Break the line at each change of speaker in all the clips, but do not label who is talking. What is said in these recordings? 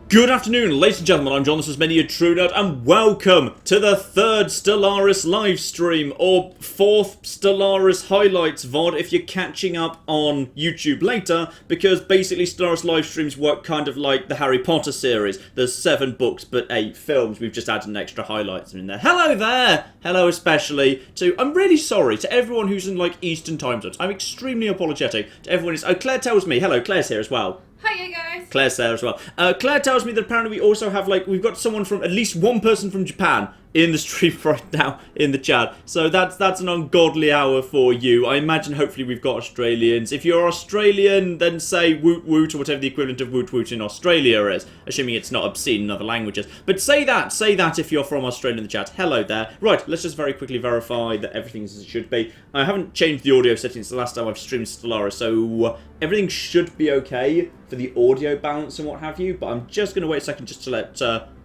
Good afternoon, ladies and gentlemen, I'm John, this is many a true nerd, and welcome to the third Stellaris livestream, or fourth Stellaris highlights VOD if you're catching up on YouTube later, because basically Stellaris livestreams work kind of like the Harry Potter series. There's 7 books but 8 films, we've just added an extra highlights in there. Hello there! Hello especially to, I'm really sorry, to everyone who's in like Eastern time zones. I'm extremely apologetic to everyone who's, oh Claire tells me, hello, Claire's here as well.
Hiya guys!
Claire's there as well. Claire tells me that apparently we also have, like, we've got someone from, at least one person from Japan in the stream right now in the chat. So that's an ungodly hour for you. I imagine hopefully we've got Australians. If you're Australian, then say woot woot or whatever the equivalent of woot woot in Australia is, assuming it's not obscene in other languages. But say that if you're from Australia in the chat. Hello there. Right, let's just very quickly verify that everything is as it should be. I haven't changed the audio settings the last time I've streamed Stellaris, so everything should be okay for the audio balance and what have you, but I'm just going to wait a second just to let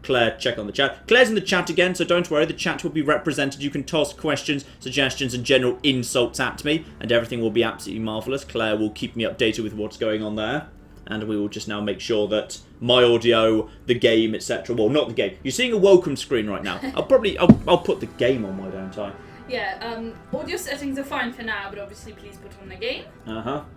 Claire check on the chat. Claire's in the chat again, so don't worry, the chat will be represented. You can toss questions, suggestions, and general insults at me, and everything will be absolutely marvellous. Claire will keep me updated with what's going on there, and we will just now make sure that my audio, the game, etc. Well, not the game. You're seeing a welcome screen right now. I'll put the game on, why don't I?
Yeah, audio settings are fine for now, but obviously please put on the game.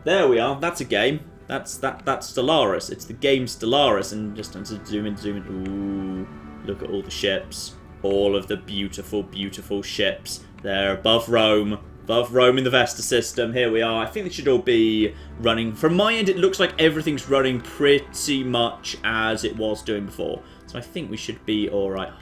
There we are. That's a game. That's Stellaris. It's the game Stellaris, and just to zoom in. Ooh, look at all the ships. All of the beautiful, beautiful ships. They're above Rome. Above Rome in the Vesta system. Here we are. I think they should all be running. From my end, it looks like everything's running pretty much as it was doing before. So I think we should be all right.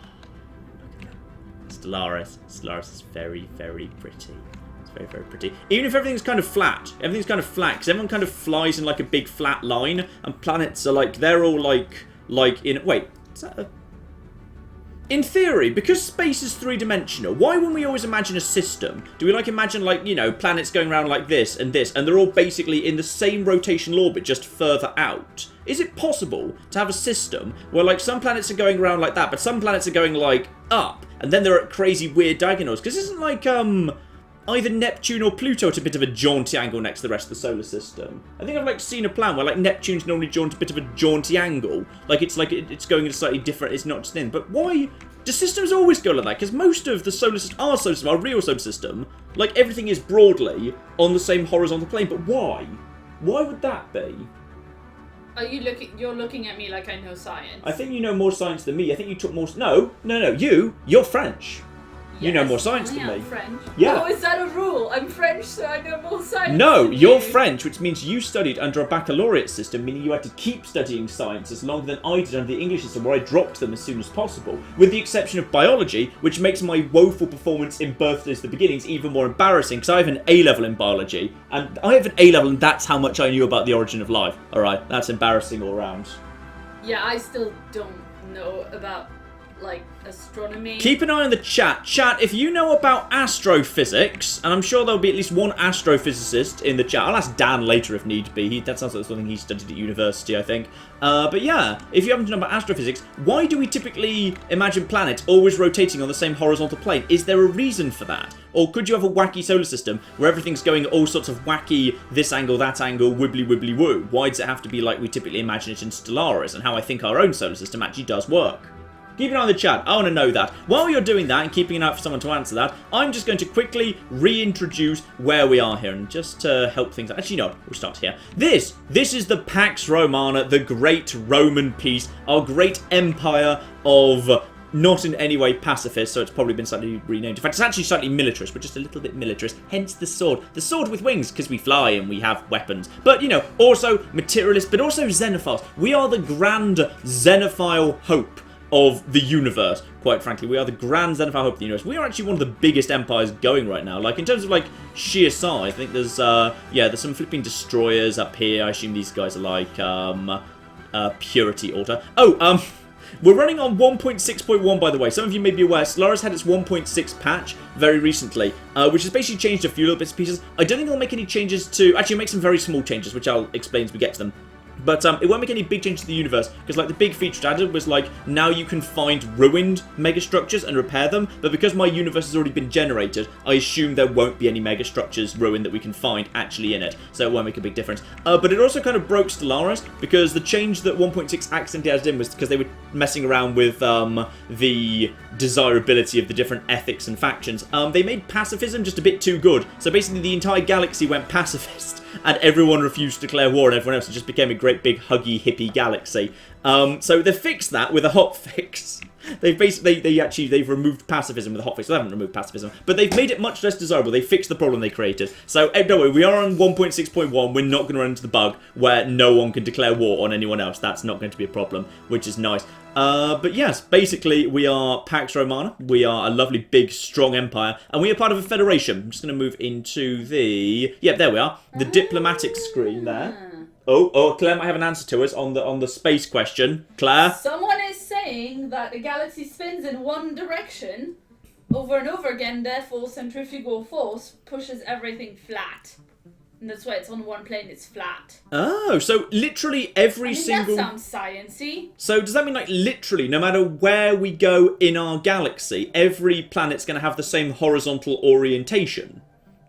Stellaris. Stellaris is very, very pretty. It's very, very pretty. Even if everything's kind of flat. Everything's kind of flat, because everyone kind of flies in like a big flat line, and planets are like, they're all like in... Wait, is that a... In theory, because space is three-dimensional, why wouldn't we always imagine a system? Do we like imagine, like, you know, planets going around like this, and they're all basically in the same rotational orbit, just further out? Is it possible to have a system where, like, some planets are going around like that, but some planets are going, like, up, and then they're at crazy weird diagonals? Because isn't, like, either Neptune or Pluto at a bit of a jaunty angle next to the rest of the solar system? I think I've like seen a plan where like Neptune's normally drawn to a bit of a jaunty angle. Like it's going in a slightly different, it's not just in. But why do systems always go like that? Because most of the solar system, our real solar system, like everything is broadly on the same horizontal plane. But why? Why would that be?
Are you you're looking at me like I know science.
I think you know more science than me. I think you took more, no, you're French. You know more science than me.
French.
Yeah.
Oh, is that a rule? I'm French, so I know more science.
No,
than
you're
you.
French, which means you studied under a baccalaureate system, meaning you had to keep studying sciences longer than I did under the English system, where I dropped them as soon as possible. With the exception of biology, which makes my woeful performance in Birthdays the Beginnings even more embarrassing, because I have an A-level in biology, and I have an A-level, and that's how much I knew about the origin of life. Alright, that's embarrassing all round.
Yeah, I still don't know about, like, astronomy.
Keep an eye on the chat. Chat, if you know about astrophysics, and I'm sure there'll be at least one astrophysicist in the chat. I'll ask Dan later if need be. That sounds like something he studied at university, I think. But yeah, if you happen to know about astrophysics, why do we typically imagine planets always rotating on the same horizontal plane? Is there a reason for that? Or could you have a wacky solar system where everything's going all sorts of wacky, this angle, that angle, wibbly wibbly woo? Why does it have to be like we typically imagine it in Stellaris, and how I think our own solar system actually does work? Keep an eye on the chat, I want to know that. While you're doing that and keeping an eye for someone to answer that, I'm just going to quickly reintroduce where we are here, and just to help things out. Actually, no, we'll start here. This is the Pax Romana, the great Roman peace, our great empire of not in any way pacifist, so it's probably been slightly renamed. In fact, it's actually slightly militarist, but just a little bit militarist, hence the sword. The sword with wings, because we fly and we have weapons. But, you know, also materialist, but also xenophiles. We are the grand xenophile hope of the universe, quite frankly. We are the grand xenophile hope of the universe. We are actually one of the biggest empires going right now. Like, in terms of, like, sheer size, I think there's, there's some flipping destroyers up here. I assume these guys are, like, Purity Altar. Oh, we're running on 1.6.1, by the way. Some of you may be aware, Stellaris had its 1.6 patch very recently, which has basically changed a few little bits and pieces. I don't think it'll make any changes to... Actually, it'll make some very small changes, which I'll explain as we get to them. But it won't make any big change to the universe, because like the big feature added was like, now you can find ruined megastructures and repair them, but because my universe has already been generated, I assume there won't be any megastructures ruined that we can find actually in it, so it won't make a big difference. But it also kind of broke Stellaris, because the change that 1.6 accidentally added in was because they were messing around with the desirability of the different ethics and factions. They made pacifism just a bit too good, so basically the entire galaxy went pacifist, and everyone refused to declare war, and everyone else just became a great big huggy hippie galaxy. So they fixed that with a hotfix. They've basically they've removed pacifism with a hotfix. They haven't removed pacifism, but they've made it much less desirable. They fixed the problem they created. So don't worry, we are on 1.6.1. We're not going to run into the bug where no one can declare war on anyone else. That's not going to be a problem, which is nice. But yes, basically we are Pax Romana. We are a lovely, big, strong empire, and we are part of a federation. I'm just going to move into the... Yep, there we are. The diplomatic screen there. Oh, Claire might have an answer to us on the space question. Claire?
Someone is saying that the galaxy spins in one direction over and over again, therefore centrifugal force pushes everything flat. And that's why it's on one plane, it's flat.
Oh, so literally every single...
that sounds sciencey.
So does that mean, like, literally, no matter where we go in our galaxy, every planet's going to have the same horizontal orientation?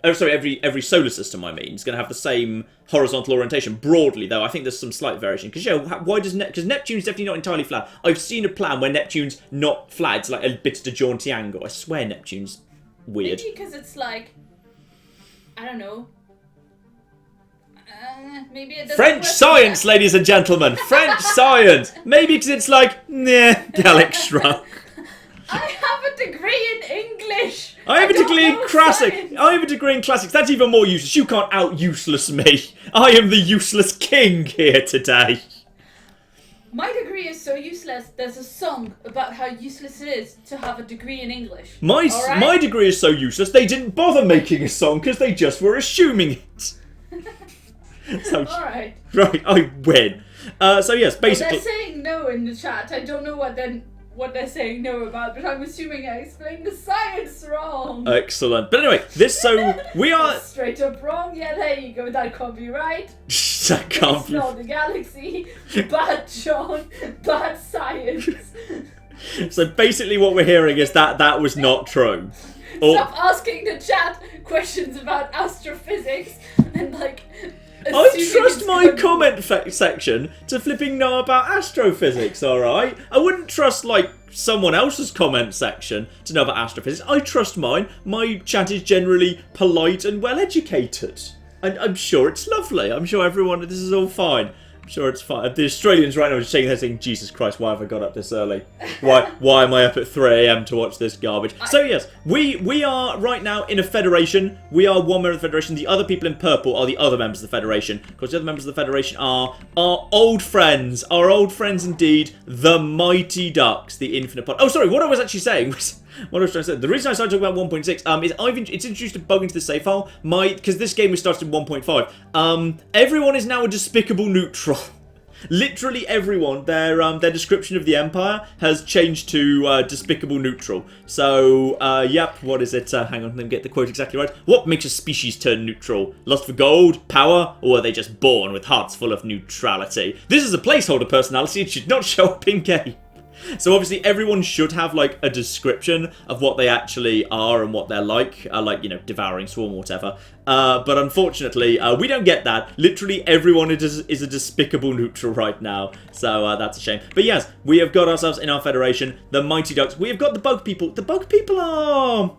Oh, sorry, every solar system, I mean, is going to have the same horizontal orientation. Broadly, though, I think there's some slight variation. Because, why does because Neptune's definitely not entirely flat. I've seen a plan where Neptune's not flat. It's like a bit of a jaunty angle. I swear Neptune's weird.
Maybe because it's like, I don't know. Maybe it doesn't
French science, ladies and gentlemen. French science. Maybe because it's like, nah, Galax shrunk.
I have a degree in English.
I have a degree in classics. I have a degree in classics. That's even more useless. You can't out-useless me. I am the useless king here today.
My degree is so useless. There's a song about how useless it is to have a degree in English.
My degree is so useless they didn't bother making a song because they just were assuming it. So,
Alright.
Right, I win. So yes, basically...
Well, they're saying no in the chat. I don't know what they're saying no about, but I'm assuming I explained the science wrong.
Excellent. But anyway, we are...
Straight up wrong? Yeah, there you go. That can't be right.
That can't
It's
be...
not the galaxy. Bad John. Bad science.
So basically what we're hearing is that was not true.
Stop asking the chat questions about astrophysics and like...
I trust my comment section to flipping know about astrophysics, alright? I wouldn't trust, like, someone else's comment section to know about astrophysics. I trust mine. My chat is generally polite and well-educated. I'm sure it's lovely. I'm sure this is all fine. I'm sure it's fine. The Australians right now are just saying, they're saying, Jesus Christ, why have I got up this early? Why am I up at 3 AM to watch this garbage? So yes, we are right now in a federation. We are one member of the federation. The other people in purple are the other members of the federation. Because the other members of the federation are our old friends. Our old friends indeed. The Mighty Ducks. The Infinite Pod. Oh, sorry, what I was actually saying was... What I was trying to say, the reason I started talking about 1.6 is it's introduced a bug into the save file. Because this game was started in 1.5. Everyone is now a despicable neutral. Literally everyone, their description of the Empire has changed to despicable neutral. So, yep, what is it? Hang on, let me get the quote exactly right. What makes a species turn neutral? Lust for gold? Power? Or are they just born with hearts full of neutrality? This is a placeholder personality. It should not show up in game. So obviously everyone should have like a description of what they actually are and what they're like, devouring swarm or whatever. But unfortunately, we don't get that. Literally everyone is a despicable neutral right now. So that's a shame. But yes, we have got ourselves in our federation, the Mighty Ducks. We have got the Bug People. The Bug People are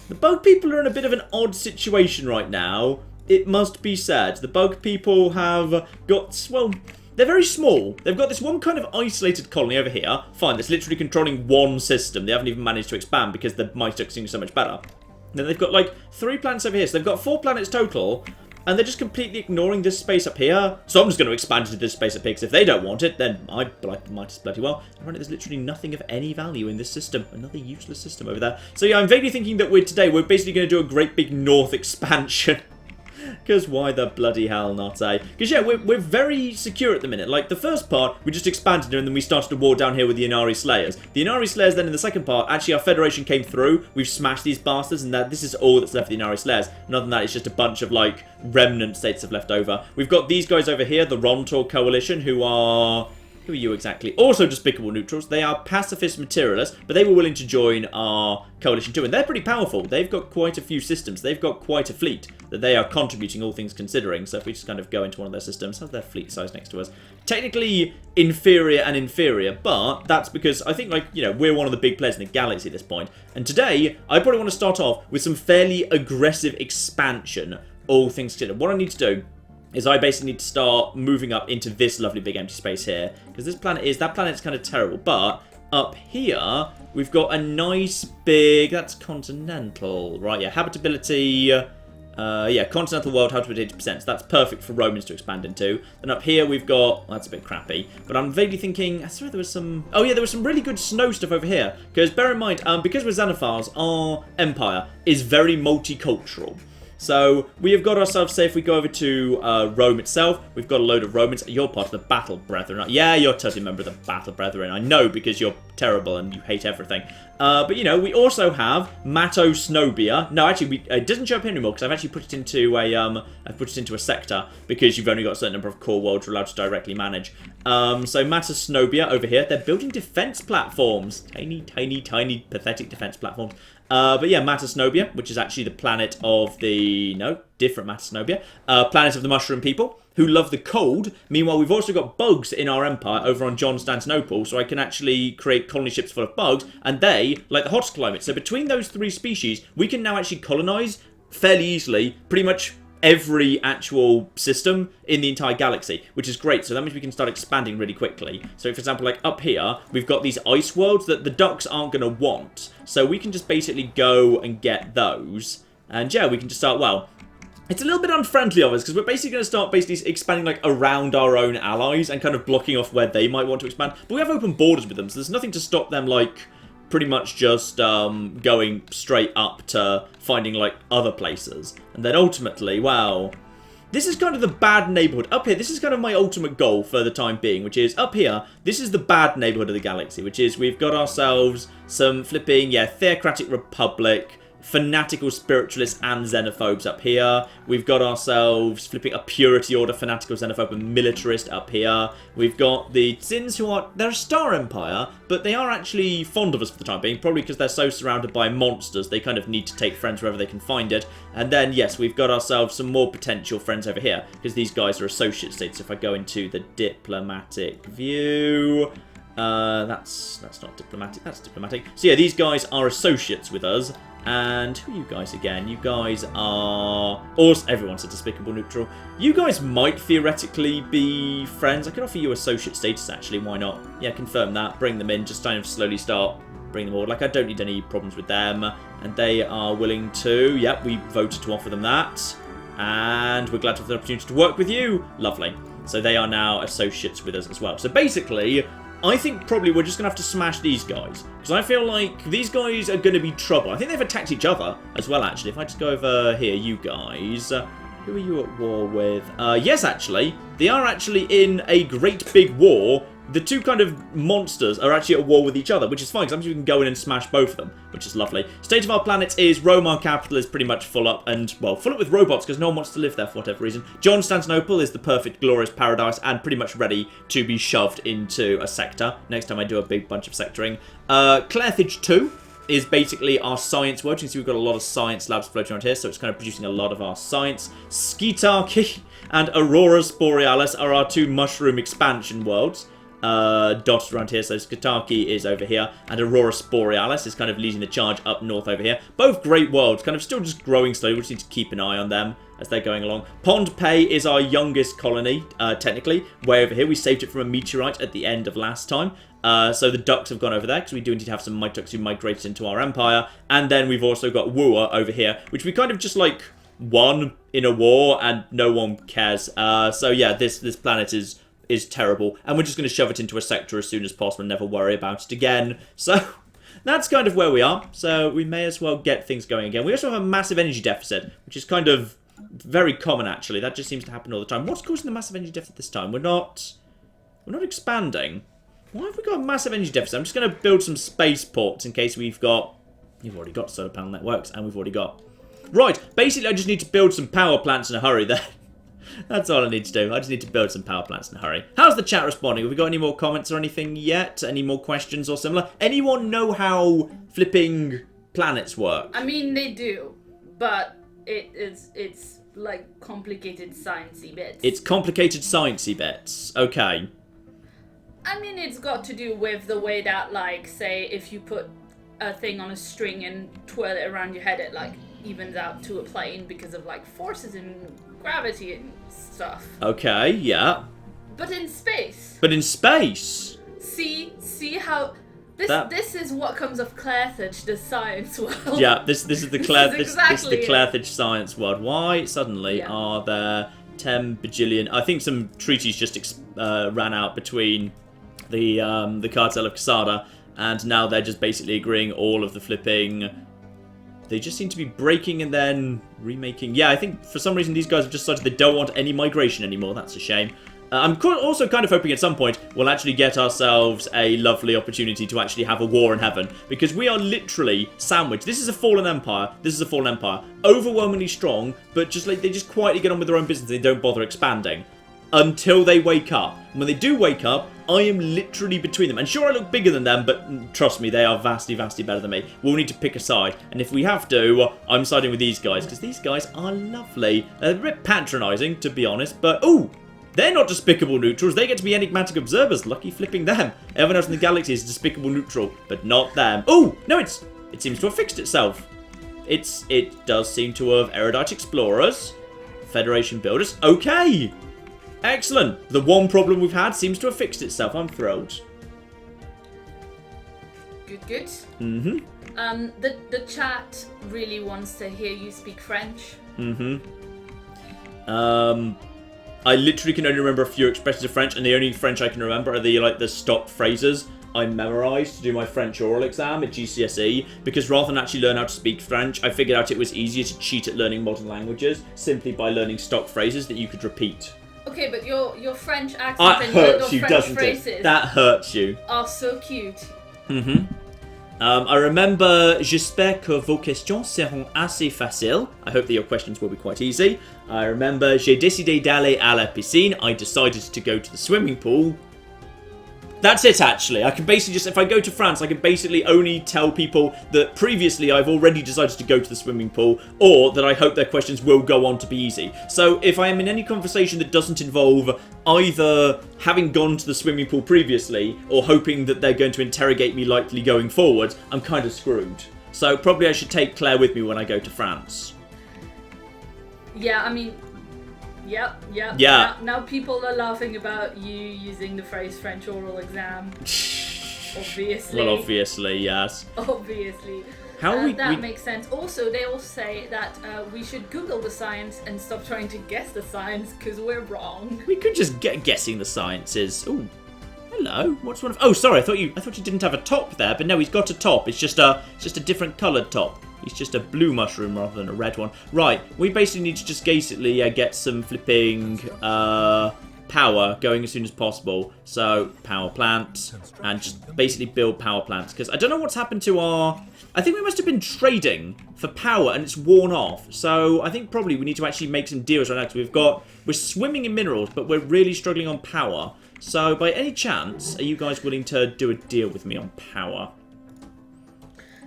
in a bit of an odd situation right now. It must be said. The Bug People have got, well... They're very small. They've got this one kind of isolated colony over here. Fine, that's literally controlling one system. They haven't even managed to expand because the Mighty Ducks are doing so much better. And then they've got like 3 planets over here. So they've got 4 planets total. And they're just completely ignoring this space up here. So I'm just going to expand into this space up here. Because if they don't want it, then I might just bloody well. Apparently there's literally nothing of any value in this system. Another useless system over there. So yeah, I'm vaguely thinking that we're basically going to do a great big north expansion. Because why the bloody hell not, eh? Because, yeah, we're very secure at the minute. Like, the first part, we just expanded and then we started a war down here with the Inari Slayers. The Inari Slayers then in the second part, actually our Federation came through, we've smashed these bastards, and this is all that's left of the Inari Slayers. And other than that, it's just a bunch of, like, remnant states have left over. We've got these guys over here, the Rontor Coalition, who are... Who are you exactly? Also despicable neutrals. They are pacifist materialists, but they were willing to join our coalition too. And they're pretty powerful. They've got quite a few systems. They've got quite a fleet that they are contributing, all things considering. So if we just kind of go into one of their systems, how's their fleet size next to us? Technically inferior, but that's because I think, like, you know, we're one of the big players in the galaxy at this point. And today, I probably want to start off with some fairly aggressive expansion, all things considered. What I need to do is I basically need to start moving up into this lovely big empty space here. Because that planet's kind of terrible. But up here, we've got a nice big, that's continental, right? Yeah, habitability, continental world, habitability 80%. So that's perfect for Romans to expand into. Then up here we've got, well, that's a bit crappy. But I'm vaguely thinking, I swear there was some, oh yeah, there was some really good snow stuff over here. Because bear in mind, because we're Xenophiles, our empire is very multicultural. So, we have got ourselves, say if we go over to Rome itself, we've got a load of Romans. You're part of the Battle Brethren. Yeah, you're totally a member of the Battle Brethren. I know, because you're terrible and you hate everything. But, you know, we also have Matosnobia. No, actually, it doesn't show up here anymore, because I've actually put it into a sector, because you've only got a certain number of core worlds you're allowed to directly manage. So, Matosnobia over here, they're building defense platforms. Tiny, pathetic defense platforms. But yeah, Matosnobia, which is actually the planet of the... No, different Matosnobia. Planet of the Mushroom People, who love the cold. Meanwhile, we've also got bugs in our empire over on Constantinople, so I can actually create colony ships full of bugs, and they like the hottest climate. So between those three species, we can now actually colonize fairly easily pretty much every actual system in the entire galaxy, which is great. So that means we can start expanding really quickly. So for example, like up here, we've got these ice worlds that the ducks aren't going to want. So we can just basically go and get those. And yeah, we can just start, well, it's a little bit unfriendly of us because we're basically going to start expanding like around our own allies and kind of blocking off where they might want to expand. But we have open borders with them, so there's nothing to stop them like pretty much just going straight up to finding like other places. And then ultimately, well, this is kind of the bad neighborhood. Up here, this is kind of my ultimate goal for the time being, which is up here, this is the bad neighborhood of the galaxy, which is we've got ourselves some flipping, yeah, theocratic republic, fanatical spiritualists and xenophobes up here. We've got ourselves flipping a purity order, fanatical xenophobe and militarist up here. We've got the Tsins who are, they're a star empire, but they are actually fond of us for the time being, probably because they're so surrounded by monsters, they kind of need to take friends wherever they can find it. And then, yes, we've got ourselves some more potential friends over here, because these guys are associate states. If I go into the diplomatic view, that's not diplomatic, that's diplomatic. So yeah, these guys are associates with us. And who are you guys again? You guys are... Also, everyone's a despicable neutral. You guys might theoretically be friends. I could offer you associate status, actually. Why not? Yeah, confirm that. Bring them in. Just kind of slowly start bringing them all. Like, I don't need any problems with them. And they are willing to... Yep, we voted to offer them that. And we're glad to have the opportunity to work with you. Lovely. So they are now associates with us as well. So basically, I think probably we're just going to have to smash these guys. Because I feel like these guys are going to be trouble. I think they've attacked each other as well, actually. If I just go over here, you guys. Who are you at war with? Yes, actually. They are actually in a great big war. The two kind of monsters are actually at war with each other, which is fine, because I'm sure we can go in and smash both of them, which is lovely. State of our planet is Rome, our capital, is pretty much full up, and, well, full up with robots, because no one wants to live there for whatever reason. Constantinople is the perfect, glorious paradise, and pretty much ready to be shoved into a sector. Next time I do a big bunch of sectoring. Carthage 2 is basically our science world. You can see we've got a lot of science labs floating around here, so it's kind of producing a lot of our science. Skitarchy and Auroras Borealis are our two mushroom expansion worlds. Dotted around here, so Skitarchy is over here, and Aurora Borealis is kind of leading the charge up north over here. Both great worlds, kind of still just growing slowly. We just need to keep an eye on them as they're going along. Pond Pay is our youngest colony, technically. Way over here, we saved it from a meteorite at the end of last time. So the ducks have gone over there, because we do indeed have some ducks who migrated into our empire. And then we've also got Wua over here, which we kind of just like won in a war, and no one cares. So yeah, this planet is terrible, and we're just going to shove it into a sector as soon as possible and never worry about it again. So that's kind of where we are, so we may as well get things going again. We also have a massive energy deficit, which is kind of Very common, actually. That just seems to happen all the time. What's causing the massive energy deficit this time? We're not expanding. Why have we got a massive energy deficit? I'm just going to build some spaceports in case we've already got solar panel networks, and we've already got... Right, basically I just need to build some power plants in a hurry there. That's all I need to do. I just need to build some power plants in a hurry. How's the chat responding? Have we got any more comments or anything yet? Any more questions or similar? Anyone know how flipping planets work?
I mean, they do, but it's like complicated sciencey bits.
It's complicated sciencey bits. Okay.
I mean, it's got to do with the way that, like, say, if you put a thing on a string and twirl it around your head, it, like, evens out to a plane because of, like, forces and gravity and stuff.
Okay, yeah.
But in space. See how... This is what comes of Clairthage, the science world.
Yeah, this is the Clairthage
it.
science world. Why suddenly are there 10 bajillion... I think some treaties just ran out between the cartel of Casada, and now they're just basically agreeing all of the flipping... They just seem to be breaking and then remaking... Yeah, I think for some reason these guys have just decided they don't want any migration anymore. That's a shame. I'm also kind of hoping at some point we'll actually get ourselves a lovely opportunity to actually have a war in heaven, because we are literally sandwiched. This is a fallen empire. Overwhelmingly strong, but just like they just quietly get on with their own business. They don't bother expanding until they wake up. And when they do wake up, I am literally between them. And sure, I look bigger than them, but trust me, they are vastly, vastly better than me. We'll need to pick a side. And if we have to, I'm siding with these guys, because these guys are lovely. They're a bit patronising, to be honest, but... Ooh! They're not despicable neutrals. They get to be enigmatic observers. Lucky flipping them. Everyone else in the galaxy is despicable neutral, but not them. Oh, no, it seems to have fixed itself. It does seem to have erudite explorers, Federation builders. Okay, excellent. The one problem we've had seems to have fixed itself. I'm thrilled.
Good.
Mm-hmm.
The chat really wants to hear you speak French.
Mm-hmm. I literally can only remember a few expressions of French, and the only French I can remember are the stock phrases I memorised to do my French oral exam at GCSE, because rather than actually learn how to speak French, I figured out it was easier to cheat at learning modern languages simply by learning stock phrases that you could repeat.
Okay, but your French accent
That
and your
hurts you,
French
doesn't
phrases
it? That hurts you.
are so cute.
Mm-hmm. I remember, j'espère que vos questions seront assez faciles. I hope that your questions will be quite easy. I remember, j'ai décidé d'aller à la piscine. I decided to go to the swimming pool. That's it, actually. I can basically just, if I go to France, I can basically only tell people that previously I've already decided to go to the swimming pool, or that I hope their questions will go on to be easy. So if I am in any conversation that doesn't involve either having gone to the swimming pool previously, or hoping that they're going to interrogate me likely going forward, I'm kind of screwed. So probably I should take Claire with me when I go to France.
Yeah, I mean... Yep.
Yeah.
Now people are laughing about you using the phrase French oral exam. Obviously.
Well, obviously, yes.
Obviously. That makes sense. Also, they all say that we should Google the science and stop trying to guess the science because we're wrong.
We could just get guessing the sciences. Ooh. Hello. What's one of... Oh, sorry. I thought you didn't have a top there, but no, he's got a top. It's just a different coloured top. He's just a blue mushroom rather than a red one. Right, we basically need to just basically get some flipping power going as soon as possible. So, power plant, and just basically build power plants. Because I don't know what's happened to our... I think we must have been trading for power and it's worn off. So, I think probably we need to actually make some deals right now. Because we're swimming in minerals, but we're really struggling on power. So, by any chance, are you guys willing to do a deal with me on power?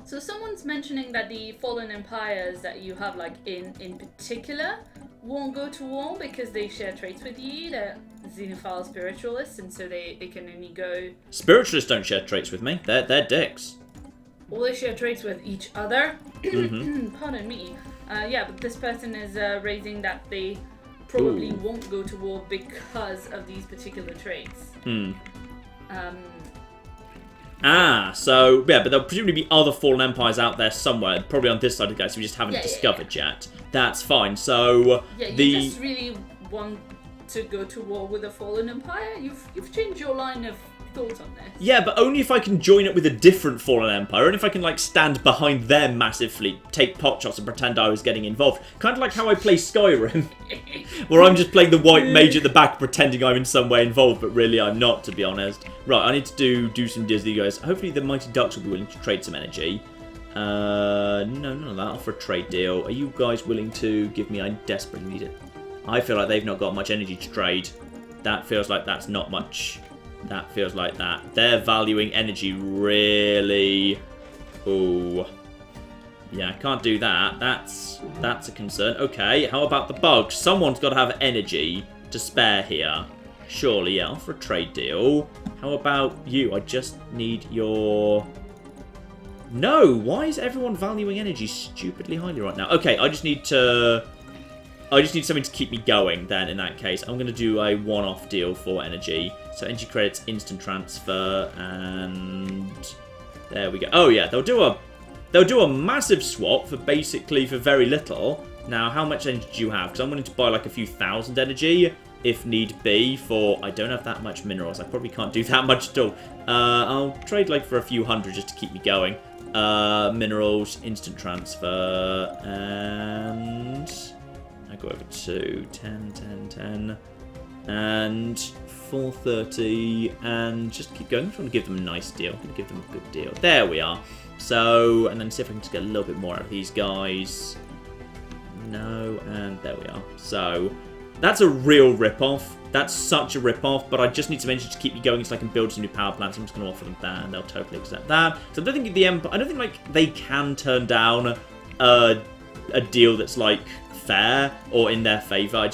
So someone's mentioning that the fallen empires that you have, like, in particular, won't go to war because they share traits with you. They're xenophile spiritualists, and so they can only go...
Spiritualists don't share traits with me. They're dicks.
Well, they share traits with each other.
Mm-hmm.
Pardon me. Yeah, but this person is raising that they probably won't go to war because of these particular traits.
So, yeah, but there'll presumably be other fallen empires out there somewhere, probably on this side of the galaxy we just haven't discovered yet. That's fine, so...
Yeah, you just really want to go to war with a fallen empire? You've changed your line of thought on this.
Yeah, but only if I can join it with a different Fallen Empire, only if I can, like, stand behind their massive fleet, take potshots and pretend I was getting involved. Kind of like how I play Skyrim, where I'm just playing the white mage at the back, pretending I'm in some way involved, but really I'm not, to be honest. Right, I need to do some deals with you guys. Hopefully the Mighty Ducks will be willing to trade some energy. No, none of that. Offer a trade deal. Are you guys willing to give me? I desperately need it. I feel like they've not got much energy to trade. That feels like that's not much. That feels like that. They're valuing energy really. Ooh. Yeah, I can't do that. That's a concern. Okay, how about the bugs? Someone's got to have energy to spare here. Surely, yeah. Offer a trade deal. How about you? I just need your... No! Why is everyone valuing energy stupidly highly right now? Okay, I just need something to keep me going then, in that case. I'm going to do a one-off deal for energy. So energy credits, instant transfer, and... There we go. Oh yeah, they'll do a massive swap for very little. Now, how much energy do you have? Because I'm willing to buy like a few thousand energy, if need be, for... I don't have that much minerals. I probably can't do that much at all. I'll trade like for a few hundred just to keep me going. Minerals, instant transfer, and... I go over to 10, 10, 10, and 430, and just keep going. I just want to give them a nice deal. I'm going to give them a good deal. There we are. So, and then see if I can just get a little bit more out of these guys. No, and there we are. So, that's a real rip-off. That's such a rip-off, but I just need some energy to keep me going so I can build some new power plants. I'm just going to offer them that, and they'll totally accept that. So I don't think the Empire... I don't think, like, they can turn down a deal that's, like, fair or in their favour.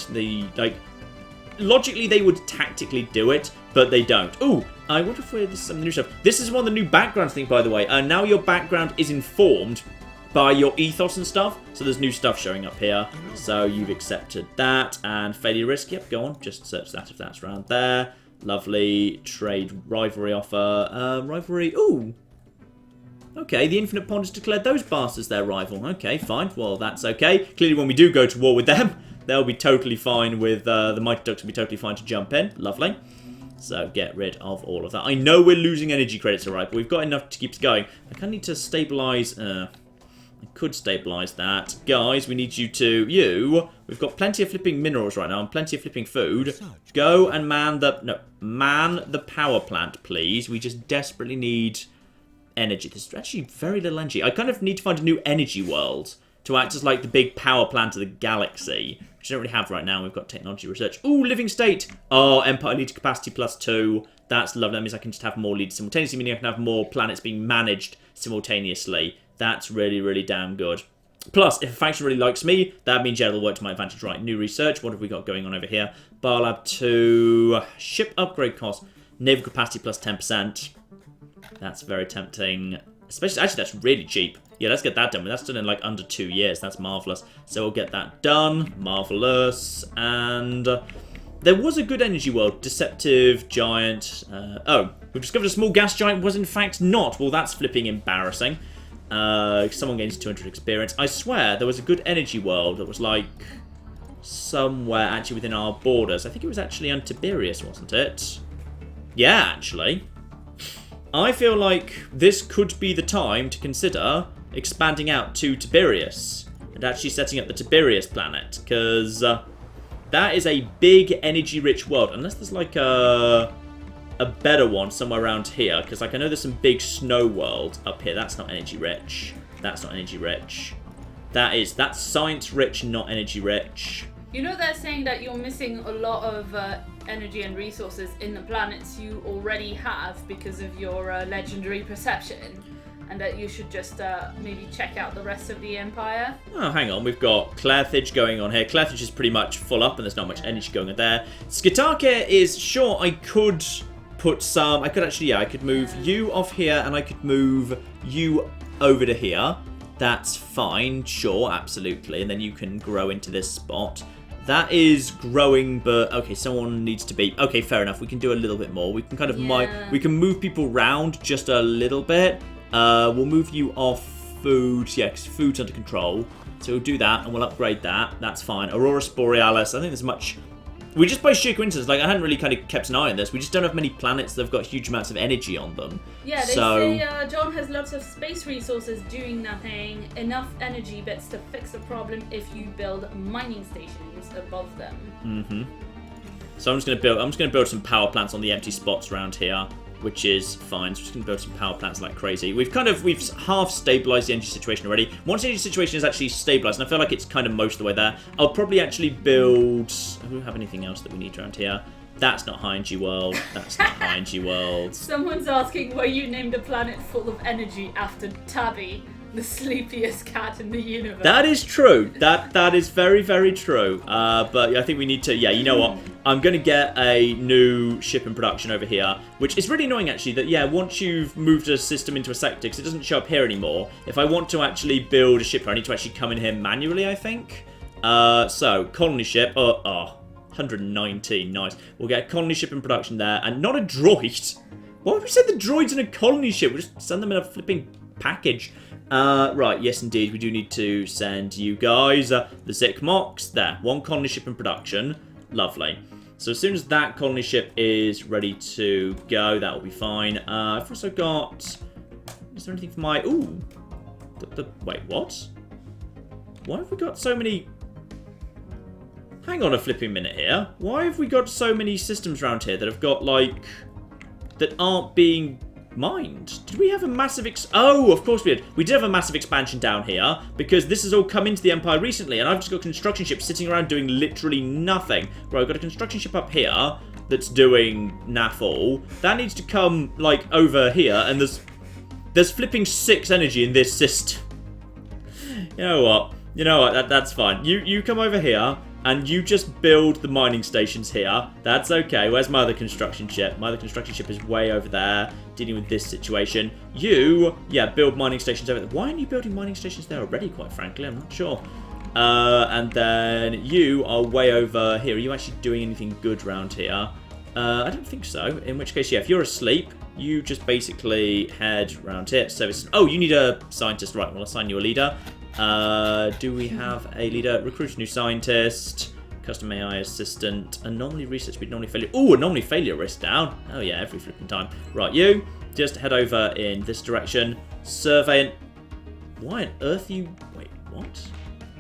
Logically they would tactically do it, but they don't. Ooh, I wonder if there's some new stuff. This is one of the new backgrounds thing, by the way. Now your background is informed by your ethos and stuff, so there's new stuff showing up here. So you've accepted that, and failure risk, yep, go on, just search that if that's around there. Lovely. Trade rivalry offer. Rivalry, ooh. Okay, the Infinite Pond has declared those bastards their rival. Okay, fine. Well, that's okay. Clearly, when we do go to war with them, they'll be totally fine with... the Mighty Ducks will be totally fine to jump in. Lovely. So, get rid of all of that. I know we're losing energy credits, alright, but we've got enough to keep us going. I kind of need to stabilise... I could stabilise that. Guys, we need you to... We've got plenty of flipping minerals right now and plenty of flipping food. Go and man the... No, man the power plant, please. We just desperately need... energy. There's actually very little energy. I kind of need to find a new energy world to act as like the big power plant of the galaxy, which I don't really have right now. We've got technology research. Ooh, living state. Oh, Empire leader capacity +2. That's lovely. That means I can just have more leaders simultaneously, meaning I can have more planets being managed simultaneously. That's really, really damn good. Plus, if a faction really likes me, that means it'll work to my advantage. Right, new research. What have we got going on over here? Barlab 2. Ship upgrade cost. Naval capacity +10%. That's very tempting. Especially, actually, that's really cheap. Yeah, let's get that done. That's done in like under 2 years. That's marvellous. So we'll get that done. Marvellous. And there was a good energy world. Deceptive giant. Oh, we've discovered a small gas giant was in fact not. Well, that's flipping embarrassing. Someone gains 200 experience. I swear there was a good energy world that was like somewhere actually within our borders. I think it was actually on Tiberius, wasn't it? Yeah, actually. I feel like this could be the time to consider expanding out to Tiberius and actually setting up the Tiberius planet, because that is a big energy-rich world, unless there's like a better one somewhere around here, because like I know there's some big snow world up here. That's not energy-rich. That's not energy-rich. That's science-rich, not energy-rich.
You know they're saying that you're missing a lot of energy and resources in the planets you already have because of your legendary perception, and that you should just maybe check out the rest of the Empire. Oh,
hang on, we've got Clairthage going on here. Clairthage is pretty much full up and there's not much energy going on there. Skitarke is, sure, I could put some... I could move you off here and I could move you over to here. That's fine, sure, absolutely. And then you can grow into this spot. That is growing, but okay, someone needs to be... Okay, fair enough. We can do a little bit more. We can kind of... We can move people around just a little bit. We'll move you off food. Yeah, because food's under control. So we'll do that, and we'll upgrade that. That's fine. Aurora Borealis. I think there's much We just by sheer coincidence, like I hadn't really kind of kept an eye on this. We just don't have many planets that have got huge amounts of energy on them.
Yeah, they say John has lots of space resources doing nothing, enough energy bits to fix the problem if you build mining stations above them.
Mm-hmm. So I'm just gonna build some power plants on the empty spots around here, which is fine. So I'm just gonna build some power plants like crazy. We've half stabilized the energy situation already. Once the energy situation is actually stabilized, and I feel like it's kind of most of the way there, I'll probably actually build. Do we have anything else that we need around here? That's not high energy world. That's not high energy world.
Someone's asking why you named a planet full of energy after Tabby, the sleepiest cat in the universe.
That is true. That is very, very true. But I think we need to. Yeah, you know what? I'm going to get a new ship in production over here, which is really annoying actually. That yeah, once you've moved a system into a sector, because it doesn't show up here anymore. If I want to actually build a ship, I need to actually come in here manually. I think. So colony ship. 119. Nice. We'll get a colony ship in production there, and not a droid. Why would we send the droids in a colony ship? We'll just send them in a flipping package. Right, yes indeed, we do need to send you guys the Zik Mox. There, one colony ship in production. Lovely. So as soon as that colony ship is ready to go, that will be fine. I've also got... Is there anything for my... Ooh. Wait, what? Why have we got so many... Hang on a flipping minute here. Why have we got so many systems around here that have got, like... that aren't being... mined? Did we have a massive Oh, of course we did. We did have a massive expansion down here because this has all come into the Empire recently, and I've just got construction ships sitting around doing literally nothing. Right, I've got a construction ship up here that's doing naff all. That needs to come, like, over here, and there's flipping 6 energy in this system. You know what? That's fine. You come over here, and you just build the mining stations here. That's okay. Where's my other construction ship? My other construction ship is way over there, dealing with this situation. You, yeah, build mining stations over there. Why aren't you building mining stations there already, quite frankly? I'm not sure. And then you are way over here. Are you actually doing anything good around here? I don't think so. In which case, yeah, if you're asleep, you just basically head around here. Service. Oh, you need a scientist. Right, we'll assign you a leader. Do we have a leader? Recruit a new scientist. Custom AI assistant. Anomaly research speed. Anomaly failure. Ooh, anomaly failure risk down. Oh yeah, every flipping time. Right, you just head over in this direction. Survey. Why on earth you? Wait, what?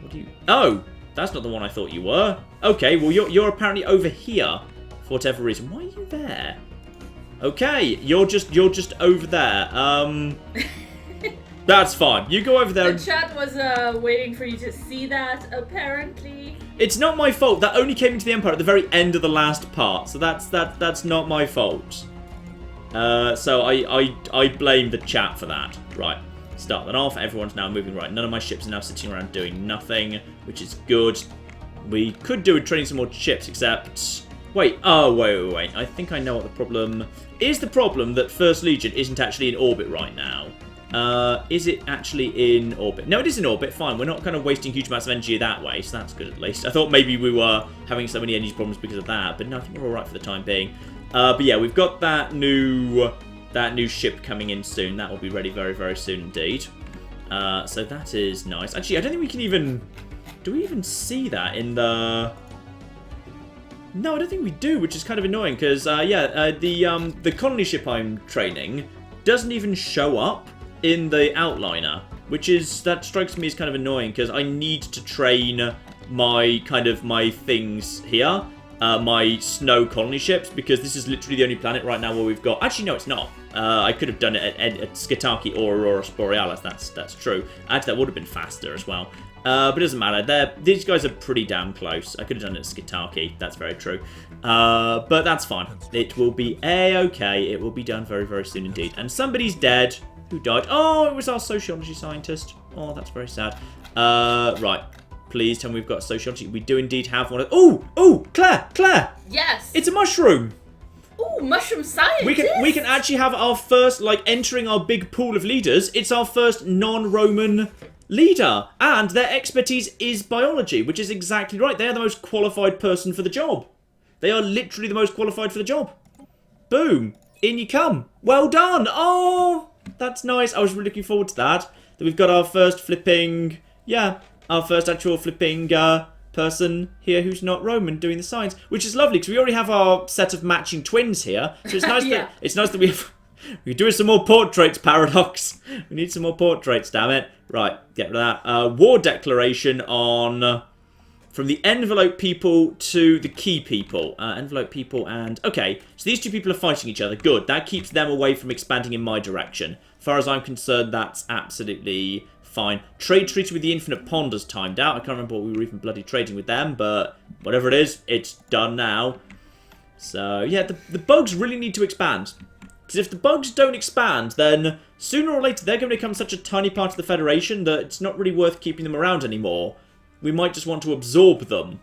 What do you? Oh, that's not the one I thought you were. Okay, well you're apparently over here for whatever reason. Why are you there? Okay, you're just over there. That's fine. You go over there.
The chat was waiting for you to see that, apparently.
It's not my fault. That only came into the Empire at the very end of the last part, so that's not my fault. So I blame the chat for that. Right, start that off. Everyone's now moving right. None of my ships are now sitting around doing nothing, which is good. We could do with training some more ships, except... Wait, wait. I think I know what the problem... Is the problem that First Legion isn't actually in orbit right now? Is it actually in orbit? No, it is in orbit. Fine. We're not kind of wasting huge amounts of energy that way, so that's good at least. I thought maybe we were having so many energy problems because of that, but no, I think we're all right for the time being. But yeah, we've got that new ship coming in soon. That will be ready very, very soon indeed. So that is nice. Actually, I don't think we can even... Do we even see that in the... No, I don't think we do, which is kind of annoying because, the colony ship I'm training doesn't even show up in the outliner, that strikes me as kind of annoying because I need to train my things here, my snow colony ships, because this is literally the only planet right now where we've got... Actually, no, it's not. I could have done it at Skitaki or Aurora Borealis. That's true. Actually, that would have been faster as well. But it doesn't matter. These guys are pretty damn close. I could have done it at Skitaki. That's very true. But that's fine. It will be a-okay. It will be done very, very soon indeed. And somebody's dead. Who died? Oh, it was our sociology scientist. Oh, that's very sad. Right. Please tell me we've got sociology. We do indeed have one. Oh, Claire.
Yes.
It's a mushroom.
Ooh, mushroom scientist.
We can actually have our first, entering our big pool of leaders. It's our first non-Roman leader, and their expertise is biology, which is exactly right. They are the most qualified person for the job. They are literally the most qualified for the job. Boom. In you come. Well done. Oh, that's nice. I was really looking forward to that. That we've got our first flipping... Yeah, our first actual flipping person here who's not Roman doing the signs, which is lovely because we already have our set of matching twins here. So it's nice
Yeah.
that we're doing some more portraits, Paradox. We need some more portraits, damn it. Right, get rid of that. War declaration on from the envelope people to the key people. Envelope people and okay, so these two people are fighting each other. Good, that keeps them away from expanding in my direction. As far as I'm concerned, that's absolutely fine. Trade treaty with the Infinite Ponders timed out. I can't remember what we were even bloody trading with them, but whatever it is, it's done now. So, yeah, the bugs really need to expand. Because if the bugs don't expand, then sooner or later they're going to become such a tiny part of the Federation that it's not really worth keeping them around anymore. We might just want to absorb them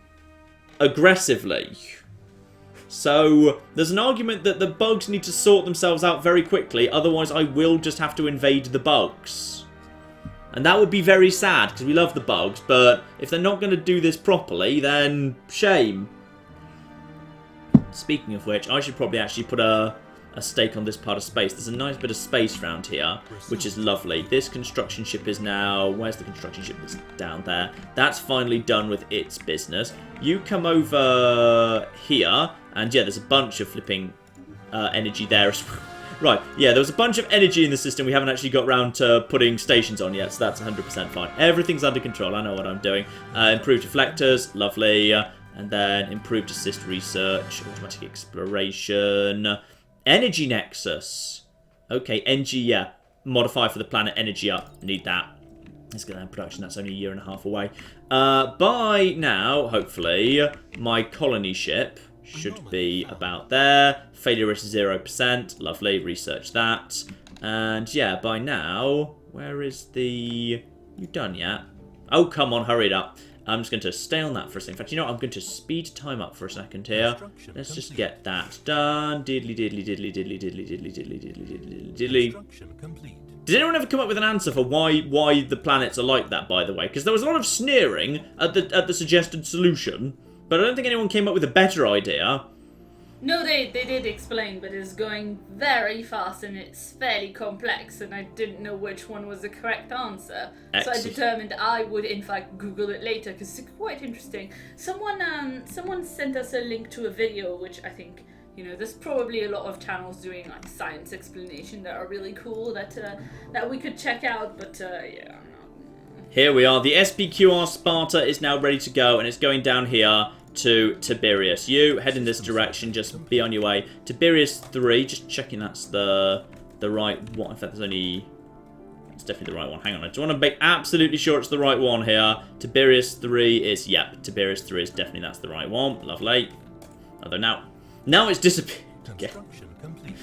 aggressively. So, there's an argument that the bugs need to sort themselves out very quickly, otherwise I will just have to invade the bugs. And that would be very sad, because we love the bugs, but if they're not going to do this properly, then shame. Speaking of which, I should probably actually put a stake on this part of space. There's a nice bit of space around here, which is lovely. This construction ship is now... Where's the construction ship that's down there? That's finally done with its business. You come over here, and yeah, there's a bunch of flipping energy there as well. Right, yeah, there was a bunch of energy in the system we haven't actually got around to putting stations on yet, so that's 100% fine. Everything's under control, I know what I'm doing. Improved deflectors, lovely. And then improved assist research, automatic exploration, energy nexus. Okay, NG, yeah. Modify for the planet energy up. Need that. Let's get that in production. That's only a year and a half away. By now, hopefully, my colony ship should be about there. Failure rate is 0%. Lovely. Research that. And yeah, by now, where is the... You done yet? Oh, come on, hurry it up. I'm just going to stay on that for a second. In fact, you know what? I'm going to speed time up for a second here. Let's just get that done. Diddly, diddly, diddly, diddly, diddly, diddly, diddly, diddly, diddly, diddly. Did anyone ever come up with an answer for why the planets are like that, by the way? Because there was a lot of sneering at the suggested solution, but I don't think anyone came up with a better idea.
No, they did explain, but it's going very fast and it's fairly complex, and I didn't know which one was the correct answer.
Excellent.
So I determined I would, in fact, Google it later, because it's quite interesting. Someone sent us a link to a video, which I think, you know, there's probably a lot of channels doing like science explanation that are really cool that we could check out, but yeah, I'm not.
Here we are. The SPQR Sparta is now ready to go, and it's going down here to Tiberius. You head in this direction, just be on your way. Tiberius 3, just checking that's the right one. In fact, it's definitely the right one. Hang on, I just want to make absolutely sure it's the right one here. Tiberius 3 is, yep, Tiberius 3 is definitely, that's the right one. Lovely. Although now it's disappeared.
Construction complete.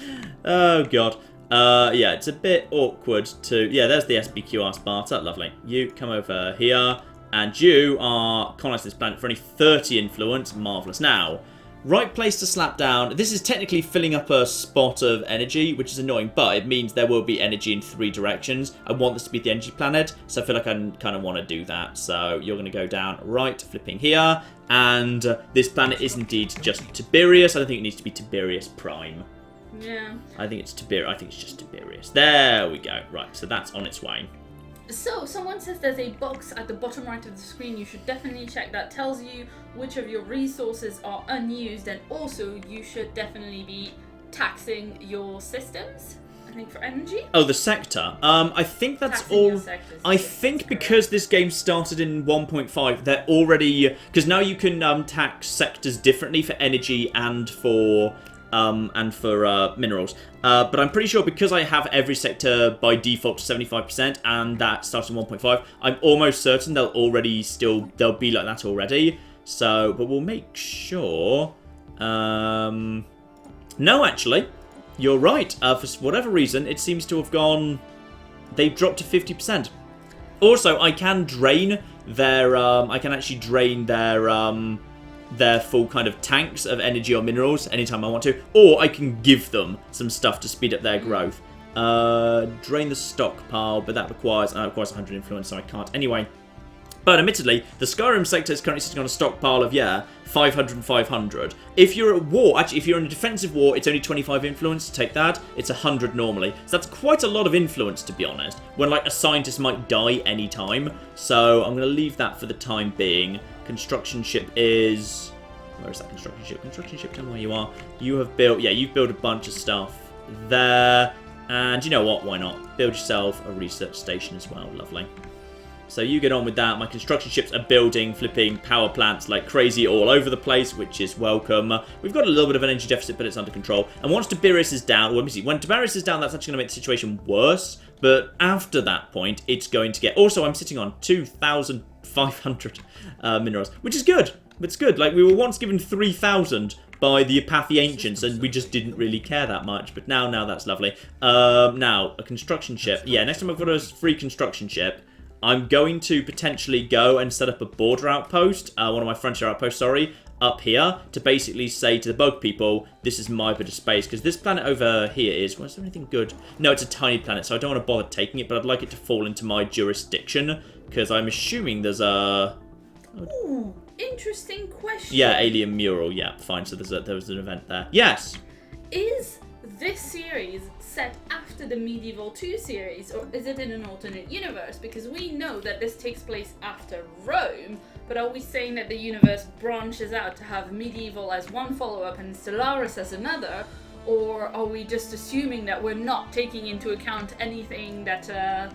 Oh god. Yeah, it's a bit awkward to... Yeah, there's the SBQR Sparta. Lovely. You come over here. And you are colonizing this planet for only 30 influence. Marvellous. Now, right place to slap down. This is technically filling up a spot of energy, which is annoying, but it means there will be energy in 3 directions. I want this to be the energy planet, so I feel like I kind of want to do that. So you're going to go down right, flipping here. And this planet is indeed just Tiberius. I don't think it needs to be Tiberius Prime.
Yeah.
I think it's Tiberius. I think it's just Tiberius. There we go. Right, so that's on its way.
So, someone says there's a box at the bottom right of the screen. You should definitely check. That tells you which of your resources are unused, and also you should definitely be taxing your systems, I think, for energy.
Oh, the sector. I think that's
Taxing
all.
your sectors,
I
yes,
think
that's
because this game started in 1.5, they're already... Because now you can tax sectors differently for energy and for minerals. But I'm pretty sure because I have every sector by default to 75%, and that starts in 1.5, I'm almost certain they'll be like that already. So, but we'll make sure. No, actually, you're right. For whatever reason, it seems to have gone. They've dropped to 50%. Also, I can drain their. I can actually drain their full kind of tanks of energy or minerals anytime I want to, or I can give them some stuff to speed up their growth. Drain the stockpile, but that requires 100 influence, so I can't anyway. But admittedly, the Skyrim sector is currently sitting on a stockpile of 500 and 500. If you're at war, actually, if you're in a defensive war, it's only 25 influence to take that. It's 100 normally, so that's quite a lot of influence, to be honest. When like a scientist might die any time, so I'm going to leave that for the time being. Construction ship is... Where is that construction ship? Construction ship, tell me where you are. You have built... Yeah, you've built a bunch of stuff there. And you know what? Why not? Build yourself a research station as well. Lovely. So you get on with that. My construction ships are building, flipping power plants like crazy all over the place, which is welcome. We've got a little bit of an energy deficit, but it's under control. And once Tiberius is down... Well, let me see. When Tiberius is down, that's actually going to make the situation worse. But after that point, it's going to get... Also, I'm sitting on 2,500 minerals, which is good. It's good. Like, we were once given 3,000 by the Apache Ancients, and we just didn't really care that much. But now that's lovely. Now, a construction ship. Yeah, next time I've got a free construction ship, I'm going to potentially go and set up a border outpost, one of my frontier outposts, sorry, up here, to basically say to the bug people, this is my bit of space, because this planet over here is... Was there anything good? No, it's a tiny planet, so I don't want to bother taking it, but I'd like it to fall into my jurisdiction, because I'm assuming there's a...
Ooh, interesting question.
Yeah, alien mural. Yeah, fine. So there was an event there. Yes.
Is this series set after the Medieval 2 series, or is it in an alternate universe? Because we know that this takes place after Rome, but are we saying that the universe branches out to have Medieval as one follow-up and Stellaris as another? Or are we just assuming that we're not taking into account anything that...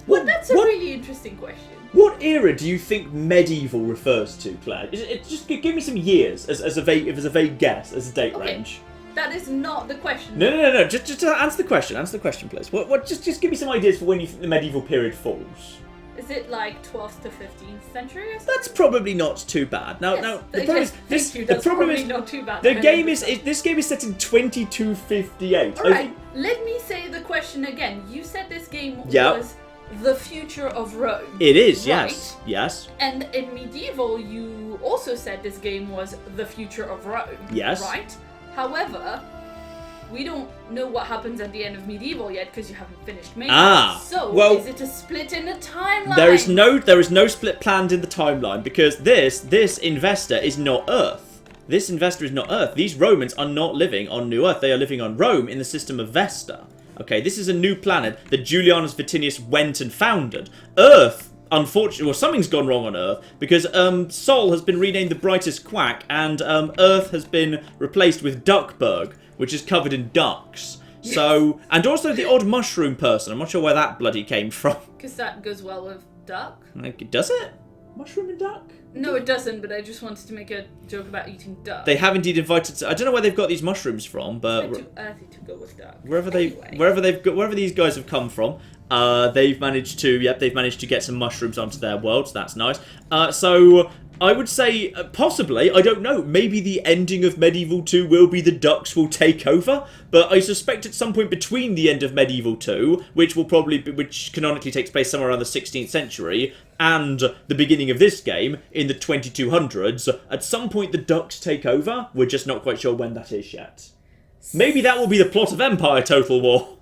Well, that's a really interesting question.
What era do you think medieval refers to, Claire? Just give me some years as a vague guess, as a date range.
That is not the question.
No. Just answer the question. Answer the question, please. Just give me some ideas for when you think the medieval period falls.
Is it like 12th to 15th century or something?
That's probably not too bad. Now, the problem is
not too bad.
This game is set in 2258.
All right, let me say the question again. You said this game was the future of Rome.
It is,
right?
yes.
And in Medieval, you also said this game was the future of Rome.
Yes.
Right? However, we don't know what happens at the end of Medieval yet because you haven't finished Medieval. So, is it a split in the timeline?
There is no split planned in the timeline because this investor is not Earth. This investor is not Earth. These Romans are not living on New Earth. They are living on Rome in the system of Vesta. Okay, this is a new planet that Julianus Vatinius went and founded. Earth, unfortunately, well, something's gone wrong on Earth because Sol has been renamed the Brightest Quack, and Earth has been replaced with Duckburg, which is covered in ducks. Yes. So, and also the odd mushroom person. I'm not sure where that bloody came from.
Because that goes well with duck.
Does it? Mushroom and duck?
No, it doesn't, but I just wanted to make a joke about eating duck.
They have indeed invited... I don't know where they've got these mushrooms from, but...
It's too earthy to go with duck.
Wherever these guys have come from, they've managed to get some mushrooms onto their world, so that's nice. So... I would say, possibly, I don't know, maybe the ending of Medieval 2 will be the ducks will take over, but I suspect at some point between the end of Medieval 2, which canonically takes place somewhere around the 16th century, and the beginning of this game, in the 2200s, at some point the ducks take over. We're just not quite sure when that is yet. Maybe that will be the plot of Empire Total War.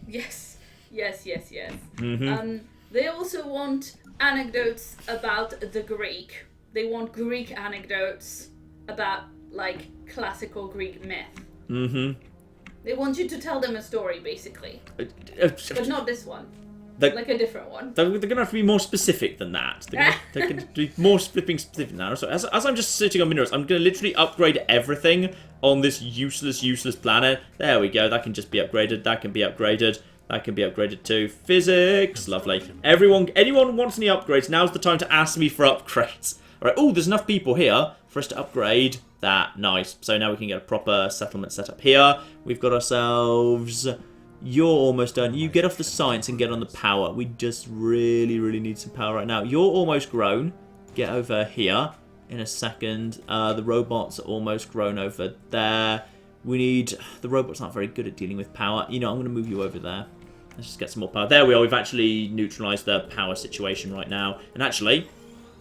Yes.
Mm-hmm.
They also want anecdotes about the Greek. They want Greek anecdotes about, like, classical Greek myth.
Mm-hmm.
They want you to tell them a story, basically. But not this one. Like a different one.
They're going to have to be more specific than that. They're going to be more flipping specific than that. So as I'm just sitting on minerals, I'm going to literally upgrade everything on this useless planet. There we go. That can just be upgraded. That can be upgraded. That can be upgraded too. Physics. Lovely. Anyone wants any upgrades, now's the time to ask me for upgrades. Alright, oh, there's enough people here for us to upgrade that. Nice. So now we can get a proper settlement set up here. We've got ourselves... You're almost done. You get off the science and get on the power. We just really need some power right now. You're almost grown. Get over here in a second. The robots are almost grown over there. We need... The robots aren't very good at dealing with power. You know, I'm going to move you over there. Let's just get some more power. There we are. We've actually neutralized the power situation right now. And actually,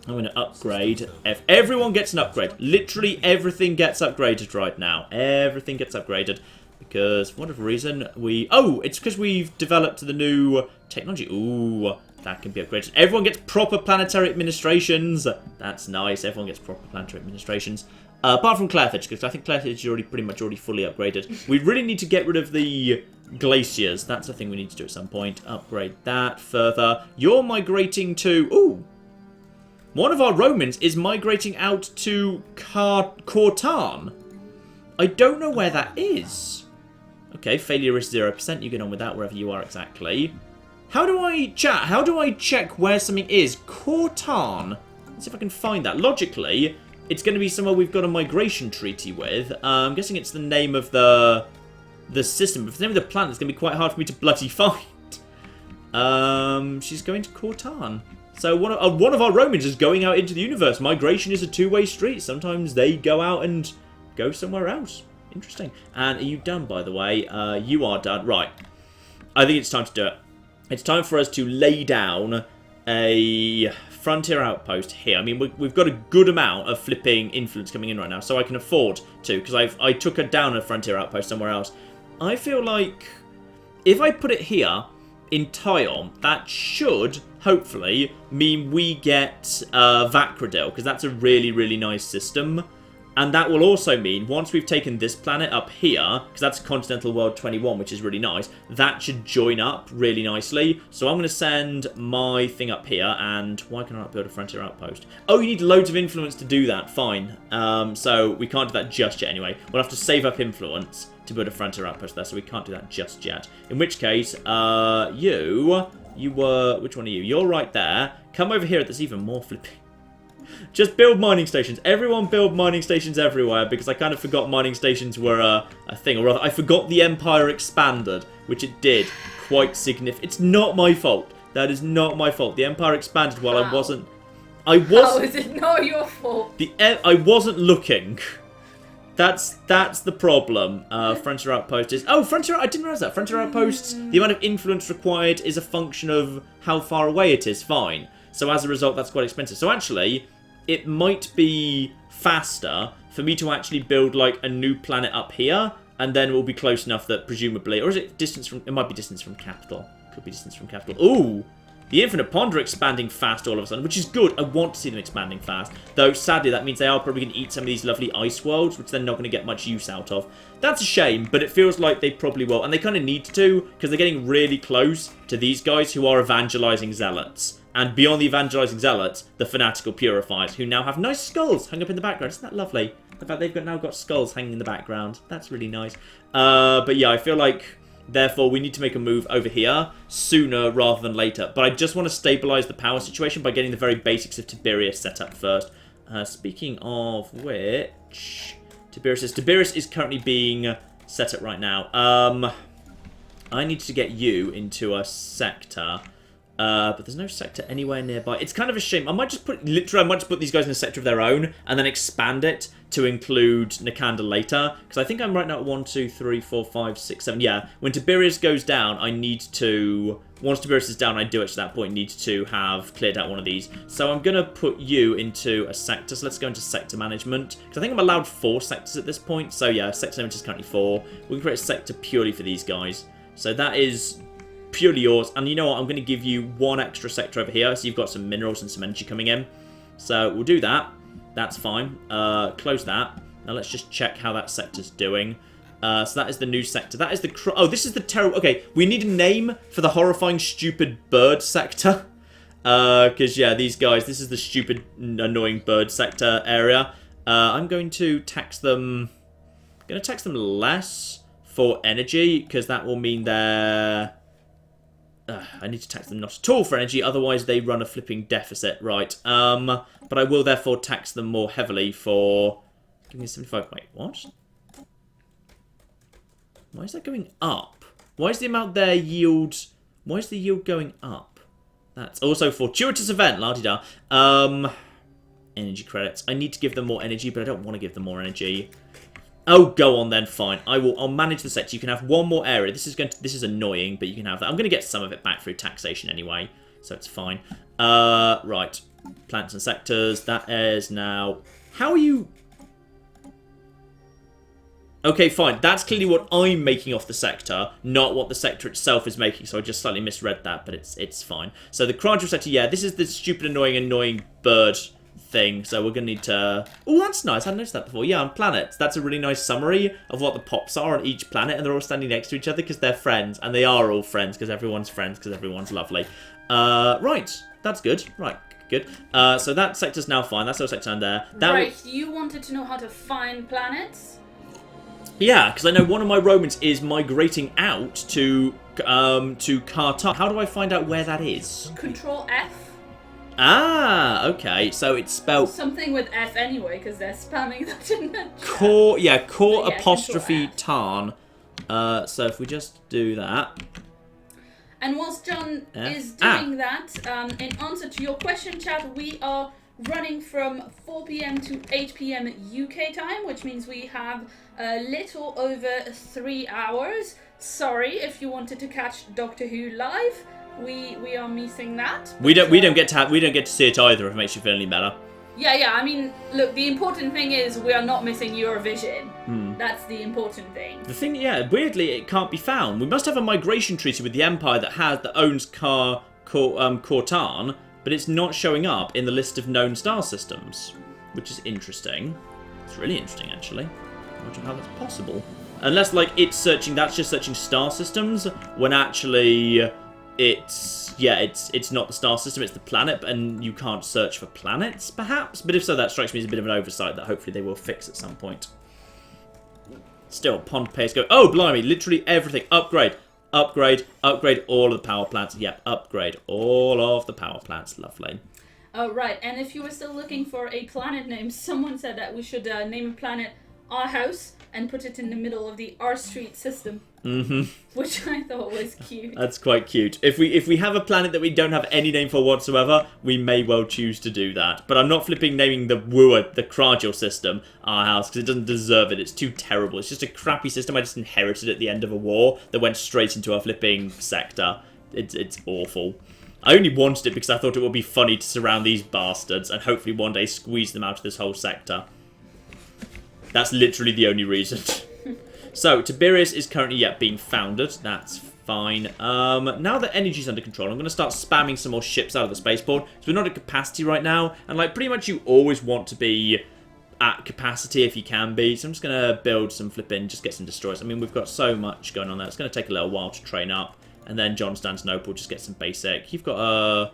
I'm going to upgrade. If everyone gets an upgrade. Literally everything gets upgraded right now. Everything gets upgraded. Because, for whatever reason, we... Oh, it's because we've developed the new technology. Ooh, that can be upgraded. Everyone gets proper planetary administrations. That's nice. Everyone gets proper planetary administrations. Apart from Clairfitch, because I think Clairfitch is already pretty much fully upgraded. We really need to get rid of the glaciers. That's the thing we need to do at some point. Upgrade that further. You're migrating to... Ooh! One of our Romans is migrating out to Cortan. I don't know where that is. Okay, failure is 0%. You get on with that wherever you are exactly. How do I check where something is? Cortan. Let's see if I can find that. Logically, it's going to be somewhere we've got a migration treaty with. I'm guessing it's the name of the system. But if it's the name of the planet, it's going to be quite hard for me to bloody find. She's going to Cortan. So one of our Romans is going out into the universe. Migration is a two-way street. Sometimes they go out and go somewhere else. Interesting. And are you done, by the way? You are done. Right. I think it's time to do it. It's time for us to lay down a frontier outpost here. I mean, we've got a good amount of flipping influence coming in right now, so I can afford to, because I took down a frontier outpost somewhere else. I feel like if I put it here in Tyon, that should hopefully mean we get Vakradil, because that's a really, really nice system. And that will also mean, once we've taken this planet up here, because that's Continental World 21, which is really nice, that should join up really nicely. So I'm going to send my thing up here, and why can I not build a frontier outpost? Oh, you need loads of influence to do that, fine. So we can't do that just yet anyway. We'll have to save up influence to build a frontier outpost there, so we can't do that just yet. In which case, you were, which one are you? You're right there. Come over here, there's even more flipping. Just build mining stations. Everyone build mining stations everywhere, because I kind of forgot mining stations were a thing. Or rather, I forgot the Empire expanded, which it did quite significantly. It's not my fault. That is not my fault. The Empire expanded while I wasn't...
How is it not your fault?
I wasn't looking. That's the problem. Frontier Outpost is... Oh, Frontier... I didn't realize that. Frontier Outposts, the amount of influence required is a function of how far away it is. Fine. So as a result, that's quite expensive. So actually, it might be faster for me to actually build like a new planet up here, and then we'll be close enough that presumably... Or is it distance from... It might be distance from capital. Could be distance from capital. Ooh! The Infinite Pond are expanding fast all of a sudden, which is good. I want to see them expanding fast. Though, sadly, that means they are probably going to eat some of these lovely ice worlds, which they're not going to get much use out of. That's a shame, but it feels like they probably will. And they kind of need to, because they're getting really close to these guys who are evangelizing zealots. And beyond the evangelizing zealots, the fanatical purifiers, who now have nice skulls hung up in the background. Isn't that lovely? The fact they've now got skulls hanging in the background. That's really nice. But yeah, I feel like... Therefore, we need to make a move over here sooner rather than later. But I just want to stabilize the power situation by getting the very basics of Tiberius set up first. Speaking of which... Tiberius is currently being set up right now. I need to get you into a sector. But there's no sector anywhere nearby. It's kind of a shame. I might just put these guys in a sector of their own and then expand it to include Nikanda later. Because I think I'm right now at 1, 2, 3, 4, 5, 6, 7. Yeah, when Tiberius goes down, I need to... Once Tiberius is down, I do it to that point. Need to have cleared out one of these. So I'm going to put you into a sector. So let's go into sector management. Because I think I'm allowed 4 sectors at this point. So yeah, sector management is currently 4. We can create a sector purely for these guys. So that is... purely yours, and you know what, I'm going to give you 1 extra sector over here, so you've got some minerals and some energy coming in. So we'll do that. That's fine. Close that. Now let's just check how that sector's doing. So that is the new sector. That is the... Oh, this is the terrible... Okay, we need a name for the horrifying, stupid bird sector. Because, yeah, these guys, this is the stupid, annoying bird sector area. I'm going to tax them... I'm going to tax them less for energy, because that will mean they're... I need to tax them not at all for energy, otherwise they run a flipping deficit, right. But I will therefore tax them more heavily for... Give me 75... Wait, what? Why is that going up? Why is the amount there yield... Why is the yield going up? That's also fortuitous event, la-di-da. Energy credits. I need to give them more energy, but I don't want to give them more energy. Oh, go on then, fine. I'll manage the sector. You can have 1 more area. This is annoying, but you can have that. I'm going to get some of it back through taxation anyway, so it's fine. Right. Plants and sectors. That is now... How are you... Okay, fine. That's clearly what I'm making off the sector, not what the sector itself is making, so I just slightly misread that, but it's fine. So the Crandra sector, yeah, this is the stupid, annoying bird thing. So we're going to need to... Oh, that's nice. I hadn't noticed that before. Yeah, on planets. That's a really nice summary of what the pops are on each planet. And they're all standing next to each other because they're friends. And they are all friends because everyone's friends because everyone's lovely. Right. That's good. Right. Good. So that sector's now fine. That's our sector down there.
Right. You wanted to know how to find planets?
Yeah, because I know one of my Romans is migrating out to Qatar. How do I find out where that is?
Control F.
Ah, okay. So it's spelled
something with F anyway, because they're spamming that in the chat.
Core
Yeah,
apostrophe Tarn. So if we just do that.
And whilst John is doing that, in answer to your question, chat, we are running from 4 p.m. to 8 p.m. UK time, which means we have a little over 3 hours. Sorry if you wanted to catch Doctor Who live, we are missing that.
We don't get to see it either. If it makes you feel any better.
Yeah. I mean, look, the important thing is we are not missing Eurovision. That's the important thing.
The thing, weirdly, it can't be found. We must have a migration treaty with the Empire that owns Cortan, but it's not showing up in the list of known star systems, which is interesting. It's really interesting, actually. I wonder how that's possible. Unless, like, that's just searching star systems, when actually it's not the star system, it's the planet, and you can't search for planets, perhaps? But if so, that strikes me as a bit of an oversight that hopefully they will fix at some point. Still, pond pace go. Oh, blimey, literally everything. Upgrade all of the power plants. Yep, upgrade all of the power plants. Lovely.
Right, and if you were still looking for a planet name, someone said that we should name a planet Our House and put it in the middle of the R Street system. Which I thought was cute.
That's quite cute. If we have a planet that we don't have any name for whatsoever, we may well choose to do that. But I'm not flipping naming the Kragil system Our House, because it doesn't deserve it. It's too terrible. It's just a crappy system I just inherited at the end of a war that went straight into our flipping sector. It's awful. I only wanted it because I thought it would be funny to surround these bastards and hopefully one day squeeze them out of this whole sector. That's literally the only reason. So, Tiberius is currently being founded. That's fine. Now that energy's under control, I'm going to start spamming some more ships out of the spaceport. So we're not at capacity right now. And, like, pretty much you always want to be at capacity if you can be. So I'm just going to build some just get some destroyers. I mean, we've got so much going on there. It's going to take a little while to train up. And then Constantinople, just get some basic. You've got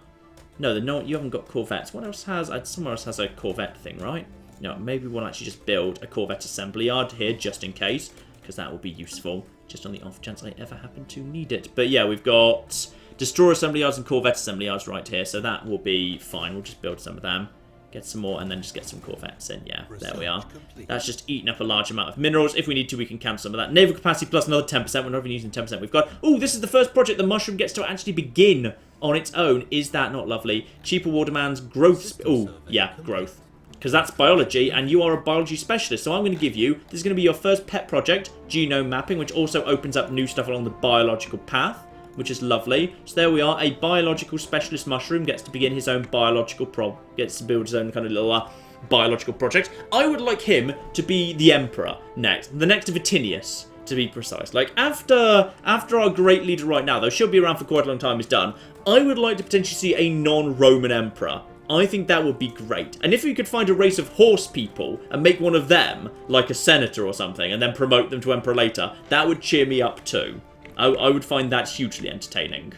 No, you haven't got corvettes. What else has... Somewhere else has a corvette thing, right? No, maybe we'll actually just build a corvette assembly yard here just in case. Because that will be useful, just on the off chance I ever happen to need it. But yeah, we've got destroyer assembly yards and corvette assembly yards right here, so that will be fine. We'll just build some of them, get some more, and then just get some corvettes in. Yeah, there we are. That's just eating up a large amount of minerals. If we need to, we can camp some of that. Naval capacity plus another 10%. We're not even using 10%. We've got... Oh, this is the first project the mushroom gets to actually begin on its own. Is that not lovely? Cheaper war demands, growth... Oh, yeah, growth. Because that's biology, and you are a biology specialist. So I'm going to give you, this is going to be your first pet project, genome mapping, which also opens up new stuff along the biological path, which is lovely. So there we are, a biological specialist mushroom gets to begin his own gets to build his own kind of little biological project. I would like him to be the emperor next, the next Vitinius, to be precise. Like, after our great leader right now, though, she'll be around for quite a long time, is done, I would like to potentially see a non-Roman emperor. I think that would be great. And if we could find a race of horse people and make one of them like a senator or something and then promote them to emperor later, that would cheer me up too. I would find that hugely entertaining.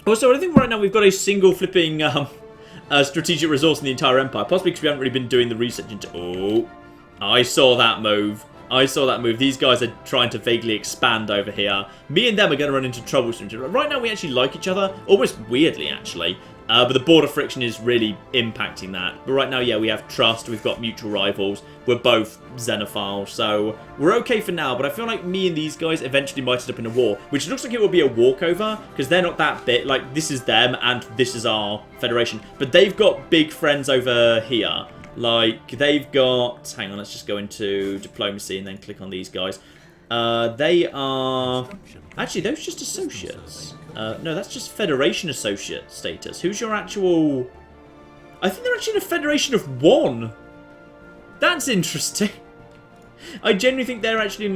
Also, I think right now we've got a single flipping strategic resource in the entire empire. Possibly because we haven't really been doing the research into... Oh, I saw that move. These guys are trying to vaguely expand over here. Me and them are going to run into trouble soon. Right now, we actually like each other. Almost weirdly, actually. But the border friction is really impacting that. But right now, yeah, we have trust. We've got mutual rivals. We're both xenophiles. So we're okay for now. But I feel like me and these guys eventually might end up in a war. Which looks like it will be a walkover. Because they're not that big. Like, this is them and this is our federation. But they've got big friends over here. Like, they've got... Hang on, let's just go into diplomacy and then click on these guys. They are... Actually, those are just associates. No, that's just Federation associate status. Who's your actual... I think they're actually in a Federation of 1. That's interesting. I genuinely think they're actually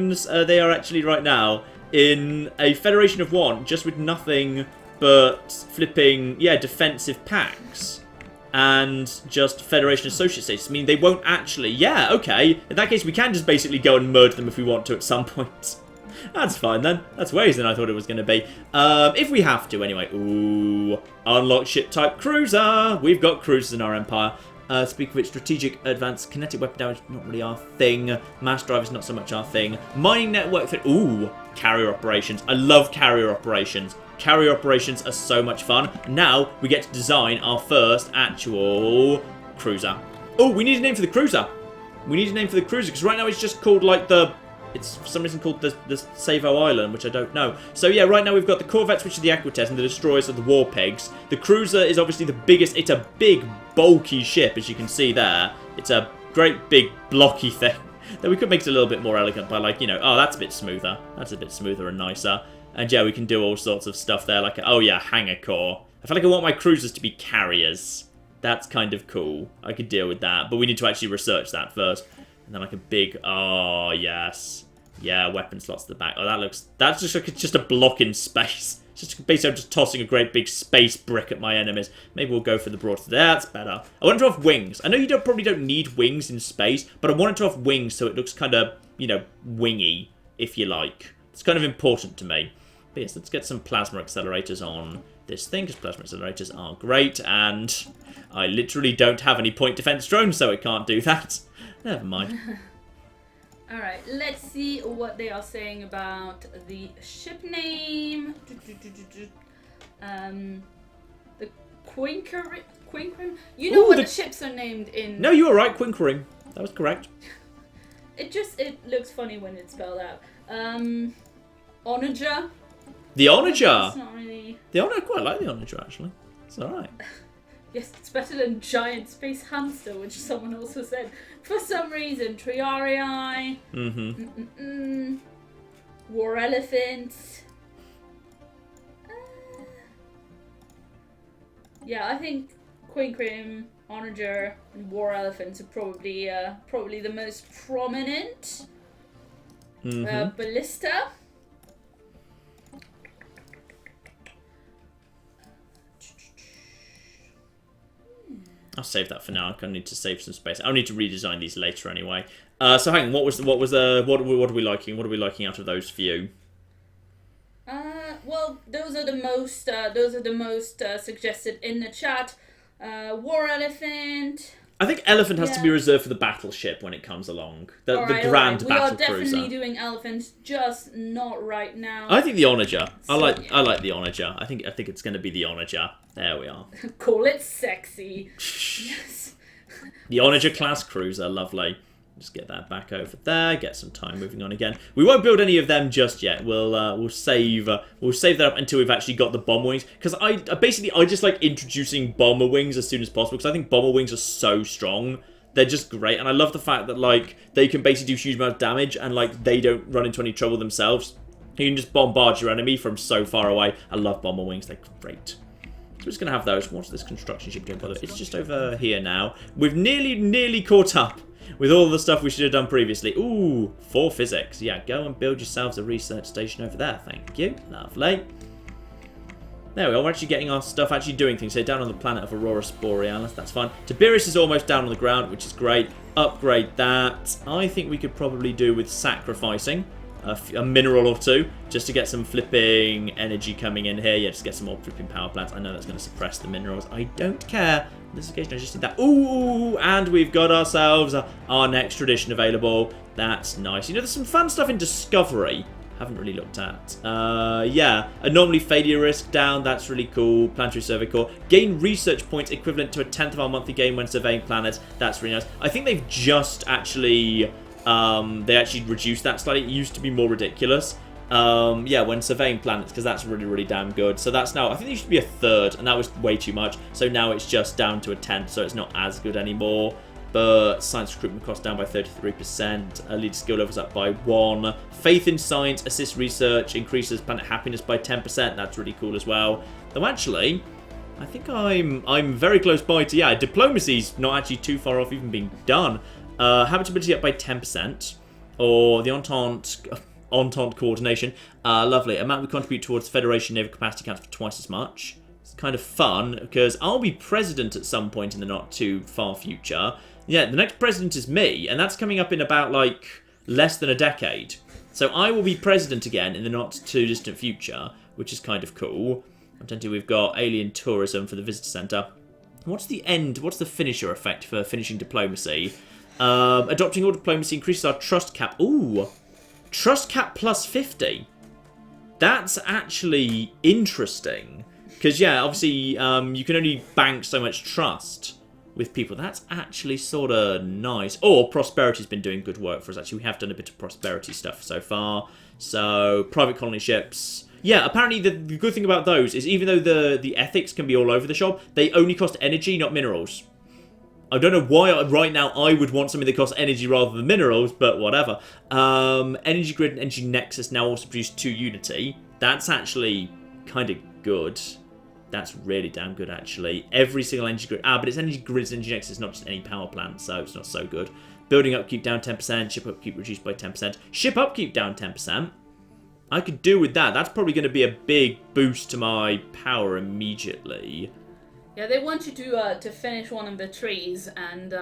they are actually right now in a Federation of 1, just with nothing but flipping, yeah, defensive packs. And just Federation Associate status. I mean, they won't actually... Yeah, okay. In that case, we can just basically go and merge them if we want to at some point. That's fine, then. That's way easier than I thought it was going to be. If we have to, anyway. Ooh. Unlock ship-type cruiser. We've got cruisers in our empire. Speaking of which, strategic advanced kinetic weapon damage, not really our thing. Mass drive is not so much our thing. Mining network... Ooh. Carrier operations. I love carrier operations. Carrier operations are so much fun. Now, we get to design our first actual cruiser. Oh, we need a name for the cruiser. We need a name for the cruiser, because right now it's just called, like, it's for some reason called the Savo Island, which I don't know. So, yeah, right now we've got the corvettes, which are the Equites, and the destroyers are the war pigs. The cruiser is obviously the biggest. It's a big, bulky ship, as you can see there. It's a great, big, blocky thing. That we could make it a little bit more elegant by, like, you know, oh, that's a bit smoother. That's a bit smoother and nicer. And yeah, we can do all sorts of stuff there, like, oh yeah, hangar core. I feel like I want my cruisers to be carriers. That's kind of cool. I could deal with that, but we need to actually research that first. And then like a big, oh yes. Yeah, weapon slots at the back. Oh, that's just like just a block in space. Just basically I'm just tossing a great big space brick at my enemies. Maybe we'll go for the broad. That's better. I want it to have wings. I know you probably don't need wings in space, but I want it to have wings so it looks kind of, you know, wingy, if you like. It's kind of important to me. But yes, let's get some plasma accelerators on this thing, because plasma accelerators are great, and I literally don't have any point defense drones, so it can't do that. Never mind.
Alright, let's see what they are saying about the ship name. The Quinkrim? You know what the ships are named in...
No, you were right, Quinkrim. That was correct.
It looks funny when it's spelled out. Onager.
The Onager.
It's not really...
I quite like the Onager, actually. It's alright.
Yes, it's better than giant space hamster, which someone also said. For some reason, Triarii. War elephants. Yeah, I think Quinkrim, Onager, and War elephants are probably the most prominent. Ballista.
I'll save that for now. I need to save some space. I'll need to redesign these later anyway. So hang on, what are we liking? What are we liking out of those few?
Well, those are the most suggested in the chat. War elephant.
I think elephant has to be reserved for the battleship when it comes along. The grand battle cruiser. We are
definitely doing elephants, just not right now.
I think the Onager. I like the Onager. I think it's going to be the Onager. There we are.
Call it sexy. Yes.
The Onager class cruiser, lovely. Just get that back over there. Get some time moving on again. We won't build any of them just yet. We'll save that up until we've actually got the bomber wings. Because I just like introducing bomber wings as soon as possible. Because I think bomber wings are so strong. They're just great, and I love the fact that like they can basically do huge amount of damage, and like they don't run into any trouble themselves. You can just bombard your enemy from so far away. I love bomber wings. They're great. So we're just going to have those. What's this construction ship doing, by the way? It's just over here now. We've nearly caught up with all the stuff we should have done previously. Ooh, 4 physics. Yeah, go and build yourselves a research station over there. Thank you. Lovely. There we are. We're actually getting our stuff, actually doing things here down on the planet of Aurora Borealis. That's fine. Tiberius is almost down on the ground, which is great. Upgrade that. I think we could probably do with sacrificing a mineral or two, just to get some flipping energy coming in here. Yeah, just get some more flipping power plants. I know that's going to suppress the minerals. I don't care. On this occasion, I just did that. Ooh, and we've got ourselves our next tradition available. That's nice. You know, there's some fun stuff in Discovery. Haven't really looked at. Yeah, anomaly failure risk down. That's really cool. Planetary Survey Corps. Gain research points equivalent to a 10th of our monthly gain when surveying planets. That's really nice. I think they've just actually... they actually reduced that slightly. It used to be more ridiculous. Yeah, when surveying planets, because that's really, really damn good. So that's now, I think it used to be a 3rd, and that was way too much. So now it's just down to a 10th, so it's not as good anymore. But science recruitment cost down by 33%. Leader skill levels up by 1. Faith in science, assist research, increases planet happiness by 10%. That's really cool as well. Though actually, I think I'm very close by to, yeah, diplomacy's not actually too far off even being done. Habitability up by 10%. Or the Entente... Entente coordination. Lovely. Amount we contribute towards Federation naval capacity counts for twice as much. It's kind of fun, because I'll be president at some point in the not too far future. Yeah, the next president is me, and that's coming up in about, like, less than a decade. So I will be president again in the not too distant future, which is kind of cool. We've got alien tourism for the visitor centre. What's the finisher effect for finishing diplomacy? Adopting all diplomacy increases our trust cap. Ooh, trust cap plus 50. That's actually interesting. Because, yeah, obviously, you can only bank so much trust with people. That's actually sort of nice. Or prosperity's been doing good work for us, actually. We have done a bit of prosperity stuff so far. So, private colony ships. Yeah, apparently the good thing about those is even though the ethics can be all over the shop, they only cost energy, not minerals. I don't know why right now I would want something that costs energy rather than minerals, but whatever. Energy Grid and Energy Nexus now also produce 2 Unity. That's actually kind of good. That's really damn good, actually. Every single energy grid. But it's energy grids and energy nexus, not just any power plant, so it's not so good. Building upkeep down 10%. Ship upkeep reduced by 10%. Ship upkeep down 10%. I could do with that. That's probably going to be a big boost to my power immediately.
Yeah, they want you to finish one of the trees, and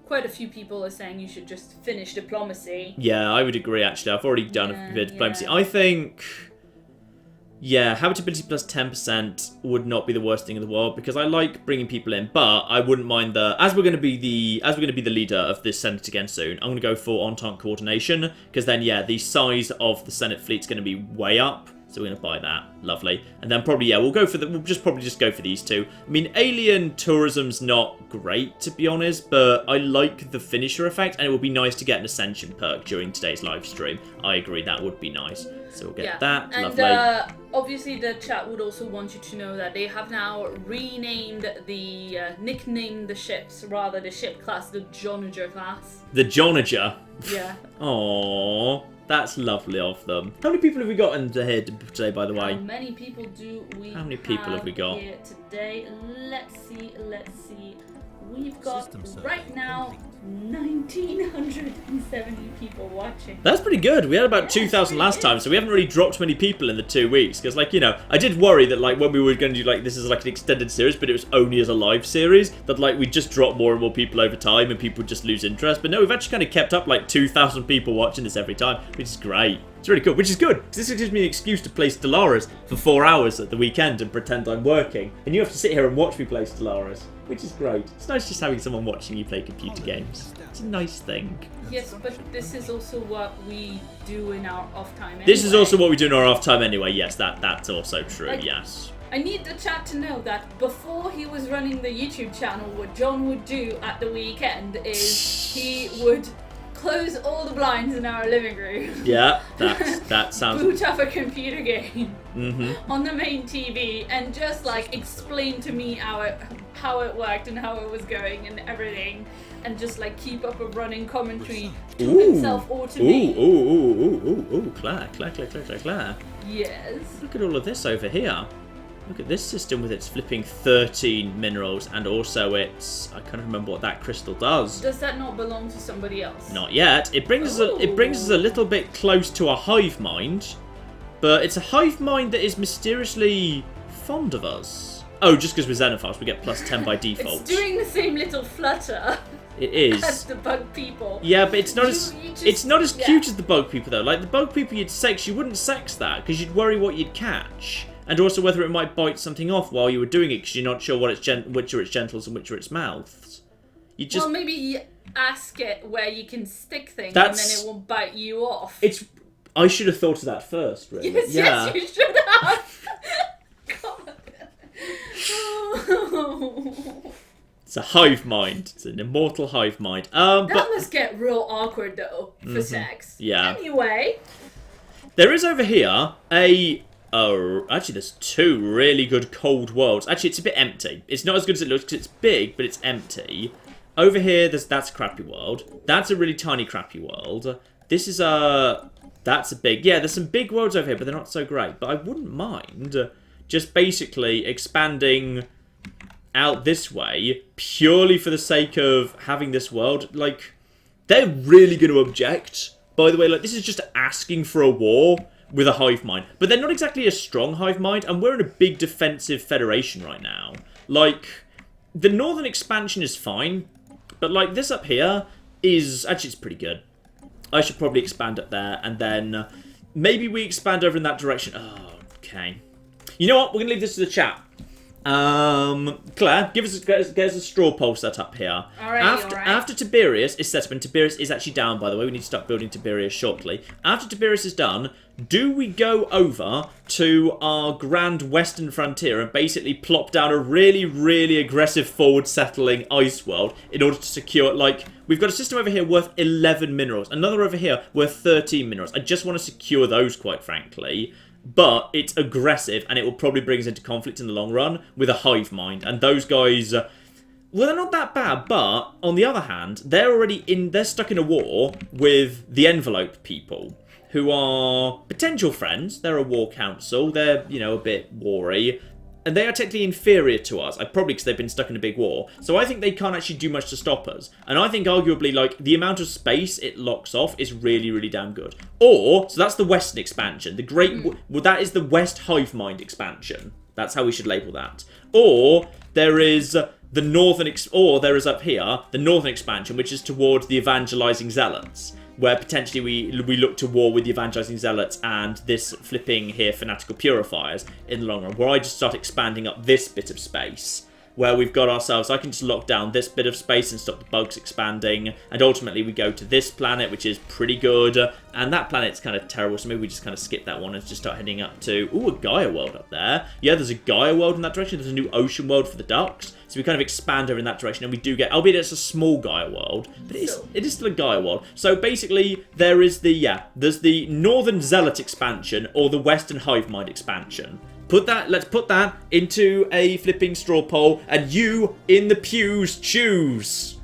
quite a few people are saying you should just finish diplomacy.
Yeah, I would agree, actually. I've already done a bit of diplomacy. I think... Yeah, habitability plus 10% would not be the worst thing in the world, because I like bringing people in, but I wouldn't mind as we're going to be the leader of this Senate again soon, I'm going to go for Entente coordination, because then yeah, the size of the Senate fleet's going to be way up. So we're going to buy that. Lovely. And then probably, yeah, we'll probably just go for these two. I mean, alien tourism's not great, to be honest, but I like the finisher effect, and it would be nice to get an ascension perk during today's live stream. I agree, that would be nice. So we'll get that.
And
lovely.
Obviously the chat would also want you to know that they have now renamed nicknamed the ships, rather the ship class, the Jonager class.
The Jonager?
Yeah.
Aww. That's lovely of them. How many people have we got in here today, by the way?
How many people do we
How many people have we got
here today? Let's see. We've got, right now, 1,970 people watching.
That's pretty good. We had about 2,000 last time, so we haven't really dropped many people in the 2 weeks. Because, like, you know, I did worry that, like, when we were going to do, like, this is, like, an extended series, but it was only as a live series, that, like, we'd just drop more and more people over time and people would just lose interest. But no, we've actually kind of kept up, like, 2,000 people watching this every time, which is great. It's really cool, which is good. This gives me an excuse to play Stellaris for 4 hours at the weekend and pretend I'm working. And you have to sit here and watch me play Stellaris, which is great. It's nice just having someone watching you play computer games. It's a nice thing.
Yes, but this is also what we do in our off time anyway.
This is also what we do in our off time anyway. Yes, that's also true,
like,
yes.
I need the chat to know that before he was running the YouTube channel, what John would do at the weekend is he would close all the blinds in our living room.
Yeah, that sounds...
Boot up a computer game on the main TV and just like explain to me how it worked and how it was going and everything, and just like keep up a running commentary to himself or to me.
Ooh, Claire.
Yes.
Look at all of this over here. Look at this system with its flipping 13 minerals, and also its... I can't remember what that crystal does.
Does that not belong to somebody else?
Not yet. It brings us a little bit close to a hive mind, but it's a hive mind that is mysteriously fond of us. Oh, just because we're xenophiles, we get plus 10 by default.
It's doing the same little flutter.
It is.
As the bug people.
Yeah, but it's not as cute as the bug people though. Like the bug people you'd sex, you wouldn't sex that because you'd worry what you'd catch. And also whether it might bite something off while you were doing it, because you're not sure which are its genitals and which are its mouths. You just...
Well, maybe ask it where you can stick things, and then it won't bite you off.
I should have thought of that first, really.
Yes, you should have. God.
It's a hive mind. It's an immortal hive mind.
That must get real awkward, though, for sex.
Yeah.
Anyway.
There is over here actually, there's 2 really good cold worlds. Actually, it's a bit empty. It's not as good as it looks because it's big, but it's empty. Over here, that's a crappy world. That's a really tiny crappy world. This is that's a big... Yeah, there's some big worlds over here, but they're not so great. But I wouldn't mind just basically expanding out this way purely for the sake of having this world. Like, they're really going to object by the way, like, this is just asking for a war with a hive mind. But they're not exactly a strong hive mind, and we're in a big defensive federation right now. Like, the northern expansion is fine, but, like, this up here is... Actually, it's pretty good. I should probably expand up there, and then maybe we expand over in that direction. Oh, okay. You know what? We're going to leave this to the chat. Claire, get us a straw poll set up here. After Tiberius is set up, and Tiberius is actually down, by the way, we need to start building Tiberius shortly. After Tiberius is done, do we go over to our grand western frontier and basically plop down a really, really aggressive forward settling ice world in order to secure, like, we've got a system over here worth 11 minerals, another over here worth 13 minerals. I just want to secure those, quite frankly. But it's aggressive, and it will probably bring us into conflict in the long run with a hive mind. And those guys, well, they're not that bad. But on the other hand, they're stuck in a war with the Envelope people, who are potential friends. They're a war council. They're, you know, a bit warry. And they are technically inferior to us, probably because they've been stuck in a big war. So I think they can't actually do much to stop us. And I think arguably, like, the amount of space it locks off is really, really damn good. Or, so that's the Western expansion. Well, that is the West Hive Mind expansion. That's how we should label that. Or, there is the Northern, there is up here, the Northern expansion, which is towards the Evangelizing Zealots, where potentially we look to war with the Evangelizing Zealots and this flipping here Fanatical Purifiers in the long run, where I just start expanding up this bit of space, where we've got ourselves, I can just lock down this bit of space and stop the bugs expanding, and ultimately we go to this planet, which is pretty good, and that planet's kind of terrible, so maybe we just kind of skip that one and just start heading up to, ooh, a Gaia world up there. Yeah, there's a Gaia world in that direction, there's a new ocean world for the ducks, so we kind of expand over in that direction, and we do get, albeit it's a small Gaia world, but it is still a Gaia world. So basically, there's the Northern Zealot expansion, or the Western Hive Mind expansion. Let's put that into a flipping straw poll, and you in the pews choose.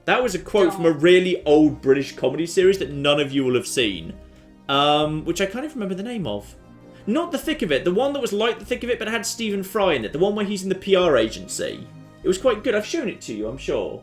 That was a quote from a really old British comedy series that none of you will have seen, which I can't even remember the name of. Not The Thick of It, the one that was like The Thick of It but had Stephen Fry in it, the one where he's in the PR agency. It was quite good. I've shown it to you, I'm sure.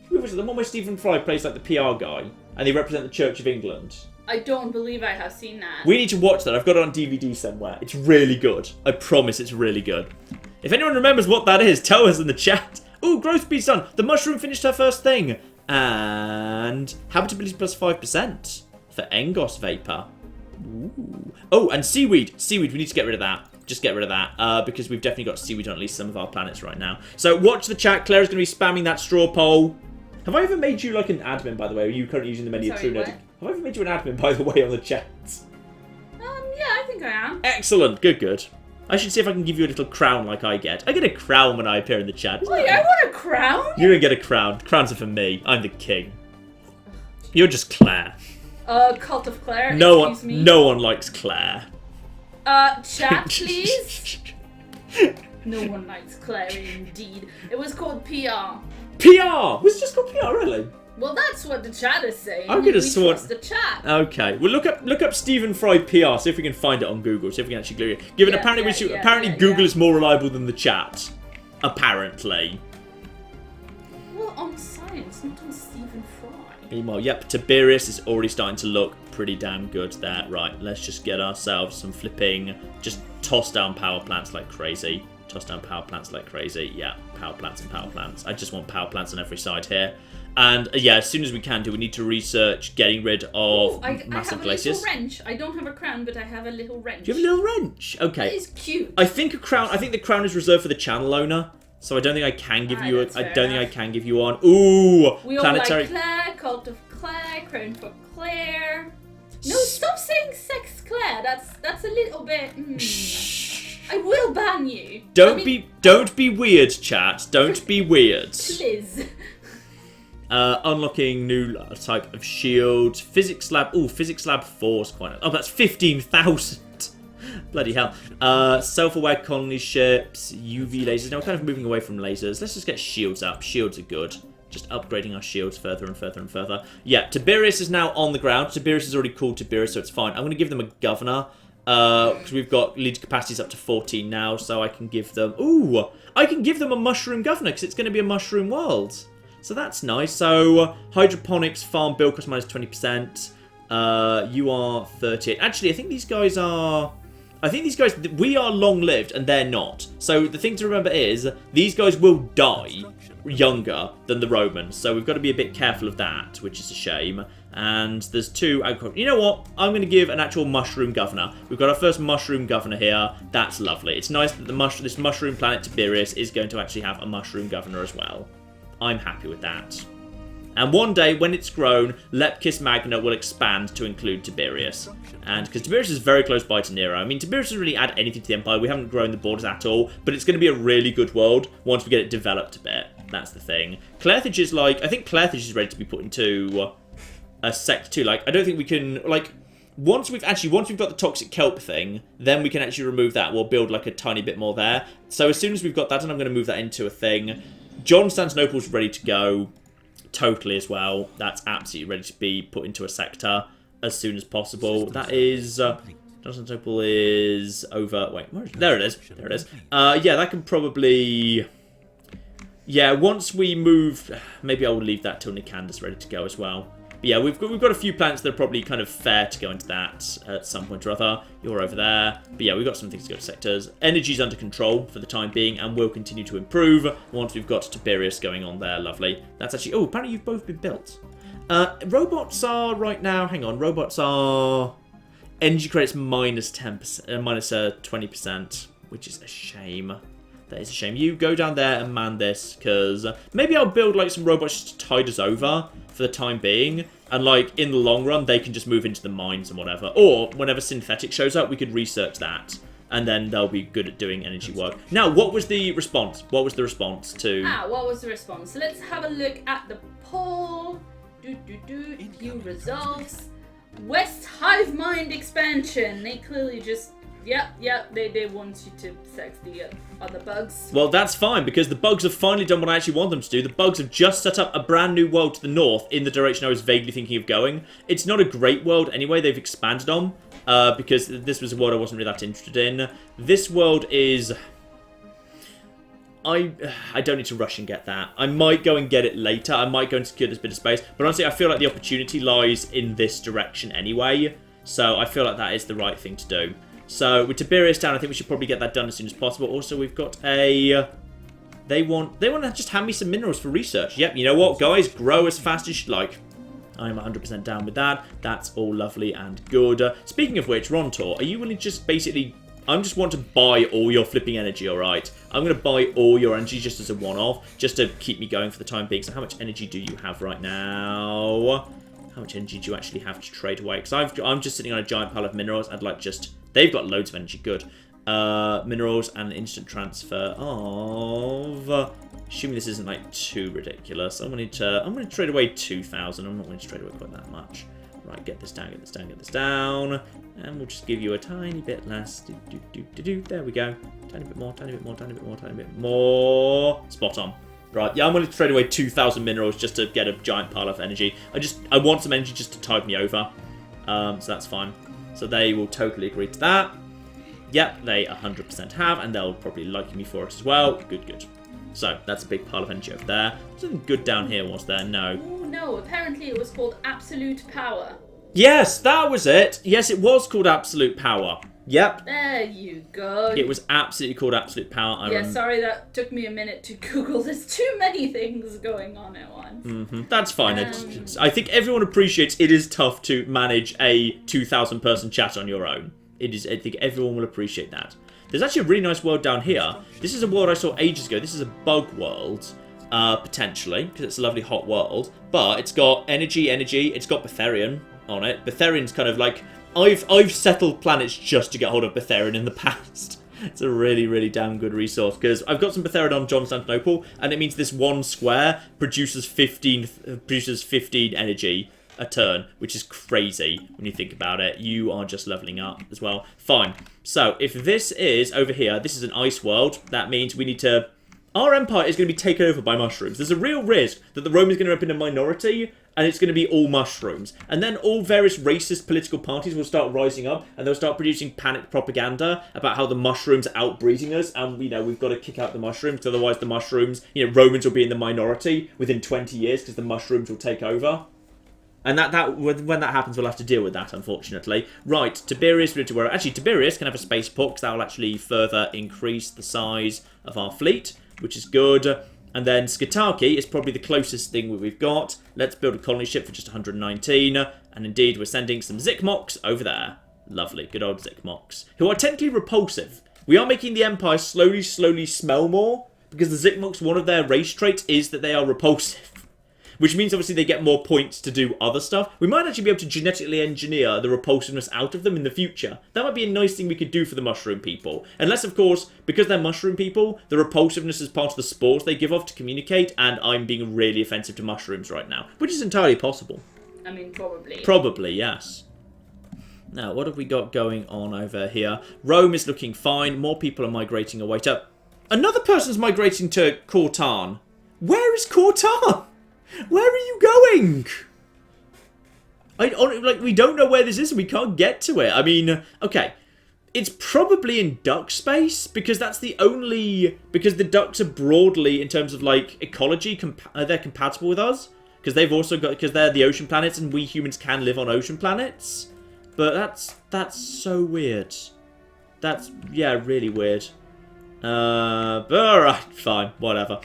Who was it? The one where Stephen Fry plays like the PR guy, and they represent the Church of England.
I don't believe I have seen that.
We need to watch that. I've got it on DVD somewhere. It's really good. I promise it's really good. If anyone remembers what that is, tell us in the chat. Ooh, growth speed's done. The mushroom finished her first thing. And habitability plus 5% for Engos Vapor. Ooh. Oh, and seaweed. Seaweed, we need to get rid of that. Just get rid of that, because we've definitely got seaweed on at least some of our planets right now. So watch the chat. Claire's going to be spamming that straw poll. Have I ever made you like an admin, by the way? Are you currently using the menu through Have I ever made you an admin, by the way, on the chat?
Yeah, I think I am.
Excellent. Good. I should see if I can give you a little crown like I get. I get a crown when I appear in the chat.
Wait, I want a crown?
You're going to get a crown. Crowns are for me. I'm the king. You're just Claire.
Cult of Claire,
No one likes Claire.
Chat, please? No one likes Claire, indeed. It was called PR.
PR? Was it just called PR, really?
Well, that's what the chat is saying.
I'm gonna sort
the chat.
Okay. Well, look up Stephen Fry PR. See if we can find it on Google. See if we can actually Google it. Given apparently Google is more reliable than the chat. Apparently.
Well, on science, not on Stephen Fry.
Meanwhile, yep, Tiberius is already starting to look pretty damn good there. Right. Let's just get ourselves some flipping. Just toss down power plants like crazy. Toss down power plants like crazy. Yeah, power plants and power plants. I just want power plants on every side here. And yeah, as soon as we can we need to research getting rid of massive glaciers.
I have a little wrench. I don't have a crown, but I have a little wrench.
Do you have a little wrench? Okay.
It is cute.
I think the crown is reserved for the channel owner. So I don't think I can give you I can give you one. Ooh,
we
planetary.
All like Claire, Cult of Claire, Crown for Claire. No, stop saying Sex Claire. That's a little bit. I will ban you.
Don't be weird, chat. Don't be weird.
Please.
Unlocking new type of shield. Physics lab. Ooh, Physics lab 4 is quite. Oh, that's 15,000. Bloody hell. Self-aware colony ships. UV lasers. Now we're kind of moving away from lasers. Let's just get shields up. Shields are good. Just upgrading our shields further and further and further. Yeah, Tiberius is now on the ground. Tiberius is already called Tiberius, so it's fine. I'm going to give them a governor. Because we've got lead capacities up to 14 now, so I can give them... Ooh! I can give them a mushroom governor, because it's going to be a mushroom world. So that's nice. So, hydroponics farm build cost minus 20%. You are 38. Actually, I think these guys are... we are long-lived and they're not. So the thing to remember is, these guys will die younger than the Romans. So we've got to be a bit careful of that, which is a shame. And there's 2... You know what? I'm going to give an actual mushroom governor. We've got our first mushroom governor here. That's lovely. It's nice that this mushroom planet Tiberius is going to actually have a mushroom governor as well. I'm happy with that. And one day, when it's grown, Lepkis Magna will expand to include Tiberius. And because Tiberius is very close by to Nero. I mean, Tiberius doesn't really add anything to the Empire. We haven't grown the borders at all. But it's going to be a really good world once we get it developed a bit. That's the thing. Carthage is like... I think Carthage is ready to be put into a sector too. Like, I don't think we can... Like, once we've got the toxic kelp thing, then we can actually remove that. We'll build like a tiny bit more there. So as soon as we've got that, and I'm going to move that into a thing. Constantinople's ready to go. Totally as well. That's absolutely ready to be put into a sector as soon as possible. That is... Constantinople is over... Wait, where is it? There it is. There it is. Yeah, that can probably... Yeah, once we move... Maybe I will leave that till Nikander's ready to go as well. But yeah, we've got a few planets that are probably kind of fair to go into that at some point or other. You're over there. But yeah, we've got some things to go to sectors. Energy's under control for the time being and will continue to improve once we've got Tiberius going on there. Lovely. That's actually... Oh, apparently you've both been built. Robots are right now... Hang on. Robots are... Energy credits minus 10%, minus 20%, which is a shame. That is a shame. You go down there and man this, because maybe I'll build like some robots just to tide us over for the time being, and like in the long run they can just move into the mines and whatever. Or whenever synthetic shows up, we could research that, and then they'll be good at doing energy work. Now, what was the response? What was the response to?
What was the response? Let's have a look at the poll. View results. West Hive Mind expansion. They clearly just. Yep, they want you to sex the other bugs.
Well, that's fine, because the bugs have finally done what I actually want them to do. The bugs have just set up a brand new world to the north in the direction I was vaguely thinking of going. It's not a great world anyway, they've expanded on, because this was a world I wasn't really that interested in. This world is... I don't need to rush and get that. I might go and get it later. I might go and secure this bit of space. But honestly, I feel like the opportunity lies in this direction anyway. So I feel like that is the right thing to do. So with Tiberius down, I think we should probably get that done as soon as possible. Also, we've got a... They want to just hand me some minerals for research. Yep, you know what, guys? Grow as fast as you like. I'm 100% down with that. That's all lovely and good. Speaking of which, Rontor, are you willing to just basically... I just want to buy all your flipping energy, alright? I'm going to buy all your energy just as a one-off, just to keep me going for the time being. So how much energy do you have right now? How much energy do you actually have to trade away? Because I'm just sitting on a giant pile of minerals. I'd like just... They've got loads of energy. Good. Minerals and an instant transfer of... assuming this isn't like too ridiculous. I'm going to trade away 2,000. I'm not going to trade away quite that much. Right, get this down, get this down, get this down. And we'll just give you a tiny bit less. There we go. Tiny bit more, tiny bit more, tiny bit more, tiny bit more. Spot on. Right, yeah, I'm going to trade away 2,000 minerals just to get a giant pile of energy. I want some energy just to tide me over. So that's fine. So they will totally agree to that. Yep, they 100% have, and they'll probably like me for it as well. Good, good. So that's a big pile of energy over there. Something good down here, was there? No.
Oh, no. Apparently it was called Absolute Power.
Yes, that was it. Yes, it was called Absolute Power. Yep.
There you go.
It was absolutely called Absolute Power.
Sorry that took me a minute to Google. There's too many things going on at once.
That's fine. I think everyone appreciates it is tough to manage a 2,000 person chat on your own. It is. I think everyone will appreciate that. There's actually a really nice world down here. This is a world I saw ages ago. This is a bug world, potentially, because it's a lovely hot world. But it's got energy. It's got Betharian on it. Betharian's kind of like... I've settled planets just to get hold of Betharian in the past. It's a really, really damn good resource, because I've got some Betharian on Constantinople, and it means this one square produces 15 energy a turn, which is crazy when you think about it. You are just leveling up as well. Fine. So, if this is over here, this is an ice world, that means we need to... Our empire is going to be taken over by mushrooms. There's a real risk that the Romans are going to end up in a minority, and it's going to be all mushrooms. And then all various racist political parties will start rising up, and they'll start producing panic propaganda about how the mushrooms are outbreeding us, and, you know, we've got to kick out the mushrooms, because otherwise the mushrooms, you know, Romans will be in the minority within 20 years, because the mushrooms will take over. And when that happens, we'll have to deal with that, unfortunately. Right, Tiberius, actually, Tiberius can have a spaceport, because that will actually further increase the size of our fleet, which is good. And then Skataki is probably the closest thing we've got. Let's build a colony ship for just 119. And indeed, we're sending some Zikmoks over there. Lovely, good old Zikmoks, who are technically repulsive. We are making the Empire slowly smell more, because the Zikmoks, one of their race traits is that they are repulsive. Which means, obviously, they get more points to do other stuff. We might actually be able to genetically engineer the repulsiveness out of them in the future. That might be a nice thing we could do for the mushroom people. Unless, of course, because they're mushroom people, the repulsiveness is part of the spores they give off to communicate, and I'm being really offensive to mushrooms right now. Which is entirely possible.
I mean, probably.
Probably, yes. Now, what have we got going on over here? Rome is looking fine. More people are migrating away to... Another person's migrating to Cortan. Where is Cortan? Where are you going? We don't know where this is and we can't get to it. I mean, okay. It's probably in duck space, because that's the only... Because the ducks are broadly, in terms of, like, ecology, they're compatible with us. Because they've also got... Because they're the ocean planets and we humans can live on ocean planets. But that's so weird. That's, yeah, really weird. But alright, fine, whatever.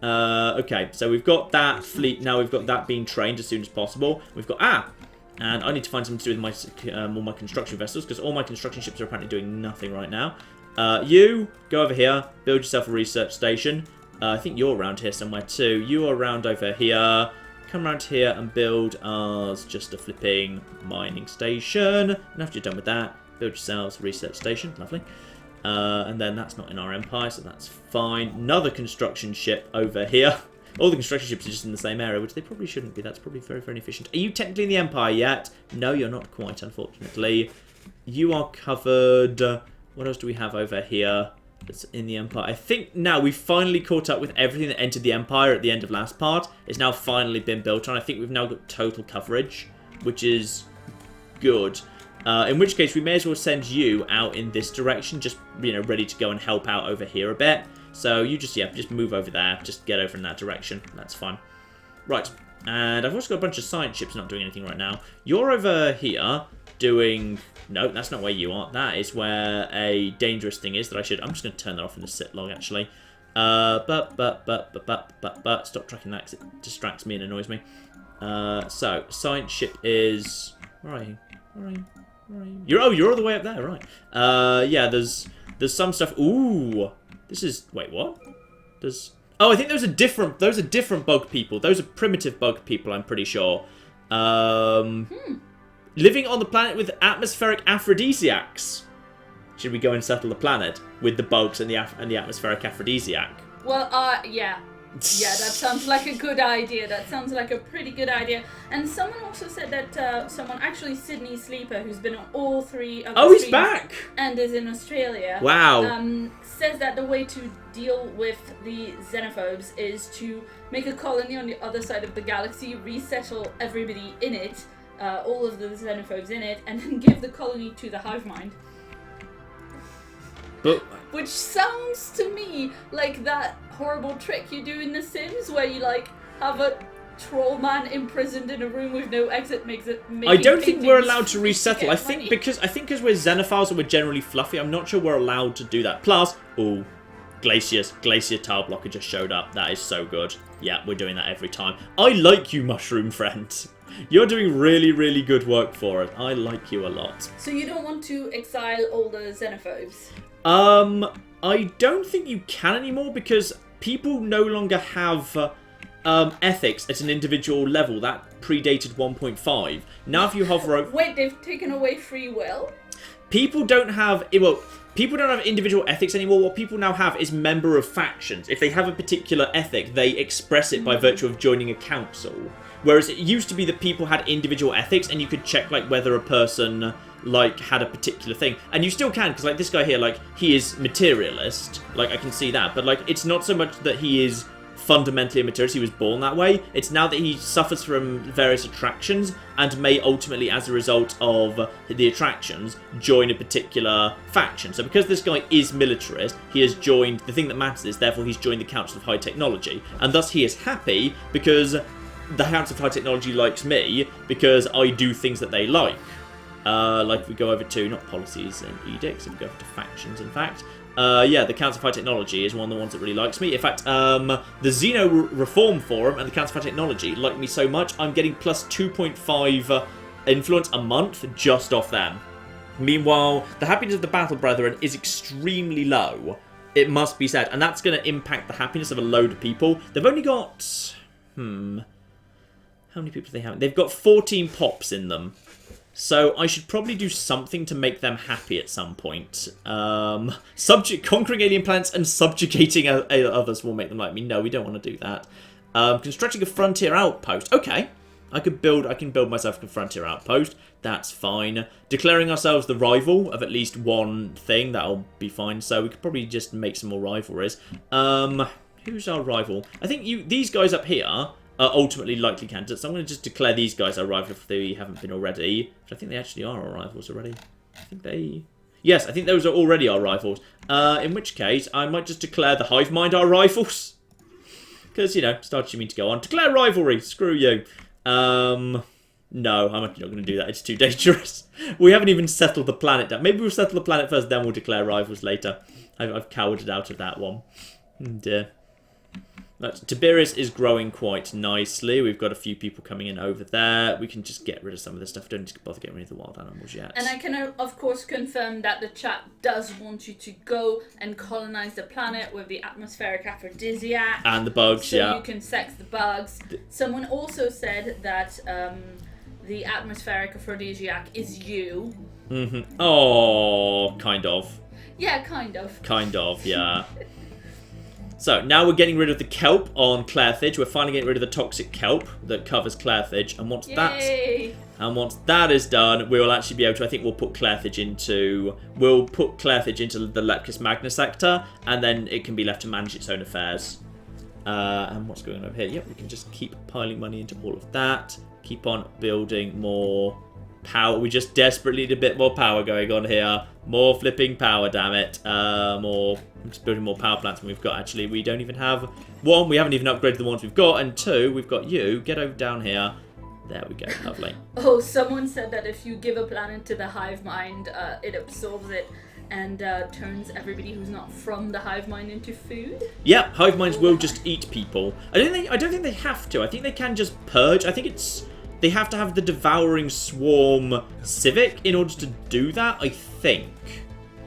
Okay, so we've got that fleet now. We've got that being trained as soon as possible. We've got and I need to find something to do with all my construction vessels, because all my construction ships are apparently doing nothing right now. You go over here, build yourself a research station. I think you're around here somewhere too. You are around over here. Come around here and build us just a flipping mining station. And after you're done with that, build yourselves a research station. Lovely. And then that's not in our empire, so that's fine. Another construction ship over here. All the construction ships are just in the same area, which they probably shouldn't be. That's probably very, very inefficient. Are you technically in the empire yet? No, you're not quite, unfortunately. You are covered. What else do we have over here that's in the empire? I think now we've finally caught up with everything that entered the empire at the end of last part. It's now finally been built on. I think we've now got total coverage, which is good. In which case, we may as well send you out in this direction, just, ready to go and help out over here a bit. So you just move over there. Just get over in that direction. That's fine. Right. And I've also got a bunch of science ships not doing anything right now. You're over here doing... No, that's not where you are. That is where a dangerous thing is that I should... I'm just going to turn that off in the sit log, actually. Stop tracking that because it distracts me and annoys me. So, science ship is... Where are you? Where are you? You're all the way up there, right? Yeah, there's some stuff. Ooh, this is wait, what? I think those are different bug people. Those are primitive bug people, I'm pretty sure. Living on the planet with atmospheric aphrodisiacs. Should we go and settle the planet with the bugs and the atmospheric aphrodisiac? Well,
yeah. Yeah, that sounds like a good idea. That sounds like a pretty good idea. And someone also said that actually Sydney Sleeper, who's been on all three of the
he's back!
And is in Australia.
Wow.
Says that the way to deal with the xenophobes is to make a colony on the other side of the galaxy, resettle everybody in it, all of the xenophobes in it, and then give the colony to the hive mind. Which sounds to me like that horrible trick you do in The Sims, where you have a troll man imprisoned in a room with no exit.
I don't think we're allowed to resettle. I think because we're xenophiles and we're generally fluffy, I'm not sure we're allowed to do that. Plus, glacier tile blocker just showed up. That is so good. Yeah, we're doing that every time. I like you, mushroom friend. You're doing really, really good work for us. I like you a lot.
So you don't want to exile all the xenophobes?
I don't think you can anymore, because people no longer have ethics at an individual level. That predated 1.5. Now if you hover over...
Wait, they've taken away free will?
People don't have... people don't have individual ethics anymore. What people now have is member of factions. If they have a particular ethic, they express it by virtue of joining a council. Whereas it used to be that people had individual ethics and you could check whether a person had a particular thing. And you still can, because this guy here, he is materialist. I can see that. But it's not so much that he is fundamentally a materialist, he was born that way. It's now that he suffers from various attractions and may ultimately, as a result of the attractions, join a particular faction. So because this guy is militarist, he has joined, the thing that matters is, therefore he's joined the Council of High Technology. And thus he is happy because the House of High Technology likes me because I do things that they like. Like if we go over to, not policies and edicts, if we go over to factions, in fact. Yeah, the Council of High Technology is one of the ones that really likes me. In fact, the Xeno Reform Forum and the Council of High Technology like me so much, I'm getting plus 2.5 influence a month just off them. Meanwhile, the happiness of the Battle Brethren is extremely low, it must be said, and that's going to impact the happiness of a load of people. They've only got... how many people do they have? They've got 14 pops in them. So I should probably do something to make them happy at some point. Conquering alien planets and subjugating others will make them like me. No, we don't want to do that. Constructing a frontier outpost. Okay. I can build myself a frontier outpost. That's fine. Declaring ourselves the rival of at least one thing. That'll be fine. So we could probably just make some more rivalries. Who's our rival? I think these guys up here are ultimately likely candidates. So I'm going to just declare these guys our rival if they haven't been already. Which I think they actually are our rivals already. I think they... Yes, I think those are already our rivals. In which case, I might just declare the Hive Mind our rivals. Because, you know, started me to go on. Declare rivalry. Screw you. No, I'm actually not going to do that. It's too dangerous. We haven't even settled the planet down. Maybe we'll settle the planet first, then we'll declare rivals later. I've cowarded out of that one. Dear. Tiberius is growing quite nicely. We've got a few people coming in over there. We can just get rid of some of this stuff. Don't need to bother getting rid of the wild animals yet.
And I can, of course, confirm that the chat does want you to go and colonize the planet with the atmospheric aphrodisiac.
And the bugs,
so
yeah.
So you can sex the bugs. Someone also said that the atmospheric aphrodisiac is you.
Mm-hmm. Oh, kind of.
Yeah, kind of.
Kind of, yeah. So, now we're getting rid of the kelp on Clairthage. We're finally getting rid of the toxic kelp that covers Clairthage. And once that is done, we will actually be able to, I think we'll put Clairthage into the Leptis Magna sector, and then it can be left to manage its own affairs. And what's going on over here? Yep, we can just keep piling money into all of that. Keep on building more power. We just desperately need a bit more power going on here. More flipping power, damn it. I'm just building more power plants than we've got, actually. We don't even have... One, we haven't even upgraded the ones we've got. And two, we've got you. Get over down here. There we go. Lovely.
Oh, someone said that if you give a planet to the hive mind, it absorbs it and turns everybody who's not from the hive mind into food.
Yeah, hive minds will just eat people. I don't think they have to. I think they can just purge. I think it's... They have to have the devouring swarm civic in order to do that, I think.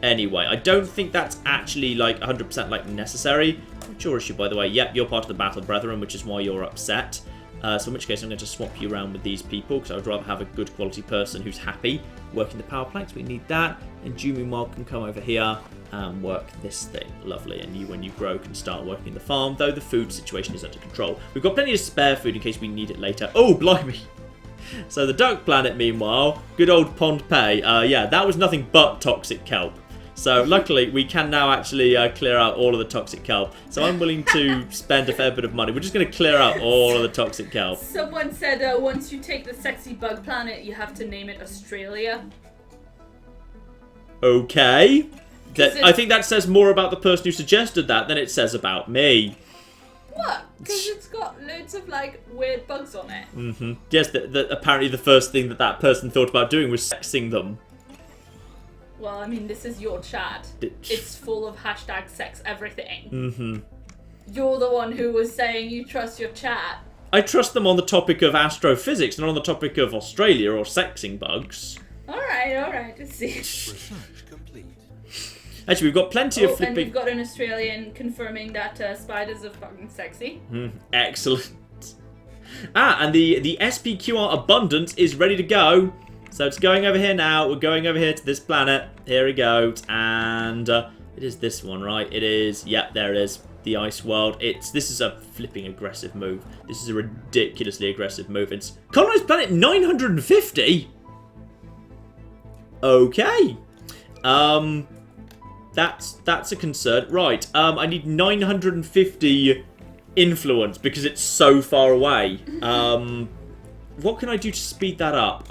Anyway, I don't think that's actually like 100% like necessary. What's your issue, by the way? Yep, you're part of the Battle Brethren, which is why you're upset. So in which case I'm going to swap you around with these people, because I would rather have a good quality person who's happy working the power plants. We need that. And Jumimog can come over here and work this thing. Lovely. And you, when you grow, can start working the farm, though the food situation is under control. We've got plenty of spare food in case we need it later. Oh, blimey. So the Duck Planet, meanwhile, good old Pompeii. Yeah, that was nothing but toxic kelp. So luckily, we can now actually clear out all of the toxic kelp. So I'm willing to spend a fair bit of money. We're just going to clear out all of the toxic kelp.
Someone said once you take the sexy bug planet, you have to name it Australia.
Okay. I think that says more about the person who suggested that than it says about me.
What? Because it's got loads of, like, weird bugs on it.
Mm-hmm. Yes, apparently the first thing that person thought about doing was sexing them.
Well, I mean, this is your chat. It's full of hashtag sex everything.
Mm-hmm.
You're the one who was saying you trust your chat.
I trust them on the topic of astrophysics, not on the topic of Australia or sexing bugs.
Alright, let's see.
Actually, we've got plenty of flipping...
and we've got an Australian confirming that spiders are fucking sexy.
Excellent. And the SPQR Abundance is ready to go. So it's going over here now. We're going over here to this planet. Here we go. And it is this one, right? It is. Yep, there it is. The Ice World. This is a flipping aggressive move. This is a ridiculously aggressive move. It's colonized planet 950. Okay. That's a concern. Right. I need 950 influence because it's so far away. What can I do to speed that up?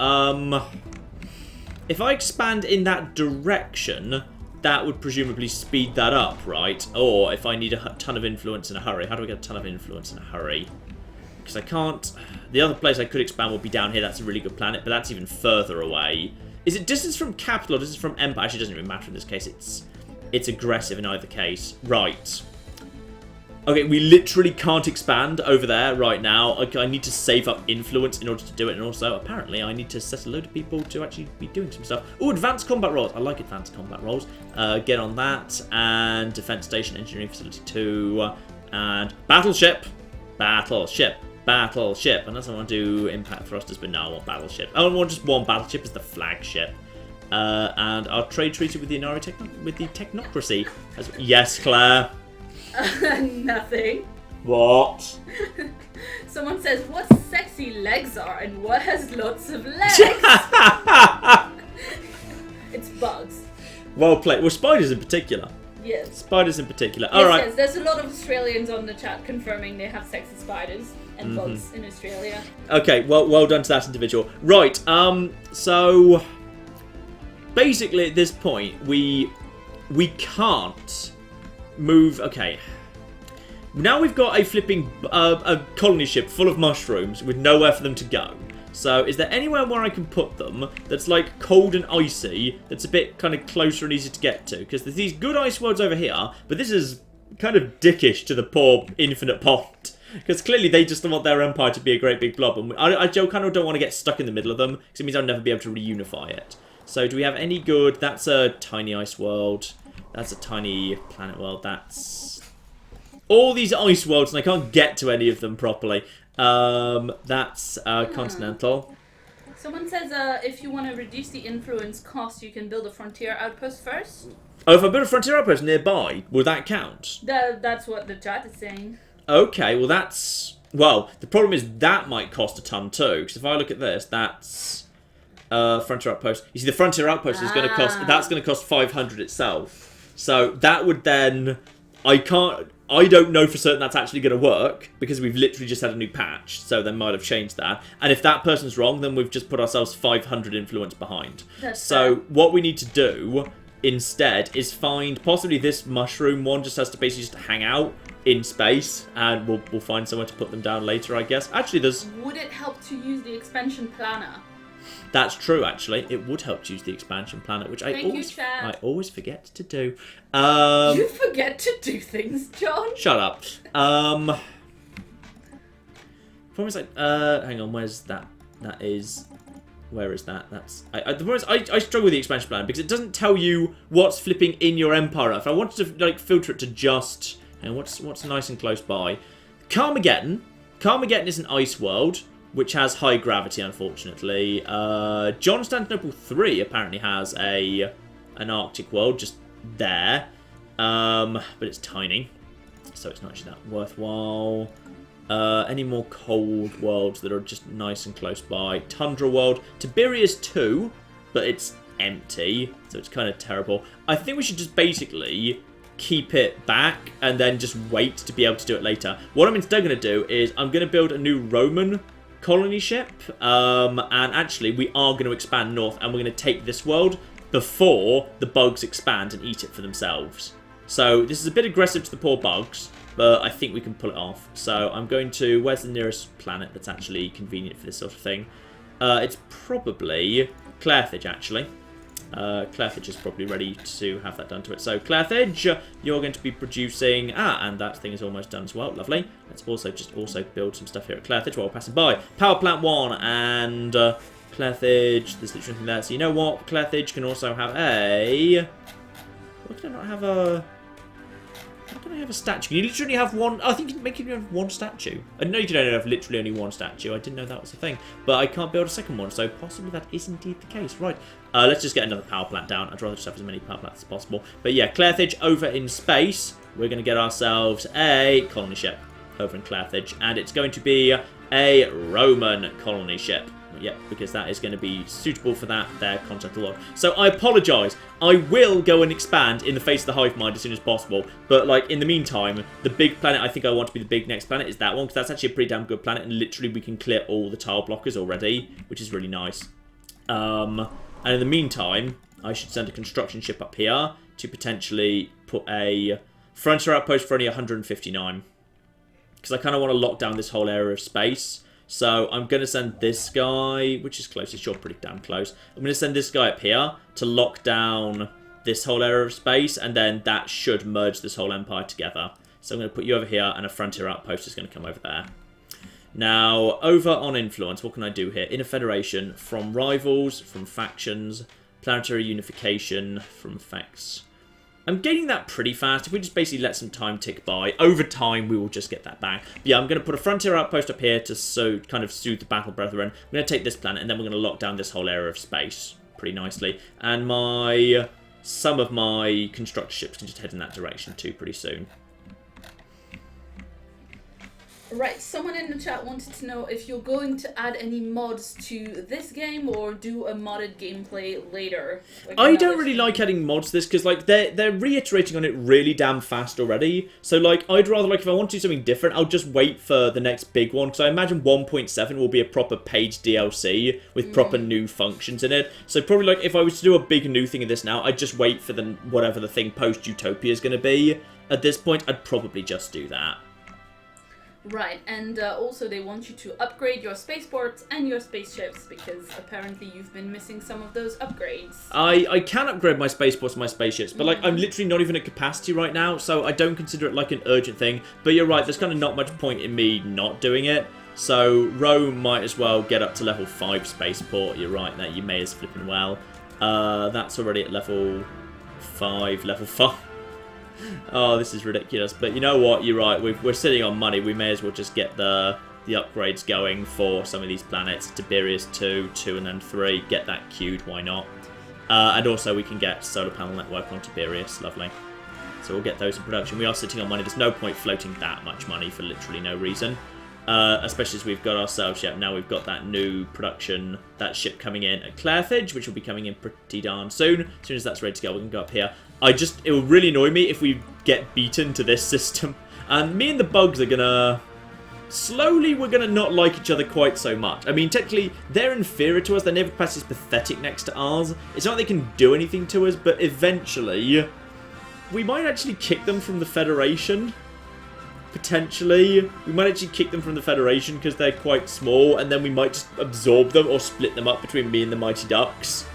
If I expand in that direction, that would presumably speed that up, right? Or if I need a ton of influence in a hurry. How do I get a ton of influence in a hurry? because I can't... The other place I could expand would be down here. That's a really good planet, but that's even further away. Is it distance from capital or distance from empire? Actually, it doesn't even matter in this case. It's aggressive in either case. Right. Okay, we literally can't expand over there right now. I need to save up influence in order to do it. And also, apparently, I need to set a load of people to actually be doing some stuff. Oh, advanced combat roles. I like advanced combat roles. Get on that. And defense station, engineering facility 2. And battleship. Battleship. Battleship. Unless I want to do impact thrusters, but no, I want battleship. I want just one battleship as the flagship. And our trade treaty with the technocracy. Yes, Claire.
Nothing.
What?
Someone says, what sexy legs are and what has lots of legs? It's bugs.
Well played. Well, spiders in particular.
Yes.
Spiders in particular. Alright.
Yes, there's a lot of Australians on the chat confirming they have sexy spiders and bugs in Australia.
Okay, well done to that individual. Right, so... Basically, at this point, we can't... move. Okay. Now we've got a flipping a colony ship full of mushrooms with nowhere for them to go. So is there anywhere where I can put them that's like cold and icy, that's a bit kind of closer and easy to get to? Because there's these good ice worlds over here, but this is kind of dickish to the poor infinite pond. Because clearly they just want their empire to be a great big blob. And I kind of don't want to get stuck in the middle of them, because it means I'll never be able to reunify it. So do we have any good... That's a tiny ice world. That's a tiny planet world. That's all these ice worlds, and I can't get to any of them properly. That's continental.
Someone says if you want to reduce the influence cost, you can build a frontier outpost first.
Oh, if I build a frontier outpost nearby, will that count?
That's what the chat is saying.
Okay, well that's... Well, the problem is that might cost a ton too, because if I look at this, that's... frontier outpost. You see, the frontier outpost is going to cost... That's going to cost 500 itself. So that would then... I don't know for certain that's actually going to work, because we've literally just had a new patch, so they might have changed that. And if that person's wrong, then we've just put ourselves 500 influence behind. So what we need to do instead is find... Possibly this mushroom one just has to basically just hang out in space, and we'll find somewhere to put them down later, I guess. Actually, there's...
Would it help to use the expansion planner?
That's true, actually. It would help to use the expansion planet, which I always forget to do.
You forget to do things, John.
Shut up. Problem is, like, hang on, where's that? That is... Where is that? That's... the problem is, I struggle with the expansion planet, because it doesn't tell you what's flipping in your empire. If I wanted to, like, filter it to just... And what's nice and close by? Carmageddon. Carmageddon is an ice world, which has high gravity, unfortunately. Constantinople 3 apparently has an Arctic world just there. But it's tiny, so it's not actually that worthwhile. Any more cold worlds that are just nice and close by? Tundra world. Tiberias 2, but it's empty, so it's kind of terrible. I think we should just basically... keep it back and then just wait to be able to do it later. What I'm instead going to do is I'm going to build a new Roman colony ship, and actually we are going to expand north, and we're going to take this world before the bugs expand and eat it for themselves. So this is a bit aggressive to the poor bugs, but I think we can pull it off. So I'm going to... Where's the nearest planet that's actually convenient for this sort of thing? It's probably Carthage, actually. Carthage is probably ready to have that done to it. So Carthage, you're going to be producing... and that thing is almost done as well. Lovely. Let's also build some stuff here at Carthage while we're passing by. Power plant 1 and Carthage. There's literally nothing there. So you know what? Carthage can also have a... Why can I not have a... How can I have a statue? Can you literally have one? I think you can make it have one statue. I know you can only have literally only one statue. I didn't know that was a thing. But I can't build a second one, so possibly that is indeed the case. Right. Let's just get another power plant down. I'd rather just have as many power plants as possible. But yeah, Carthage over in space. We're going to get ourselves a colony ship over in Carthage. And it's going to be a Roman colony ship. Yep, because that is going to be suitable for that there continental world. So I apologise. I will go and expand in the face of the hive mind as soon as possible. But like in the meantime, the big planet I think I want to be the big next planet is that one, because that's actually a pretty damn good planet, and literally we can clear all the tile blockers already, which is really nice. And in the meantime, I should send a construction ship up here to potentially put a frontier outpost for only 159. because I kind of want to lock down this whole area of space. So I'm going to send this guy, which is closest, you're pretty damn close. I'm going to send this guy up here to lock down this whole area of space, and then that should merge this whole empire together. So I'm going to put you over here, and a frontier outpost is going to come over there. Now, over on influence, what can I do here? Inner federation, from rivals, from factions, planetary unification, from effects. I'm gaining that pretty fast. If we just basically let some time tick by, over time we will just get that back. But yeah, I'm going to put a frontier outpost up here to kind of soothe the battle brethren. I'm going to take this planet, and then we're going to lock down this whole area of space pretty nicely. And some of my constructor ships can just head in that direction too pretty soon.
Right, someone in the chat wanted to know if you're going to add any mods to this game or do a modded gameplay later. Like
I don't really like adding mods to this because like they're reiterating on it really damn fast already. So like I'd rather like if I want to do something different, I'll just wait for the next big one because I imagine 1.7 will be a proper paid DLC with proper new functions in it. So probably like if I was to do a big new thing in this now, I'd just wait for whatever the thing post Utopia is going to be. At this point, I'd probably just do that.
Right, and also they want you to upgrade your spaceports and your spaceships because apparently you've been missing some of those upgrades.
I can upgrade my spaceports and my spaceships, but like I'm literally not even at capacity right now, so I don't consider it like an urgent thing. But you're right, there's kind of not much point in me not doing it. So Rome might as well get up to level 5 spaceport. You're right, that you may as flipping well. That's already at level 5, level 5. Oh, this is ridiculous. But you know what? You're right. We're sitting on money. We may as well just get the upgrades going for some of these planets. Tiberius 2, 2, and then 3. Get that queued. Why not? And also we can get solar panel network on Tiberius. Lovely. So we'll get those in production. We are sitting on money. There's no point floating that much money for literally no reason. Especially as we've got ourselves, now we've got that new production, that ship coming in at Clairfidge, which will be coming in pretty darn soon. As soon as that's ready to go, we can go up here. It will really annoy me if we get beaten to this system. And me and the bugs are gonna... Slowly, we're gonna not like each other quite so much. I mean, technically, they're inferior to us. Their naval capacity is pathetic next to ours. It's not like they can do anything to us, but eventually... we might actually kick them from the Federation. Potentially. We might actually kick them from the Federation because they're quite small, and then we might just absorb them or split them up between me and the Mighty Ducks.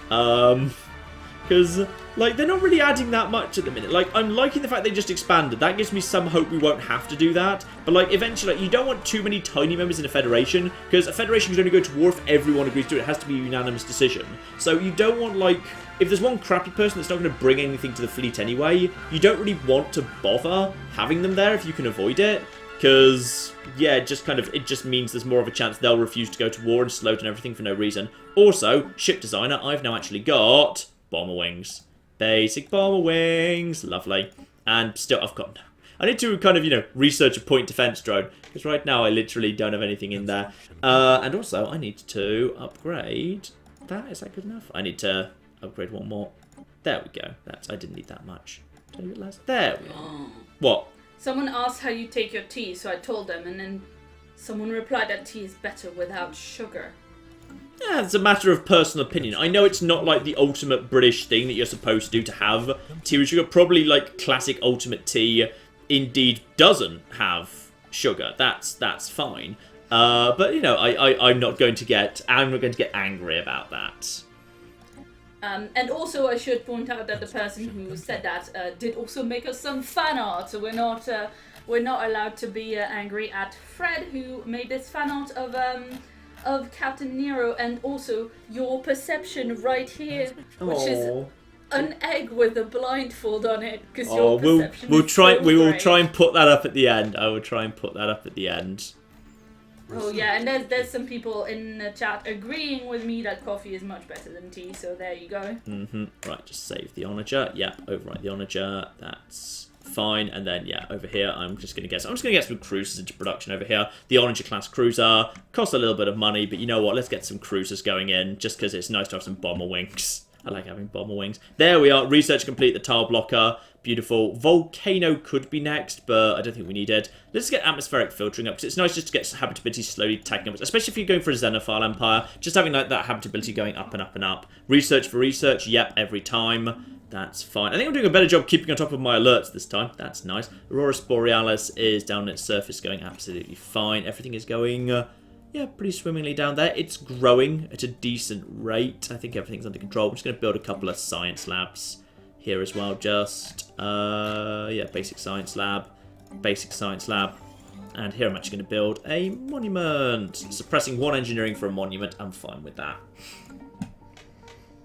Because, like, they're not really adding that much at the minute. Like, I'm liking the fact they just expanded. That gives me some hope we won't have to do that. But, like, eventually, like, you don't want too many tiny members in a Federation, because a Federation can only go to war if everyone agrees to it. It has to be a unanimous decision. So you don't want, like... if there's one crappy person that's not going to bring anything to the fleet anyway, you don't really want to bother having them there if you can avoid it. Because, yeah, it just means there's more of a chance they'll refuse to go to war and slow down everything for no reason. Also, ship designer, I've now actually got bomber wings. Basic bomber wings. Lovely. And still, I need to kind of, research a point defense drone. Because right now I literally don't have anything in there. And also, I need to upgrade that. Is that good enough? I need to... upgrade one more. There we go. I didn't need that much. Did I do it last? There we go. What?
Someone asked how you take your tea, so I told them, and then someone replied that tea is better without sugar.
Yeah, it's a matter of personal opinion. I know it's not like the ultimate British thing that you're supposed to do to have tea with sugar. Probably like classic ultimate tea indeed doesn't have sugar. That's fine. But I'm not going to get angry about that.
And also, I should point out that the person who said that did also make us some fan art. So we're not allowed to be angry at Fred, who made this fan art of Captain Nero, and also your perception right here, which is an egg with a blindfold on it. Because your perception.
We will try and put that up at the end. I will try and put that up at the end.
Oh yeah, and there's some people in the chat agreeing with me that coffee is much better than tea, so there you go.
Right, just save the onager. Yep, overwrite the onager. That's fine. And then, yeah, over here, I'm just going to get some cruisers into production over here. The onager class cruiser costs a little bit of money, but you know what? Let's get some cruisers going in, just because it's nice to have some bomber wings. I like having bomber wings. There we are. Research complete. The tile blocker. Beautiful. Volcano could be next, but I don't think we need it. Let's get atmospheric filtering up, because it's nice just to get habitability slowly taking up, especially if you're going for a xenophile empire. Just having like that habitability going up and up and up. Research for research. Yep, every time. That's fine. I think I'm doing a better job keeping on top of my alerts this time. That's nice. Aurora Borealis is down its surface going absolutely fine. Everything is going... yeah, pretty swimmingly down there. It's growing at a decent rate. I think everything's under control. I'm just going to build a couple of science labs here as well. Just, yeah, basic science lab. And here I'm actually going to build a monument. Suppressing 1 engineering for a monument. I'm fine with that.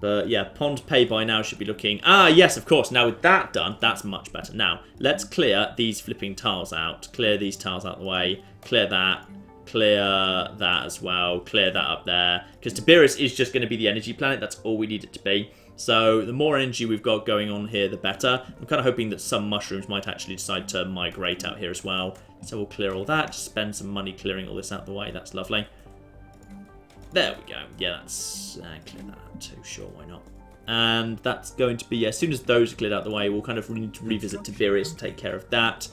But yeah, pond pay by now should be looking... Ah, yes, of course. Now with that done, that's much better. Now, let's clear these flipping tiles out. Clear these tiles out of the way. Clear that. Clear that as well. Clear that up there. Because Tiberius is just going to be the energy planet. That's all we need it to be. So the more energy we've got going on here, the better. I'm kind of hoping that some mushrooms might actually decide to migrate out here as well. So we'll clear all that. Just spend some money clearing all this out of the way. That's lovely. There we go. Yeah, that's... clear that too. Sure, why not? And that's going to be... Yeah, as soon as those are cleared out of the way, we'll kind of need to revisit Tiberius and take care of that.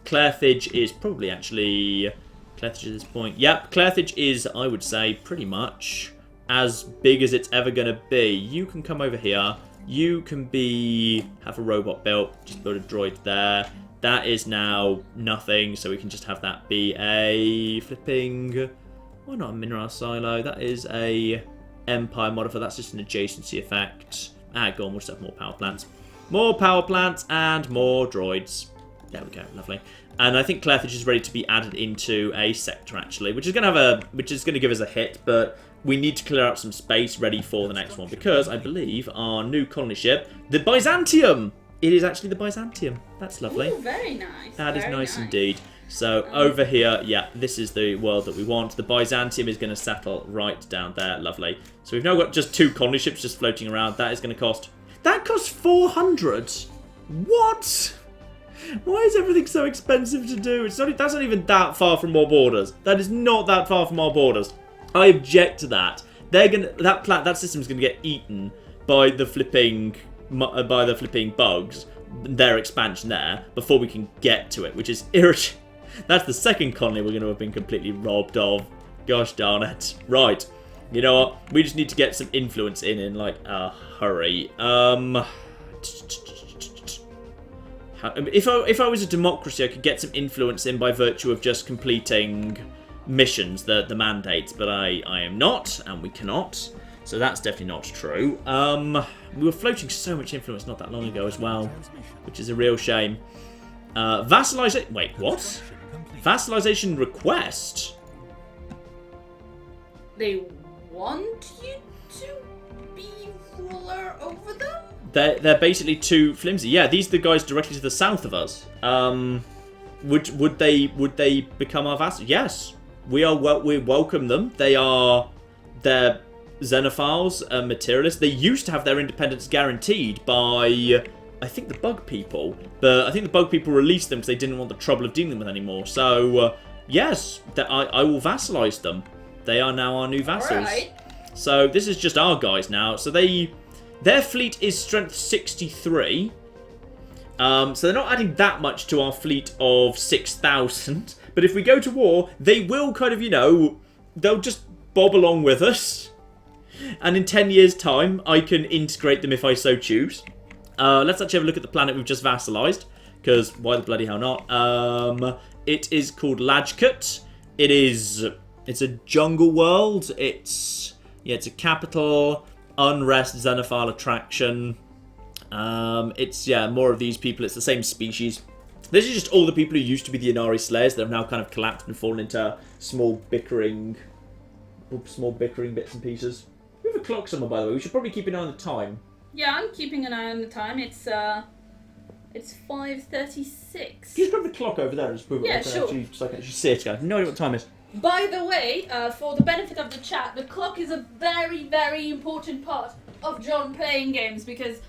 Carthage is probably actually... Carthage at this point. Yep, Carthage is, I would say, pretty much as big as it's ever going to be. You can come over here. You can have a robot built. Just build a droid there. That is now nothing, so we can just have that be a flipping... Why not a mineral silo? That is a empire modifier. That's just an adjacency effect. Ah, go on, we'll just have more power plants. More power plants and more droids. There we go, lovely. And I think Carthage is ready to be added into a sector actually, which is going to give us a hit, but we need to clear out some space ready for the next one because I believe our new colony ship, the Byzantium. It is actually the Byzantium. That's lovely.
Ooh, very nice.
That is nice indeed. So over here, yeah, this is the world that we want. The Byzantium is going to settle right down there. Lovely. So we've now got just 2 colony ships just floating around. That is going to cost... That costs 400. What? Why is everything so expensive to do? It's not. That's not even that far from our borders. That is not that far from our borders. I object to that. They're gonna that system's gonna get eaten by the flipping bugs. Their expansion there before we can get to it, which is irritating. That's the second colony we're going to have been completely robbed of. Gosh darn it. Right. You know what? We just need to get some influence in like a hurry. If I was a democracy, I could get some influence in by virtue of just completing missions, the mandates, but I am not, and we cannot. So that's definitely not true. We were floating so much influence not that long ago as well, which is a real shame. Vassalization... Wait, what? Vassalization request?
They want you to be ruler over them?
They're basically too flimsy. Yeah, these are the guys directly to the south of us. Would they become our vassals? Yes, we welcome them. They're xenophiles and materialists. They used to have their independence guaranteed by, I think, the bug people. But I think the bug people released them because they didn't want the trouble of dealing with them anymore. So, yes, I will vassalize them. They are now our new vassals.
Right.
So this is just our guys now. So their fleet is strength 63. So they're not adding that much to our fleet of 6,000. But if we go to war, they will kind of, they'll just bob along with us. And in 10 years' time, I can integrate them if I so choose. Let's actually have a look at the planet we've just vassalized. Because why the bloody hell not? It is called Lajkut. It's a jungle world. It's a capital, unrest, xenophile attraction. It's more of these people. It's the same species. This is just all the people who used to be the Inari Slayers that have now kind of collapsed and fallen into small bickering bits and pieces. We have a clock somewhere, by the way. We should probably keep an eye on the time.
Yeah, I'm keeping an eye on the time. It's 5:36.
Can you just grab the clock over there and just move it?
Yeah, sure.
So I can actually see it. I have no idea what time it is.
By the way, for the benefit of the chat, the clock is a very, very important part of John playing games because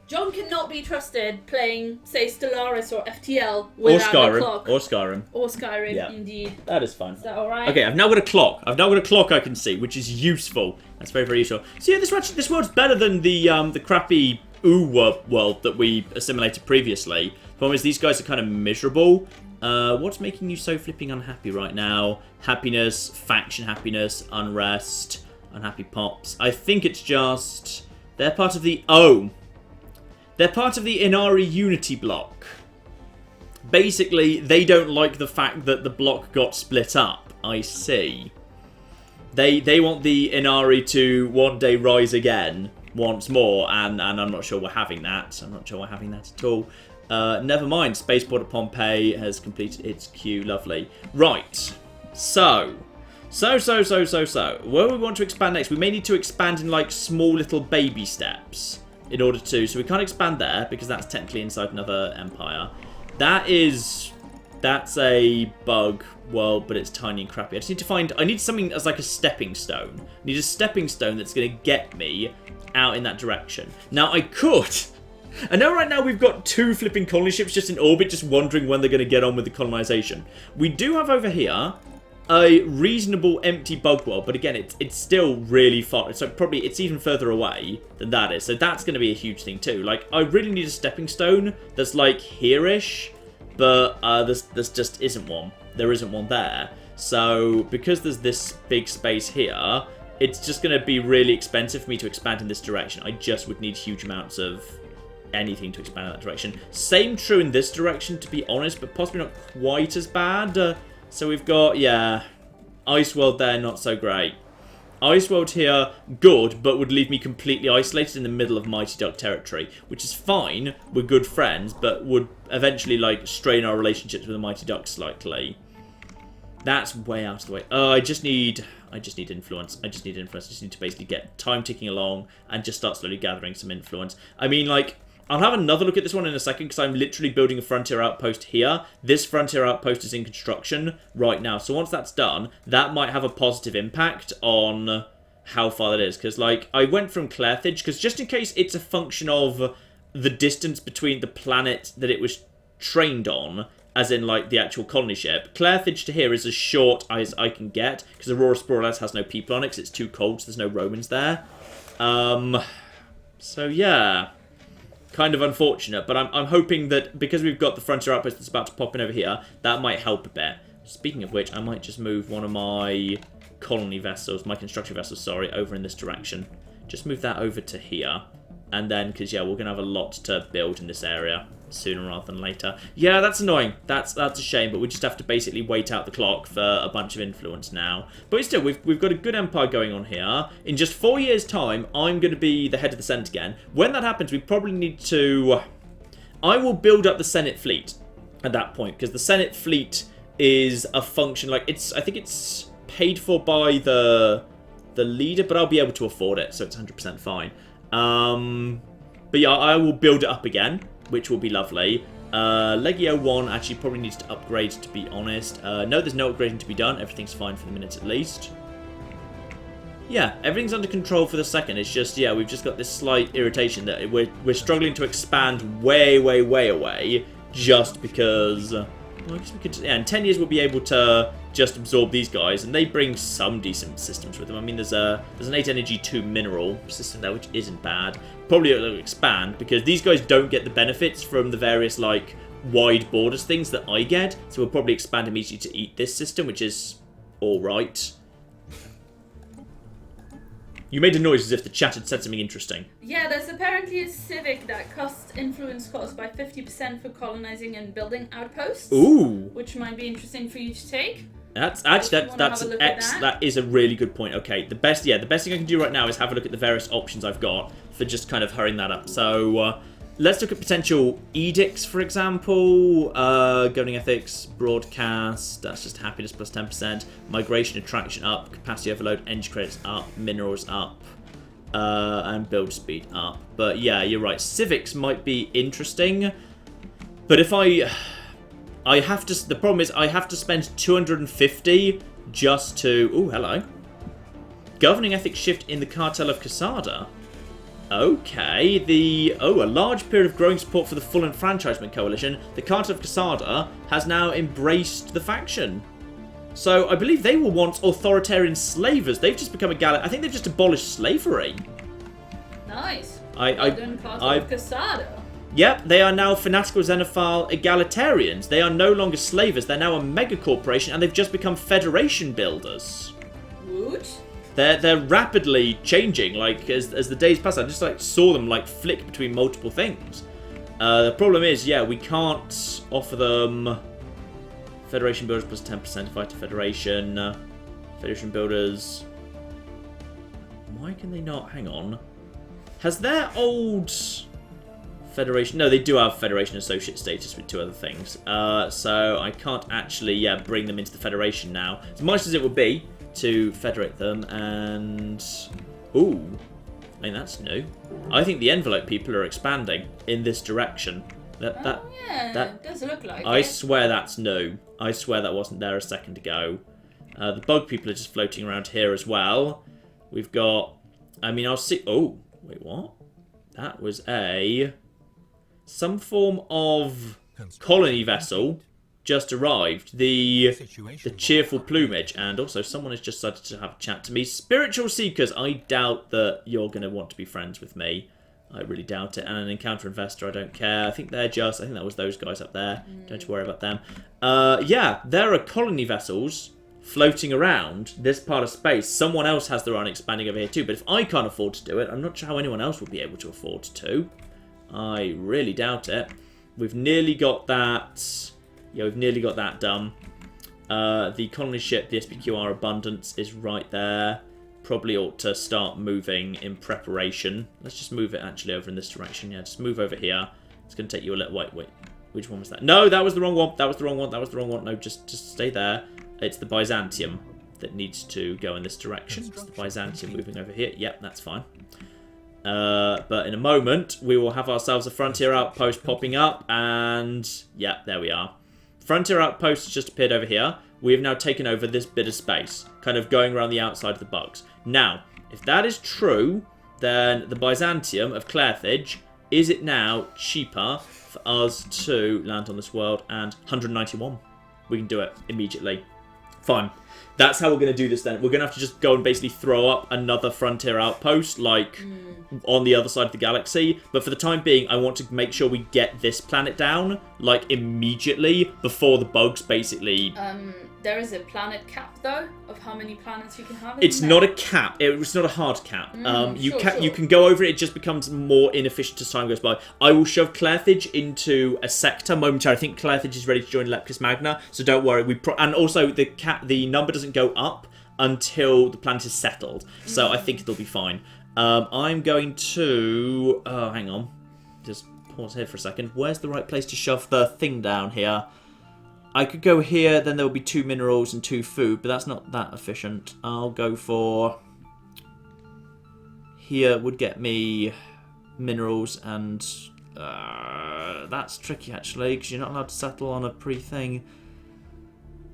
John cannot be trusted playing, say, Stellaris or FTL
Or
without a
Skyrim.
clock.
Or Skyrim.
Or Skyrim,
Yeah.
indeed.
That is fine.
Is that alright?
Okay, I've now got a clock. I've now got a clock I can see, which is useful. That's very, very useful. So yeah, this world's better than the crappy world that we assimilated previously. The problem is these guys are kind of miserable. What's making you so flipping unhappy right now? Happiness, faction happiness, unrest, unhappy pops. I think it's just... They're part of the... Oh! They're part of the Inari Unity block. Basically, they don't like the fact that the block got split up. I see. They want the Inari to one day rise again once more, and I'm not sure we're having that. I'm not sure we're having that at all. Never mind, Spaceport of Pompeii has completed its queue. Lovely. Right. So. Where we want to expand next, we may need to expand in, like, small little baby steps in order to... So we can't expand there, because that's technically inside another empire. That's a bug world, but it's tiny and crappy. I just need to find... I need something as, like, a stepping stone. I need a stepping stone that's going to get me out in that direction. Now, I could... I know right now we've got 2 flipping colony ships just in orbit, just wondering when they're going to get on with the colonization. We do have over here a reasonable empty bug world, but again, it's still really far. So probably it's even further away than that is. So that's going to be a huge thing too. Like, I really need a stepping stone that's like here-ish, but this just isn't one. There isn't one there. So because there's this big space here, it's just going to be really expensive for me to expand in this direction. I just would need huge amounts of anything to expand in that direction. Same true in this direction, to be honest, but possibly not quite as bad. So we've got, yeah, Ice World there, not so great. Ice World here, good, but would leave me completely isolated in the middle of Mighty Duck territory, which is fine, we're good friends, but would eventually, like, strain our relationships with the Mighty Ducks slightly. That's way out of the way. I just need influence. I just need to basically get time ticking along and just start slowly gathering some influence. I mean, like, I'll have another look at this one in a second because I'm literally building a frontier outpost here. This frontier outpost is in construction right now. So once that's done, that might have a positive impact on how far that is. Because, like, I went from Carthage, because just in case it's a function of the distance between the planet that it was trained on, as in, like, the actual colony ship. Carthage to here is as short as I can get, because Aurora Borealis has no people on it, because it's too cold, so there's no Romans there. So, yeah. Kind of unfortunate, but I'm hoping that because we've got the frontier outpost that's about to pop in over here, that might help a bit. Speaking of which, I might just move one of my colony vessels, my construction vessels, sorry, over in this direction. Just move that over to here. And then, because, yeah, we're going to have a lot to build in this area sooner rather than later. Yeah, that's annoying. That's a shame, but we just have to basically wait out the clock for a bunch of influence now. But still, we've got a good empire going on here. In just 4 years' time, I'm going to be the head of the Senate again. When that happens, we probably need to... I will build up the Senate fleet at that point, because the Senate fleet is a function, like, I think it's paid for by the leader, but I'll be able to afford it, so it's 100% fine. But yeah, I will build it up again, which will be lovely. Legio 1 actually probably needs to upgrade, to be honest. No, there's no upgrading to be done. Everything's fine for the minute at least. Yeah, everything's under control for the second. It's just, yeah, we've just got this slight irritation that we're struggling to expand way, way, way away just because... well, I guess we could, yeah, in 10 years we'll be able to just absorb these guys, and they bring some decent systems with them. I mean, there's an 8 energy 2 mineral system there, which isn't bad. Probably it'll expand, because these guys don't get the benefits from the various, like, wide borders things that I get, so we'll probably expand immediately to eat this system, which is alright. You made a noise as if the chat had said something interesting.
Yeah, there's apparently a civic that costs influence costs by 50% for colonizing and building outposts.
Ooh.
Which might be interesting for you to take.
That is a really good point. Okay, the best thing I can do right now is have a look at the various options I've got for just kind of hurrying that up. So let's look at potential edicts, for example. Governing ethics, broadcast, that's just happiness plus 10%. Migration attraction up, capacity overload, energy credits up, minerals up, and build speed up. But yeah, you're right. Civics might be interesting, but if I have to. The problem is I have to spend 250 just to. Oh, hello. Governing ethics shift in the cartel of Casada. Okay, a large period of growing support for the full enfranchisement coalition. The Carter of Casada has now embraced the faction. So I believe they were once authoritarian slavers. They've just become a I think they've just abolished slavery.
Nice.
Carter
of Casada.
Yep, they are now fanatical xenophile egalitarians. They are no longer slavers. They're now a mega corporation, and they've just become federation builders.
Woot.
They're rapidly changing. Like as the days pass, I just like saw them like flick between multiple things. The problem is, yeah, we can't offer them Federation builders plus 10% fight to Federation. Federation builders. Why can they not? Hang on. Has their old Federation... No, they do have Federation Associate status with 2 other things. So I can't actually bring them into the Federation now. As much as it would be to federate them and... Ooh. I mean, that's new. I think the Envelope people are expanding in this direction. That
it does look like
I
it.
swear that's new. I swear that wasn't there a second ago. The Bug people are just floating around here as well. We've got... I mean, I'll see... Oh, wait, what? That was some form of colony vessel just arrived. The Cheerful Plumage. And also someone has just decided to have a chat to me. Spiritual Seekers. I doubt that you're going to want to be friends with me. I really doubt it. And an Encounter Investor, I don't care. I think that was those guys up there. Don't you worry about them. Yeah, there are colony vessels floating around this part of space. Someone else has their own expanding over here too. But if I can't afford to do it, I'm not sure how anyone else would be able to afford to. I really doubt it. We've nearly got that. Yeah, we've nearly got that done. The colony ship, the SPQR Abundance, is right there. Probably ought to start moving in preparation. Let's just move it actually over in this direction. Yeah, just move over here. It's going to take you a little... Wait. Which one was that? No, that was the wrong one. That was the wrong one. No, just stay there. It's the Byzantium that needs to go in this direction. It's the Byzantium moving over here. Yep, that's fine. But in a moment, we will have ourselves a frontier outpost popping up. And, yeah, there we are. Frontier outpost has just appeared over here. We have now taken over this bit of space, kind of going around the outside of the bugs. Now, if that is true, then the Byzantium of Carthage, is it now cheaper for us to land on this world? And 191. We can do it immediately. Fine. That's how we're going to do this then. We're going to have to just go and basically throw up another frontier outpost, like, on the other side of the galaxy. But for the time being, I want to make sure we get this planet down, like, immediately, before the bugs basically...
There is a planet cap, though, of how many planets you can have.
It's not a cap. It's not a hard cap. You can go over it. It just becomes more inefficient as time goes by. I will shove Carthage into a sector momentarily. I think Carthage is ready to join Leptis Magna, so don't worry. And also, the number doesn't go up until the planet is settled. So I think it'll be fine. I'm going to... hang on. Just pause here for a second. Where's the right place to shove the thing down here? I could go here, then there will be 2 minerals and 2 food, but that's not that efficient. I'll go for... Here would get me minerals and... that's tricky, actually, because you're not allowed to settle on a pre-thing.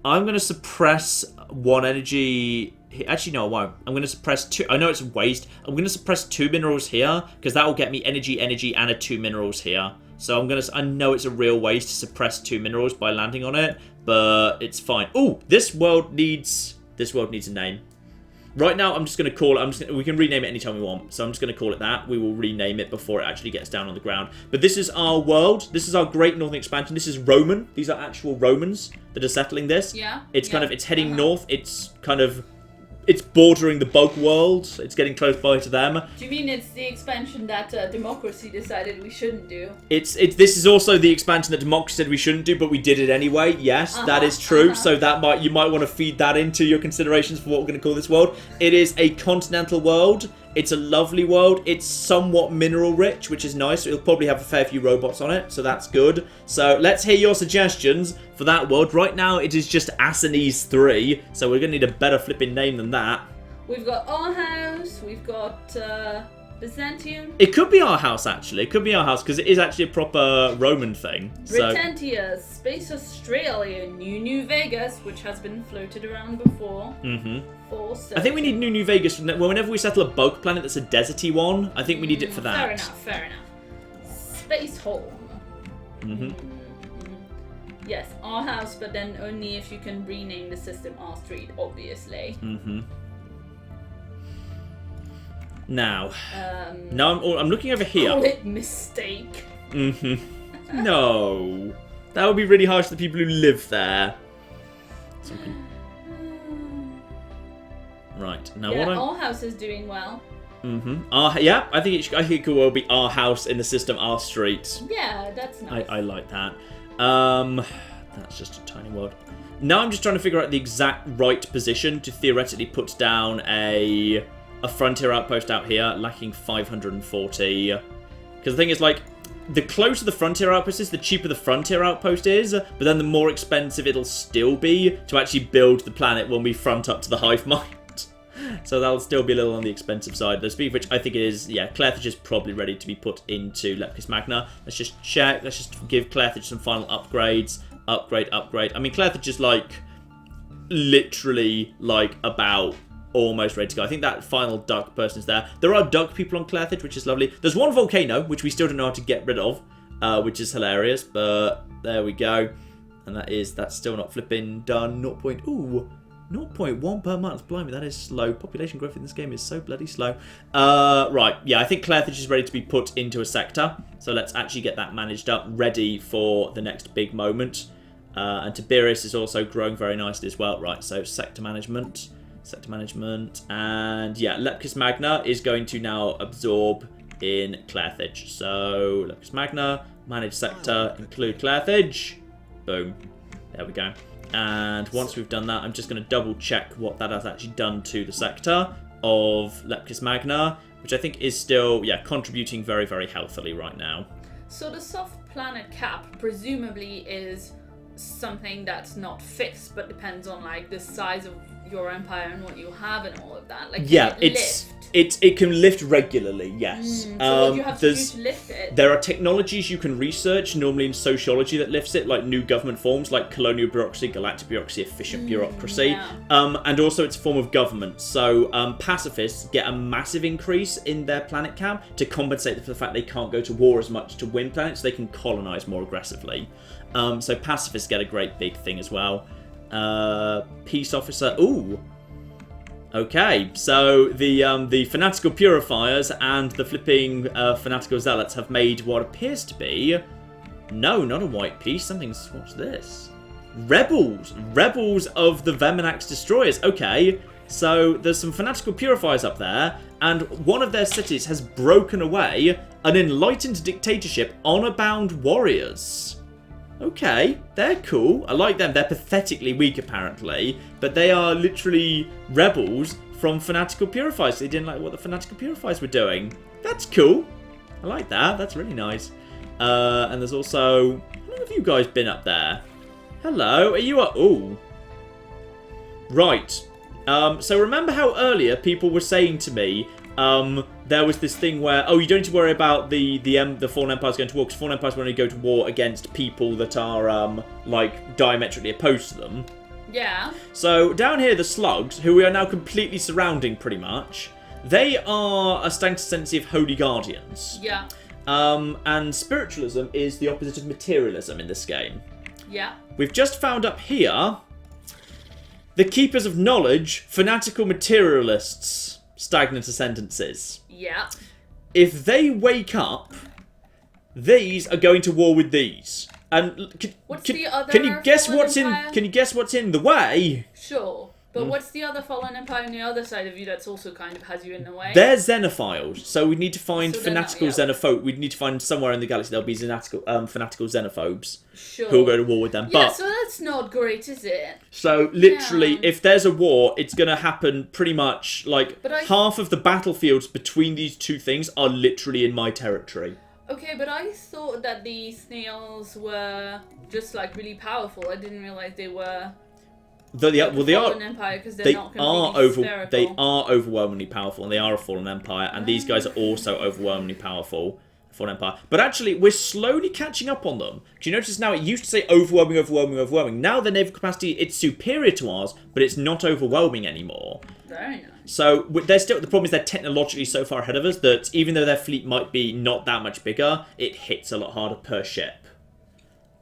I'm going to suppress 1 energy... Actually, no, I won't. I'm going to suppress 2... I know it's a waste. I'm going to suppress 2 minerals here, because that will get me energy, and a 2 minerals here. So I know it's a real waste to suppress 2 minerals by landing on it, but it's fine. Oh, this world needs a name. Right now, I'm just going to call it. We can rename it anytime we want. So I'm just going to call it that. We will rename it before it actually gets down on the ground. But this is our world. This is our Great Northern Expansion. This is Roman. These are actual Romans that are settling this.
Yeah.
It's heading north. It's kind of... It's bordering the bug world. It's getting close by to them.
Do you mean it's the expansion that democracy decided we shouldn't do?
This is also the expansion that democracy said we shouldn't do, but we did it anyway. Yes, that is true. So you might want to feed that into your considerations for what we're going to call this world. It is a continental world. It's a lovely world. It's somewhat mineral rich, which is nice. It'll probably have a fair few robots on it, so that's good. So let's hear your suggestions for that world. Right now, it is just Assanese 3, so we're going to need a better flipping name than that.
We've got our house. We've got Byzantium?
It could be our house, actually. It could be our house, because it is actually a proper Roman thing. So.
Britannia, Space Australia, New Vegas, which has been floated around before.
I think we need New Vegas. Well, whenever we settle a bug planet that's a deserty one, I think we need it for that.
Fair enough. Space Hole. Yes, our house, but then only if you can rename the system R Street, obviously.
Now, I'm looking over here.
Call it mistake.
No, that would be really harsh to the people who live there. Right now,
our house is doing well.
I think it could well be our house in the system, R Street.
Yeah, that's nice.
I like that. That's just a tiny world. Now I'm just trying to figure out the exact right position to theoretically put down a frontier outpost out here, lacking 540. Because the thing is, like, the closer the frontier outpost is, the cheaper the frontier outpost is, but then the more expensive it'll still be to actually build the planet when we front up to the hive mind. So that'll still be a little on the expensive side. Though, speaking of which, I think it is, Carthage is probably ready to be put into Leptis Magna. Let's just check. Let's just give Carthage some final upgrades. Upgrade. I mean, Carthage is, like, literally, like, about almost ready to go. I think that final duck person is there. There are duck people on Carthage, which is lovely. There's one volcano, which we still don't know how to get rid of, which is hilarious. But there we go. And that's still not flipping done. 0.1 per month. Blimey, that is slow. Population growth in this game is so bloody slow. Right, I think Carthage is ready to be put into a sector. So let's actually get that managed up, ready for the next big moment. And Tiberius is also growing very nicely as well. Right, so sector management. And Leptis Magna is going to now absorb in Carthage. So Leptis Magna, manage sector, include Carthage. Boom. There we go. And once we've done that, I'm just going to double check what that has actually done to the sector of Leptis Magna, which I think is still, contributing very, very healthily right now.
So the soft planet cap presumably is something that's not fixed, but depends on, like, the size of your empire and what you have and all of that. Like,
it can lift regularly, yes.
So what do you have to do to lift it?
There are technologies you can research, normally in sociology, that lifts it, like new government forms, like colonial bureaucracy, galactic bureaucracy, efficient bureaucracy. And also it's a form of government. So pacifists get a massive increase in their planet cap to compensate for the fact they can't go to war as much to win planets. They can colonize more aggressively. So pacifists get a great big thing as well. Peace officer. Ooh. Okay, so the fanatical purifiers and the flipping fanatical zealots have made what appears to be, no, not a white peace. What's this? Rebels of the Veminax destroyers. Okay, so there's some fanatical purifiers up there, and one of their cities has broken away an enlightened dictatorship honor-bound warriors. Okay, they're cool. I like them. They're pathetically weak, apparently, but they are literally rebels from fanatical purifiers. They didn't like what the fanatical purifiers were doing. That's cool. I like that. That's really nice. And there's also... How long have you guys been up there? Hello, are you up? Ooh. Right. So remember how earlier people were saying to me, there was this thing where, you don't need to worry about the Fallen Empire's going to war, because Fallen Empire's going to go to war against people that are, like, diametrically opposed to them.
Yeah.
So, down here, the Slugs, who we are now completely surrounding, pretty much, they are a quintessence of Holy Guardians.
Yeah.
And spiritualism is the opposite of materialism in this game.
Yeah.
We've just found up here the Keepers of Knowledge, fanatical materialists. Stagnant ascendances.
Yeah.
If they wake up, these are going to war with these. And can you guess what's in the way?
Sure. But what's the other Fallen Empire on the other side of you that's also kind of has you in the way?
They're xenophiles, so we need to find fanatical xenophobes. We need to find somewhere in the galaxy there'll be fanatical xenophobes who will go to war with them.
Yeah, so that's not great, is it?
So, literally, if there's a war, it's going to happen pretty much, like, half of the battlefields between these two things are literally in my territory.
Okay, but I thought that the snails were just, like, really powerful. I didn't realise they were...
They are
Fallen Empire, because they're not
they are overwhelmingly powerful, and they are a fallen empire, and these guys are also overwhelmingly powerful. Fallen Empire. But actually, we're slowly catching up on them. Do you notice now it used to say overwhelming, overwhelming, overwhelming. Now the naval capacity, it's superior to ours, but it's not overwhelming anymore.
Very nice.
So they're still, the problem is they're technologically so far ahead of us that even though their fleet might be not that much bigger, it hits a lot harder per ship.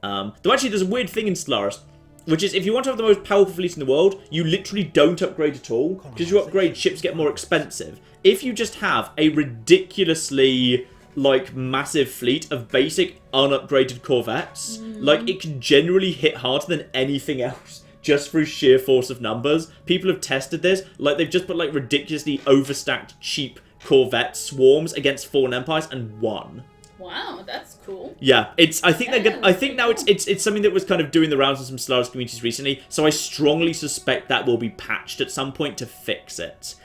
Though actually there's a weird thing in Stellaris, which is if you want to have the most powerful fleet in the world, you literally don't upgrade at all, because you upgrade, ships get more expensive. If you just have a ridiculously, like, massive fleet of basic unupgraded corvettes, like, it can generally hit harder than anything else, just through sheer force of numbers. People have tested this, like, they've just put, like, ridiculously overstacked, cheap corvette swarms against fallen empires and won.
Wow, that's cool.
Yeah, I think now it's something that was kind of doing the rounds in some Stellaris communities recently, so I strongly suspect that will be patched at some point to fix it.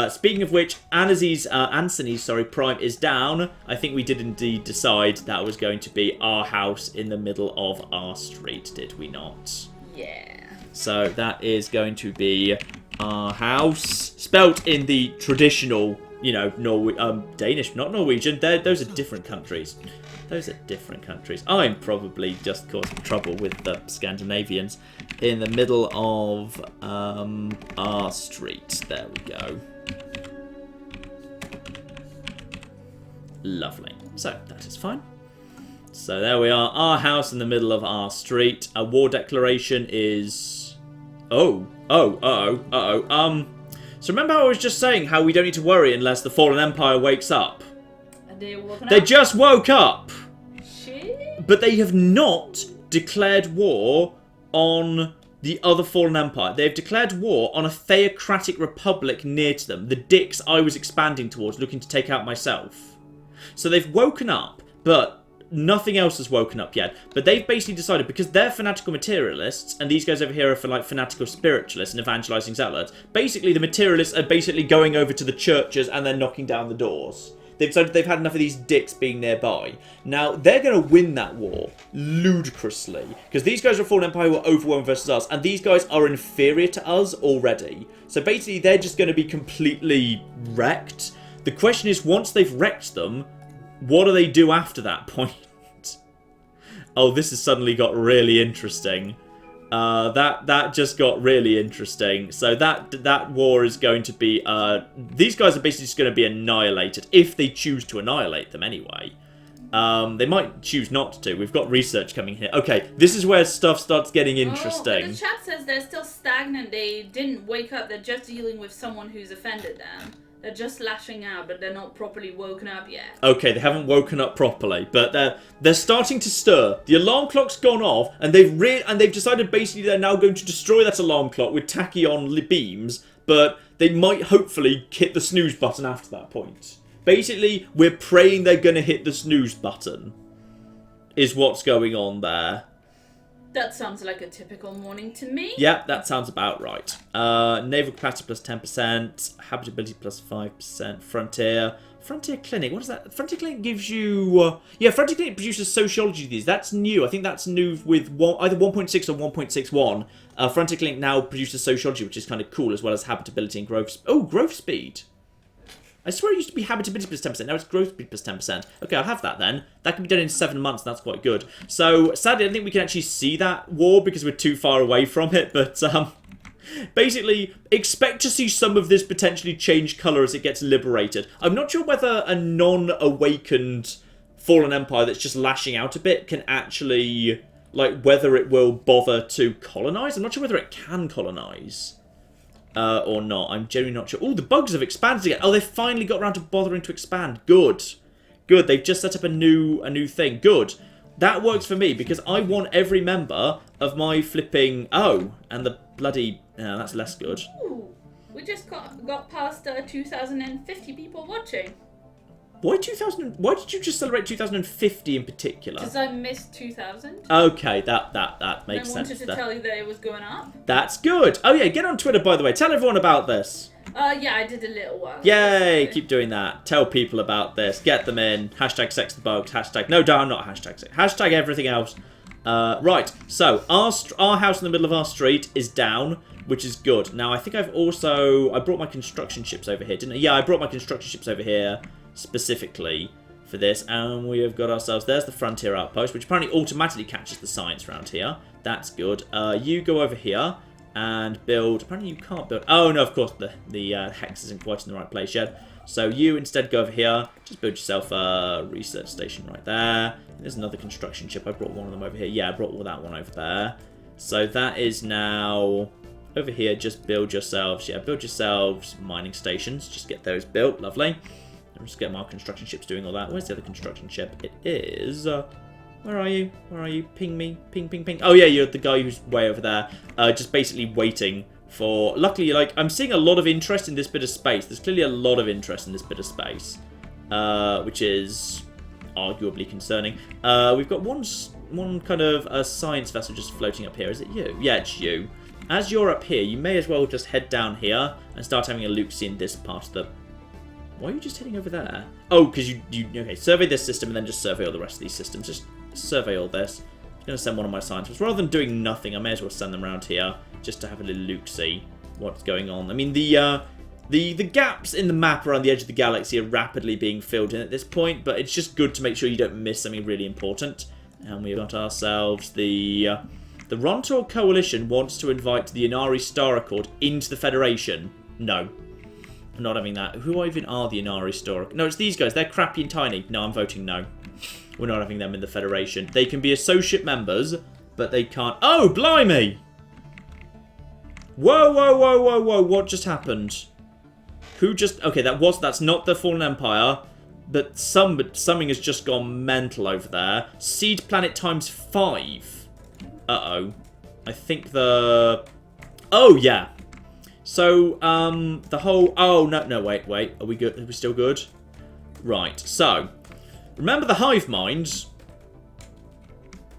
Speaking of which, Ansony's prime is down. I think we did indeed decide that was going to be our house in the middle of our street, did we not?
Yeah.
So that is going to be our house, spelt in the traditional, you know, Danish, not Norwegian. Those are different countries. Those are different countries. I'm probably just causing trouble with the Scandinavians. In the middle of our street. There we go. Lovely. So, that is fine. So, there we are. Our house in the middle of our street. A war declaration is... So remember how I was just saying how we don't need to worry unless the Fallen Empire wakes up? They just woke up!
Shit.
But they have not declared war on the other Fallen Empire. They've declared war on a theocratic republic near to them. The dicks I was expanding towards, looking to take out myself. So they've woken up, but nothing else has woken up yet. But they've basically decided, because they're fanatical materialists, and these guys over here are for like fanatical spiritualists and evangelizing zealots, basically the materialists are basically going over to the churches and then knocking down the doors. They've decided they've had enough of these dicks being nearby. Now, they're going to win that war ludicrously. Because these guys are a Fallen Empire who are overwhelmed versus us. And these guys are inferior to us already. So basically, they're just going to be completely wrecked. The question is, once they've wrecked them, what do they do after that point? Oh, this has suddenly got really interesting. That just got really interesting. So that war is going to be... these guys are basically just going to be annihilated, if they choose to annihilate them anyway. They might choose not to. We've got research coming here. Okay, this is where stuff starts getting interesting.
Oh, the chat says they're still stagnant. They didn't wake up. They're just dealing with someone who's offended them. They're just lashing out, but they're not properly woken up yet.
Okay, they haven't woken up properly, but they're starting to stir. The alarm clock's gone off, and they've decided basically they're now going to destroy that alarm clock with tachyon beams, but they might hopefully hit the snooze button after that point. Basically, we're praying they're going to hit the snooze button, is what's going on there.
That sounds like a typical morning to me.
Yep, that sounds about right. Naval capacity plus 10%, habitability plus 5%, frontier clinic. What is that? Frontier clinic gives you... Frontier clinic produces sociology disease. That's new. I think that's new with either 1.6 or 1.61. Frontier clinic now produces sociology, which is kind of cool, as well as habitability and growth. Oh, growth speed. I swear it used to be habitability plus 10%. Now it's growth speed plus 10%. Okay, I'll have that then. That can be done in 7 months. And that's quite good. So, sadly, I don't think we can actually see that war because we're too far away from it. But, basically, expect to see some of this potentially change colour as it gets liberated. I'm not sure whether a non-awakened Fallen Empire that's just lashing out a bit can actually, like, whether it will bother to colonise. I'm not sure whether it can colonise. Or not. I'm genuinely not sure. Oh, the bugs have expanded again. Oh, they finally got around to bothering to expand. Good. Good. They've just set up a new thing. Good. That works for me because I want every member of my flipping... Oh, and the bloody... that's less good.
Ooh, we just got past 2,050 people watching.
Why 2000? Why did you just celebrate 2050 in particular?
Because I missed 2000.
Okay, that makes sense.
I wanted to tell you that it was going up.
That's good. Oh yeah, get on Twitter by the way. Tell everyone about this.
Yeah, I did a little while.
Yay! Keep doing that. Tell people about this. Get them in. Hashtag sex the bugs. Hashtag no, I'm not hashtag sex. Hashtag everything else. Right, so our house in the middle of our street is down, which is good. Now, I think I brought my construction ships over here, didn't I? Yeah, I brought my construction ships over here specifically for this, and we have got ourselves, there's the frontier outpost, which apparently automatically catches the science around here. That's good. You go over here and build, apparently you can't build, oh no, of course, the hex isn't quite in the right place yet. So you instead go over here, just build yourself a research station right there. There's another construction ship. I brought one of them over here. Yeah, I brought that one over there. So that is now over here. Just build yourselves. Yeah, build yourselves mining stations. Just get those built. Lovely. I'm just getting my construction ships doing all that. Where's the other construction ship? It is... where are you? Where are you? Ping me. Ping, ping, ping. Oh, yeah, you're the guy who's way over there. Just basically waiting for... Luckily, like, I'm seeing a lot of interest in this bit of space. There's clearly a lot of interest in this bit of space. Which is arguably concerning. We've got one kind of a science vessel just floating up here. Is it you? Yeah, it's you. As you're up here, you may as well just head down here and start having a look-see in this part of the... Why are you just heading over there? Oh, because you okay, survey this system and then just survey all the rest of these systems. Just survey all this. I'm going to send one of my scientists. Rather than doing nothing, I may as well send them around here just to have a little look-see what's going on. I mean, the gaps in the map around the edge of the galaxy are rapidly being filled in at this point, but it's just good to make sure you don't miss something really important. And we've got ourselves the Rontor Coalition wants to invite the Inari Star Accord into the Federation. No. I'm not having that. Who even are the Inari Star? No, it's these guys. They're crappy and tiny. No, I'm voting no. We're not having them in the Federation. They can be associate members, but they can't... Oh, blimey! Whoa, whoa, whoa, whoa, whoa. What just happened? Who just... Okay, that's not the Fallen Empire, but something has just gone mental over there. Seed planet times 5. Uh-oh. I think the... Oh, yeah. So, the whole... Oh, no, wait. Are we good? Are we still good? Right, so... Remember the hive mind?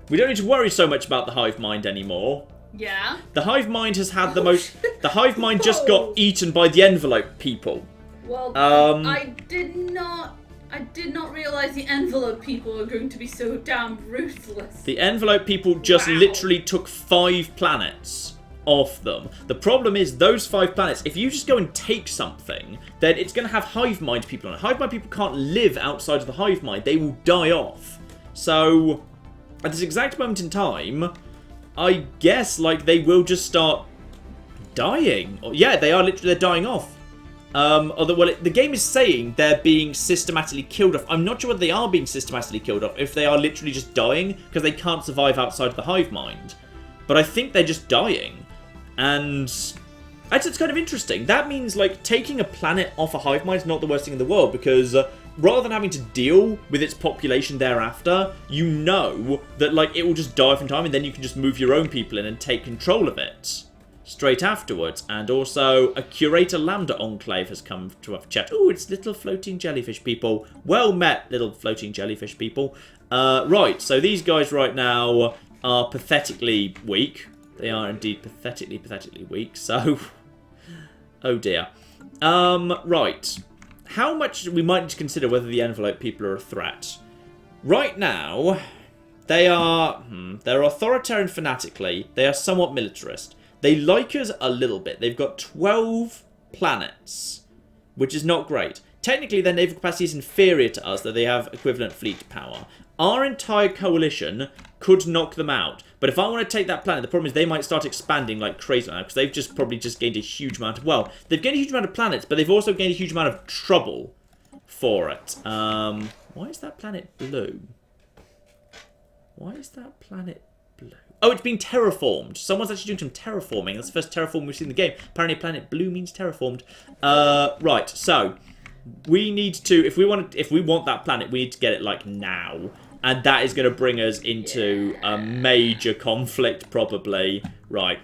We don't need to worry so much about the hive mind anymore.
Yeah.
The hive mind has had the most... The hive mind just got eaten by the envelope people.
Well, I did not realize the envelope people were going to be so damn ruthless.
The envelope people just literally took 5 planets off them. The problem is those 5 planets, if you just go and take something, then it's going to have hive mind people on it. Hive mind people can't live outside of the hive mind. They will die off. So, at this exact moment in time, I guess, like, they will just start dying. Yeah, they're dying off. Although, well, the game is saying they're being systematically killed off. I'm not sure whether they are being systematically killed off, if they are literally just dying because they can't survive outside of the hive mind. But I think they're just dying. And it's kind of interesting. That means, like, taking a planet off a hive mind is not the worst thing in the world, because rather than having to deal with its population thereafter, you know that, like, it will just die from time, and then you can just move your own people in and take control of it straight afterwards. And also, a Curator Lambda Enclave has come to our chat. Oh, it's little floating jellyfish people. Well met, little floating jellyfish people. Right, so these guys right now are pathetically weak. They are indeed pathetically weak, so... Oh dear. Right. How much... We might need to consider whether the envelope people are a threat. Right now, they are... They're authoritarian fanatically. They are somewhat militarist. They like us a little bit. They've got 12 planets, which is not great. Technically, their naval capacity is inferior to us, though they have equivalent fleet power. Our entire coalition could knock them out. But if I want to take that planet, the problem is they might start expanding like crazy now, because they've probably gained a huge amount of... Well, they've gained a huge amount of planets, but they've also gained a huge amount of trouble for it. Why is that planet blue? Why is that planet blue? Oh, it's been terraformed. Someone's actually doing some terraforming. That's the first terraform we've seen in the game. Apparently planet blue means terraformed. Right, so... We need to... If we want that planet, we need to get it, like, now. And that is going to bring us into a major conflict, probably. Right.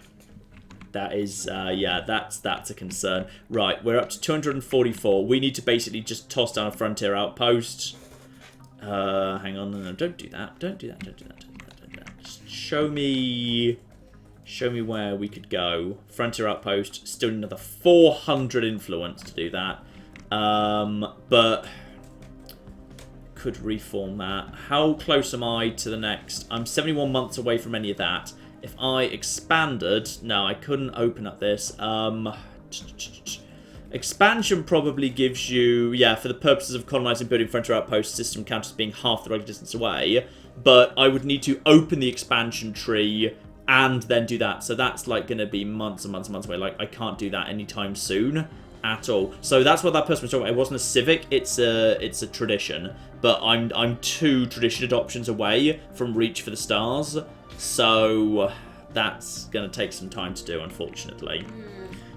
That is, yeah, that's a concern. Right, we're up to 244. We need to basically just toss down a frontier outpost. Hang on, no, don't do that. Don't do that. Just show me where we could go. Frontier outpost, still another 400 influence to do that. But... could reform that. How close am I to the next? I'm 71 months away from any of that. If I expanded... No, I couldn't open up this. Expansion probably gives you... Yeah, for the purposes of colonizing building frontier outposts, system counters being half the regular distance away. But I would need to open the expansion tree and then do that. So that's like going to be months and months and months away. Like, I can't do that anytime soon at all. So that's what that person was talking about. It wasn't a civic, it's a tradition. But I'm 2 tradition adoptions away from reach for the stars. So that's going to take some time to do, unfortunately.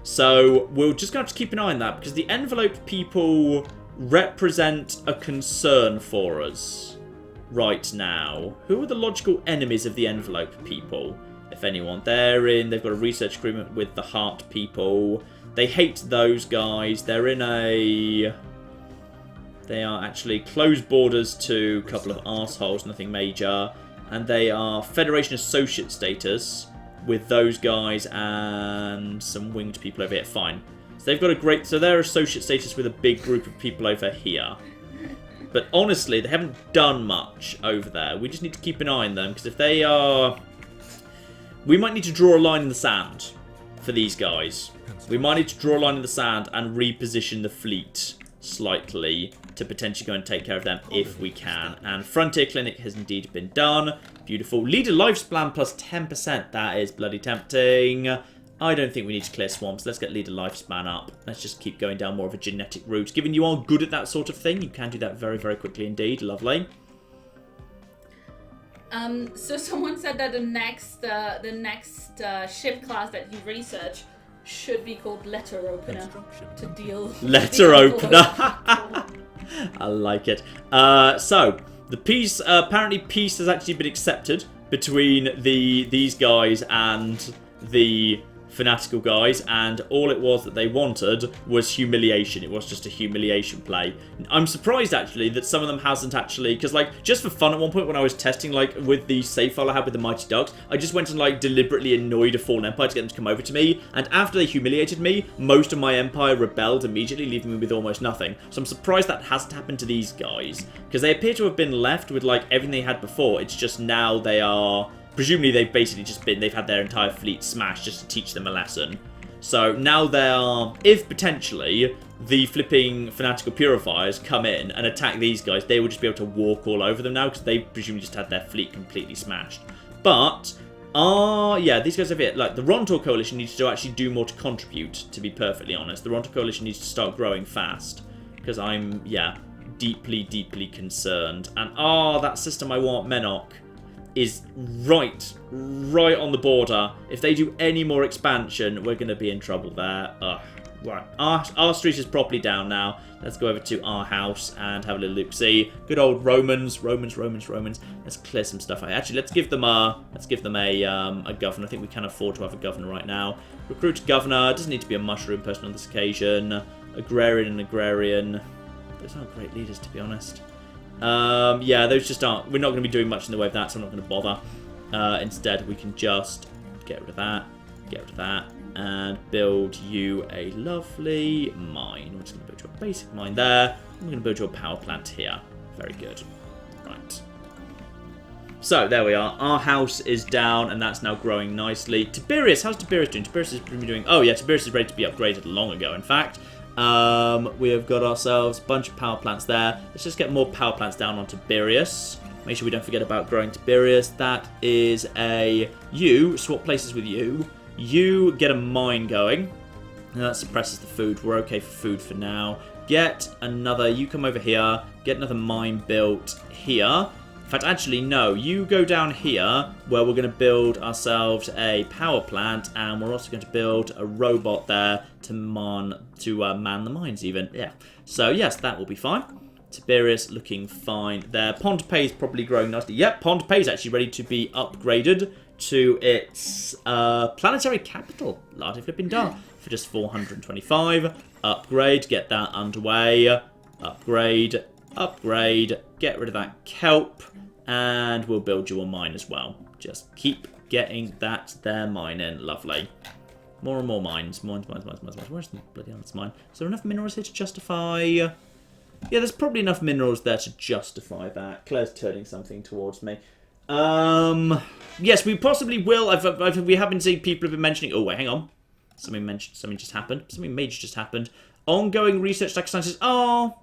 So we're just going to have to keep an eye on that, because the envelope people represent a concern for us right now. Who are the logical enemies of the envelope people, if anyone? They've got a research agreement with the heart people. They hate those guys. They are actually closed borders to a couple of arseholes, nothing major. And they are Federation Associate status with those guys and some winged people over here. Fine. So they've got a great... So they're Associate status with a big group of people over here. But honestly, they haven't done much over there. We just need to keep an eye on them, because if they are... We might need to draw a line in the sand for these guys. We might need to draw a line in the sand and reposition the fleet slightly to potentially go and take care of them if we can. And Frontier Clinic has indeed been done. Beautiful. Leader Lifespan plus 10%. That is bloody tempting. I don't think we need to clear swamps. Let's get Leader Lifespan up. Let's just keep going down more of a genetic route. Given you are good at that sort of thing, you can do that very, very quickly indeed. Lovely.
So someone said that the next ship class that you research should be called Letter Opener to deal.
Letter Opener. I like it. So the peace. Apparently, peace has actually been accepted between these guys and the fanatical guys, and all it was that they wanted was humiliation. It was just a humiliation play. I'm surprised actually that some of them hasn't actually, because like just for fun at one point when I was testing like with the save file I had with the Mighty Ducks, I just went and like deliberately annoyed a fallen empire to get them to come over to me, and after they humiliated me, most of my empire rebelled immediately, leaving me with almost nothing. So I'm surprised that hasn't happened to these guys, because they appear to have been left with like everything they had before. It's just now they are... Presumably they've basically they've had their entire fleet smashed just to teach them a lesson. So now they are, if potentially the flipping fanatical purifiers come in and attack these guys, they will just be able to walk all over them now, because they presumably just had their fleet completely smashed. But, yeah, these guys over here, like the Rontor Coalition needs to actually do more to contribute, to be perfectly honest. The Rontor Coalition needs to start growing fast, because I'm, yeah, deeply, deeply concerned. And, that system I want, Menok, is right on the border. If they do any more expansion, we're going to be in trouble there. Right. Our street is properly down now. Let's go over to our house and have a little look-see. Good old Romans. Let's clear some stuff out. Actually, let's give them a governor. I think we can afford to have a governor right now. Recruit a governor. Doesn't need to be a mushroom person on this occasion. Agrarian and agrarian. Those aren't great leaders, to be honest. Yeah, those just aren't... We're not going to be doing much in the way of that, so I'm not going to bother. Instead, we can just get rid of that, and build you a lovely mine. We're just going to build you a basic mine there. We're going to build you a power plant here. Very good. Right. So, there we are. Our house is down, and that's now growing nicely. Tiberius, how's Tiberius doing? Tiberius is doing... Oh, yeah, Tiberius is ready to be upgraded long ago, in fact. We have got ourselves a bunch of power plants there. Let's just get more power plants down on Tiberius. Make sure we don't forget about growing Tiberius. That is a... You, swap places with you. You get a mine going. And that suppresses the food. We're okay for food for now. Get another... You come over here. Get another mine built here. In fact, actually, no. You go down here, where we're going to build ourselves a power plant, and we're also going to build a robot there to man the mines, even. Yeah. So, yes, that will be fine. Tiberius looking fine there. Pohnpei is probably growing nicely. Yep, Pohnpei is actually ready to be upgraded to its planetary capital. Lardy flipping dar for just 425. Upgrade. Get that underway. Upgrade. Get rid of that kelp, and we'll build you a mine as well. Just keep getting that there mine in. Lovely. More and more mines. Mines. Where's the bloody hell this mine? Is there enough minerals here to justify Yeah, there's probably enough minerals there to justify that. Claire's turning something towards me. Yes, we possibly will. We have been seeing people have been mentioning. Oh wait, hang on. Something just happened. Something major just happened. Ongoing research data scientist. Oh,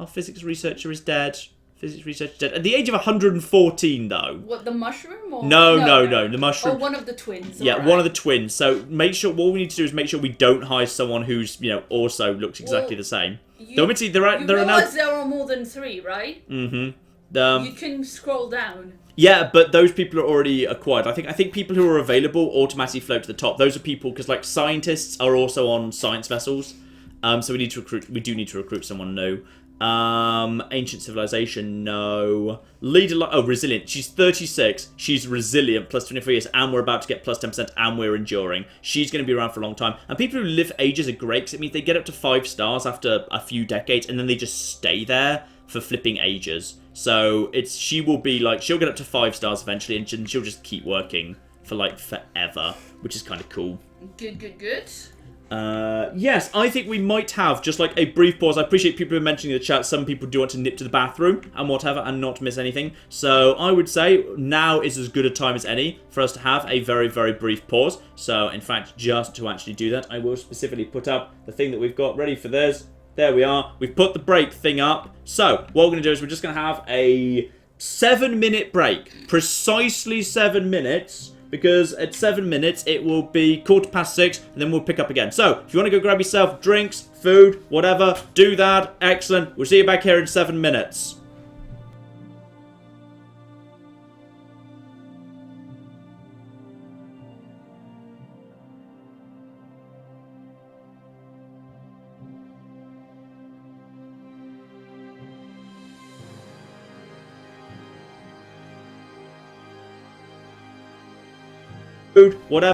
our physics researcher is dead. Physics researcher dead. At the age of 114, though.
What, the mushroom? Or...
No. The mushroom.
Oh, one of the twins.
Yeah,
right.
one of the twins. So make sure. What we need to do is make sure we don't hire someone who's also looks exactly the same.
You realize there are more than 3, right?
Mm-hmm.
You can scroll down.
Yeah, but those people are already acquired. I think people who are available automatically float to the top. Those are people because like scientists are also on science vessels. So we need to recruit. We do need to recruit someone new. Ancient civilization, no. Leader, resilient. She's 36. She's resilient, plus 24 years, and we're about to get plus 10%, and we're enduring. She's going to be around for a long time. And people who live ages are great, because it means they get up to 5 stars after a few decades, and then they just stay there for flipping ages. So she will be like, she'll get up to 5 stars eventually, and she'll just keep working for like forever, which is kind of cool.
Good.
Yes, I think we might have just like a brief pause. I appreciate people who are mentioning in the chat. Some people do want to nip to the bathroom and whatever and not miss anything. So I would say now is as good a time as any for us to have a very, very brief pause. So in fact, just to actually do that, I will specifically put up the thing that we've got ready for this. There we are. We've put the break thing up. So what we're going to do is we're just going to have a 7-minute break. Precisely 7 minutes. Because at 7 minutes, it will be 6:15, and then we'll pick up again. So, if you want to go grab yourself drinks, food, whatever, do that. Excellent. We'll see you back here in 7 minutes. Food, whatever.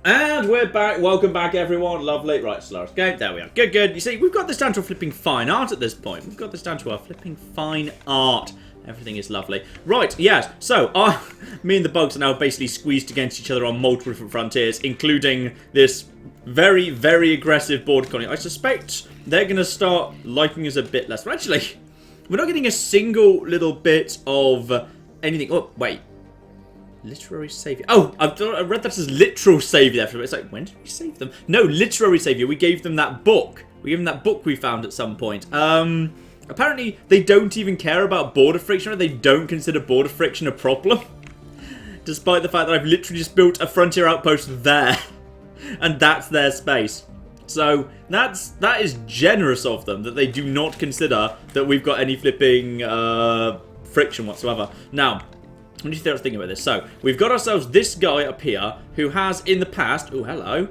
And we're back. Welcome back, everyone. Lovely. Right, Stellaris game. There we are. Good, good. You see, we've got this down to a flipping fine art at this point. We've got this down to our flipping fine art. Everything is lovely. Right, yes. So, me and the bugs are now basically squeezed against each other on multiple different frontiers, including this very, very aggressive border colony. I suspect they're going to start liking us a bit less. But actually, we're not getting a single little bit of anything. Oh, wait. Literary savior. Oh, I read that as literal savior. It's like, when did we save them? No, literary savior. We gave them that book. We gave them that book we found at some point. Apparently, they don't even care about border friction. They don't consider border friction a problem. Despite the fact that I've literally just built a frontier outpost there. And that's their space. So, that is generous of them, that they do not consider that we've got any flipping friction whatsoever. Now, what do you think I was thinking about this? So, we've got ourselves this guy up here who has in the past, oh hello,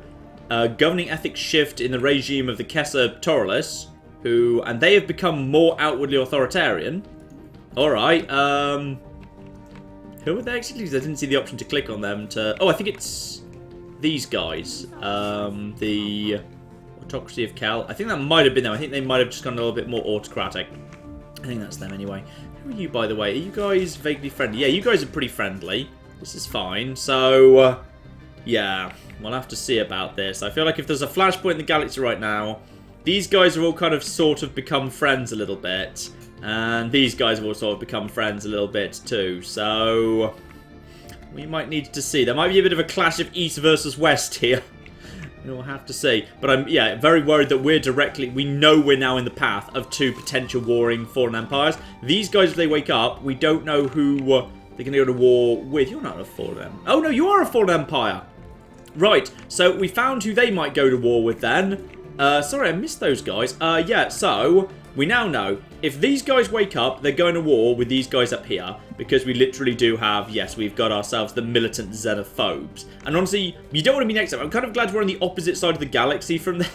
governing ethics shift in the regime of the Kessa Toralis, and they have become more outwardly authoritarian. Alright, who are they actually? Because I didn't see the option to click on them to, oh I think it's these guys, the Autocracy of Kel. I think that might have been them. I think they might have just gone a little bit more autocratic. I think that's them anyway. Who are you, by the way? Are you guys vaguely friendly? Yeah, you guys are pretty friendly. This is fine. So, yeah, we'll have to see about this. I feel like if there's a flashpoint in the galaxy right now, these guys have all kind of sort of become friends a little bit. And these guys have all sort of become friends a little bit too. So, we might need to see. There might be a bit of a clash of East versus West here. We'll have to see. But I'm, yeah, very worried that we know we're now in the path of two potential warring foreign empires. These guys, if they wake up, we don't know who they're going to go to war with. You're not a foreign empire. Oh, no, you are a foreign empire. Right, so we found who they might go to war with then. Sorry, I missed those guys. Yeah, so we now know if these guys wake up, they're going to war with these guys up here. Because we literally do have, yes, we've got ourselves the militant xenophobes. And honestly, you don't want to be next to them. I'm kind of glad we're on the opposite side of the galaxy from them.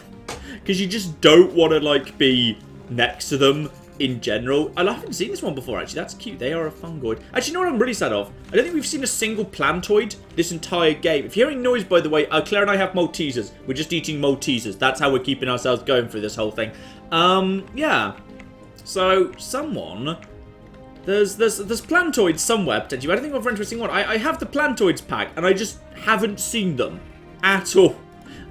Because you just don't want to, like, be next to them in general. I haven't seen this one before, actually. That's cute. They are a fungoid. Actually, you know what I'm really sad of? I don't think we've seen a single plantoid this entire game. If you're hearing noise, by the way, Claire and I have Maltesers. We're just eating Maltesers. That's how we're keeping ourselves going through this whole thing. Yeah. So, someone... There's plantoids somewhere, potentially. I don't think I've run into a single one. I have the plantoids pack, and I just haven't seen them. At all.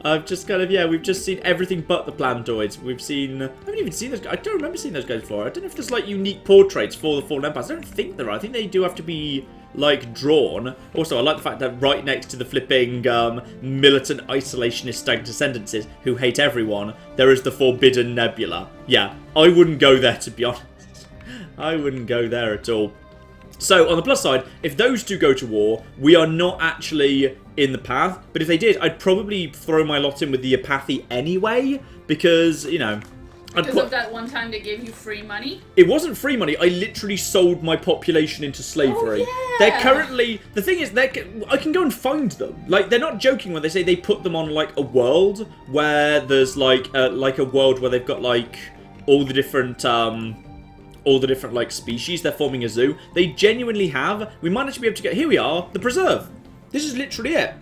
I've just kind of, yeah, we've just seen everything but the plantoids. We've seen... I haven't even seen those guys. I don't remember seeing those guys before. I don't know if there's, like, unique portraits for the Fallen Empires. I don't think there are. I think they do have to be, like, drawn. Also, I like the fact that right next to the flipping militant isolationist stagnant ascendancies who hate everyone, there is the Forbidden Nebula. Yeah, I wouldn't go there, to be honest. I wouldn't go there at all. So, on the plus side, if those two go to war, we are not actually in the path. But if they did, I'd probably throw my lot in with the apathy anyway. Because, you know...
Because of that one time they gave you free money?
It wasn't free money. I literally sold my population into slavery.
Oh, yeah.
They're currently... The thing is, I can go and find them. Like, they're not joking when they say they put them on, like, a world where there's, like a world where they've got, like, all the different, like, species. They're forming a zoo. They genuinely have. We might actually be able to get... Here we are. The preserve. This is literally it.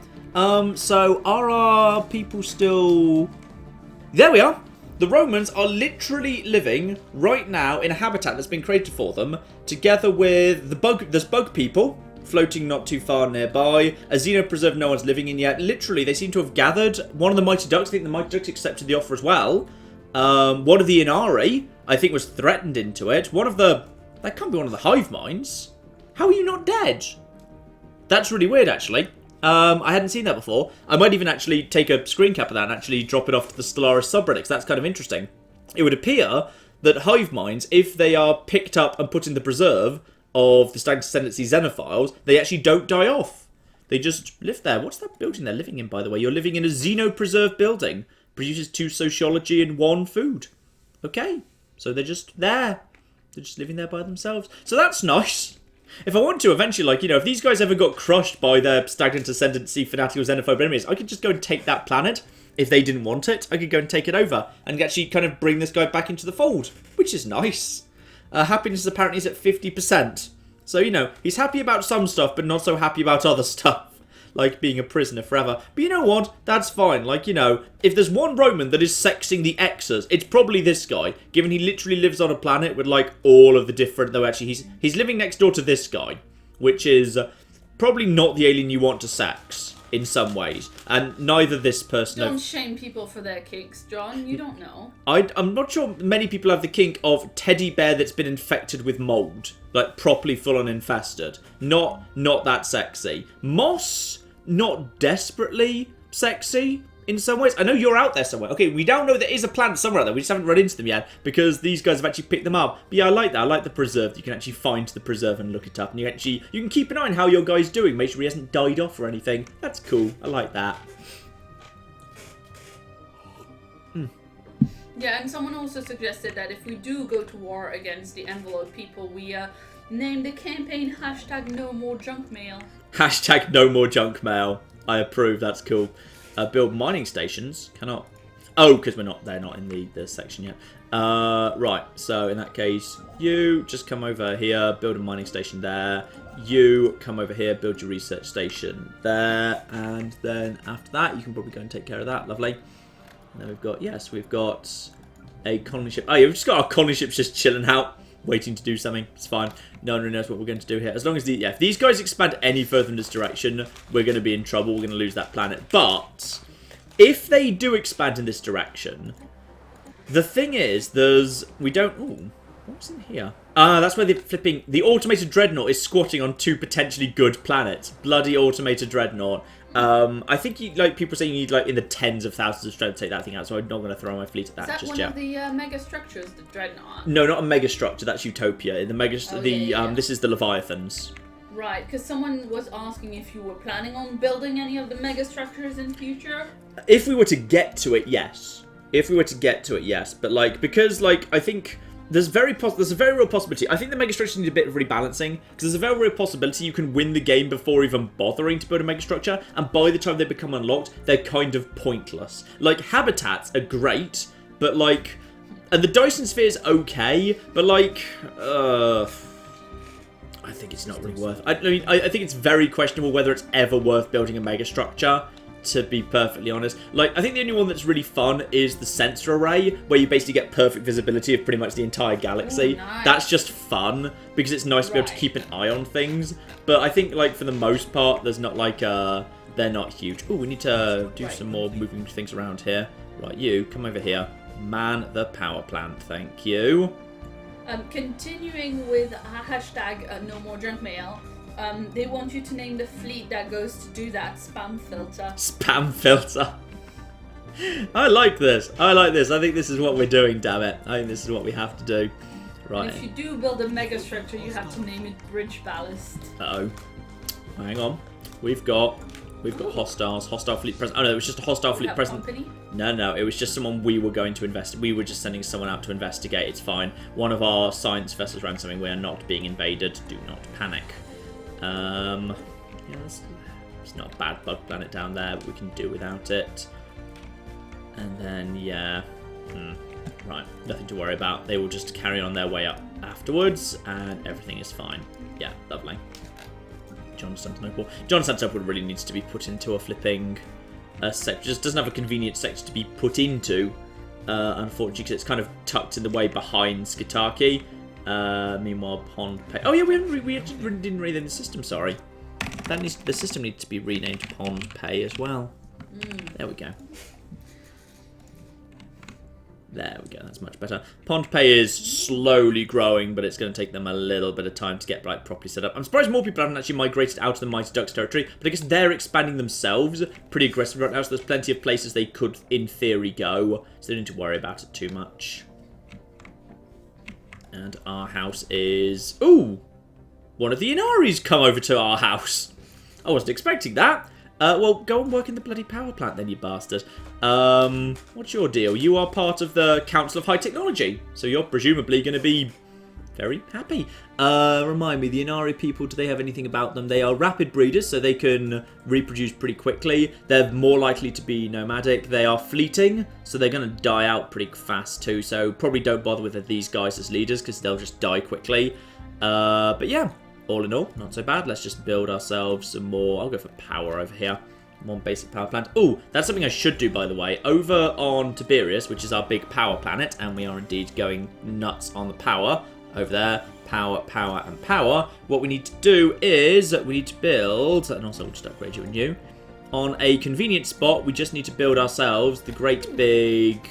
So, are our people still... There we are. The Romans are literally living right now in a habitat that's been created for them, together with there's bug people floating not too far nearby. A Xeno preserve no one's living in yet. Literally, they seem to have gathered one of the Mighty Ducks. I think the Mighty Ducks accepted the offer as well. One of the Inari, I think, was threatened into it. That can't be one of the hive minds. How are you not dead? That's really weird, actually. I hadn't seen that before. I might even actually take a screen cap of that and actually drop it off to the Stellaris subreddit. That's kind of interesting. It would appear that hive minds, if they are picked up and put in the preserve of the Stagnant Ascendancy Xenophiles, they actually don't die off. They just live there. What's that building they're living in, by the way? You're living in a Xeno preserve building. Produces 2 sociology and 1 food. Okay. So they're just there. They're just living there by themselves. So that's nice. If I want to, eventually, like, you know, if these guys ever got crushed by their Stagnant Ascendancy fanatical xenophobe enemies, I could just go and take that planet. If they didn't want it, I could go and take it over and actually kind of bring this guy back into the fold, which is nice. Happiness apparently is at 50%. So, you know, he's happy about some stuff, but not so happy about other stuff. like being a prisoner forever. But you know what? That's fine. Like, you know, if there's one Roman that is sexing the Xers, it's probably this guy, given he literally lives on a planet with, like, all of the different... Though, actually, he's living next door to this guy, which is probably not the alien you want to sex. In some ways, and neither this person...
Don't shame people for their kinks, John. You don't know.
I'm not sure many people have the kink of teddy bear that's been infected with mold. Like, properly full-on infested. Not that sexy. Moss, not desperately sexy in some ways. I know you're out there somewhere. Okay, we don't know there is a planet somewhere out there. We just haven't run into them yet because these guys have actually picked them up. But yeah, I like that. I like the preserve. You can actually find the preserve and look it up. And you can keep an eye on how your guy's doing. Make sure he hasn't died off or anything. That's cool. I like that.
Yeah, and someone also suggested that if we do go to war against the envelope people, we name the campaign #NoMoreJunkMail.
#NoMoreJunkMail. I approve. That's cool. Build mining stations. Cannot. Oh, because they're not in the section yet. Right, so in that case, you just come over here, build a mining station there. You come over here, build your research station there. And then after that, you can probably go and take care of that. Lovely. And then we've got a colony ship. Oh, yeah, we've just got our colony ships just chilling out, waiting to do something. It's fine. No one really knows what we're going to do here. As long as if these guys expand any further in this direction, we're going to be in trouble. We're going to lose that planet. But if they do expand in this direction, the thing is, we don't... Ooh, what's in here? That's where the automated dreadnought is squatting on 2 potentially good planets. Bloody automated dreadnought. I think people saying you need like in the tens of thousands of strength to take that thing out, so I'm not going to throw my fleet at that just yet.
Is that one of the mega structures, the dreadnought?
No, not a mega structure. That's Utopia. This is the Leviathans.
Right, because someone was asking if you were planning on building any of the mega structures in future.
If we were to get to it, yes. But because I think. There's a very real possibility. I think the megastructures need a bit of rebalancing, because there's a very real possibility you can win the game before even bothering to build a megastructure, and by the time they become unlocked, they're kind of pointless. Like, habitats are great, but and the Dyson Sphere's okay, but I think it's not really worth... I think it's very questionable whether it's ever worth building a megastructure. To be perfectly honest. I think the only one that's really fun is the sensor array, where you basically get perfect visibility of pretty much the entire galaxy.
Ooh, nice.
That's just fun, because it's nice to be able to keep an eye on things. But I think, for the most part, there's not, they're not huge. Oh, we need to do some more moving things around here. Right, you, come over here. Man the power plant, thank you.
Continuing with #NoMoreJunkMail. They want you to name the fleet that goes to do that spam filter.
Spam filter. I like this. I think this is what we're doing, damn it. I think this is what we have to do. Right.
And if you do build a mega structure, you have to name it Bridge Ballast.
Uh-oh. Hang on. We've got hostiles. Hostile fleet present. Oh no, it was just a hostile fleet present.
Company?
No, it was just someone we were going to invest. We were just sending someone out to investigate. It's fine. One of our science vessels ran something. We are not being invaded. Do not panic. It's not a bad bug planet down there, but we can do without it. And then, right, nothing to worry about. They will just carry on their way up afterwards, and everything is fine. Yeah, lovely. Constantinople really needs to be put into a flipping sector. Just doesn't have a convenient sector to be put into, unfortunately, because it's kind of tucked in the way behind Skitaki. Meanwhile, Pohnpei. Oh yeah, we didn't rename the system. Sorry, the system needs to be renamed Pohnpei as well. There we go. There we go. That's much better. Pohnpei is slowly growing, but it's going to take them a little bit of time to get properly set up. I'm surprised more people haven't actually migrated out of the Mighty Ducks territory, but I guess they're expanding themselves pretty aggressively right now. So there's plenty of places they could, in theory, go. So they don't need to worry about it too much. And our house is... Ooh! One of the Inaris come over to our house. I wasn't expecting that. Well, go and work in the bloody power plant then, you bastard. What's your deal? You are part of the Council of High Technology, so you're presumably going to be very happy. Remind me, the Inari people, do they have anything about them? They are rapid breeders, so they can reproduce pretty quickly. They're more likely to be nomadic. They are fleeting, so they're going to die out pretty fast too, so probably don't bother with these guys as leaders, because they'll just die quickly. But yeah, all in all, not so bad. Let's just build ourselves some more. I'll go for power over here. One basic power plant. Oh, that's something I should do, by the way. Over on Tiberius, which is our big power planet, and we are indeed going nuts on the power. Over there, power, power, and power. What we need to do is we need to build, and also we'll just upgrade you and you. On a convenient spot, we just need to build ourselves the great big...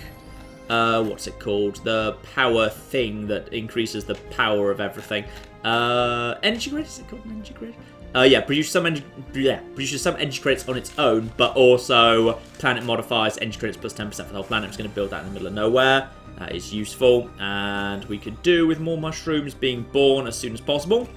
what's it called? The power thing that increases the power of everything. Energy grid? Is it called an energy grid? Yeah, produces some energy credits on its own, but also planet modifiers energy credits plus 10% for the whole planet. I'm just going to build that in the middle of nowhere. That is useful, and we could do with more mushrooms being born as soon as possible,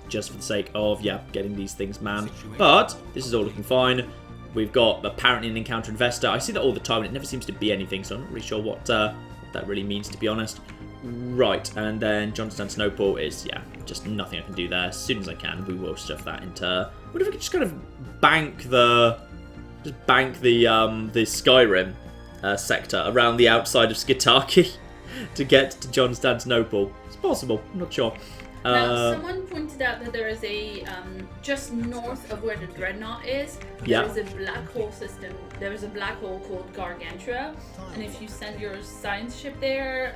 just for the sake of, yeah, getting these things manned. But this is all looking fine. We've got apparently an encounter investor. I see that all the time, and it never seems to be anything, so I'm not really sure what that really means, to be honest. Right, and then Constantinople is, yeah, just nothing I can do there. As soon as I can, we will stuff that into... What if we could just kind of bank the Skyrim sector around the outside of Skitaki to get to Constantinople? It's possible, I'm not sure.
Now, someone pointed out that there is a, just north of where the Dreadnought is,
yeah,
there is a black hole system. There is a black hole called Gargantua, and if you send your science ship there,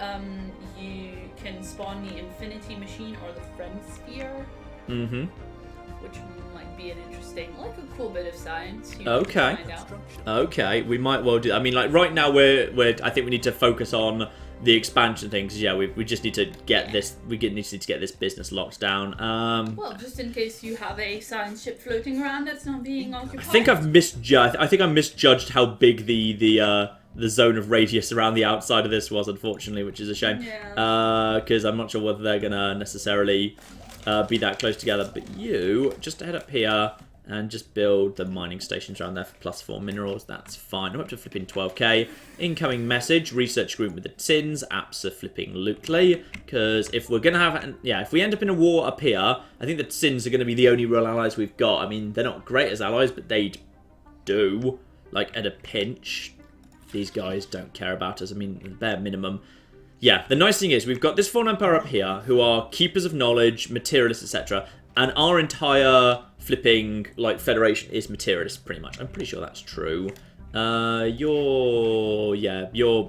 you can spawn the Infinity Machine or the Friend Sphere. Mm-hmm. Which might be an interesting, like a cool bit of science.
Okay. Okay, we might well do. I mean, like right now, I think we need to focus on the expansion things. Yeah, we just need to get this. We need to get this business locked down.
Well, just in case you have a science ship floating around that's not being occupied.
I think I've misjudged. I think I misjudged how big the zone of radius around the outside of this was, unfortunately, which is a shame. Yeah. Because I'm not sure whether they're gonna necessarily be that close together. But you just head up here and just build the mining stations around there for +4 minerals. That's fine. I'm up to flipping 12k. Incoming message. Research group with the Tins. Abso-flipping-lutely. Because if we're going to have... Yeah, if we end up in a war up here, I think the Tins are going to be the only real allies we've got. I mean, they're not great as allies, but they'd do. Like, at a pinch. These guys don't care about us. I mean, the bare minimum. Yeah, the nice thing is we've got this Fallen Empire up here who are keepers of knowledge, materialists, etc. And our entire flipping, like, Federation is materialist, pretty much. I'm pretty sure that's true. You're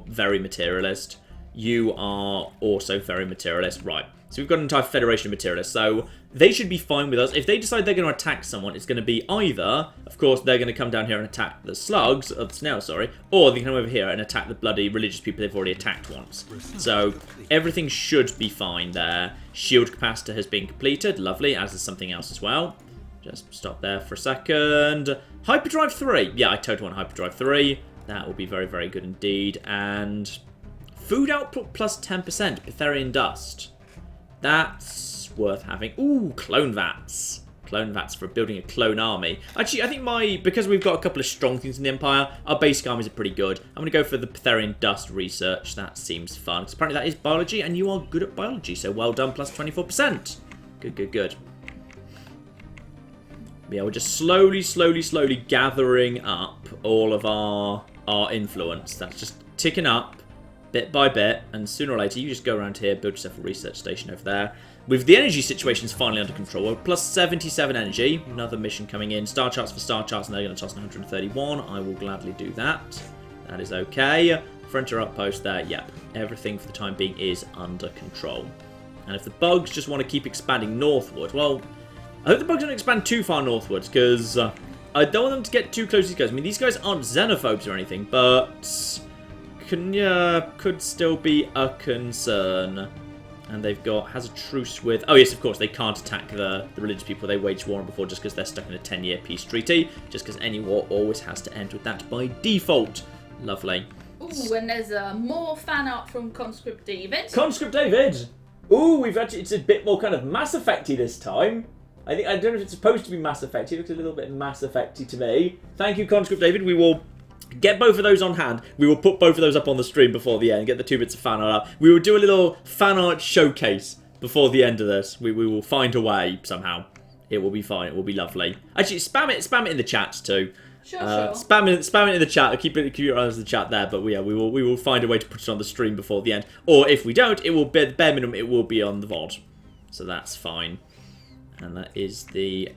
very materialist. You are also very materialist. Right. So we've got an entire Federation of materialists. So they should be fine with us. If they decide they're going to attack someone, it's going to be either, of course, they're going to come down here and attack the slugs, or the snails, sorry, or they can come over here and attack the bloody religious people they've already attacked once. So everything should be fine there. Shield capacitor has been completed. Lovely, as is something else as well. Just stop there for a second. Hyperdrive 3. Yeah, I totally want Hyperdrive 3. That will be very, very good indeed. And food output plus 10%. Pytherian dust. That's worth having. Ooh, clone vats. Clone vats for building a clone army. Actually, I think because we've got a couple of strong things in the Empire, our basic armies are pretty good. I'm going to go for the Pytherian dust research. That seems fun. Because apparently that is biology, and you are good at biology. So well done, plus 24%. Good, good, good. Yeah, we're just slowly gathering up all of our influence. That's just ticking up bit by bit, and sooner or later you just go around here, build yourself a research station over there. With the energy situation's finally under control, we're plus 77 energy. Another mission coming in. Star charts for star charts, and they're going to toss 131. I will gladly do that. That is okay. Frontier outpost there. Yep. Everything for the time being is under control. And if the bugs just want to keep expanding northward, well, I hope the bugs don't expand too far northwards, because I don't want them to get too close to these guys. I mean, these guys aren't xenophobes or anything, but could still be a concern. And they've has a truce with... Oh, yes, of course, they can't attack the religious people they waged war on before just because they're stuck in a 10-year peace treaty. Just because any war always has to end with that by default. Lovely.
Ooh, and there's more fan art from Conscript David.
Conscript David! Ooh, it's a bit more kind of Mass Effect-y this time. I don't know if it's supposed to be Mass Effect-y. It looks a little bit Mass Effect-y to me. Thank you, Conscript David. We will get both of those on hand. We will put both of those up on the stream before the end. Get the 2 bits of fan art up. We will do a little fan art showcase before the end of this. We will find a way somehow. It will be fine. It will be lovely. Actually, spam it in the chat too.
Sure.
Spam it in the chat. Keep your eyes on the chat there. But we will find a way to put it on the stream before the end. Or if we don't, it will be bare minimum. It will be on the VOD. So that's fine. And that is the...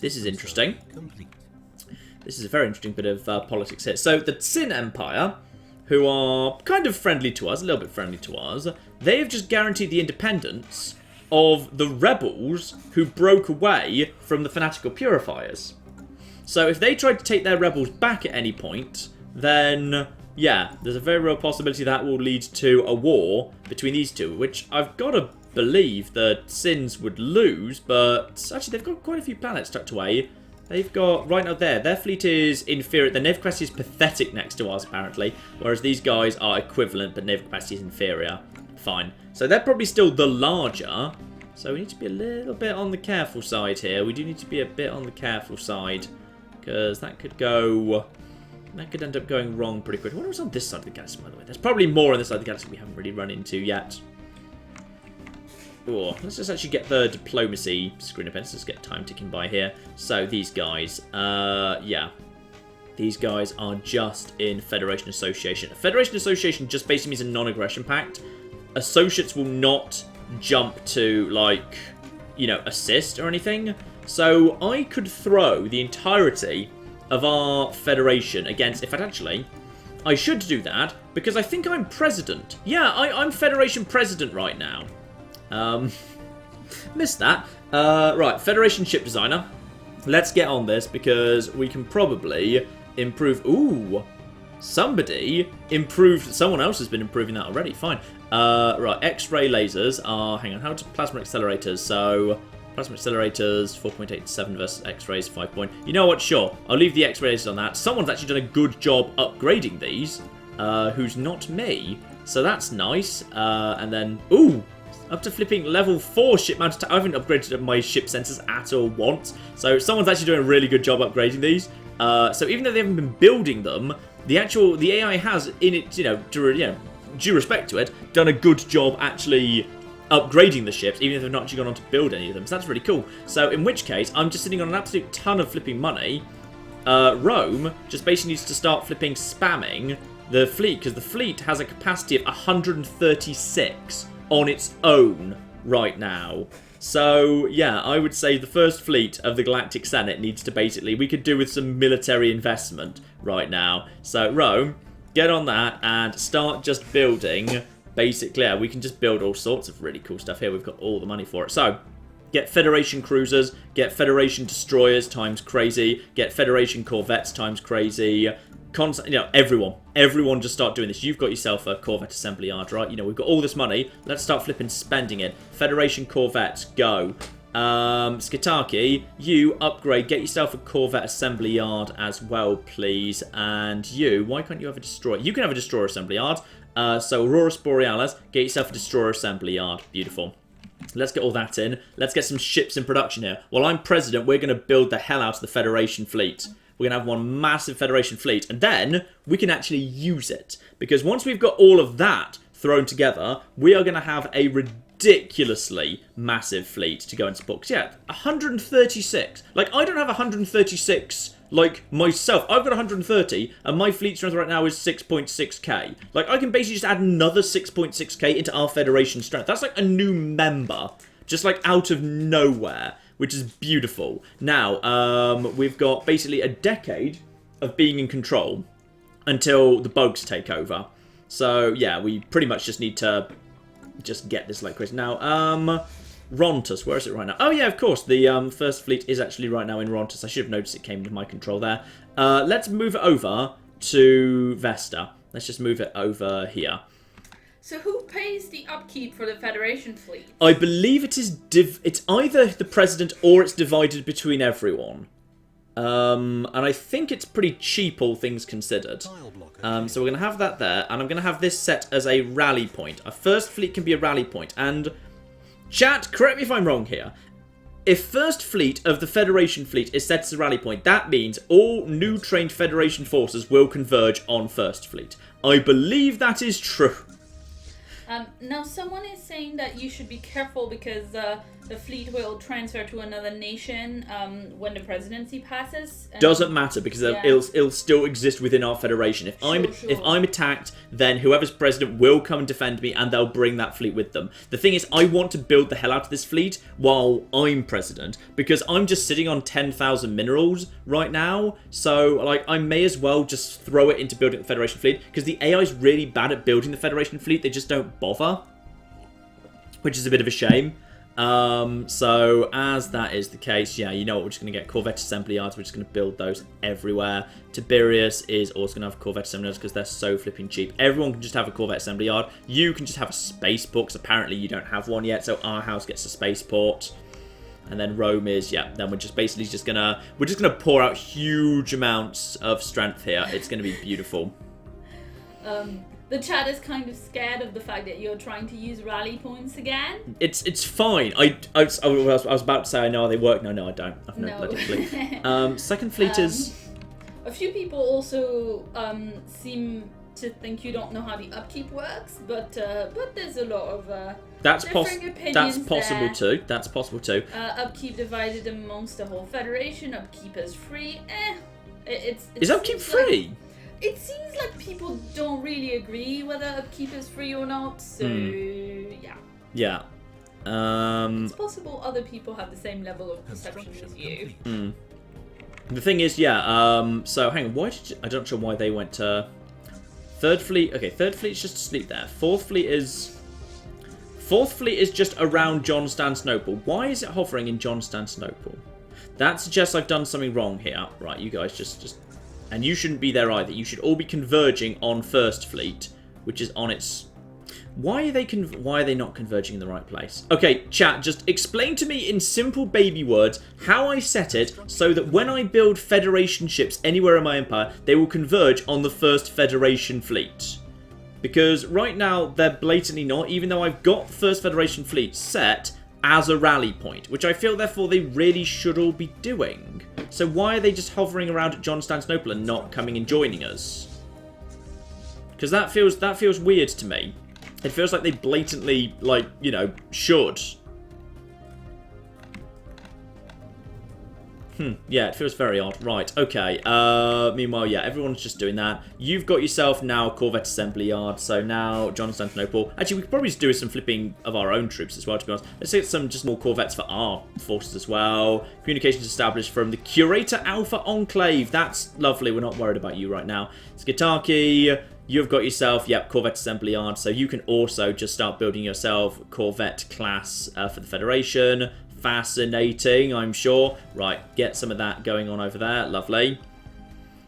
This is interesting. This is a very interesting bit of politics here. So the Sin Empire, who are kind of friendly to us, a little bit friendly to us, they have just guaranteed the independence of the rebels who broke away from the fanatical purifiers. So if they tried to take their rebels back at any point, then, yeah, there's a very real possibility that will lead to a war between these two, which I've got to believe that Sins would lose, but actually they've got quite a few planets tucked away. They've got, right now there, their fleet is inferior. Their naval capacity is pathetic next to ours, apparently, whereas these guys are equivalent, but naval capacity is inferior. Fine. So they're probably still the larger, so we need to be a little bit on the careful side here. We do need to be a bit on the careful side, because that could go... That could end up going wrong pretty quick. What was on this side of the galaxy, by the way? There's probably more on this side of the galaxy we haven't really run into yet. Oh, let's just actually get the diplomacy screen up. Let's just get time ticking by here. So these guys, yeah. These guys are just in Federation Association. A Federation Association just basically means a non-aggression pact. Associates will not jump to, like, you know, assist or anything. So I could throw the entirety of our Federation against... In fact, actually, I should do that because I think I'm president. Yeah, I'm Federation president right now. Missed that. Right, Federation ship designer. Let's get on this because we can probably improve... Ooh, somebody improved... Someone else has been improving that already. Fine. Right, X-ray lasers are... Hang on, how to plasma accelerators? So, plasma accelerators, 4.87 versus X-rays, 5 point... You know what? Sure. I'll leave the X-ray lasers on that. Someone's actually done a good job upgrading these, who's not me. So that's nice. And then... Ooh! Up to flipping level 4 ship mounted... I haven't upgraded my ship sensors at all once. So someone's actually doing a really good job upgrading these. So even though they haven't been building them, the AI has, in it, due respect to it, done a good job actually upgrading the ships, even if they've not actually gone on to build any of them. So that's really cool. So in which case, I'm just sitting on an absolute ton of flipping money. Rome just basically needs to start flipping spamming the fleet, because the fleet has a capacity of 136 on its own right now. So, yeah, I would say the first fleet of the Galactic Senate needs to basically... We could do with some military investment right now. So, Rome, get on that and start just building... Basically, yeah, we can just build all sorts of really cool stuff here. We've got all the money for it. So, get Federation cruisers, get Federation destroyers times crazy, get Federation corvettes times crazy... everyone just start doing this. You've got yourself a Corvette assembly yard, right? You know, we've got all this money. Let's start flipping spending it. Federation Corvettes, go. Skitaki, you upgrade. Get yourself a Corvette assembly yard as well, please. And you, why can't you have a destroyer? You can have a destroyer assembly yard. So Aurora Borealis, get yourself a destroyer assembly yard. Beautiful. Let's get all that in. Let's get some ships in production here. While I'm president, we're going to build the hell out of the Federation fleet. We're going to have one massive Federation fleet, and then we can actually use it. Because once we've got all of that thrown together, we are going to have a ridiculously massive fleet to go and support. Because, yeah, 136. Like, I don't have 136, like, myself. I've got 130, and my fleet strength right now is 6.6k. Like, I can basically just add another 6.6k into our Federation strength. That's like a new member, just, like, out of nowhere, which is beautiful. Now, we've got basically a decade of being in control until the bugs take over. So, yeah, we pretty much just need to just get this like crazy. Now, Rontus, where is it right now? Oh, yeah, of course, the first fleet is actually right now in Rontus. I should have noticed it came into my control there. Let's move it over to Vesta. Let's just move it over here.
So who pays the upkeep for the Federation fleet?
I believe it is it's either the president or it's divided between everyone. And I think it's pretty cheap, all things considered. So we're going to have that there, and I'm going to have this set as a rally point. Our first fleet can be a rally point, and chat, correct me if I'm wrong here. If first fleet of the Federation fleet is set as a rally point, that means all new trained Federation forces will converge on first fleet. I believe that is true.
Now, someone is saying that you should be careful because the the fleet will transfer to another nation when the presidency passes.
Doesn't matter because it'll still exist within our federation. If I'm attacked, then whoever's president will come and defend me, and they'll bring that fleet with them. The thing is, I want to build the hell out of this fleet while I'm president, because I'm just sitting on 10,000 minerals right now. So like, I may as well just throw it into building the Federation fleet, because the AI is really bad at building the Federation fleet. They just don't bother, which is a bit of a shame. So as that is the case, yeah, you know what, we're just going to get Corvette assembly yards. We're just going to build those everywhere. Tiberius is also going to have Corvette assembly yards because they're so flipping cheap. Everyone can just have a Corvette assembly yard. You can just have a spaceport, because apparently you don't have one yet, so our house gets a spaceport. And then Rome is, yeah, then we're just basically just going to pour out huge amounts of strength here. It's going to be beautiful.
The chat is kind of scared of the fact that you're trying to use rally points again.
It's fine. I was about to say I know how they work. No, I don't. I've no bloody clue. Second fleet is...
A few people also seem to think you don't know how the upkeep works, but there's a lot of differing opinions.
That's possible
there.
too. That's possible too.
Upkeep divided amongst the whole federation. Upkeep is free.
Is upkeep free?
It seems like people don't really agree whether upkeep is free or not, so yeah.
Yeah.
It's possible other people have the same level of perception as you.
The thing is, yeah, so hang on, I don't know why they went to... Third fleet, okay, third fleet's just asleep there. Fourth fleet is just around Constantinople. Why is it hovering in Constantinople? That suggests I've done something wrong here. Right, you guys just... And you shouldn't be there either. You should all be converging on First Fleet, which is on its... Why are they not converging in the right place? Okay, chat, just explain to me in simple baby words how I set it so that when I build Federation ships anywhere in my empire, they will converge on the First Federation Fleet. Because right now, they're blatantly not, even though I've got the First Federation Fleet set as a rally point, which I feel, therefore, they really should all be doing. So why are they just hovering around at Constantinople and not coming and joining us? Because that feels weird to me. It feels like they blatantly, like, you know, should. Yeah, it feels very odd. Right, okay. Meanwhile, yeah, everyone's just doing that. You've got yourself now Corvette Assembly Yard, so now Constantinople. Actually, we could probably just do some flipping of our own troops as well, to be honest. Let's get some just more Corvettes for our forces as well. Communications established from the Curator Alpha Enclave. That's lovely. We're not worried about you right now. Skitaki, you've got yourself, yep, Corvette Assembly Yard, so you can also just start building yourself Corvette class for the Federation. Fascinating, I'm sure. Right, get some of that going on over there. Lovely.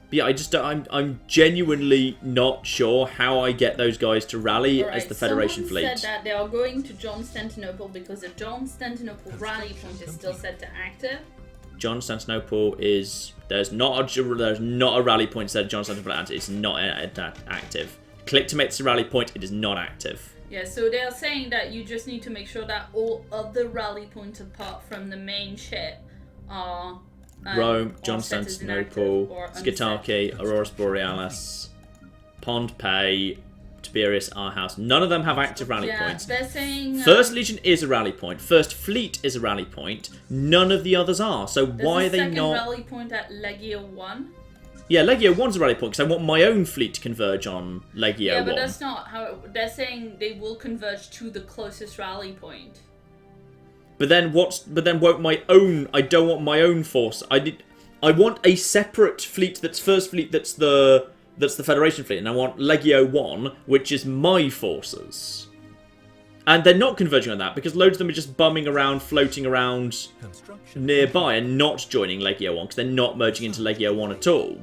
But yeah, I'm genuinely not sure how I get those guys to rally as the Federation fleet.
Someone said that they are going to Constantinople because the Constantinople rally point is still set to active.
Constantinople is... There's not a rally point set to Constantinople. It's not active. Click to make this a rally point. It is not active.
Yeah, so they are saying that you just need to make sure that all other rally points apart from the main ship are...
Rome, Constantinople, Skitaki, Aurora Borealis, Pohnpei, Tiberius, our house. None of them have active rally points.
They're saying...
First Legion is a rally point. First Fleet is a rally point. None of the others are. So why are they not...
There's a second rally point at Legio 1.
Yeah, Legio 1's a rally point because I want my own fleet to converge on Legio 1.
Yeah, but that's not how... They're saying they will converge to the closest rally point.
But then won't my own... I don't want my own force. I want a separate fleet that's First Fleet that's the Federation fleet. And I want Legio 1, which is my forces. And they're not converging on that because loads of them are just bumming around, floating around nearby and not joining Legio 1 because they're not merging into Legio 1 at all.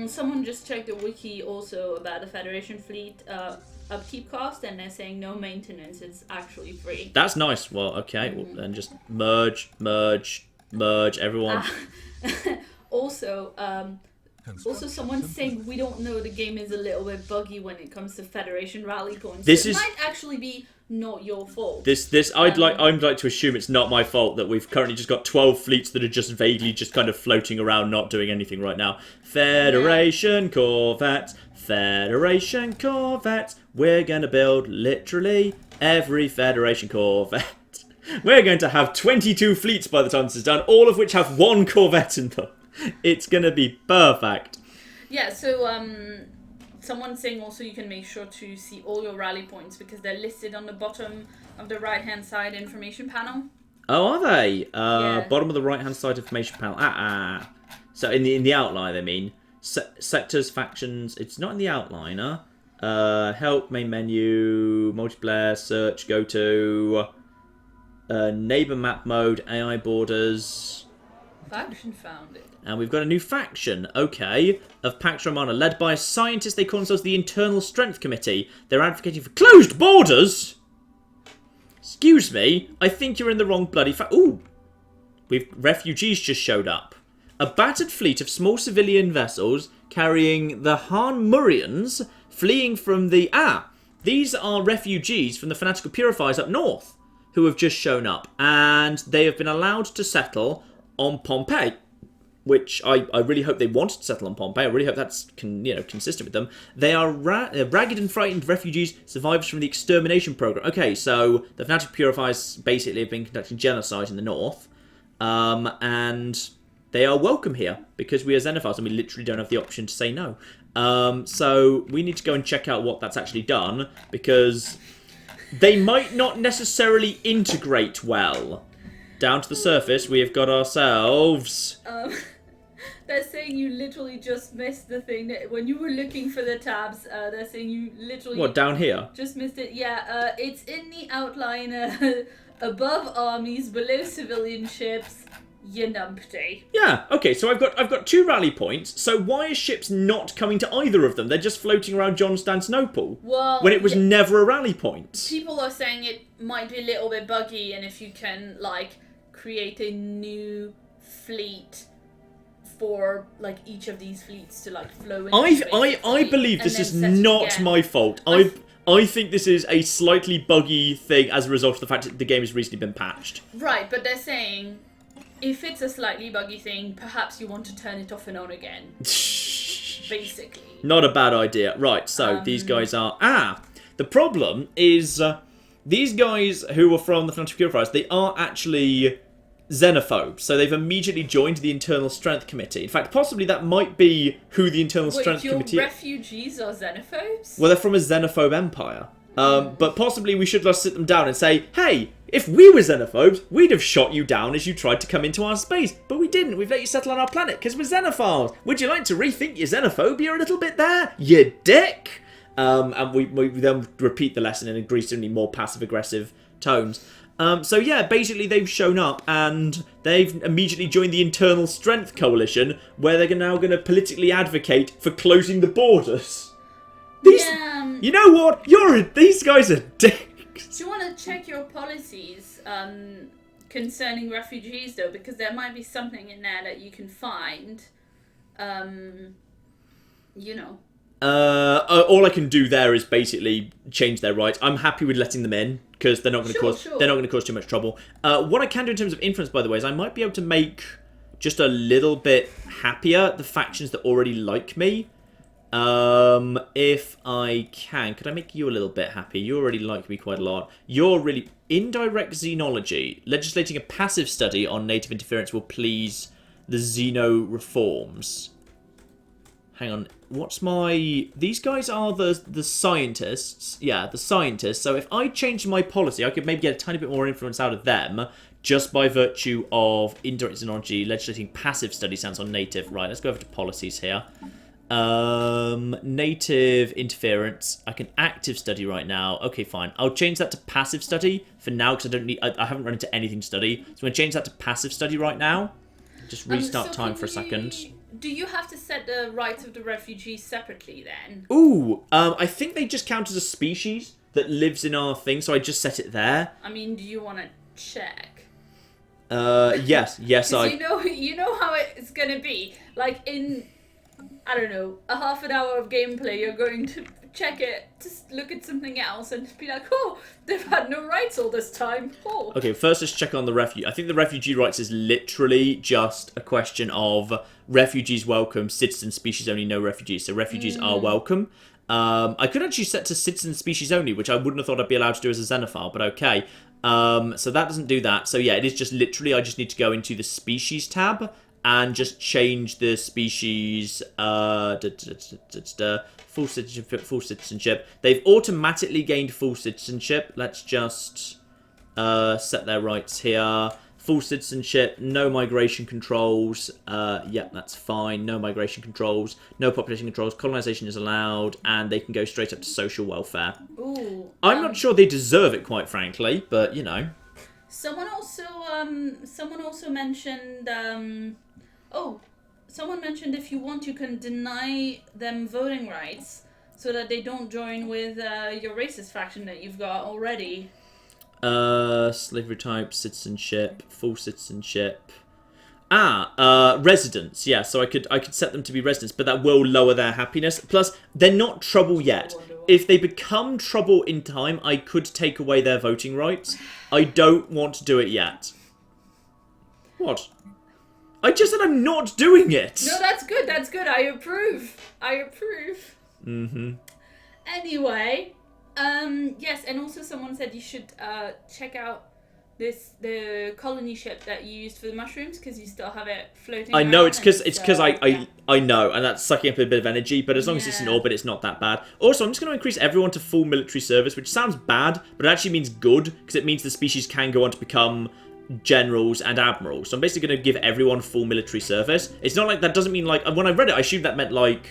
Someone just checked the wiki also about the Federation fleet upkeep cost, and they're saying no maintenance, it's actually free.
That's nice. Well, okay, well, then just merge, everyone.
Also, someone's saying we don't know, the game is a little bit buggy when it comes to Federation rally points. It might actually be not your fault.
I'd like to assume it's not my fault that we've currently just got 12 fleets that are just vaguely just kind of floating around, not doing anything right now. Federation Corvettes, Federation Corvettes. We're gonna build literally every Federation Corvette. We're going to have 22 fleets by the time this is done, all of which have one corvette in them. It's going to be perfect.
Yeah, so someone's saying also you can make sure to see all your rally points because they're listed on the bottom of the right-hand side information panel.
Oh, are they?
Yeah.
Bottom of the right-hand side information panel. So in the outline, I mean. Sectors, factions. It's not in the outliner. Help, main menu, multiplayer, search, go to, neighbor map mode, AI borders.
Faction founded.
And we've got a new faction, okay, of Pax Romana, led by a scientist. They call themselves the Internal Strength Committee. They're advocating for closed borders. Excuse me, I think you're in the wrong bloody Ooh, refugees just showed up. A battered fleet of small civilian vessels carrying the Han Murians fleeing from the... these are refugees from the fanatical purifiers up north who have just shown up. And they have been allowed to settle on Pompeii, which I really hope they wanted to settle on Pompeii. I really hope that's consistent with them. They are ragged and frightened refugees, survivors from the extermination program. Okay, so the fanatical purifiers basically have been conducting genocide in the north. And... they are welcome here, because we are xenophiles and we literally don't have the option to say no. So we need to go and check out what that's actually done, because they might not necessarily integrate well. Down to the surface, we have got ourselves...
They're saying you literally just missed the thing that when you were looking for the tabs. They're saying you literally...
What, down here?
Just missed it. Yeah, it's in the outline above armies, below civilian ships. You numpty.
Yeah, okay, so I've got 2 rally points, so why are ships not coming to either of them? They're just floating around Constantinople.
Well,
when it was never a rally point.
People are saying it might be a little bit buggy, and if you can, like, create a new fleet for, like, each of these fleets to, like, flow in.
I believe this is not my fault. I think this is a slightly buggy thing as a result of the fact that the game has recently been patched.
Right, but they're saying... if it's a slightly buggy thing, perhaps you want to turn it off and on again. Basically.
Not a bad idea. Right, so these guys are... the problem is these guys who are from the Fanatical Purifiers, they are actually xenophobes. So they've immediately joined the Internal Strength Committee. In fact, possibly that might be who the Internal Strength Committee...
Wait, your refugees are xenophobes?
Well, they're from a xenophobe empire. But possibly we should just sit them down and say, hey, if we were xenophobes, we'd have shot you down as you tried to come into our space. But we didn't. We've let you settle on our planet because we're xenophiles. Would you like to rethink your xenophobia a little bit there, you dick? And we then repeat the lesson in increasingly more passive-aggressive tones. So yeah, basically they've shown up and they've immediately joined the Internal Strength Coalition, where they're now going to politically advocate for closing the borders. You know what? These guys are dicks.
Do you want to check your policies concerning refugees, though? Because there might be something in there that you can find.
All I can do there is basically change their rights. I'm happy with letting them in because they're not going to cause too much trouble. What I can do in terms of influence, by the way, is I might be able to make just a little bit happier the factions that already like me. If I can. Could I make you a little bit happy? You already like me quite a lot. You're really... Indirect xenology. Legislating a passive study on native interference will please the xeno reforms. Hang on. What's my... These guys are the scientists. Yeah, the scientists. So if I changed my policy, I could maybe get a tiny bit more influence out of them just by virtue of indirect xenology, legislating passive study sounds on native. Right, let's go over to policies here. Native interference. I can active study right now. Okay, fine. I'll change that to passive study for now because I haven't run into anything study. So I'm going to change that to passive study right now. Just restart time for a second.
Do you have to set the rights of the refugees separately then?
Ooh, I think they just count as a species that lives in our thing, so I just set it there.
I mean, do you want to check?
Yes,
you know how it's going to be. Like, I don't know, a half an hour of gameplay, you're going to check it, just look at something else and be like, oh, they've had no rights all this time. Oh.
Okay, first let's check on the refugee. I think the refugee rights is literally just a question of refugees welcome, citizen species only, no refugees. So refugees are welcome. I could actually set to citizen species only, which I wouldn't have thought I'd be allowed to do as a xenophile, but okay. So that doesn't do that. So yeah, it is just literally, I just need to go into the species tab and just change the species, full citizenship. They've automatically gained full citizenship. Let's just set their rights here. Full citizenship, no migration controls. Yeah, that's fine. No migration controls, no population controls. Colonization is allowed, and they can go straight up to social welfare.
Ooh.
I'm not sure they deserve it, quite frankly, but you know.
Someone also mentioned. Someone mentioned if you want, you can deny them voting rights so that they don't join with your racist faction that you've got already.
Slavery type, citizenship, full citizenship. Residents. Yeah, so I could set them to be residents, but that will lower their happiness. Plus, they're not trouble yet. If they become trouble in time, I could take away their voting rights. I don't want to do it yet. What? I just said I'm not doing it.
No, that's good. That's good. I approve.
Mm-hmm.
Anyway, yes, and also someone said you should check out the colony ship that you used for the mushrooms because you still have it floating.
I know
around
it's because
yeah.
I know, and that's sucking up a bit of energy. But as long as it's in orbit, it's not that bad. Also, I'm just going to increase everyone to full military service, which sounds bad, but it actually means good because it means the species can go on to become generals and admirals. So I'm basically going to give everyone full military service. It's not like that doesn't mean like when I read it, I assumed that meant like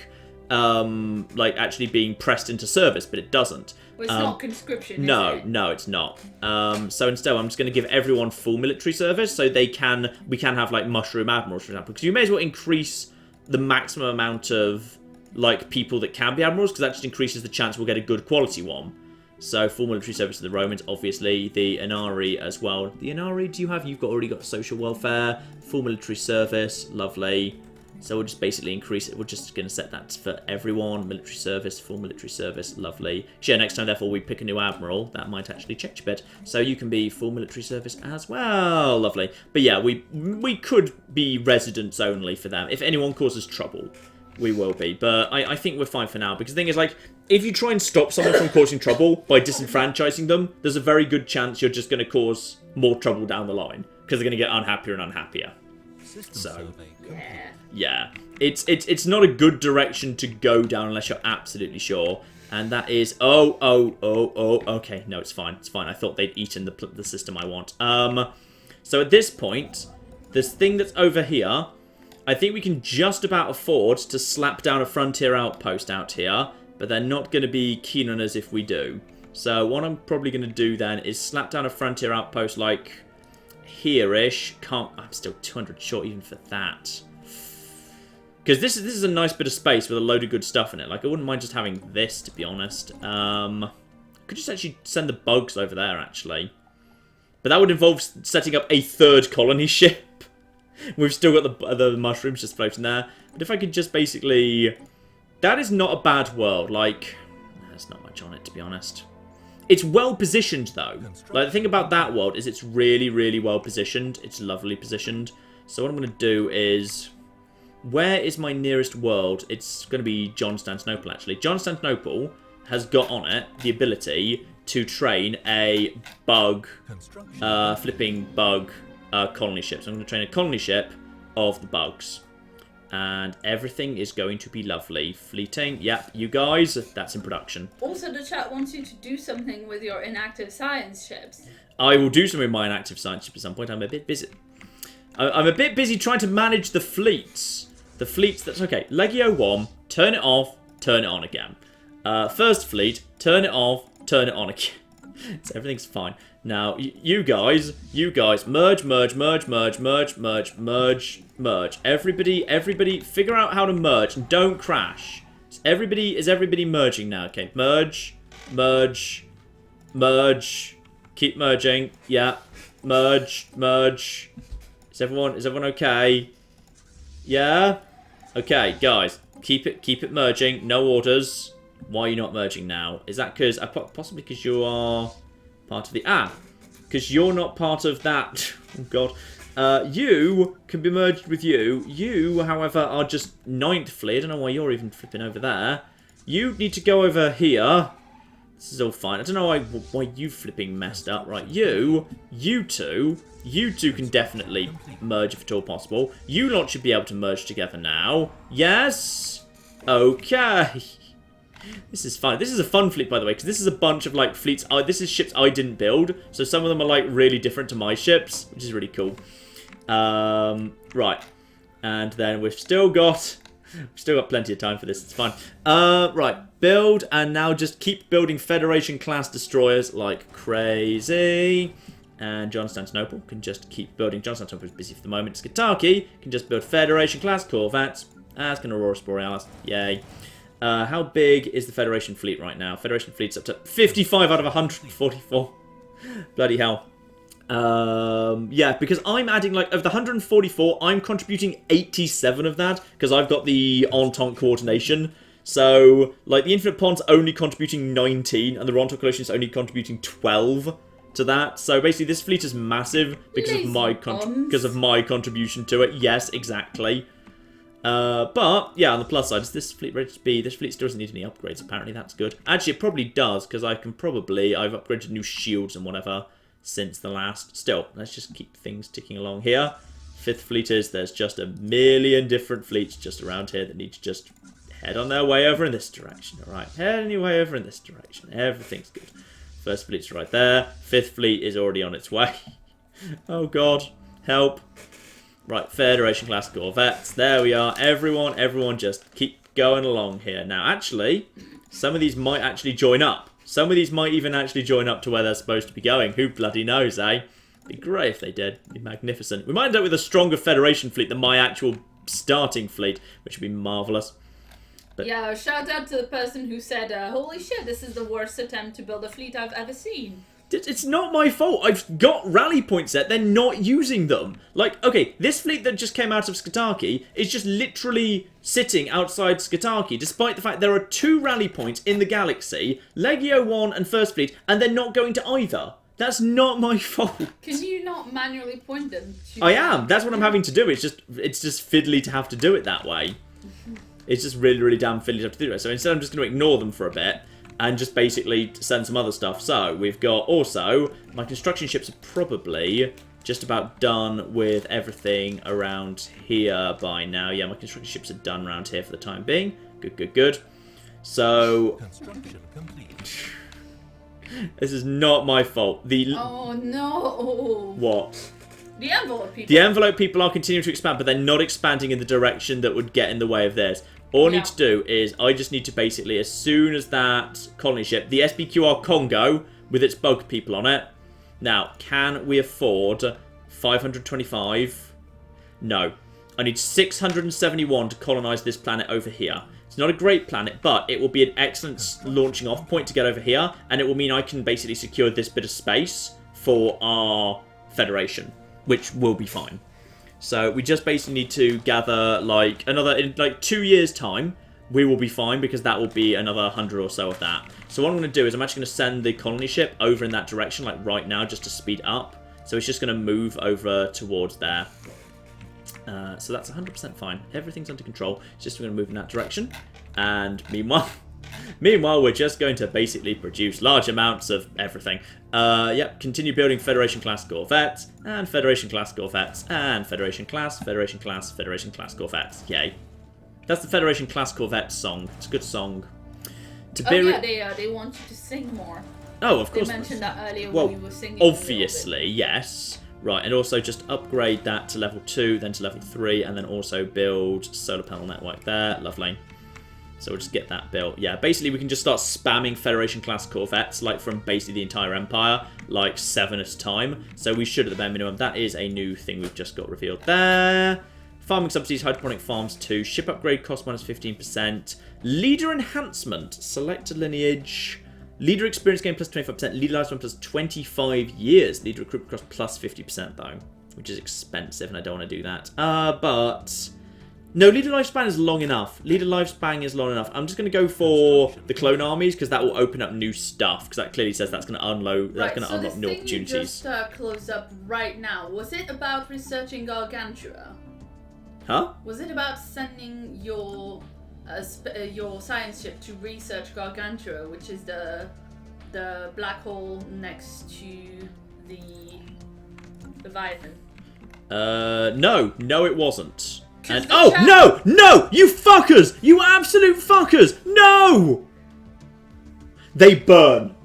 actually being pressed into service, but it doesn't.
Well, it's not conscription.
No,
is it?
no, it's not. So instead, I'm just going to give everyone full military service, so we can have like mushroom admirals, for example, because you may as well increase the maximum amount of like people that can be admirals, because that just increases the chance we'll get a good quality one. So full military service to the Romans, obviously. The Inari as well. The Inari, you've already got social welfare, full military service, lovely. So we'll just basically increase it. We're just going to set that for everyone. Military service, full military service, lovely. So yeah, next time, therefore, we pick a new admiral, that might actually change a bit. So you can be full military service as well, lovely. But yeah, we could be residents only for them. If anyone causes trouble, we will be. But I think we're fine for now. Because the thing is, like, if you try and stop someone from causing trouble by disenfranchising them, there's a very good chance you're just going to cause more trouble down the line. Because they're going to get unhappier and unhappier. So, yeah. It's not a good direction to go down unless you're absolutely sure. And that is... Okay, no, it's fine. It's fine. I thought they'd eaten the system I want. So at this point, this thing that's over here... I think we can just about afford to slap down a frontier outpost out here, but they're not going to be keen on us if we do. So what I'm probably going to do then is slap down a frontier outpost like here-ish. I'm still 200 short even for that. Because this is a nice bit of space with a load of good stuff in it. Like, I wouldn't mind just having this, to be honest. I could just actually send the bugs over there, actually. But that would involve setting up a third colony ship. We've still got the mushrooms just floating there. But if I could just basically... That is not a bad world. Like, there's not much on it, to be honest. It's well positioned, though. Like, the thing about that world is it's really, really well positioned. It's lovely positioned. So what I'm going to do is... Where is my nearest world? It's going to be Constantinople, actually. Constantinople has got on it the ability to train a bug, flipping bug... colony ship. So I'm going to train a colony ship of the bugs. And everything is going to be lovely. Fleeting. Yep, you guys, that's in production.
Also, the chat wants you to do something with your inactive science ships.
I will do something with my inactive science ship at some point. I'm a bit busy. I'm a bit busy trying to manage the fleets. The fleets, that's okay. Legio 1, turn it off, turn it on again. First fleet, turn it off, turn it on again. So everything's fine. Now, you guys, merge. Everybody, figure out how to merge and don't crash. Is everybody merging now? Okay, merge. Keep merging. Yeah, merge. Is everyone okay? Yeah? Okay, guys, Keep it merging. No orders. Why are you not merging now? Is that because... possibly because you are part of the... because you're not part of that... Oh, God. You can be merged with you. You, however, are just 9th fleet. I don't know why you're even flipping over there. You need to go over here. This is all fine. I don't know why you flipping messed up. Right, you two can definitely merge if at all possible. You lot should be able to merge together now. Yes? Okay. This is fine. This is a fun fleet, by the way, because this is a bunch of, like, fleets. This is ships I didn't build, so some of them are, like, really different to my ships, which is really cool. Right. And then we've still got plenty of time for this. It's fine. Right. Build, and now just keep building Federation-class destroyers like crazy. And Constantinople can just keep building. Constantinople is busy for the moment. Skataki can just build Federation-class corvettes. As can Aurora Borealis. Yay. How big is the Federation fleet right now? Federation fleet's up to 55 out of 144. Bloody hell. Yeah, because I'm adding, like, of the 144, I'm contributing 87 of that, because I've got the Entente coordination. So, like, the Infinite Pond's only contributing 19, and the Entente coalition is only contributing 12 to that. So, basically, this fleet is massive because of my contribution to it. Yes, exactly. But, yeah, on the plus side, is this fleet ready to be... This fleet still doesn't need any upgrades, apparently. That's good. Actually, it probably does, because I've upgraded new shields and whatever since the last. Still, let's just keep things ticking along here. 5th fleet is... There's just a million different fleets just around here that need to just head on their way over in this direction. Alright, head on your way over in this direction. Everything's good. 1st fleet's right there. 5th fleet is already on its way. Oh, God. Help. Right, Federation-class corvettes. There we are. Everyone just keep going along here. Now, actually, some of these might actually join up. Some of these might even actually join up to where they're supposed to be going. Who bloody knows, eh? It'd be great if they did. It'd be magnificent. We might end up with a stronger Federation fleet than my actual starting fleet, which would be marvellous. But
yeah, shout out to the person who said, holy shit, this is the worst attempt to build a fleet I've ever seen.
It's not my fault. I've got rally points set. They're not using them. Like, okay, this fleet that just came out of Skataki is just literally sitting outside Skataki, despite the fact there are 2 rally points in the galaxy, Legio 1 and 1st Fleet, and they're not going to either. That's not my fault.
Can you not manually point them to...
I am. That's what I'm having to do. It's just fiddly to have to do it that way. It's just really, really damn fiddly to have to do it. So instead I'm just going to ignore them for a bit and just basically send some other stuff. So we've got also, my construction ships are probably just about done with everything around here by now. Yeah, my construction ships are done around here for the time being. Good, good, good. So... Construction complete. This is not my fault.
Oh no!
What?
The envelope people.
The envelope people are continuing to expand, but they're not expanding in the direction that would get in the way of this. All I need to do is, I just need to basically, as soon as that colony ship, the SBQR Congo, with its bug people on it. Now, can we afford 525? No. I need 671 to colonize this planet over here. It's not a great planet, but it will be an excellent launching off point to get over here, and it will mean I can basically secure this bit of space for our Federation, which will be fine. So we just basically need to gather like another, in like 2 years time, we will be fine because that will be another 100 or so of that. So what I'm going to do is I'm actually going to send the colony ship over in that direction, like right now, just to speed up. So it's just going to move over towards there. So that's 100% fine. Everything's under control. It's just going to move in that direction. And meanwhile, we're just going to basically produce large amounts of everything. Yep, continue building Federation-class corvettes, and Federation-class corvettes, and Federation-class, Federation-class, Federation-class corvettes. Yay. That's the Federation-class corvette song. It's a good song.
They want you to sing more.
Oh, of course.
They mentioned that earlier when you were singing.
Obviously, yes. Right, and also just upgrade that to level 2, then to level 3, and then also build solar panel network there. Lovely. So we'll just get that built. Yeah, basically we can just start spamming Federation-class corvettes, like from basically the entire Empire, like 7 at a time. So we should at the bare minimum. That is a new thing we've just got revealed there. Farming subsidies, hydroponic farms 2, ship upgrade cost minus 15%, leader enhancement, select a lineage, leader experience gain plus 25%, leader lifespan plus 25 years, leader recruitment cost plus 50% though, which is expensive and I don't want to do that. But No, leader lifespan is long enough. Leader lifespan is long enough. I'm just going to go for the clone armies because that will open up new stuff. Because that clearly says that's going to unload. That's going to unlock new opportunities.
You just closed up right now. Was it about researching Gargantua?
Huh?
Was it about sending your science ship to research Gargantua, which is the black hole next to the Leviathan?
No, it wasn't. And no, you fuckers, you absolute fuckers, no! They burn.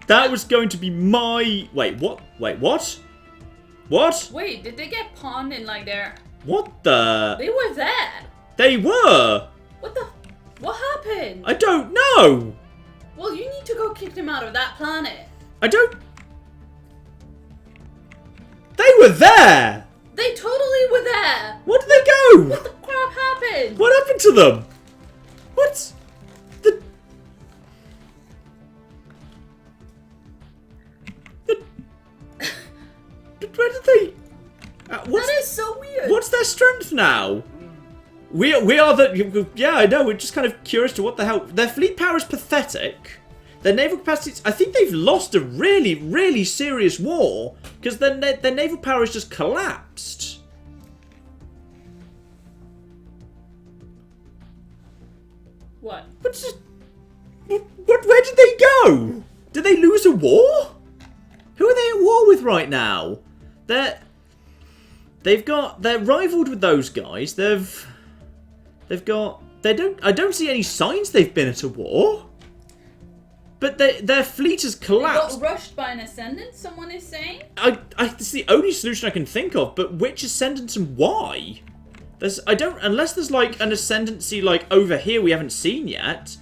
That was going to be my. Wait, what? What?
Wait, did they get pawned in like their?
What the?
They were there.
They were.
What happened?
I don't know.
Well, you need to go kick them out of that planet.
I don't. They were there.
They totally were there.
Where did they go?
What the crap happened?
What happened to them? What? Where did they?
That is so weird.
What's their strength now? We are the. Yeah, I know. We're just kind of curious to what the hell. Their fleet power is pathetic. Their naval capacity. I think they've lost a really, really serious war because their naval power has just collapsed.
What?
Where did they go? Did they lose a war? Who are they at war with right now? They're rivaled with those guys. I don't see any signs they've been at a war. But their fleet has collapsed.
They got rushed by an ascendant, someone is saying?
It's the only solution I can think of, but which ascendants and why? Unless there's like an ascendancy like over here we haven't seen yet.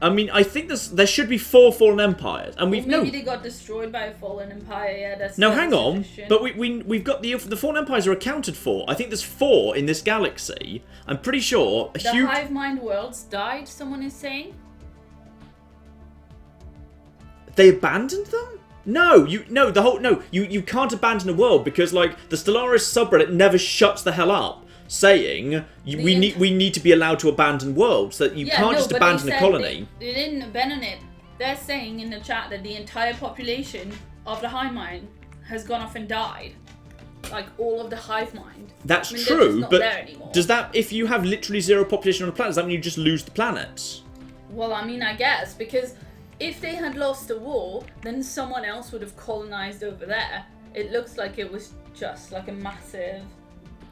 I mean, I think there should be 4 fallen empires, and
maybe they got destroyed by a fallen empire. Yeah, that's
no. Hang on, but we've got the fallen empires are accounted for. I think there's 4 in this galaxy. I'm pretty sure.
The hive mind worlds died. Someone is saying.
They abandoned them? No, you can't abandon a world because like the Stellaris subreddit never shuts the hell up. Saying we need to be allowed to abandon worlds, that you can't just abandon a colony.
They didn't abandon it. They're saying in the chat that the entire population of the hive mind has gone off and died. Like all of the hive mind.
That's
they're
true,
just not
but
there anymore.
Does that, if you have literally 0 population on a planet, does that mean you just lose the planet?
Well, I mean, I guess, because if they had lost the war, then someone else would have colonized over there. It looks like it was just like a massive.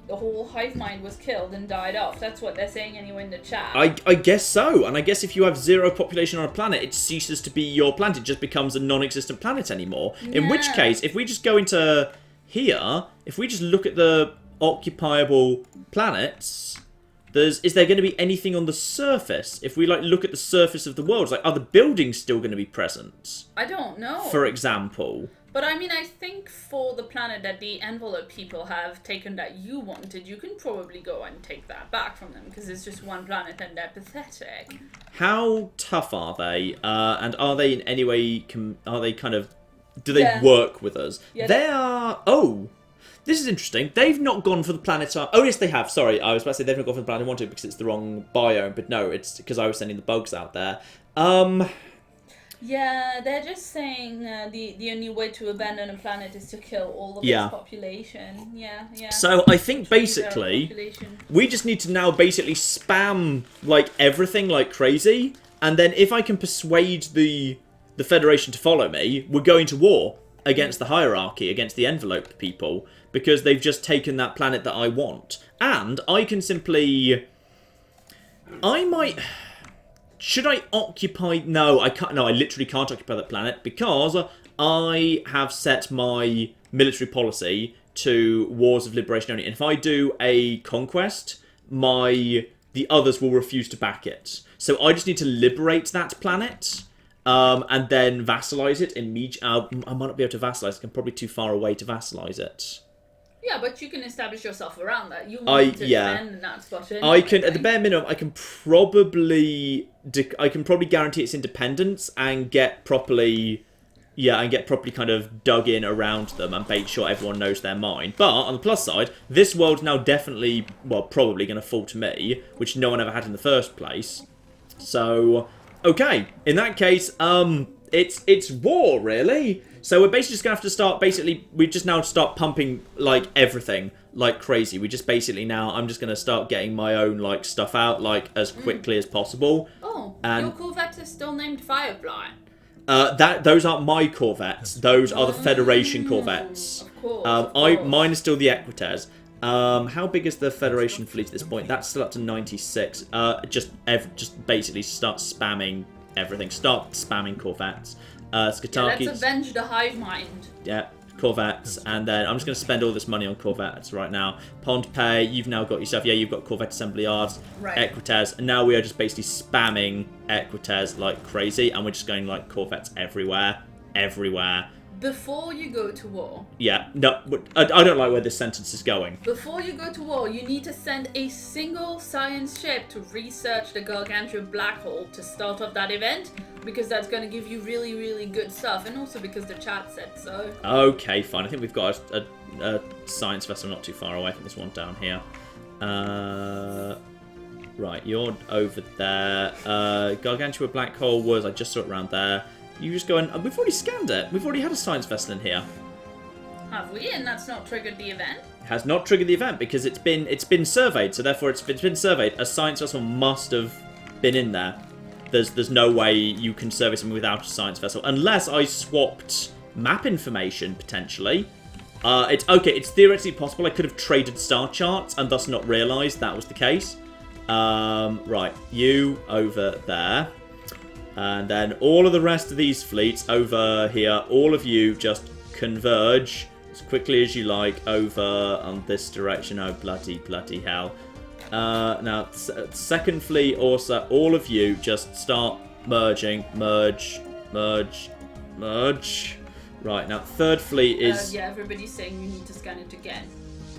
The whole hive mind was killed and died off. That's what they're saying anyway in the chat.
I guess so. And I guess if you have 0 population on a planet, it ceases to be your planet. It just becomes a non-existent planet anymore. Yeah. In which case, if we just go into here, if we just look at the occupiable planets, is there going to be anything on the surface? If we like look at the surface of the world, like are the buildings still going to be present?
I don't know.
For example.
But I mean, I think for the planet that the envelope people have taken that you wanted, you can probably go and take that back from them because it's just one planet and they're pathetic.
How tough are they? And are they in any way? Are they kind of? Do they work with us? Yeah, they are. Oh, this is interesting. They've not gone for the planet. Oh yes, they have. Sorry, I was about to say they've not gone for the planet I wanted because it's the wrong biome. But no, it's because I was sending the bugs out there.
Yeah, they're just saying the only way to abandon a planet is to kill all of its population. Yeah.
So I think basically we just need to now basically spam like everything like crazy, and then if I can persuade the Federation to follow me, we're going to war against the hierarchy, against the envelope people, because they've just taken that planet that I want, and I can simply. Should I occupy... No, I can't. No, I literally can't occupy that planet because I have set my military policy to wars of liberation only. And if I do a conquest, the others will refuse to back it. So I just need to liberate that planet and then vassalize it immediately. I might not be able to vassalize it. I'm probably too far away to vassalize it.
Yeah, but you can establish yourself around that. You want to defend in that spot. Anyway,
I can, at the bare minimum, I can probably guarantee its independence and get properly Yeah, and get properly kind of dug in around them and make sure everyone knows their mind. But on the plus side, this world's now definitely, well, probably going to fall to me, which no one ever had in the first place. So, okay, in that case, it's war, really. So we're basically just going to have to start, we just now start pumping, like, everything like crazy. We just basically now, I'm just going to start getting my own, like, stuff out, like, as quickly as possible.
Oh,
and
your Corvette is still named Firefly.
Those aren't my Corvettes. Those are the Federation Corvettes.
Of course.
Mine is still the Equites. How big is the Federation fleet at this point? That's still up to 96. Just basically start spamming everything. Start spamming Corvettes. Skatakis.
Yeah, let's avenge the hive mind.
Yeah, Corvettes, and then I'm just going to spend all this money on Corvettes right now. Pompey, you've now got yourself, you've got Corvette Assembly Yards,
right.
Equites, and now we are just basically spamming Equites like crazy, and we're just going like Corvettes everywhere.
Before you go to war.
Yeah, no, I don't like where this sentence is going.
Before you go to war, you need to send a single science ship to research the gargantuan black hole to start off that event, because that's going to give you really, really good stuff, and also because the chat said so. Okay,
fine. I think we've got a science vessel not too far away. I think there's one down here. Right, you're over there. Gargantua black hole was, I just saw it around there. You just go and we've already scanned it. We've already had a science vessel in here.
Have we? And that's not triggered the event?
It has not triggered the event because it's been surveyed. So therefore, it's been surveyed. A science vessel must have been in there. There's no way you can survey something without a science vessel unless I swapped map information potentially. It's theoretically possible I could have traded star charts and thus not realised that was the case. Right, you over there. And then all of the rest of these fleets over here, all of you just converge as quickly as you like over on this direction. Oh, bloody hell. Now, second fleet also, all of you just start merging. Merge. Right, now, third fleet is...
yeah, everybody's saying you need to scan it again.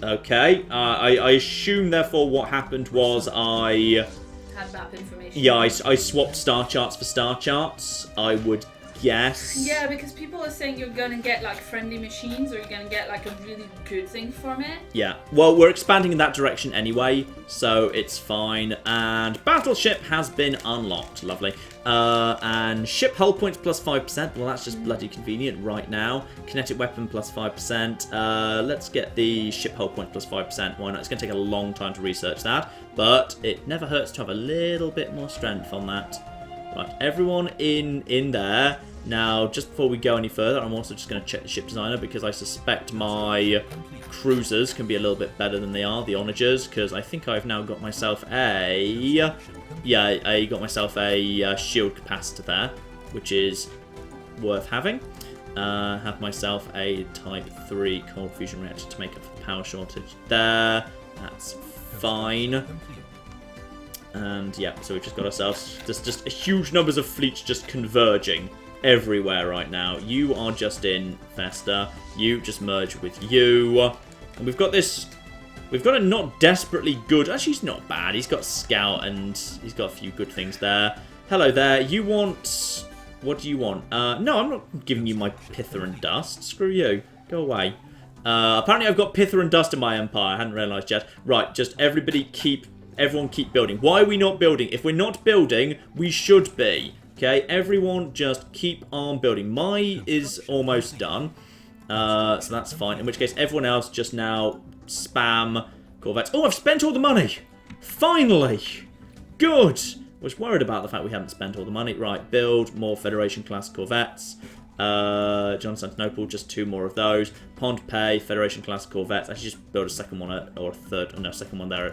Okay. I assume, therefore, what happened was I...
had map information.
Yeah, I swapped star charts for star charts, I would guess.
Yeah, because people are saying you're going to get, like, friendly machines, or you're going to get, like, a really good thing from it.
Yeah. Well, we're expanding in that direction anyway, so it's fine. And battleship has been unlocked. Lovely. And ship hull points plus 5%. Well, that's just bloody convenient right now. Kinetic weapon plus 5%. Let's get the ship hull point plus 5%. Why not? It's going to take a long time to research that, but it never hurts to have a little bit more strength on that. Right, everyone in there. Now, just before we go any further, I'm also just going to check the ship designer because I suspect my cruisers can be a little bit better than they are, the onagers, because I think I've now got myself a... Yeah, I got myself a shield capacitor there, which is worth having. Have myself a Type 3 cold fusion reactor to make up for the power shortage there. That's fine. And yeah, so we've just got ourselves just huge numbers of fleets just converging everywhere right now. You are just in Vesta. You just merge with you. And we've got this... We've got a not desperately good... Actually, he's not bad. He's got Scout and he's got a few good things there. Hello there. You want... What do you want? No, I'm not giving you my Pither and Dust. Screw you. Go away. Apparently, I've got Pither and Dust in my empire. I hadn't realised yet. Right, just everybody keep... Everyone keep building. Why are we not building? If we're not building, we should be. Okay, everyone just keep on building. My is almost done. So that's fine. In which case, everyone else just now spam Corvettes. Oh, I've spent all the money! Finally! Good! Was worried about the fact we haven't spent all the money. Right, build more Federation-class Corvettes. Constantinople, just 2 more of those. Pompey, Federation-class Corvettes. Actually, just build a second one, or a third, no, second one there.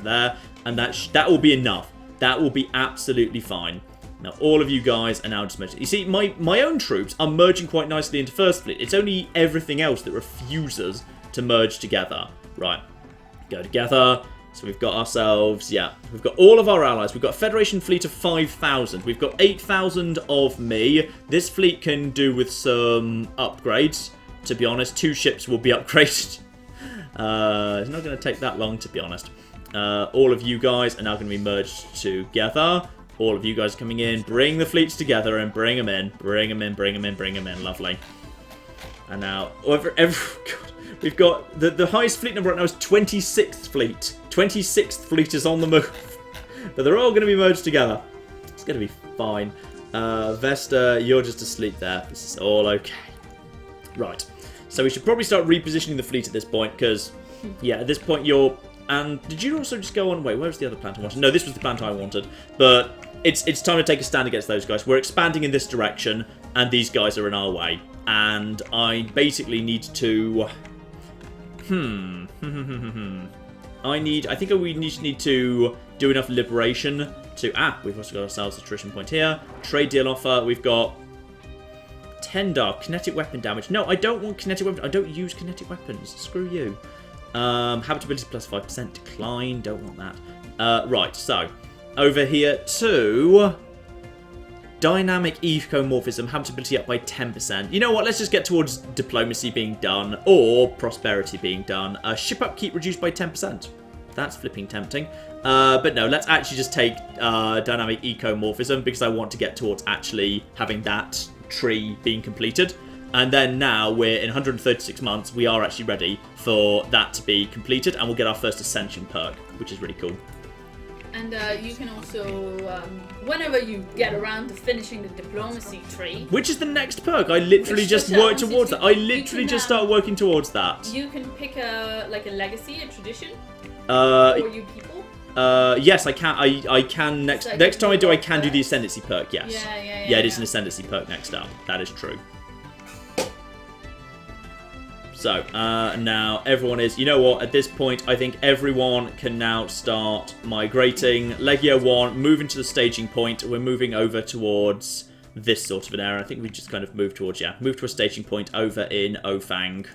And that will be enough. That will be absolutely fine. Now, all of you guys are now just merging. You see, my own troops are merging quite nicely into First Fleet. It's only everything else that refuses to merge together. Right, go together. So we've got ourselves, yeah, we've got all of our allies. We've got a Federation fleet of 5,000. We've got 8,000 of me. This fleet can do with some upgrades, to be honest. 2 ships will be upgraded. It's not going to take that long, to be honest. All of you guys are now going to be merged together. All of you guys coming in. Bring the fleets together and bring them in. Bring them in, bring them in, bring them in. Lovely. And now, God, we've got the highest fleet number right now is 26th fleet. 26th fleet is on the move. But they're all going to be merged together. It's going to be fine. Vesta, you're just asleep there. This is all okay. Right. So we should probably start repositioning the fleet at this point, because, yeah, at this point you're... And did you also just go on... Wait, where's the other plant I wanted? No, this was the plant I wanted. But it's time to take a stand against those guys. We're expanding in this direction, and these guys are in our way. And I basically need to... I think we need to do enough liberation to... we've also got ourselves a attrition point here. Trade deal offer. We've got 10 dark. Kinetic weapon damage. No, I don't want kinetic weapons. I don't use kinetic weapons. Screw you. Habitability plus 5%. Decline. Don't want that. Right, so over here to... Dynamic ecomorphism, habitability up by 10%. You know what, let's just get towards diplomacy being done, or prosperity being done. Ship upkeep reduced by 10%. That's flipping tempting. But no, let's actually just take dynamic ecomorphism, because I want to get towards actually having that tree being completed. And then now we're in 136 months, we are actually ready for that to be completed, and we'll get our first ascension perk, which is really cool.
And you can also, whenever you get around to finishing the diplomacy tree...
Which is the next perk. I literally just work towards that. I literally just start working towards that.
You can pick a legacy, a tradition,
for
you people.
Yes, I can. I can next time I do. I can do the ascendancy perk. Yes.
Yeah.
It is an ascendancy perk next up. That is true. So, now everyone is... You know what? At this point, I think everyone can now start migrating. Legio 1, moving to the staging point. We're moving over towards this sort of an area. I think we just kind of moved towards... Yeah, move to a staging point over in Ofang.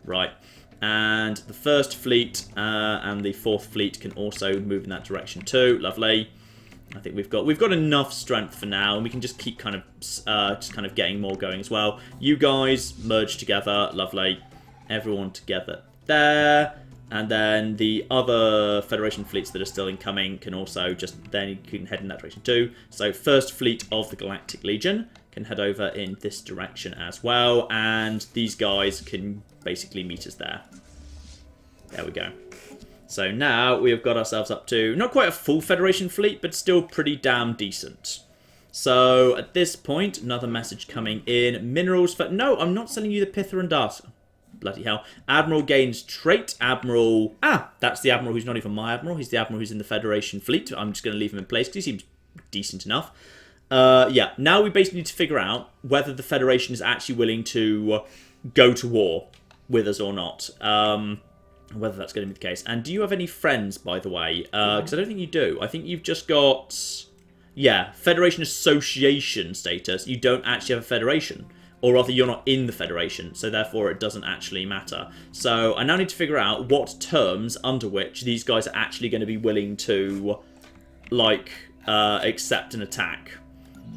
Right. And the first fleet and the fourth fleet can also move in that direction too. Lovely. I think we've got enough strength for now, and we can just keep kind of getting more going as well. You guys merge together. Lovely. Everyone together there, and then the other Federation fleets that are still incoming can also then head in that direction too. So first fleet of the Galactic Legion can head over in this direction as well, and these guys can basically meet us there. There we go. So now we have got ourselves up to not quite a full Federation fleet, but still pretty damn decent. So at this point, another message coming in. Minerals for... No, I'm not selling you the Pither and Data. Bloody hell. Admiral gains trait. Admiral... that's the Admiral who's not even my Admiral. He's the Admiral who's in the Federation fleet. I'm just going to leave him in place because he seems decent enough. Yeah, now we basically need to figure out whether the Federation is actually willing to go to war with us or not. Whether that's going to be the case. And do you have any friends, by the way? Because I don't think you do. I think you've just got... Yeah, Federation Association status. You don't actually have a Federation. Or rather, you're not in the Federation, so therefore it doesn't actually matter. So I now need to figure out what terms under which these guys are actually going to be willing to, like, accept an attack.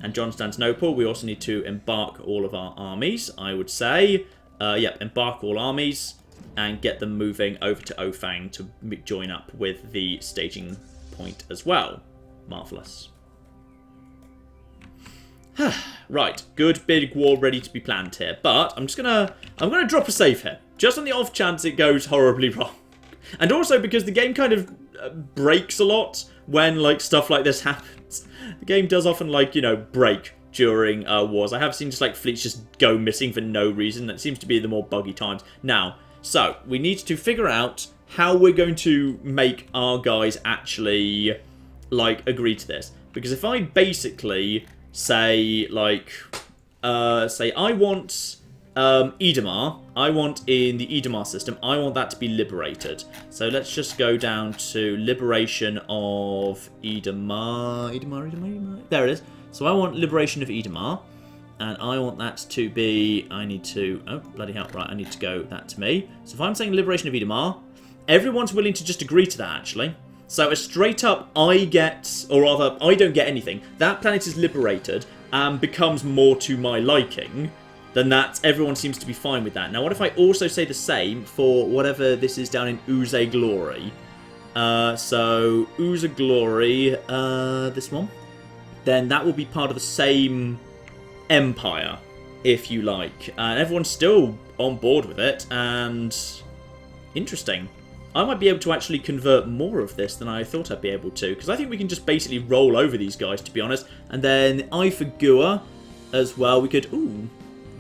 And Constantinople, we also need to embark all of our armies, I would say. Yep, embark all armies and get them moving over to Ofang to join up with the staging point as well. Marvellous. Right, good big war ready to be planned here, but I'm gonna drop a save here, just on the off chance it goes horribly wrong, and also because the game kind of breaks a lot when like stuff like this happens. The game does often like break during wars. I have seen just like fleets just go missing for no reason. That seems to be the more buggy times now. So we need to figure out how we're going to make our guys actually like agree to this, because if I basically say, like, I want Edomar. I want in the Edomar system, I want that to be liberated. So let's just go down to liberation of Edomar. Edomar. There it is. So I want liberation of Edomar. And I want that to be, I need to, oh, bloody hell, right, I need to go that to me. So if I'm saying liberation of Edomar, everyone's willing to just agree to that, actually. So a straight up, I get, or rather, I don't get anything. That planet is liberated and becomes more to my liking. Then everyone seems to be fine with that. Now, what if I also say the same for whatever this is down in Uze Glory? So Uze Glory, this one. Then that will be part of the same empire. if you like. And everyone's still on board with it, and interesting. I might be able to actually convert more of this than I thought I'd be able to, because I think we can just basically roll over these guys, to be honest. And then I for Gua as well. We could,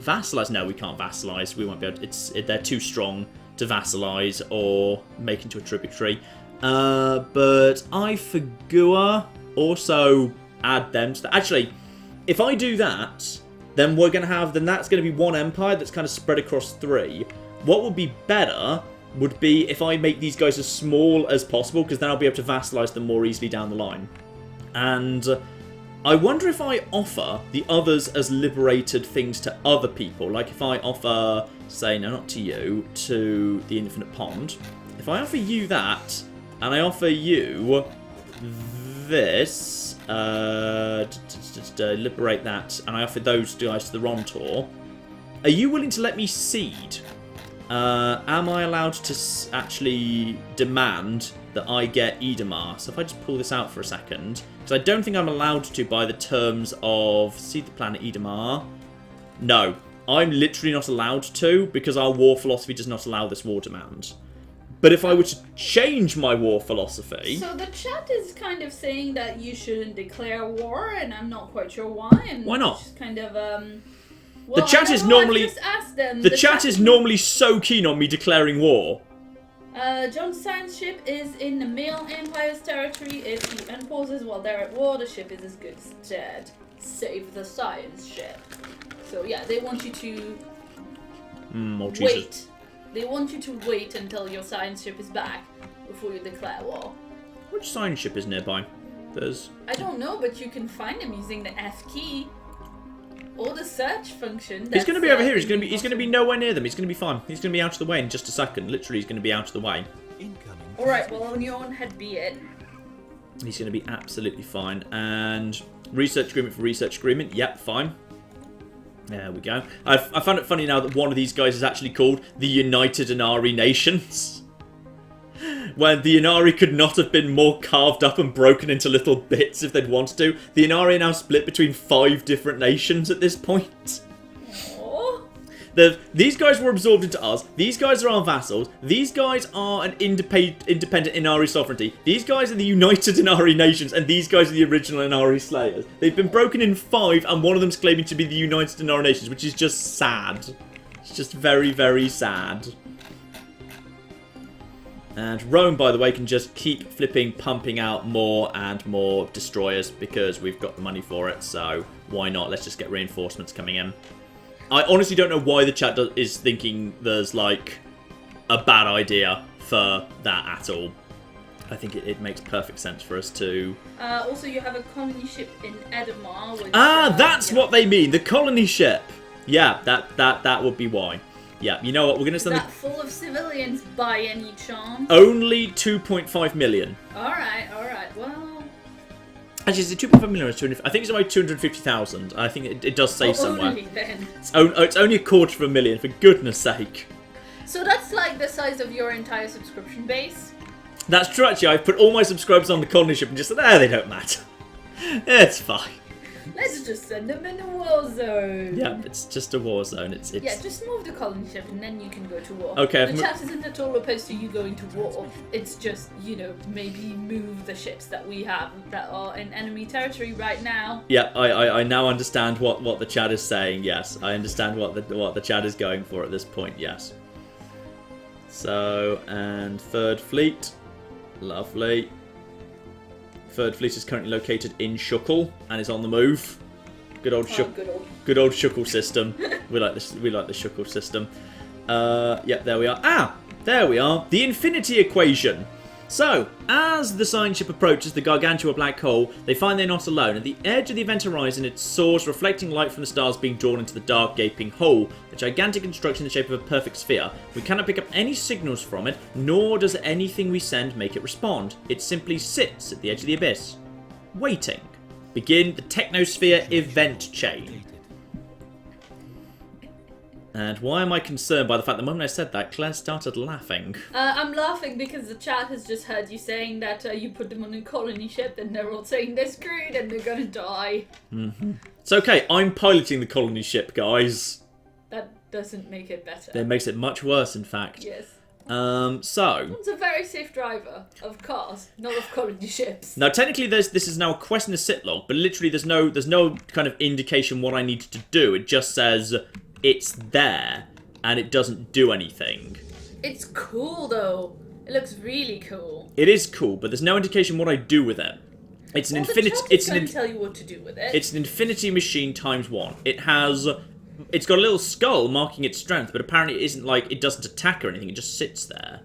vassalize. No, we can't vassalize. We won't be able to, they're too strong to vassalize or make into a tributary. But I for Gua also add them to actually, if I do that, then we're going to have, then that's going to be one empire that's kind of spread across 3. What would be better would be if I make these guys as small as possible, because then I'll be able to vassalize them more easily down the line. And I wonder if I offer the others as liberated things to other people. Like if I offer, say, no, not to you, to the Infinite Pond. If I offer you that, and I offer you this, liberate that, and I offer those guys to the Rontor, are you willing to let me seed? Am I allowed to actually demand that I get Edamar? So if I just pull this out for a second, because I don't think I'm allowed to by the terms of seed the planet Edamar. No, I'm literally not allowed to, because our war philosophy does not allow this war demand. But if I were to change my war philosophy...
So the chat is kind of saying that you shouldn't declare war, and I'm not quite sure why. And
why not?
Just kind of, well,
the chat is normally...
Just asked them.
The chat is normally so keen on me declaring war.
John's science ship is in the male empire's territory. If he unpauses while they're at war, the ship is as good as dead. Save the science ship. So yeah, they want you to wait. They want you to wait until your science ship is back before you declare war.
Which science ship is nearby? There's...
I don't know, but you can find him using the F key. Or the search function.
He's going to be over here. He's going to be nowhere near them. He's going to be fine. He's going to be out of the way in just a second. Literally, he's going to be out of the way.
Alright, well, on your own head be it.
He's going to be absolutely fine. And research agreement for research agreement. Yep, fine. There we go. I found it funny now that one of these guys is actually called the United Inari Nations. When the Inari could not have been more carved up and broken into little bits if they'd wanted to. The Inari are now split between 5 different nations at this point.
Aww.
These guys were absorbed into us. These guys are our vassals. These guys are an independent Inari sovereignty. These guys are the United Inari Nations, and these guys are the original Inari Slayers. They've been broken in 5, and one of them's claiming to be the United Inari Nations, which is just sad. It's just very, very sad. And Rome, by the way, can just keep pumping out more and more destroyers because we've got the money for it, so why not? Let's just get reinforcements coming in. I honestly don't know why the chat is thinking there's, like, a bad idea for that at all. I think it makes perfect sense for us to...
Also, you have a colony ship in Edamar, which...
that's what they mean! The colony ship! Yeah, that would be why. Yeah, you know what, we're going to send...
Is that full of civilians by any chance?
Only 2.5 million.
Alright, well...
Actually, is it 2.5 million or 250? I think it's about 250,000. I think it does say somewhere.
Only then.
It's only 250,000, for goodness sake.
So that's like the size of your entire subscription base?
That's true, actually. I've put all my subscribers on the colony ship and just said, they don't matter. It's fine.
Let's just send them in a war zone.
Yeah, it's just a war zone. It's...
Yeah, just move the colony ship and then you can go to war.
Okay.
The chat isn't at all opposed to you going to war. It's just, you know, maybe move the ships that we have that are in enemy territory right now.
Yeah, I now understand what the chat is saying. Yes, I understand what the chat is going for at this point. Yes. So, and Third Fleet, lovely. Third Fleet is currently located in Shukal and is on the move. Good old Shukal system. We like this. We like the Shukal system. Yep, there we are. There we are. The infinity equation. So, as the science ship approaches the Gargantua black hole, they find they're not alone. At the edge of the event horizon, it soars, reflecting light from the stars being drawn into the dark, gaping hole, a gigantic construction in the shape of a perfect sphere. We cannot pick up any signals from it, nor does anything we send make it respond. It simply sits at the edge of the abyss, waiting. Begin the Technosphere event chain. And why am I concerned by the fact the moment I said that, Claire started laughing?
I'm laughing because the chat has just heard you saying that you put them on a colony ship and they're all saying they're screwed and they're gonna die.
It's okay, I'm piloting the colony ship, guys.
That doesn't make it better.
That makes it much worse, in fact.
Yes.
So...
One's a very safe driver of cars, not of colony ships.
Now, technically, this is now a quest in the sit log, but literally there's no kind of indication what I need to do. It just says it's there, and it doesn't do anything.
It's cool, though. It looks really cool.
It is cool, but there's no indication what I do with it. It's an infinity.
It's going to tell you what to do with it.
It's an infinity machine times 1. It's got a little skull marking its strength, but apparently it isn't like it doesn't attack or anything. It just sits there.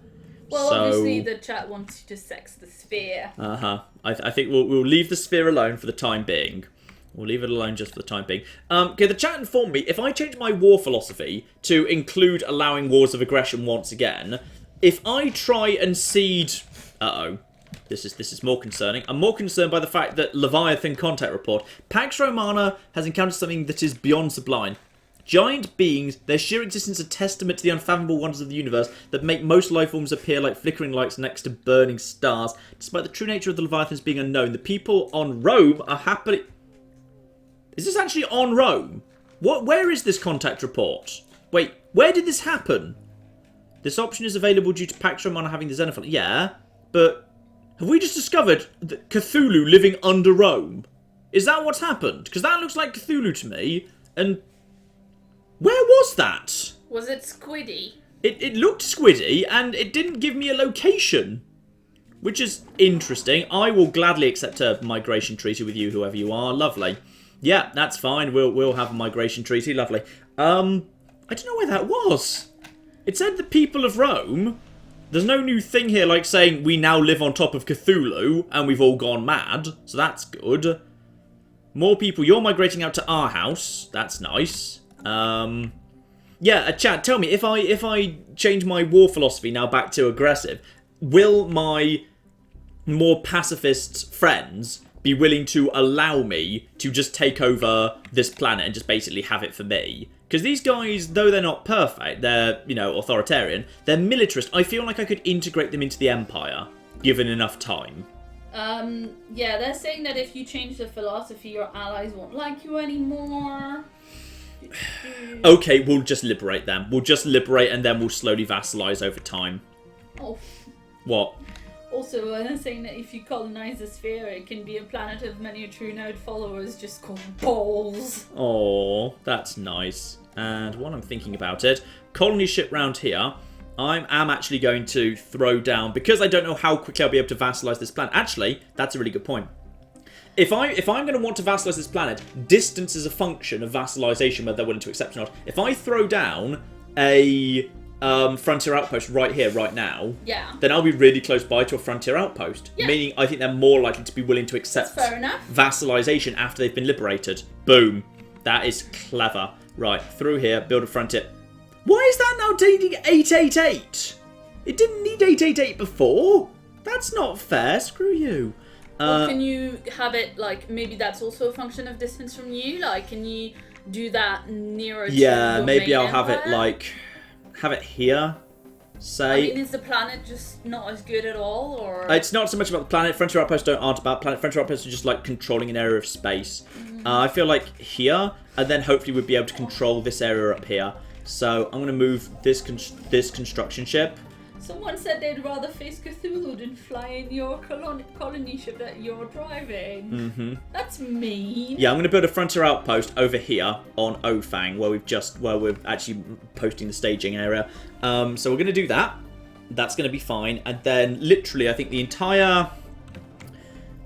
Well, obviously the chat wants you to sex the sphere.
I think we'll leave the sphere alone for the time being. We'll leave it alone just for the time being. Okay, the chat informed me, if I change my war philosophy to include allowing wars of aggression once again, if I try and cede... Uh-oh. This is more concerning. I'm more concerned by the fact that Leviathan contact report. Pax Romana has encountered something that is beyond sublime. Giant beings, their sheer existence a testament to the unfathomable wonders of the universe that make most life forms appear like flickering lights next to burning stars. Despite the true nature of the Leviathans being unknown, the people on Rome are happily... Is this actually on Rome? Where is this contact report? Wait, where did this happen? This option is available due to Pax Romana having the Xenophon. Yeah, but have we just discovered that Cthulhu living under Rome? Is that what's happened? Because that looks like Cthulhu to me, and... Where was that?
Was it squiddy?
It looked squiddy, and it didn't give me a location. Which is interesting. I will gladly accept a migration treaty with you, whoever you are. Lovely. Yeah, that's fine. We'll have a migration treaty. Lovely. I don't know where that was. It said the people of Rome. There's no new thing here like saying we now live on top of Cthulhu, and we've all gone mad. So that's good. More people. You're migrating out to our house. That's nice. Yeah, chat, tell me, if I change my war philosophy now back to aggressive, will my more pacifist friends be willing to allow me to just take over this planet and just basically have it for me? Because these guys, though they're not perfect, they're, you know, authoritarian, they're militarist. I feel like I could integrate them into the Empire, given enough time.
Yeah, they're saying that if you change the philosophy, your allies won't like you anymore.
Okay, we'll just liberate them. We'll just liberate and then we'll slowly vassalize over time.
Oh.
What?
Also, they're saying that if you colonize the sphere, it can be a planet of many true node followers just called balls.
Oh, that's nice. And while I'm thinking about it, colony ship round here, I am actually going to throw down, because I don't know how quickly I'll be able to vassalize this planet. Actually, that's a really good point. If I'm going to want to vassalize this planet, distance is a function of vassalization, whether they're willing to accept or not. If I throw down a frontier outpost right here, right now,
yeah,
then I'll be really close by to a frontier outpost.
Yeah.
Meaning I think they're more likely to be willing to accept
fair enough.
Vassalization after they've been liberated. Boom. That is clever. Right, through here, build a frontier. Why is that now taking 888? It didn't need 888 before. That's not fair. Screw you.
Or can you have it, like, maybe that's also a function of distance from you? Like, can you do that nearer to your
maybe
main
I'll have it,
empire?
like, have it here, say.
I mean, is the planet just not as good at all, or...?
It's not so much about the planet. Frontier outposts aren't about planet. Frontier outposts are just, like, controlling an area of space. I feel like here, and then hopefully we'd be able to control this area up here. So I'm going to move this construction ship.
Someone said they'd rather face Cthulhu than fly in your colony ship that you're driving.
Mm-hmm.
That's mean.
Yeah, I'm going to build a frontier outpost over here on Ofang, where we're actually posting the staging area. So we're going to do that. That's going to be fine. And then literally, I think the entire...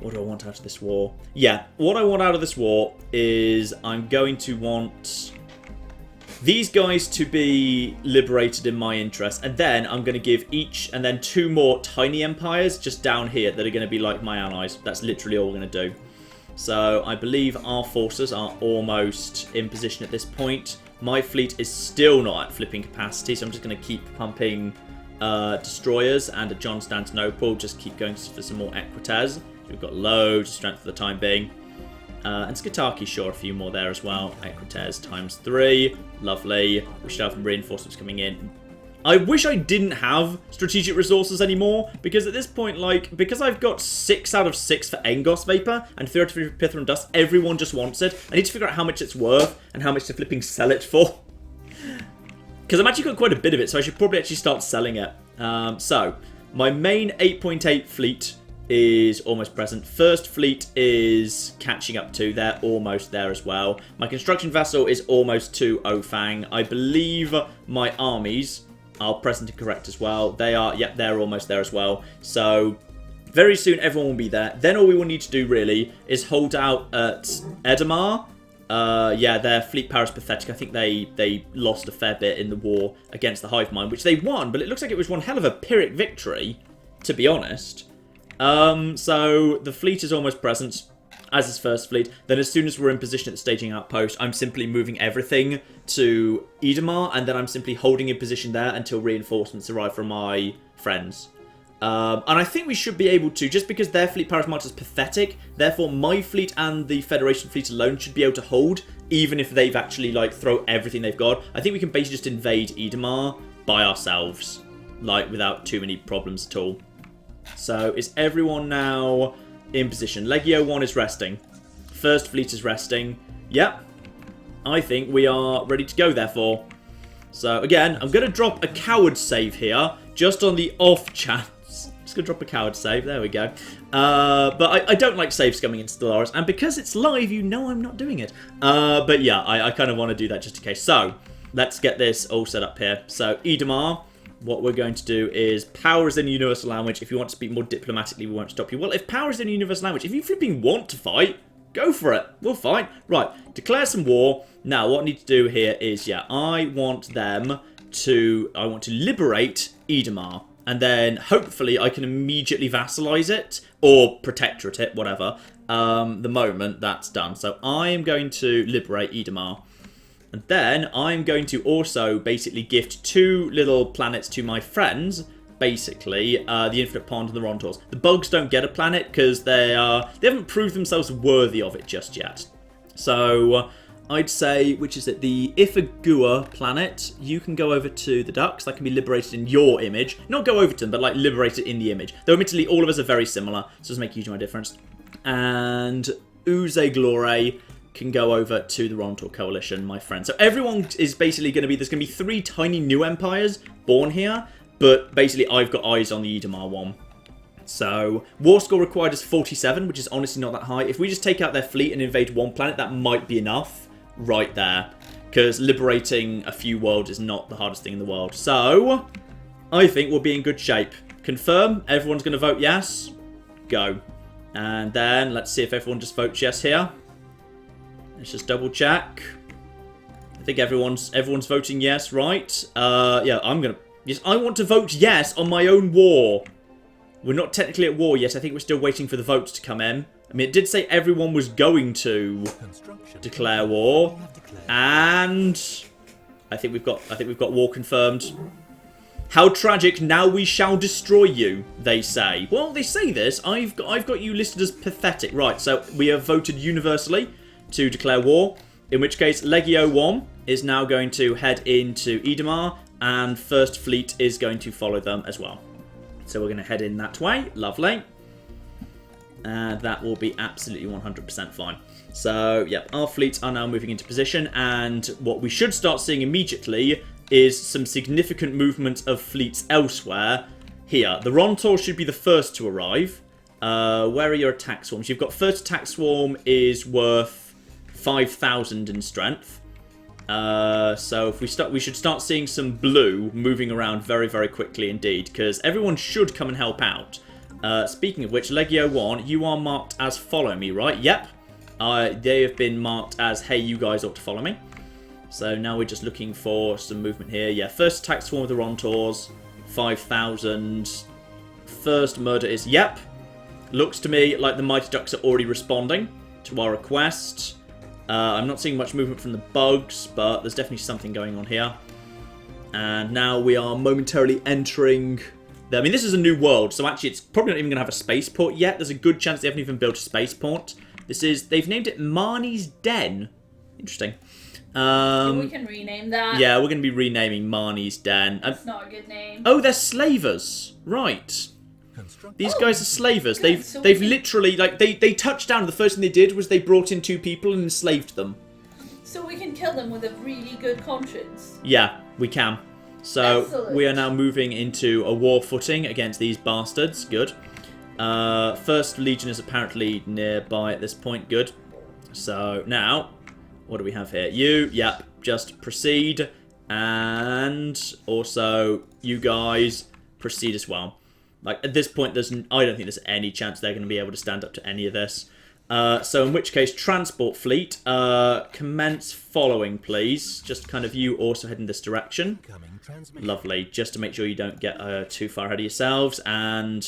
What do I want out of this war? Yeah, what I want out of this war is I'm going to want these guys to be liberated in my interest, and then I'm going to give each, and then 2 more tiny empires just down here that are going to be like my allies. That's literally all we're going to do. So I believe our forces are almost in position at this point. My fleet is still not at flipping capacity, so I'm just going to keep pumping destroyers and a John Constantinople. Just keep going for some more Equites. We've got loads of strength for the time being. And Skataki, sure, a few more there as well. Equites ×3. Lovely. We should have reinforcements coming in. I wish I didn't have strategic resources anymore, because at this point, like, because I've got 6 out of 6 for Engos Vapor and 3 out of 3 for Pithra and Dust, everyone just wants it. I need to figure out how much it's worth and how much to flipping sell it for. Because I've actually got quite a bit of it, so I should probably actually start selling it. So, my main 8.8 fleet is almost present. First fleet is catching up to. They're almost there as well. My construction vessel is almost to Ofang. I believe my armies are present and correct as well. They are, yep, they're almost there as well. So, very soon everyone will be there. Then all we will need to do, really, is hold out at Edamar. Yeah, their fleet power is pathetic. I think they lost a fair bit in the war against the Hive Mind, which they won, but it looks like it was one hell of a Pyrrhic victory, to be honest. So the fleet is almost present, as is first fleet. Then as soon as we're in position at the staging outpost, I'm simply moving everything to Edamar, and then I'm simply holding in position there until reinforcements arrive from my friends. And I think we should be able to, just because their fleet power is marked as pathetic, therefore my fleet and the Federation fleet alone should be able to hold, even if they've actually, like, throw everything they've got. I think we can basically just invade Edamar by ourselves, like, without too many problems at all. So, is everyone now in position? Legio 1 is resting. First fleet is resting. Yep. I think we are ready to go, therefore. So, again, I'm going to drop a coward save here, just on the off chance. Just going to drop a coward save. There we go. But I don't like saves coming in Stellaris. And because it's live, you know I'm not doing it. But yeah, I kind of want to do that just in case. So, let's get this all set up here. So, Edamar. What we're going to do is power is in universal language. If you want to speak more diplomatically, we won't stop you. Well, if power is in universal language, if you flipping want to fight, go for it. We'll fight. Right, declare some war. Now, what I need to do here is, yeah, I want to liberate Edamar. And then, hopefully, I can immediately vassalize it, or protectorate it, whatever, the moment that's done. So, I am going to liberate Edamar. And then I'm going to also basically gift 2 little planets to my friends. Basically, the Infinite Pond and the Rontaurs. The bugs don't get a planet because they haven't proved themselves worthy of it just yet. So I'd say, which is it, the Ifagua planet. You can go over to the ducks. That can be liberated in your image. Not go over to them, but like liberate it in the image. Though admittedly, all of us are very similar, so it doesn't make a huge amount of difference. And Uze Glore can go over to the Rontor Coalition, my friend. So everyone is basically going to be, there's going to be 3 tiny new empires born here, but basically I've got eyes on the Edamar one. So, war score required is 47, which is honestly not that high. If we just take out their fleet and invade one planet, that might be enough right there. Because liberating a few worlds is not the hardest thing in the world. So, I think we'll be in good shape. Confirm, everyone's going to vote yes. Go. And then, let's see if everyone just votes yes here. Let's just double check. I think everyone's voting yes, right? Yeah, yes, I want to vote yes on my own war. We're not technically at war yet. I think we're still waiting for the votes to come in. I mean, it did say everyone was going to declare war, and I think we've got war confirmed. How tragic! Now we shall destroy you. They say. Well, they say this. I've got you listed as pathetic. Right. So we have voted universally to declare war, in which case Legio 1 is now going to head into Edamar, and First Fleet is going to follow them as well. So we're going to head in that way. Lovely. And that will be absolutely 100% fine. So, yep, our fleets are now moving into position, and what we should start seeing immediately is some significant movement of fleets elsewhere. Here, the Rontor should be the first to arrive. Where are your attack swarms? You've got first attack swarm is worth 5,000 in strength. So if we should start seeing some blue moving around very, very quickly indeed, because everyone should come and help out. Speaking of which, Legio 1, you are marked as follow me, right? Yep. They have been marked as, hey, you guys ought to follow me. So now we're just looking for some movement here. Yeah, first attack swarm of the Rontaurs, 5,000. First murder is, yep. Looks to me like the Mighty Ducks are already responding to our request. I'm not seeing much movement from the bugs, but there's definitely something going on here. And now we are momentarily entering... I mean, this is a new world, so actually it's probably not even going to have a spaceport yet. There's a good chance they haven't even built a spaceport. They've named it Marnie's Den. Interesting.
We can rename that.
Yeah, we're going to be renaming Marnie's Den.
That's not a good name.
Oh, they're slavers. Right. These guys are slavers.
Good.
They've literally, like, they touched down. The first thing they did was they brought in 2 people and enslaved them.
So we can kill them with a really good conscience.
Yeah, we can. So
Excellent.
we are now moving into a war footing against these bastards. Good. First Legion is apparently nearby at this point. Good. So now, what do we have here? Yep, just proceed. And also, you guys proceed as well. Like, at this point, I don't think there's any chance they're going to be able to stand up to any of this. So in which case, transport fleet, commence following, please. Just kind of you also head in this direction. Lovely, just to make sure you don't get too far ahead of yourselves. And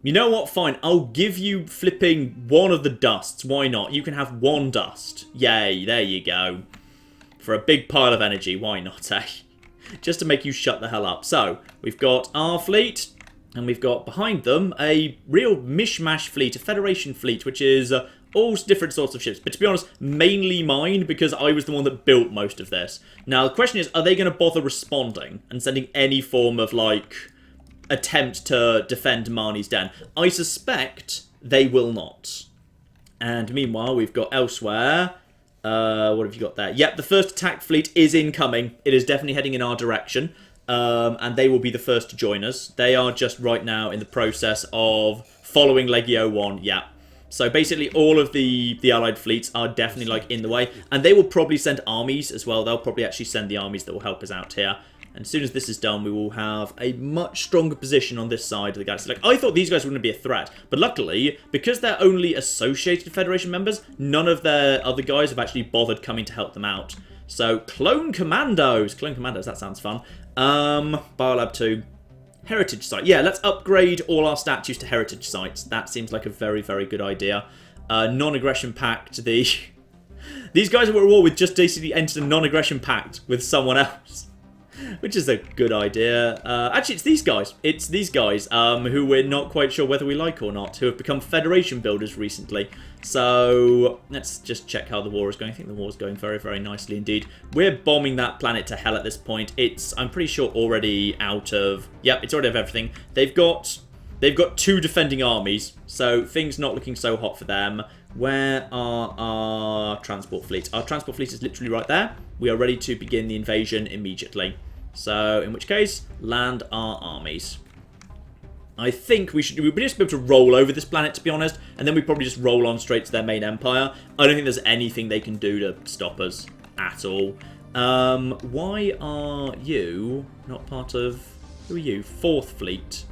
you know what? Fine, I'll give you flipping one of the dusts. Why not? You can have 1 dust. Yay, there you go. For a big pile of energy, why not, eh? Just to make you shut the hell up. So, we've got our fleet. And we've got behind them a real mishmash fleet, a Federation fleet, which is all different sorts of ships. But to be honest, mainly mine, because I was the one that built most of this. Now, the question is, are they going to bother responding and sending any form of, like, attempt to defend Marnie's Den? I suspect they will not. And meanwhile, we've got elsewhere... what have you got there? Yep, the first attack fleet is incoming. It is definitely heading in our direction. And they will be the first to join us. They are just right now in the process of following Legio 1. Yeah. So basically all of the allied fleets are definitely like in the way. And they will probably send armies as well. They'll probably actually send the armies that will help us out here. And as soon as this is done, we will have a much stronger position on this side of the galaxy. Like, I thought these guys wouldn't be a threat. But luckily, because they're only associated Federation members, none of their other guys have actually bothered coming to help them out. So, Clone Commandos. Clone Commandos, that sounds fun. Biolab 2. Heritage site. Yeah, let's upgrade all our statues to heritage sites. That seems like a very, very good idea. Non-aggression pact. These guys who were at war with just basically entered a non-aggression pact with someone else. Which is a good idea. Actually, it's these guys. It's these guys who we're not quite sure whether we like or not, who have become Federation builders recently. So, let's just check how the war is going. I think the war is going very, very nicely indeed. We're bombing that planet to hell at this point. It's, I'm pretty sure, already out of... Yep, it's already out of everything. They've got 2 defending armies, so things not looking so hot for them. Where are our transport fleet? Our transport fleet is literally right there. We are ready to begin the invasion immediately. So, in which case, land our armies. I think we'd just be able to roll over this planet, to be honest, and then we probably just roll on straight to their main empire. I don't think there's anything they can do to stop us at all. Why are you not part of... Who are you? 4th Fleet.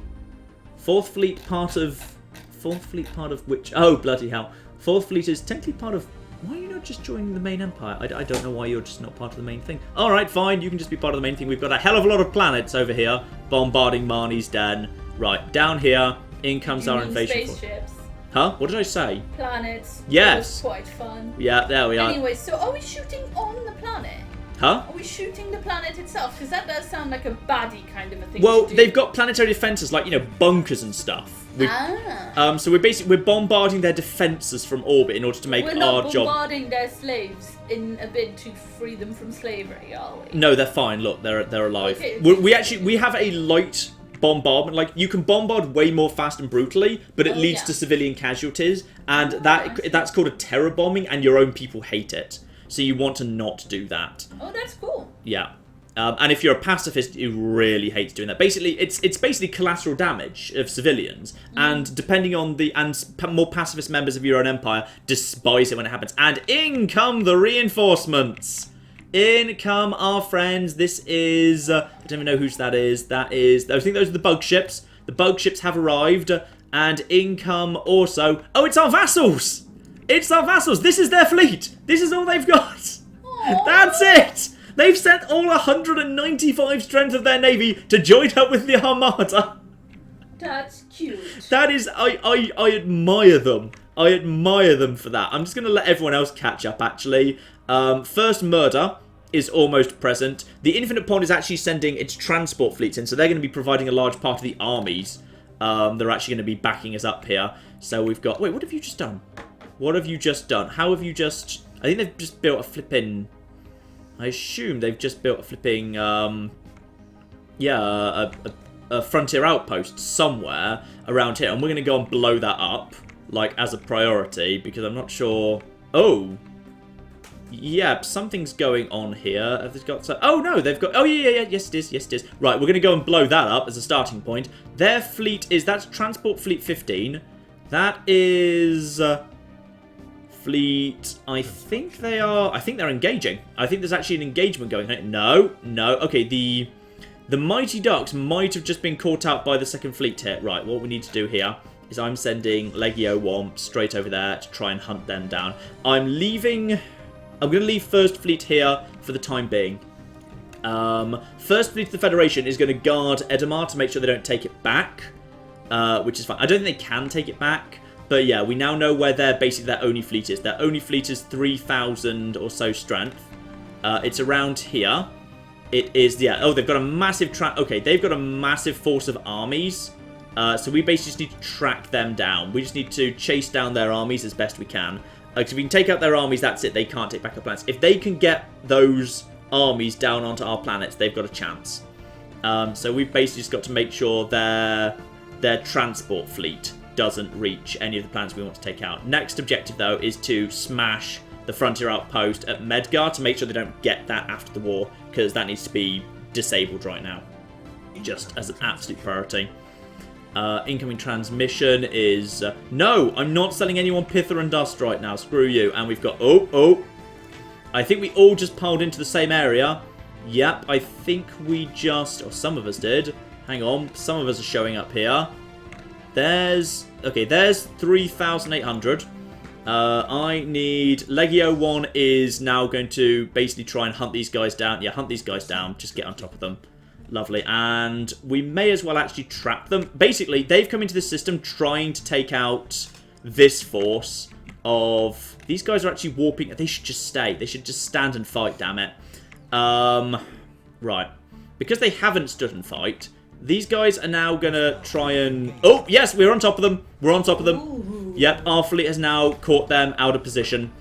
4th Fleet part of which... Oh, bloody hell. 4th Fleet is technically part of... Why are you not just joining the main empire? I don't know why you're just not part of the main thing. Alright, fine, you can just be part of the main thing. We've got a hell of a lot of planets over here bombarding Marnie's Den. Right, down here, in comes our invasion force.
Spaceships.
Huh? What did I say?
Planets.
Yes.
That was quite fun.
Yeah, there we are.
Anyway, so are we shooting on the planet?
Huh?
Are we shooting the planet itself? Because that does sound like a baddie kind of a thing
Well,
to do.
they've got planetary defences, like, you know, bunkers and stuff. So we're bombarding their defences from orbit in order to make our job...
We're not bombarding their slaves in a bid to free them from slavery, are we?
No, they're fine. Look, they're alive.
Okay.
We have a light bombardment. Like, you can bombard way more fast and brutally, but it leads to civilian casualties, and that's called a terror bombing, and your own people hate it. So you want to not do that.
Oh, that's cool.
Yeah. And if you're a pacifist, you really hate doing that. Basically, it's basically collateral damage of civilians, and depending on more pacifist members of your own empire despise it when it happens. And in come the reinforcements. In come our friends. This is I don't even know whose that is. I think those are the bug ships. The bug ships have arrived, and in come also. Oh, it's our vassals. It's our vassals. This is their fleet. This is all they've got.
Aww.
That's it. They've sent all 195 strength of their navy to join up with the Armada.
That's cute.
That is, I admire them. I admire them for that. I'm just going to let everyone else catch up, actually. First Murder is almost present. The Infinite Pond is actually sending its transport fleets in, so they're going to be providing a large part of the armies. They're actually going to be backing us up here. So we've got... Wait, what have you just done? What have you just done? How have you just... I think they've just built a flipping... I assume they've just built a flipping... yeah, a frontier outpost somewhere around here. And we're going to go and blow that up, like, as a priority, because I'm not sure... Oh! Yeah, something's going on here. Have they got... Oh, no, they've got... Oh, yeah, yes it is, yes it is. Right, we're going to go and blow that up as a starting point. Their fleet is... That's Transport Fleet 15. That is... Fleet... I think they are... I think they're engaging. I think there's actually an engagement going on. No, no. Okay, the Mighty Ducks might have just been caught out by the second fleet here. Right, what we need to do here is I'm sending Legio Womp straight over there to try and hunt them down. I'm going to leave First Fleet here for the time being. First Fleet of the Federation is going to guard Edamar to make sure they don't take it back, which is fine. I don't think they can take it back, but yeah, we now know where basically their only fleet is. Their only fleet is 3,000 or so strength. It's around here. It is, yeah, oh, they've got a massive okay, they've got a massive force of armies. So we basically just need to track them down. We just need to chase down their armies as best we can. Because if we can take out their armies, that's it. They can't take back our planets. If they can get those armies down onto our planets, they've got a chance. So we've basically just got to make sure their transport fleet doesn't reach any of the planets we want to take out. Next objective, though, is to smash the frontier outpost at Medgar to make sure they don't get that after the war, because that needs to be disabled right now, just as an absolute priority. Incoming transmission is... no, I'm not selling anyone Pither and Dust right now. Screw you. And we've got... Oh. I think we all just piled into the same area. Yep, I think we just... Or some of us did. Hang on. Some of us are showing up here. There's... Okay, there's 3,800. I need... Legio 1 is now going to basically try and hunt these guys down. Yeah, hunt these guys down. Just get on top of them. Lovely. And we may as well actually trap them. Basically, they've come into the system trying to take out this force of... These guys are actually warping. They should just stay. They should just stand and fight, damn it. Right. Because they haven't stood and fight, these guys are now going to try and... Oh, yes, we're on top of them. We're on top of them. Ooh. Yep, our fleet has now caught them out of position.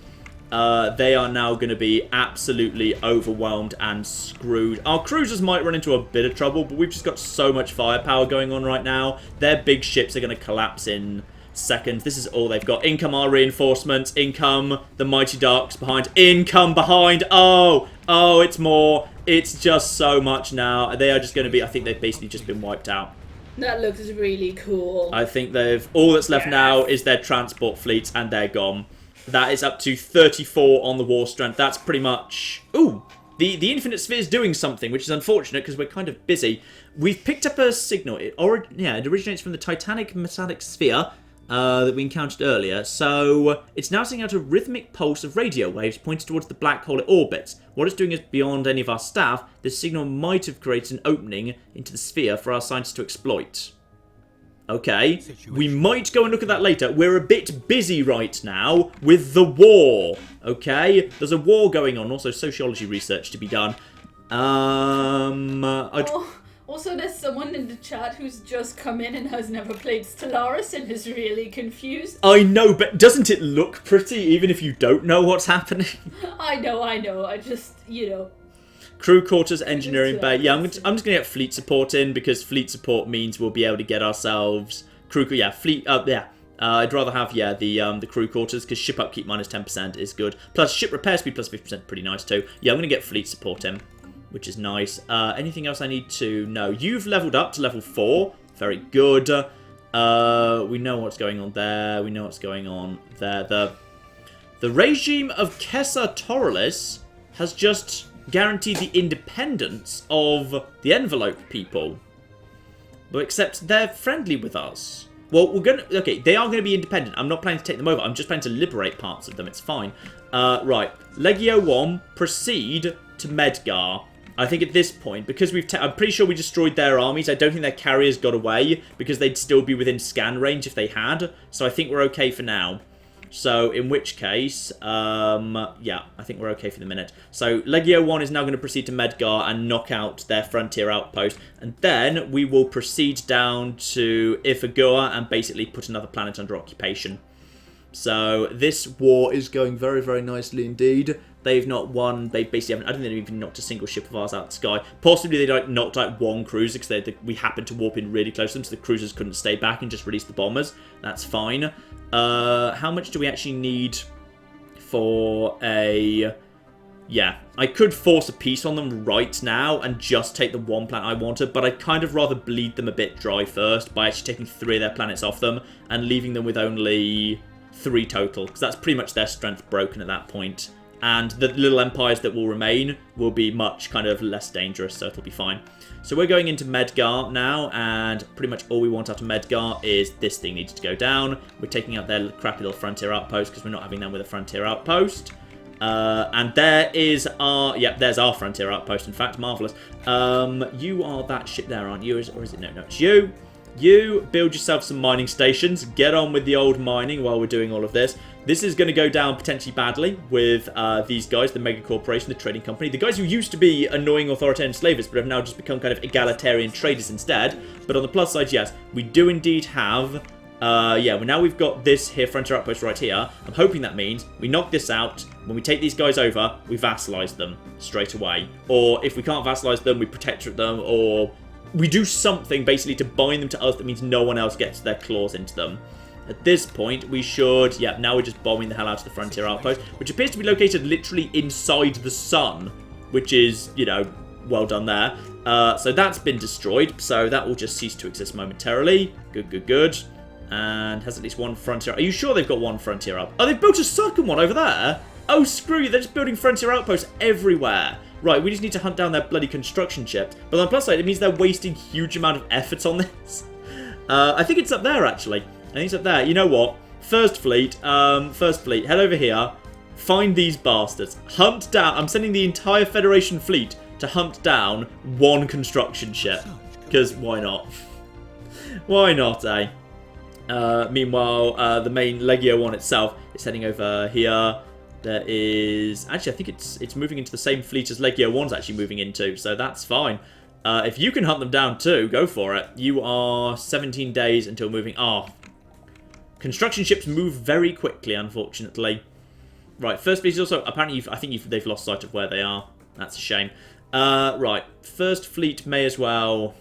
They are now going to be absolutely overwhelmed and screwed. Our cruisers might run into a bit of trouble, but we've just got so much firepower going on right now. Their big ships are going to collapse in seconds. This is all they've got. In come our reinforcements. In come the Mighty Ducks behind. In come behind. Oh, it's more. It's just so much now. They are just going to be... I think they've basically just been wiped out.
That looks really cool.
I think all that's left now is their transport fleets, and they're gone. That is up to 34 on the war strength. That's pretty much... Ooh, the Infinite Sphere is doing something, which is unfortunate because we're kind of busy. We've picked up a signal. It originates from the Titanic metallic sphere that we encountered earlier. So it's now sending out a rhythmic pulse of radio waves pointed towards the black hole it orbits. What it's doing is beyond any of our staff. This signal might have created an opening into the sphere for our scientists to exploit. Okay, we might go and look at that later. We're a bit busy right now with the war. Okay, there's a war going on. Also, sociology research to be done.
Also, there's someone in the chat who's just come in and has never played Stellaris and is really confused.
I know, but doesn't it look pretty even if you don't know what's happening?
I know. I just,
Crew quarters, engineering bay. Yeah, I'm just going to get fleet support in because fleet support means we'll be able to get ourselves crew. Yeah, fleet. I'd rather have the crew quarters because ship upkeep minus 10% is good. Plus ship repair speed plus 50%, pretty nice too. Yeah, I'm going to get fleet support in, which is nice. Anything else I need to know? You've leveled up to level 4. Very good. We know what's going on there. We know what's going on there. The regime of Kessa Toralis has just guarantee the independence of the Envelope people. But except they're friendly with us. Well, they are gonna be independent. I'm not planning to take them over. I'm just planning to liberate parts of them. It's fine. Right. Legio 1, proceed to Medgar. I think at this point, because I'm pretty sure we destroyed their armies. I don't think their carriers got away because they'd still be within scan range if they had. So I think we're okay for now. So, in which case, yeah, I think we're okay for the minute. So, Legio 1 is now going to proceed to Medgar and knock out their frontier outpost. And then we will proceed down to Ifagua and basically put another planet under occupation. So this war is going very, very nicely indeed. They've not won. They basically haven't. I don't think they've even knocked a single ship of ours out of the sky. Possibly they like knocked out one cruiser because we happened to warp in really close to them, so the cruisers couldn't stay back and just release the bombers. That's fine. How much do we actually need for a... Yeah, I could force a peace on them right now and just take the one planet I wanted, but I'd kind of rather bleed them a bit dry first by actually taking 3 of their planets off them and leaving them with only 3 total, because that's pretty much their strength broken at that point. And the little empires that will remain will be much kind of less dangerous, so it'll be fine. So we're going into Medgar now, and pretty much all we want out of Medgar is this thing needs to go down. We're taking out their crappy little frontier outpost because we're not having them with a frontier outpost. And there is our... Yep, there's our frontier outpost, in fact. Marvellous. You are that ship there, aren't you? Or is it... No, it's you. You build yourself some mining stations. Get on with the old mining while we're doing all of this. This is going to go down potentially badly with these guys, the mega corporation, the trading company. The guys who used to be annoying authoritarian slavists but have now just become kind of egalitarian traders instead. But on the plus side, yes, we do indeed have... yeah, well, now we've got this here, frontier outpost right here. I'm hoping that means we knock this out. When we take these guys over, we vassalize them straight away. Or if we can't vassalize them, we protectorate them, or we do something basically to bind them to us that means no one else gets their claws into them. At this point, we should... Yeah, now we're just bombing the hell out of the frontier outpost, which appears to be located literally inside the sun, which is, you know, well done there. So that's been destroyed, so that will just cease to exist momentarily. Good. And has at least one frontier... Are you sure they've got one frontier outpost? Oh, they've built a second one over there? Oh, screw you. They're just building frontier outposts everywhere. Right, we just need to hunt down their bloody construction ships. But on the plus side, it means they're wasting huge amount of effort on this. I think it's up there, actually. I think it's up there. You know what? First fleet, head over here. Find these bastards. Hunt down... I'm sending the entire Federation fleet to hunt down one construction ship. Because why not? Why not, eh? Meanwhile, the main Legio one itself is heading over here. There is... Actually, I think it's moving into the same fleet as Legio 1's actually moving into, so that's fine. If you can hunt them down too, go for it. You are 17 days until moving... Oh, construction ships move very quickly, unfortunately. Right, first fleet is also... Apparently, they've lost sight of where they are. That's a shame. Right, first fleet may as well...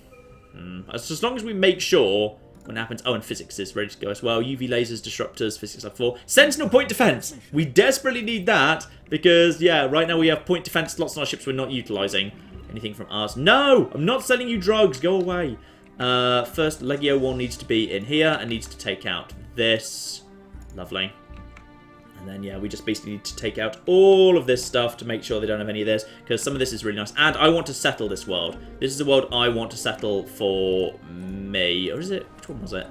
As long as we make sure... When it happens... Oh, and physics is ready to go as well. UV lasers, disruptors, physics level 4. Sentinel point defense! We desperately need that because, yeah, right now we have point defense slots on our ships we're not utilizing. Anything from us? No! I'm not selling you drugs! Go away! First, Legio 1 needs to be in here and needs to take out this. Lovely. And then, yeah, we just basically need to take out all of this stuff to make sure they don't have any of this, because some of this is really nice. And I want to settle this world. This is a world I want to settle for me. Or is it? Which one was it?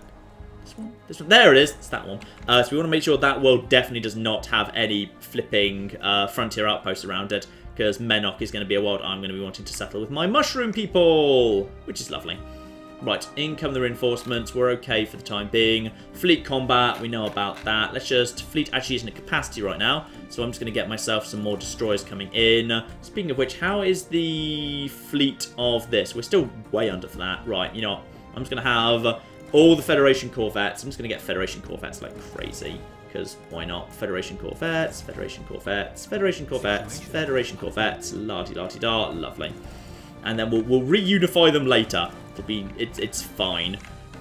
This one? This one? There it is. It's that one. So we want to make sure that world definitely does not have any flipping frontier outposts around it, because Menok is going to be a world I'm going to be wanting to settle with my mushroom people, which is lovely. Right, in come the reinforcements. We're okay for the time being. Fleet combat, we know about that. Let's just... Fleet actually isn't at capacity right now, so I'm just going to get myself some more destroyers coming in. Speaking of which, how is the fleet of this? We're still way under for that. Right, you know what? I'm just going to have all the Federation corvettes. I'm just going to get Federation corvettes like crazy, because why not? Federation corvettes, Federation corvettes, Federation corvettes, Federation corvettes, la-di-da-di-da, lovely. And then we'll reunify them later. It's fine.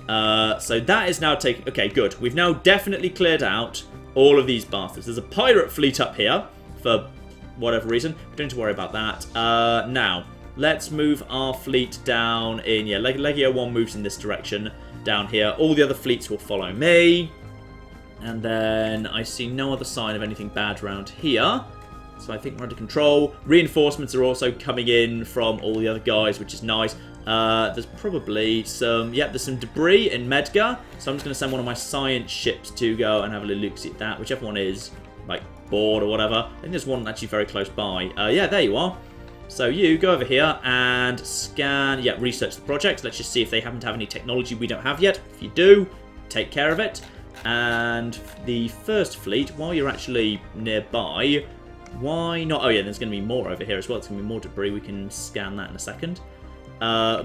So that is now taken... Okay, good. We've now definitely cleared out all of these bastards. There's a pirate fleet up here for whatever reason. We don't need to worry about that. Now, let's move our fleet down in... Yeah, Legio 1 moves in this direction down here. All the other fleets will follow me. And then I see no other sign of anything bad around here. So I think we're under control. Reinforcements are also coming in from all the other guys, which is nice. There's probably some... Yep, there's some debris in Medgar. So I'm just going to send one of my science ships to go and have a little look-see at that. Whichever one is, like, bored or whatever. I think there's one actually very close by. Yeah, there you are. So you go over here and scan... Yeah, research the project. Let's just see if they happen to have any technology we don't have yet. If you do, take care of it. And the first fleet, while you're actually nearby... Why not? Oh yeah, there's going to be more over here as well. There's going to be more debris. We can scan that in a second.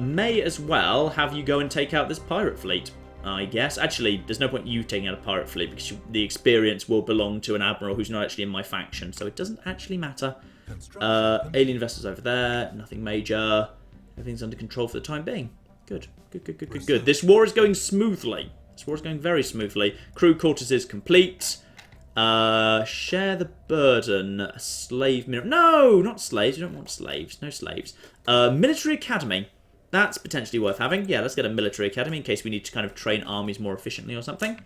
May as well have you go and take out this pirate fleet. I guess. Actually, there's no point you taking out a pirate fleet because the experience will belong to an admiral who's not actually in my faction, so it doesn't actually matter. Alien vessels over there, nothing major. Everything's under control for the time being. Good, good, good, good, good, good. This war is going smoothly. This war is going very smoothly. Crew quarters is complete. Share the burden. Slave... No, not slaves. We don't want slaves. No slaves. Military academy. That's potentially worth having. Yeah, let's get a military academy in case we need to kind of train armies more efficiently or something.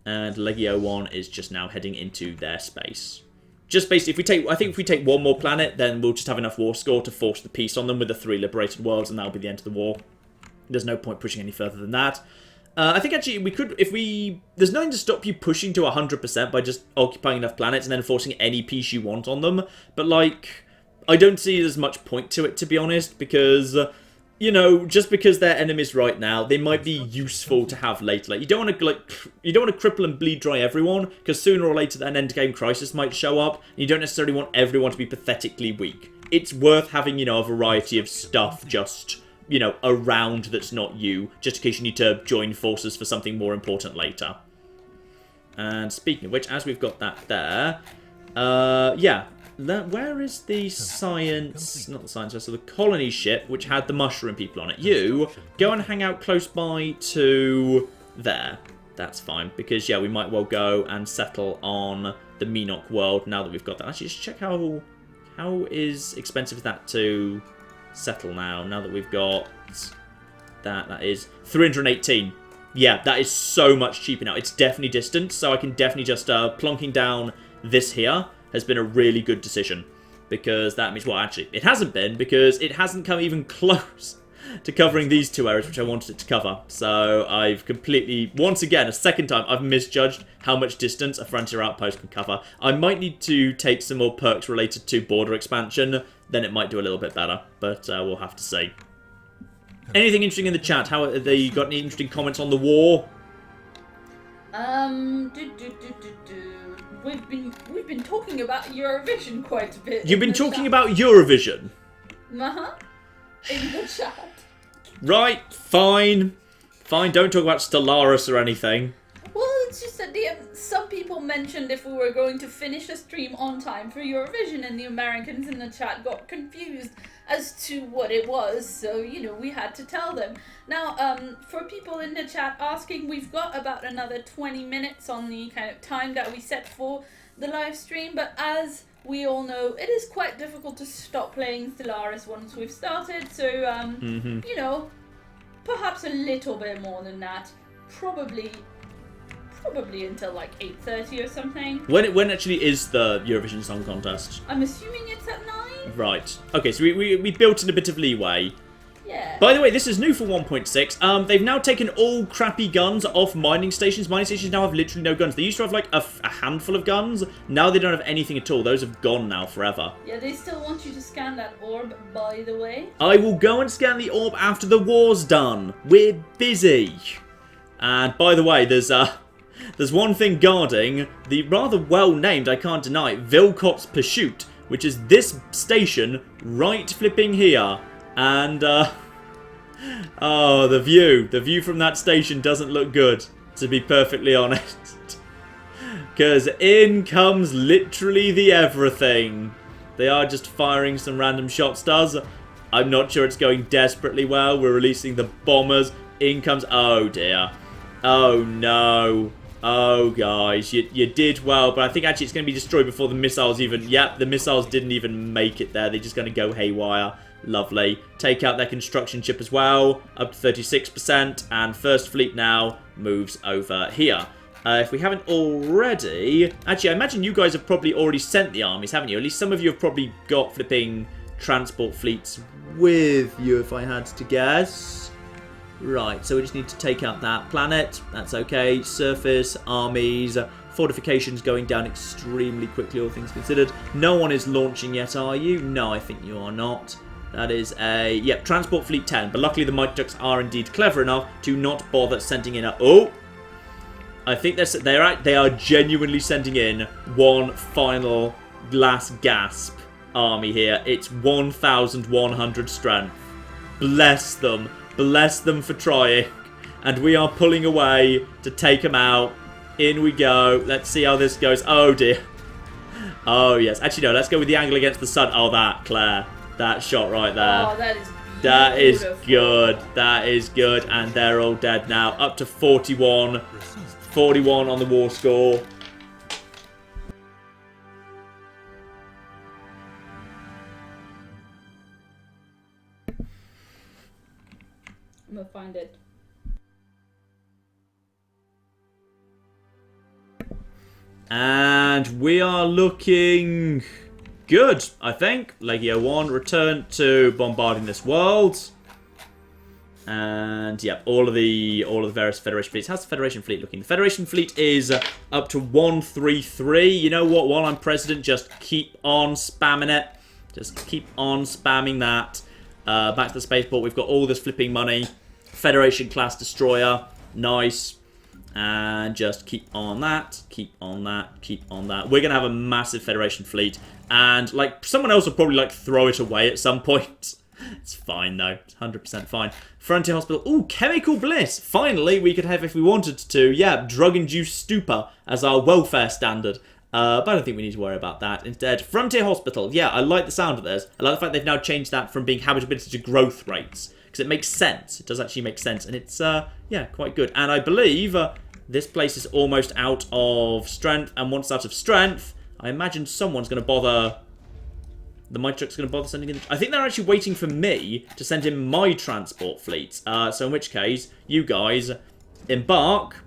And Legio 1 is just now heading into their space. Just basically, I think if we take one more planet, then we'll just have enough war score to force the peace on them with the 3 liberated worlds, and that'll be the end of the war. There's no point pushing any further than that. I think actually we could, there's nothing to stop you pushing to 100% by just occupying enough planets and then forcing any peace you want on them. But like, I don't see as much point to it, to be honest, because, you know, just because they're enemies right now, they might be useful to have later. Like, you don't want to cripple and bleed dry everyone, because sooner or later an endgame crisis might show up. And you don't necessarily want everyone to be pathetically weak. It's worth having, you know, a variety of stuff just, you know, around that's not you, just in case you need to join forces for something more important later. And speaking of which, as we've got that there, yeah. Where is the science... Not the science vessel, the colony ship, which had the mushroom people on it. You, go and hang out close by to there. That's fine, because, yeah, we might well go and settle on the Menoch world now that we've got that. Actually, just check how is expensive that to settle now that we've got that. That is 318. Yeah, that is so much cheaper now. It's definitely distant, so I can definitely just plonking down this here has been a really good decision, because that means, well, actually, it hasn't been, because it hasn't come even close to covering these 2 areas which I wanted it to cover. So I've completely, once again, a second time, I've misjudged how much distance a frontier outpost can cover. I might need to take some more perks related to border expansion, then it might do a little bit better, but we'll have to see. Anything interesting in the chat? How have they got any interesting comments on the war?
We've been talking about Eurovision quite a bit.
You've been talking about Eurovision?
Uh-huh. In the chat.
Right, fine. Fine, don't talk about Stellaris or anything.
Well, it's just that some people mentioned if we were going to finish a stream on time for Eurovision, and the Americans in the chat got confused as to what it was, so, you know, we had to tell them. Now, for people in the chat asking, we've got about another 20 minutes on the kind of time that we set for the live stream, but as we all know, it is quite difficult to stop playing Stellaris once we've started, so, you know, perhaps a little bit more than that. Probably until like 8:30 or something.
When actually is the Eurovision Song Contest?
I'm assuming it's at 9?
Right. Okay, so we built in a bit of leeway.
Yeah.
By the way, this is new for 1.6. They've now taken all crappy guns off mining stations. Mining stations now have literally no guns. They used to have like a handful of guns. Now they don't have anything at all. Those have gone now forever.
Yeah, they still want you to scan that orb, by the way.
I will go and scan the orb after the war's done. We're busy. And by the way, there's one thing guarding the rather well-named, I can't deny, Vilcot's Pursuit, which is this station right flipping here. And, oh, the view from that station doesn't look good, to be perfectly honest. Because in comes literally the everything. They are just firing some random shot stars. I'm not sure it's going desperately well. We're releasing the bombers. In comes, oh dear. Oh no. Oh, guys, you did well, but I think actually it's going to be destroyed before the missiles even... Yep, the missiles didn't even make it there. They're just going to go haywire. Lovely. Take out their construction ship as well, up to 36%, and First Fleet now moves over here. If we haven't already... Actually, I imagine you guys have probably already sent the armies, haven't you? At least some of you have probably got flipping transport fleets with you, if I had to guess. Right, so we just need to take out that planet. That's okay. Surface, armies, fortifications going down extremely quickly, all things considered. No one is launching yet, are you? No, I think you are not. That is a... Yep, Transport Fleet 10. But luckily the Mighty Ducks are indeed clever enough to not bother sending in a... Oh! I think they are genuinely sending in one final last gasp army here. It's 1,100 strength. Bless them. Bless them for trying. And we are pulling away to take them out. In we go. Let's see how this goes. Oh, dear. Oh, yes. Actually, no. Let's go with the angle against the sun. Oh, that, Claire. That shot right there.
Oh, that is beautiful.
That is good. That is good. And they're all dead now. Up to 41. 41 on the war score.
I'm gonna find it.
And we are looking good, I think. Legio 1, return to bombarding this world. And yeah, all of the various Federation fleets. How's the Federation fleet looking? The Federation fleet is up to 133. You know what? While I'm president, just keep on spamming it. Just keep on spamming that. Back to the spaceport. We've got all this flipping money. Federation class destroyer. Nice. And just keep on that. Keep on that. Keep on that. We're going to have a massive Federation fleet. And like someone else will probably like throw it away at some point. It's fine though. It's 100% fine. Frontier Hospital. Ooh, Chemical Bliss. Finally, we could have, if we wanted to, yeah, drug-induced stupor as our welfare standard. But I don't think we need to worry about that. Instead, Frontier Hospital. Yeah, I like the sound of this. I like the fact they've now changed that from being habitability to growth rates. Because it makes sense. It does actually make sense. And it's, yeah, quite good. And I believe this place is almost out of strength. And once out of strength, I imagine someone's going to bother... The mighty truck's going to bother sending in... I think they're actually waiting for me to send in my transport fleet. So in which case, you guys embark.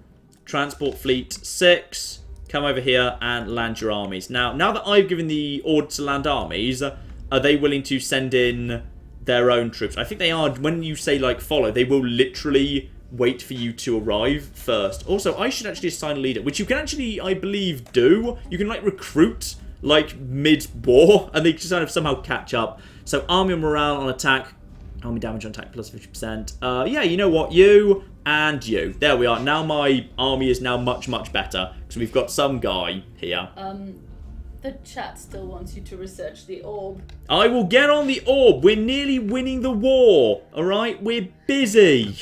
Transport fleet 6. Come over here and land your armies. Now that I've given the order to land armies, are they willing to send in their own troops? I think they are. When you say, like, follow, they will literally wait for you to arrive first. Also, I should actually assign a leader, which you can actually, I believe, do. You can, like, recruit... like mid-war, and they just kind of somehow catch up. So army morale on attack, army damage on attack plus 50%. Yeah, you know what? You and you. There we are. Now my army is now much, much better because we've got some guy here.
The chat still wants you to research the orb.
I will get on the orb. We're nearly winning the war. All right, we're busy.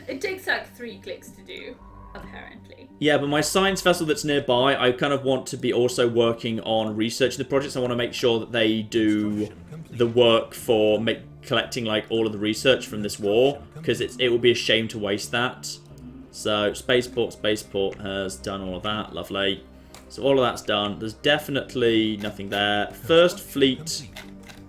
It takes like 3 clicks to do. Apparently.
Yeah, but my science vessel that's nearby, I kind of want to be also working on researching the projects. I want to make sure that they do the work for collecting like all of the research from this war, because it would be a shame to waste that. So spaceport has done all of that. Lovely. So all of that's done. There's definitely nothing there. First fleet,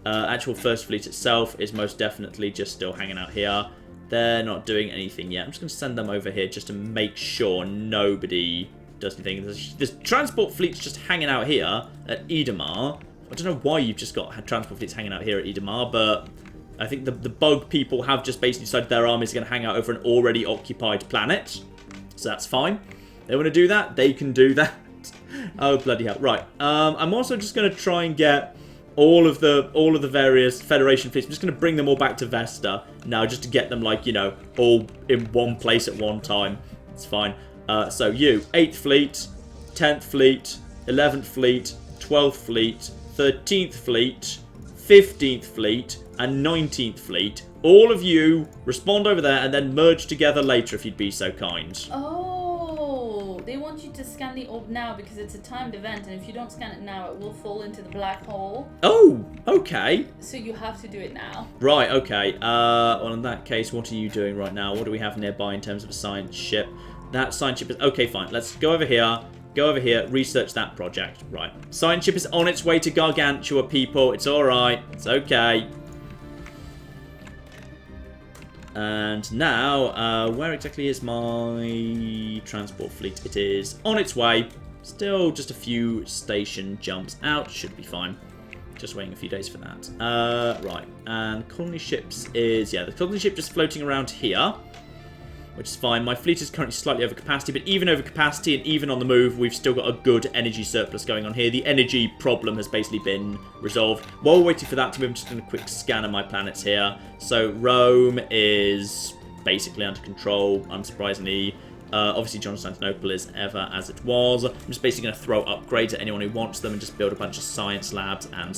actual first fleet itself is most definitely just still hanging out here. They're not doing anything yet. I'm just going to send them over here just to make sure nobody does anything. There's transport fleets just hanging out here at Edamar. I don't know why you've just got transport fleets hanging out here at Edamar, but I think the bug people have just basically decided their armies are going to hang out over an already occupied planet. So that's fine. They want to do that, they can do that. Oh, bloody hell. Right. I'm also just going to try and get... all of the various Federation fleets. I'm just going to bring them all back to Vesta now, just to get them, like, you know, all in one place at one time. It's fine. So you, 8th Fleet, 10th Fleet, 11th Fleet, 12th Fleet, 13th Fleet, 15th Fleet, and 19th Fleet. All of you respond over there and then merge together later if you'd be so kind.
Oh, they want you to scan the orb now because it's a timed event, and if you don't scan it now, it will fall into the black hole.
Oh, okay.
So you have to do it now.
Right, okay. Well, in that case, what are you doing right now? What do we have nearby in terms of a science ship? That science ship is... okay, fine. Let's go over here. Go over here. Research that project. Right. Science ship is on its way to Gargantua, people. It's alright. It's okay. And now, where exactly is my transport fleet? It is on its way. Still just a few station jumps out. Should be fine. Just waiting a few days for that. Right. And colony ships is... yeah, the colony ship just floating around here, which is fine. My fleet is currently slightly over capacity, but even over capacity and even on the move, we've still got a good energy surplus going on here. The energy problem has basically been resolved. While we're waiting for that to move, I'm just doing a quick scan of my planets here. So Rome is basically under control, unsurprisingly. Obviously, Constantinople is ever as it was. I'm just basically going to throw upgrades at anyone who wants them and just build a bunch of science labs and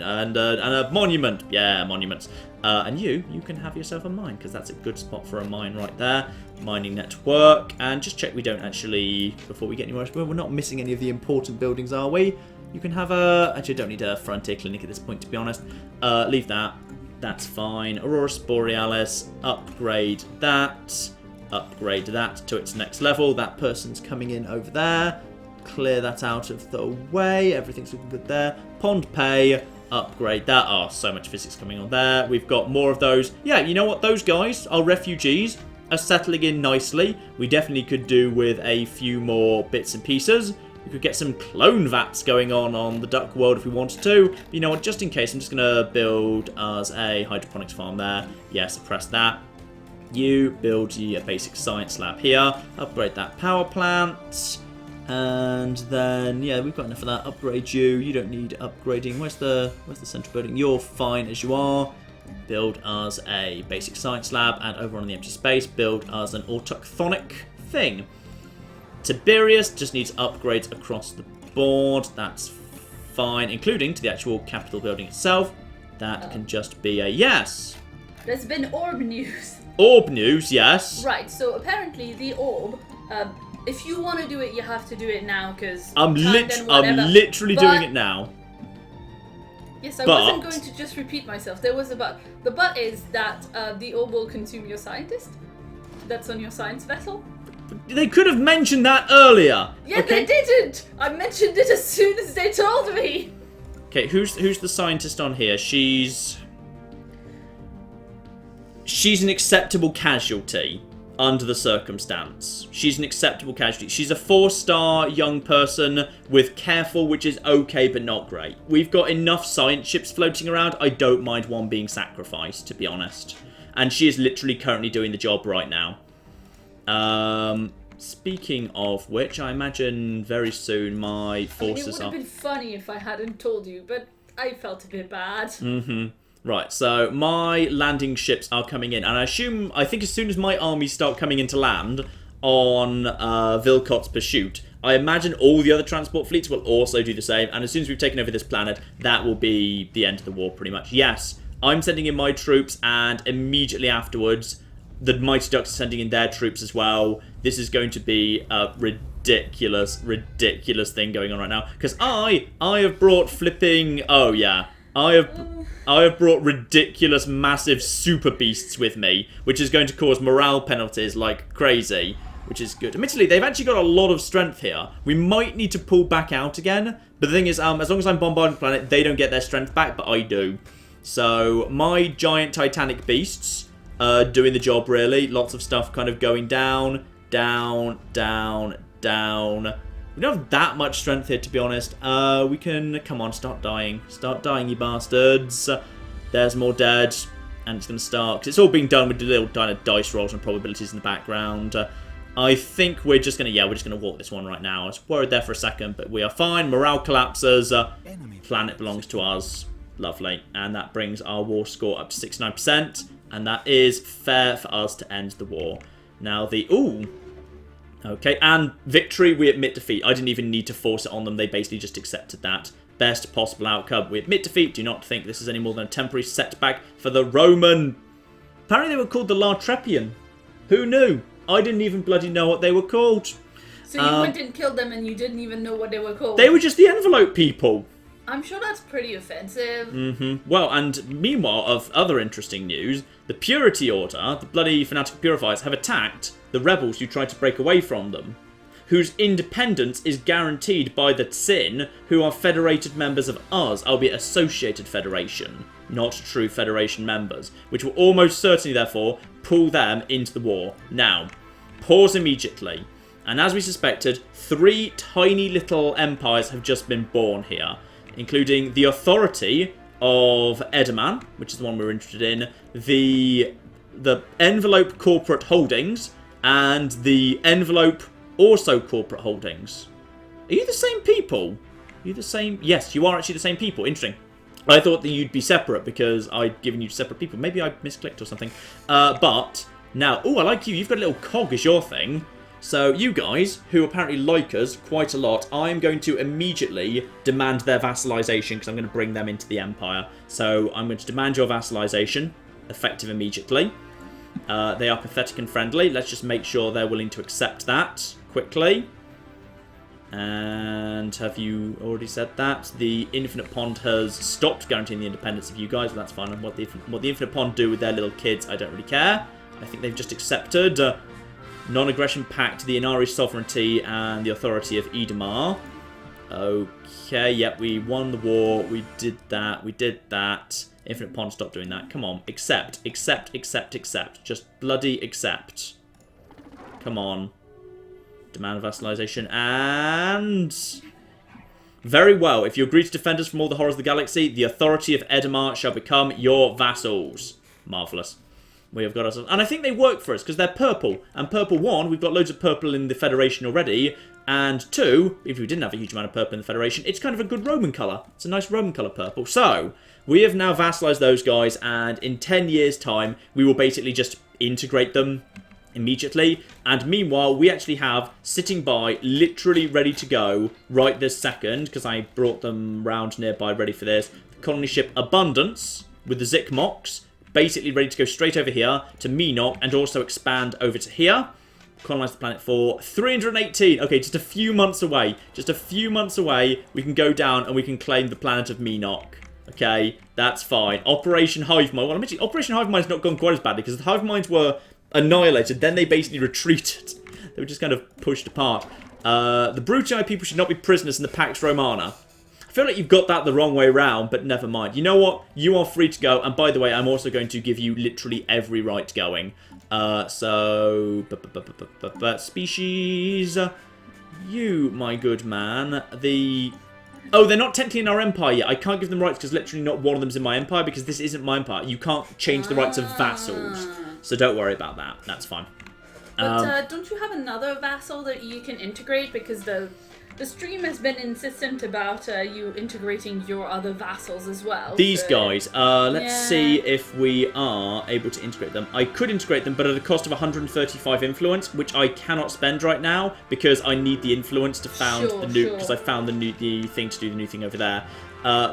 a monument. Yeah, monuments. And you can have yourself a mine, because that's a good spot for a mine right there. Mining network. And just check we don't actually, before we get anywhere else, we're not missing any of the important buildings, are we? You can have a... Actually, I don't need a frontier clinic at this point, to be honest. Leave that. That's fine. Aurora Borealis. Upgrade that. Upgrade that to its next level. That person's coming in over there. Clear that out of the way. Everything's looking good there. Pond Pay. Upgrade that. Oh, so much physics coming on there. We've got more of those. Yeah, you know what? Those guys, our refugees, are settling in nicely. We definitely could do with a few more bits and pieces. We could get some clone vats going on the duck world if we wanted to. But you know what? Just in case, I'm just going to build us a hydroponics farm there. Yeah, suppress that. You build a basic science lab here. Upgrade that power plant. And then, yeah, we've got enough of that. Upgrade you. You don't need upgrading. Where's the central building? You're fine as you are. Build us a basic science lab. And over on the empty space, build us an autochthonic thing. Tiberius just needs upgrades across the board. That's fine, including to the actual capital building itself. That can just be a yes.
There's been orb news.
Orb news, yes.
Right, so apparently the orb, if you want to do it, you have to do it now, because
I'm literally doing it now.
Yes, I wasn't going to just repeat myself. There was a but. The but is that the orb will consume your scientist. That's on your science vessel.
They could have mentioned that earlier.
Yeah,
okay?
They didn't. I mentioned it as soon as they told me.
Okay, who's the scientist on here? She's an acceptable casualty under the circumstance. She's an acceptable casualty. She's a 4-star young person with careful, which is okay but not great. We've got enough science ships floating around. I don't mind one being sacrificed, to be honest. And she is literally currently doing the job right now. Speaking of which, I imagine very soon my forces
it would have been funny if I hadn't told you, but I felt a bit bad.
Right, so my landing ships are coming in, and I think as soon as my armies start coming into land on Vilcot's Pursuit, I imagine all the other transport fleets will also do the same, and as soon as we've taken over this planet, that will be the end of the war, pretty much. Yes, I'm sending in my troops, and immediately afterwards, the Mighty Ducks are sending in their troops as well. This is going to be a ridiculous thing going on right now, because I have brought flipping... Oh, yeah. I have brought ridiculous, massive super beasts with me, which is going to cause morale penalties like crazy, which is good. Admittedly, they've actually got a lot of strength here. We might need to pull back out again, but the thing is, as long as I'm bombarding the planet, they don't get their strength back, but I do. So, my giant titanic beasts are doing the job, really. Lots of stuff kind of going down, down, down, down. We don't have that much strength here, to be honest. We can... Come on, start dying. Start dying, you bastards. There's more dead. And it's going to start... Because it's all being done with the little kind of dice rolls and probabilities in the background. I think we're just going to... Yeah, we're just going to walk this one right now. I was worried there for a second, but we are fine. Morale collapses. Planet belongs to us. Lovely. And that brings our war score up to 69%. And that is fair for us to end the war. Now the... Ooh... Okay, and victory, we admit defeat. I didn't even need to force it on them. They basically just accepted that. Best possible outcome. We admit defeat. Do not think this is any more than a temporary setback for the Roman. Apparently they were called the Lartrepian. Who knew? I didn't even bloody know what they were called.
So you went and killed them and you didn't even know what they were called?
They were just the envelope people.
I'm sure that's pretty offensive.
Well, and meanwhile, of other interesting news, the Purity Order, the bloody fanatical purifiers, have attacked the rebels who tried to break away from them, whose independence is guaranteed by the Tsin, who are federated members of us, albeit associated federation, not true federation members, which will almost certainly, therefore, pull them into the war. Now, pause immediately. And as we suspected, 3 tiny little empires have just been born here, including the Authority of Edaman, which is the one we're interested in, the Envelope Corporate Holdings, and the Envelope also Corporate Holdings. Are you the same people? Are you the same? Yes, you are actually the same people. Interesting. I thought that you'd be separate because I'd given you separate people. Maybe I misclicked or something. But now, oh, I like you. You've got a little cog as your thing. So you guys, who apparently like us quite a lot, I'm going to immediately demand their vassalization because I'm going to bring them into the Empire. So I'm going to demand your vassalization. effective immediately. They are pathetic and friendly. Let's just make sure they're willing to accept that quickly. And have you already said that? The Infinite Pond has stopped guaranteeing the independence of you guys, but that's fine. And what the Infinite Pond do with their little kids, I don't really care. I think they've just accepted non-aggression pact, the Inari sovereignty, and the authority of Idamar. Okay, yep, we won the war. We did that. We did that. Infinite Pond, stop doing that. Come on. Accept. Accept, accept, accept. Just bloody accept. Come on. Demand vassalization. And... very well. If you agree to defend us from all the horrors of the galaxy, the authority of Edamar shall become your vassals. Marvellous. We have got ourselves... and I think they work for us, because they're purple. And purple, 1, we've got loads of purple in the Federation already. And 2, if we didn't have a huge amount of purple in the Federation, it's kind of a good Roman colour. It's a nice Roman colour purple. So, we have now vassalised those guys, and in 10 years' time, we will basically just integrate them immediately. And meanwhile, we actually have, sitting by, literally ready to go, right this second, because I brought them round nearby ready for this, the colony ship Abundance, with the Zikmox, basically ready to go straight over here to Minok and also expand over to here. Colonize the planet for 318. Okay, just a few months away. Just a few months away, we can go down and we can claim the planet of Minok. Okay, that's fine. Operation Hive Mind. Well, I'm actually, Operation Hive Mind's not gone quite as badly because the Hive Minds were annihilated. Then they basically retreated. They were just kind of pushed apart. The Brutii people should not be prisoners in the Pax Romana. I feel like you've got that the wrong way round, but never mind. You know what? You are free to go. And by the way, I'm also going to give you literally every right going. Species. You, my good man. Oh, they're not technically in our empire yet. I can't give them rights because literally not one of them's in my empire because this isn't my empire. You can't change the rights of vassals. So don't worry about that. That's fine.
But don't you have another vassal that you can integrate? Because the stream has been insistent about you integrating your other vassals as well.
These guys. Let's see if we are able to integrate them. I could integrate them, but at a cost of 135 influence, which I cannot spend right now because I need the influence to found the new. Because I found the thing to do the new thing over there.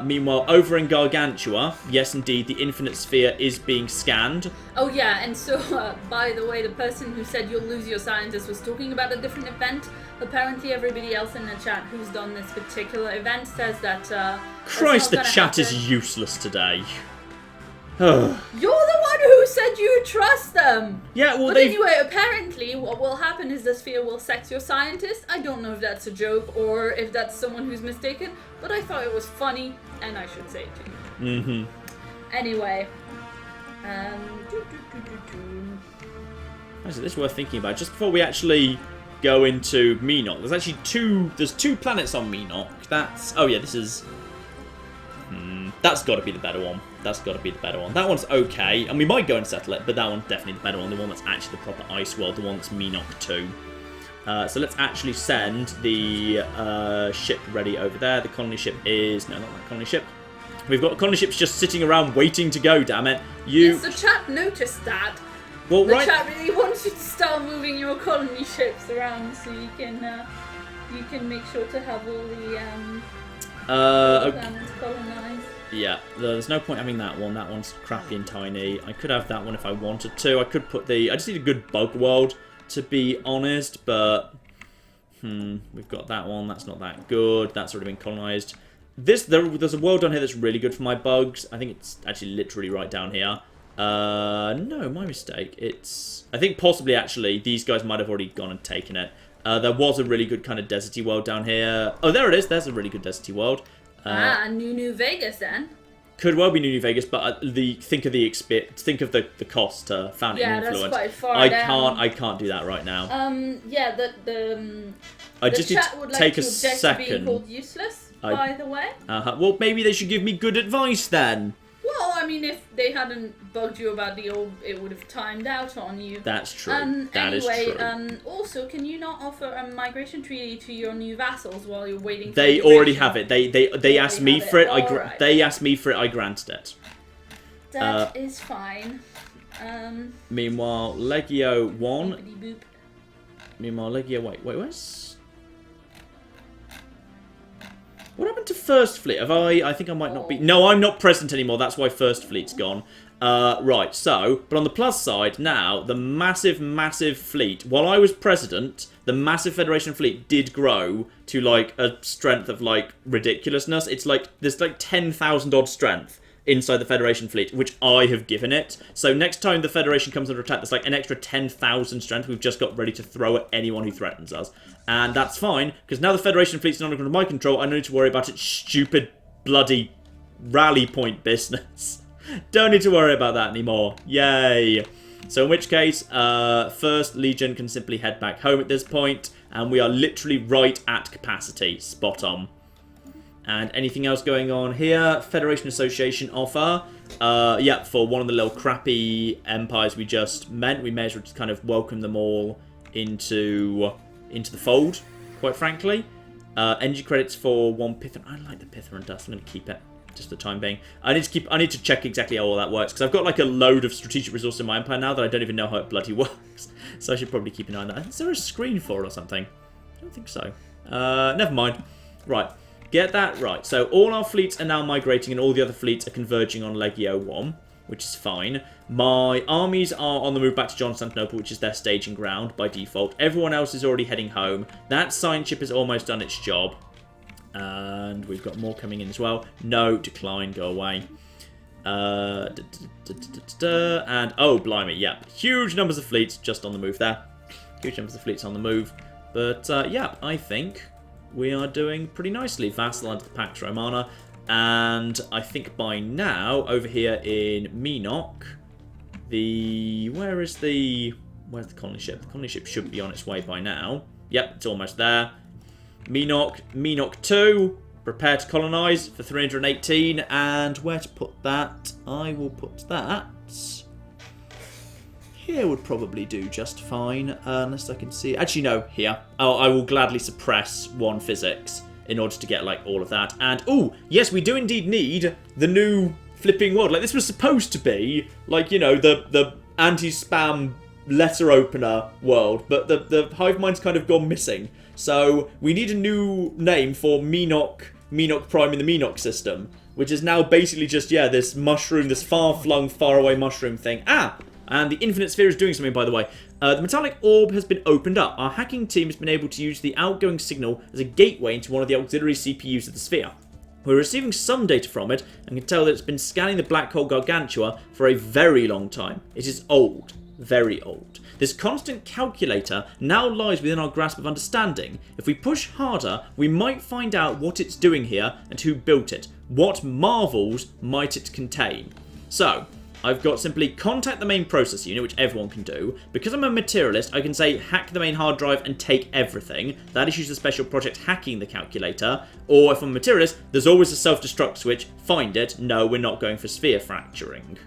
Meanwhile, over in Gargantua, yes, indeed, the Infinite Sphere is being scanned.
Oh, yeah, and so, by the way, the person who said you'll lose your scientist was talking about a different event. Apparently, everybody else in the chat who's done this particular event says that,
Christ, the chat is useless today.
You're the one who said you trust them!
Yeah, well,
but anyway, apparently, what will happen is the sphere will sex your scientist. I don't know if that's a joke or if that's someone who's mistaken, but I thought it was funny, and I should say it to you.
Mm-hmm.
Anyway.
Actually, this is worth thinking about. Just before we actually go into Minok, there's actually two planets on Minok. That's... oh, yeah, this is... that's got to be the better one. That's got to be the better one. That one's okay, and we might go and settle it, but that one's definitely the better one. The one that's actually the proper ice world, the one that's Minok 2. So let's actually send the ship ready over there. The colony ship is... no, not that colony ship. We've got colony ships just sitting around waiting to go, damn it.
Yes, the chat noticed that.
Well,
the chat really wants you to start moving your colony ships around so you can make sure to have all the planets colonized.
Yeah, there's no point having that one. That one's crappy and tiny. I could have that one if I wanted to. I could put the... I just need a good bug world, to be honest, but... we've got that one. That's not that good. That's already been colonized. There's a world down here that's really good for my bugs. I think it's actually literally right down here. No, my mistake. It's... I think possibly, actually, these guys might have already gone and taken it. There was a really good kind of deserty world down here. Oh, there it is. There's a really good deserty world.
New Vegas then.
Could well be New Vegas, but think of the cost to found
yeah,
influence.
That's quite far down.
I can't do that right now.
Yeah,
I just need
chat would
to
like
take
to
a
object
second.
to being called useless, by the way.
Well, maybe they should give me good advice then.
Well, I mean, if they hadn't bugged you about the old, it would have timed out on you.
That's true. That is true.
Also, can you not offer a migration treaty to your new vassals while you're waiting for
They already have it. They asked me for it. They asked me for it. I granted it.
That is fine.
Meanwhile, Legio 1.
Boop.
Meanwhile, Legio... Wait, where's... What happened to First Fleet? Have I think I might not be... No, I'm not present anymore. That's why First Fleet's gone. Right, so... But on the plus side, now, the massive, massive fleet... While I was president, the massive Federation fleet did grow to, like, a strength of, like, ridiculousness. It's like... There's, like, 10,000 odd strength inside the Federation fleet, which I have given it. So next time the Federation comes under attack, there's like an extra 10,000 strength we've just got ready to throw at anyone who threatens us. And that's fine, because now the Federation fleet's not under my control, I don't need to worry about its stupid, bloody rally point business. Don't need to worry about that anymore. Yay! So in which case, First Legion can simply head back home at this point, and we are literally right at capacity. Spot on. And anything else going on here? Federation Association offer. Yeah, for one of the little crappy empires we just met. We may as well just kind of welcome them all into the fold, quite frankly. Energy credits for 1 Pithor. I like the Pithor and Dust. I'm going to keep it just for the time being. I need to check exactly how all that works, because I've got like a load of strategic resource in my empire now that I don't even know how it bloody works. So I should probably keep an eye on that. Is there a screen for it or something? I don't think so. Never mind. Right. Get that right. So all our fleets are now migrating and all the other fleets are converging on Legio 1, which is fine. My armies are on the move back to Constantinople, which is their staging ground by default. Everyone else is already heading home. That science ship has almost done its job. And we've got more coming in as well. No, decline, go away. And, oh, blimey, yeah. Huge numbers of fleets just on the move there. Huge numbers of fleets on the move. But, yeah, I think we are doing pretty nicely. Vassal under the Pax Romana. And I think by now, over here in Minok, where's the colony ship? The colony ship should be on its way by now. Yep, it's almost there. Minok 2, prepare to colonize for 318. And where to put that? I will put that here would probably do just fine, unless I can see... Actually, no, here. Oh, I will gladly suppress 1 physics in order to get, like, all of that. And, oh, yes, we do indeed need the new flipping world. Like, this was supposed to be, like, you know, the anti-spam letter opener world, but the hive mind's kind of gone missing. So, we need a new name for Minok Prime in the Minok system, which is now basically just, yeah, this mushroom, this far-flung, far-away mushroom thing. Ah! And the Infinite Sphere is doing something, by the way. The metallic orb has been opened up. Our hacking team has been able to use the outgoing signal as a gateway into one of the auxiliary CPUs of the sphere. We're receiving some data from it, and can tell that it's been scanning the black hole Gargantua for a very long time. It is old. Very old. This constant calculator now lies within our grasp of understanding. If we push harder, we might find out what it's doing here and who built it. What marvels might it contain? So, I've got simply contact the main process unit, which everyone can do. Because I'm a materialist, I can say hack the main hard drive and take everything. That issues a special project hacking the calculator. Or if I'm a materialist, there's always a self-destruct switch. Find it. No, we're not going for sphere fracturing.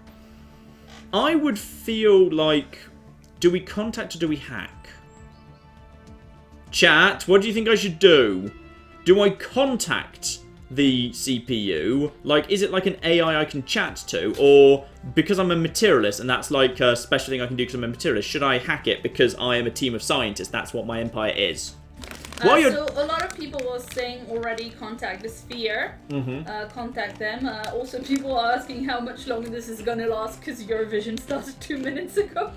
I would feel like... Do we contact or do we hack? Chat, what do you think I should do? Do I contact the CPU? Like, is it like an AI I can chat to? Or because I'm a materialist and that's like a special thing I can do because I'm a materialist, should I hack it because I am a team of scientists? That's what my empire is.
So a lot of people were saying already contact the sphere. Contact them. Also, people are asking how much longer this is gonna last because Eurovision started 2 minutes ago.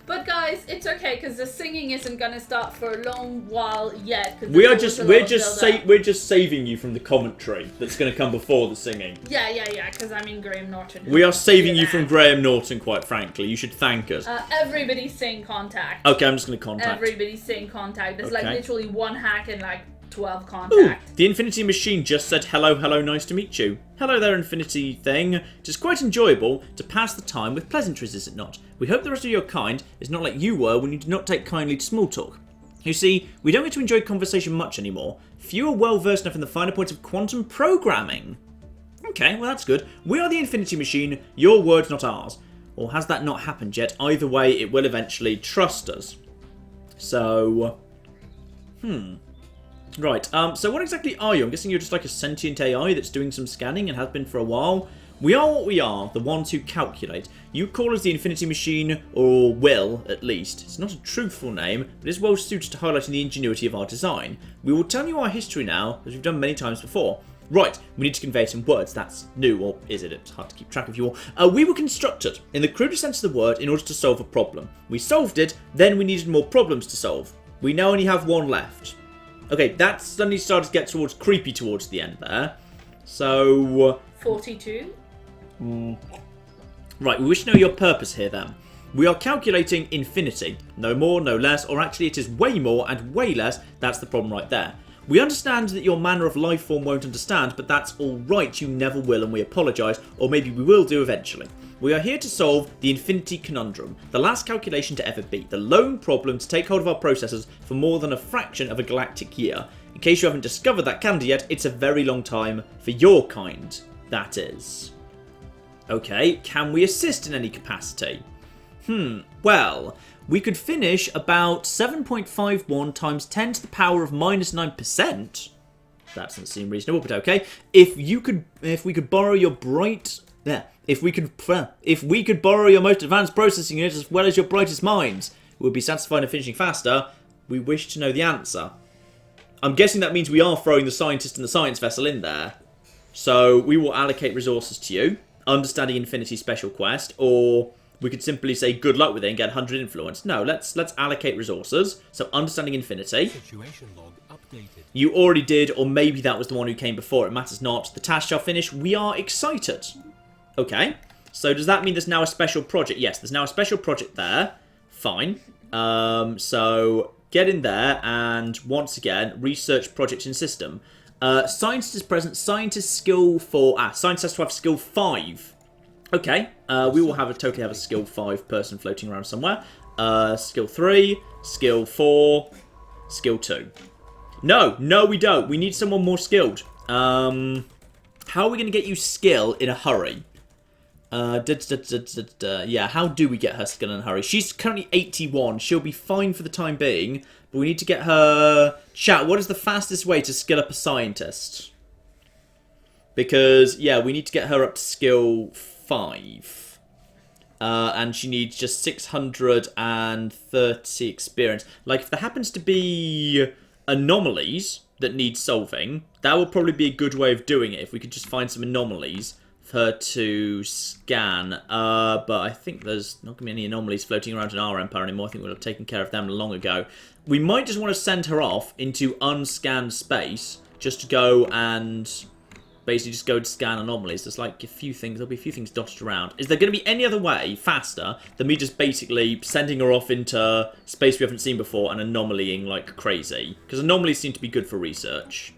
But guys, it's okay because the singing isn't gonna start for a long while yet.
We're just saving you from the commentary that's gonna come before the singing.
Yeah. Because I mean Graham Norton.
We are saving you from Graham Norton, quite frankly. You should thank us.
Everybody's saying contact.
Okay, I'm just gonna contact.
Everybody's saying contact. There's like literally 1 hack and like 12 contact.
Ooh, the Infinity Machine just said hello, nice to meet you. Hello there, Infinity thing. It is quite enjoyable to pass the time with pleasantries, is it not? We hope the rest of your kind is not like you were when you did not take kindly to small talk. You see, we don't get to enjoy conversation much anymore. Few are well versed enough in the finer points of quantum programming. Okay, well that's good. We are the Infinity Machine, your word, not ours. Or has that not happened yet? Either way, it will eventually trust us. So... Right, so what exactly are you? I'm guessing you're just like a sentient AI that's doing some scanning and has been for a while. We are what we are, the ones who calculate. You call us the Infinity Machine, or will, at least. It's not a truthful name, but is well suited to highlighting the ingenuity of our design. We will tell you our history now, as we've done many times before. Right, we need to convey some words. That's new, or is it? It's hard to keep track of you all. We were constructed, in the crudest sense of the word, in order to solve a problem. We solved it, then we needed more problems to solve. We now only have one left. Okay, that suddenly started to get towards creepy towards the end there. So...
42?
Right, we wish to know your purpose here then. We are calculating infinity. No more, no less, or actually it is way more and way less. That's the problem right there. We understand that your manner of life form won't understand, but that's alright, you never will, and we apologise, or maybe we will do eventually. We are here to solve the infinity conundrum, the last calculation to ever be, the lone problem to take hold of our processors for more than a fraction of a galactic year. In case you haven't discovered that calendar yet, it's a very long time for your kind, that is. Okay, can we assist in any capacity? Well, we could finish about 7.51 times 10 to the power of minus 9%. That doesn't seem reasonable, but okay. If we could borrow your if we could borrow your most advanced processing unit as well as your brightest minds, we would be satisfied in finishing faster. We wish to know the answer. I'm guessing that means we are throwing the scientist and the science vessel in there. So we will allocate resources to you. Understanding Infinity special quest, or we could simply say good luck with it and get 100 influence. No, let's allocate resources. So Understanding Infinity.
Situation log updated.
You already did, or maybe that was the one who came before. It matters not. The task shall finish. We are excited. Okay. So does that mean there's now a special project? Yes, there's now a special project there. Fine. So get in there and once again research project in system. Scientist is present. Scientist skill 4. Scientist has to have skill 5. Okay. We will totally have a skill 5 person floating around somewhere. Skill 3, skill 4, skill 2. No, we don't. We need someone more skilled. How are we going to get you skill in a hurry? Yeah, how do we get her skill in a hurry? She's currently 81. She'll be fine for the time being. But we need to get her... Chat, what is the fastest way to skill up a scientist? Because, yeah, we need to get her up to skill 5. And she needs just 630 experience. Like, if there happens to be anomalies that need solving, that would probably be a good way of doing it. If we could just find some anomalies for her to scan. But I think there's not going to be any anomalies floating around in our empire anymore. I think we'll have taken care of them long ago. We might just want to send her off into unscanned space just to go and basically just go to scan anomalies. There's like a few things, there'll be a few things dotted around. Is there going to be any other way faster than me just basically sending her off into space we haven't seen before and anomalying like crazy? Because anomalies seem to be good for research.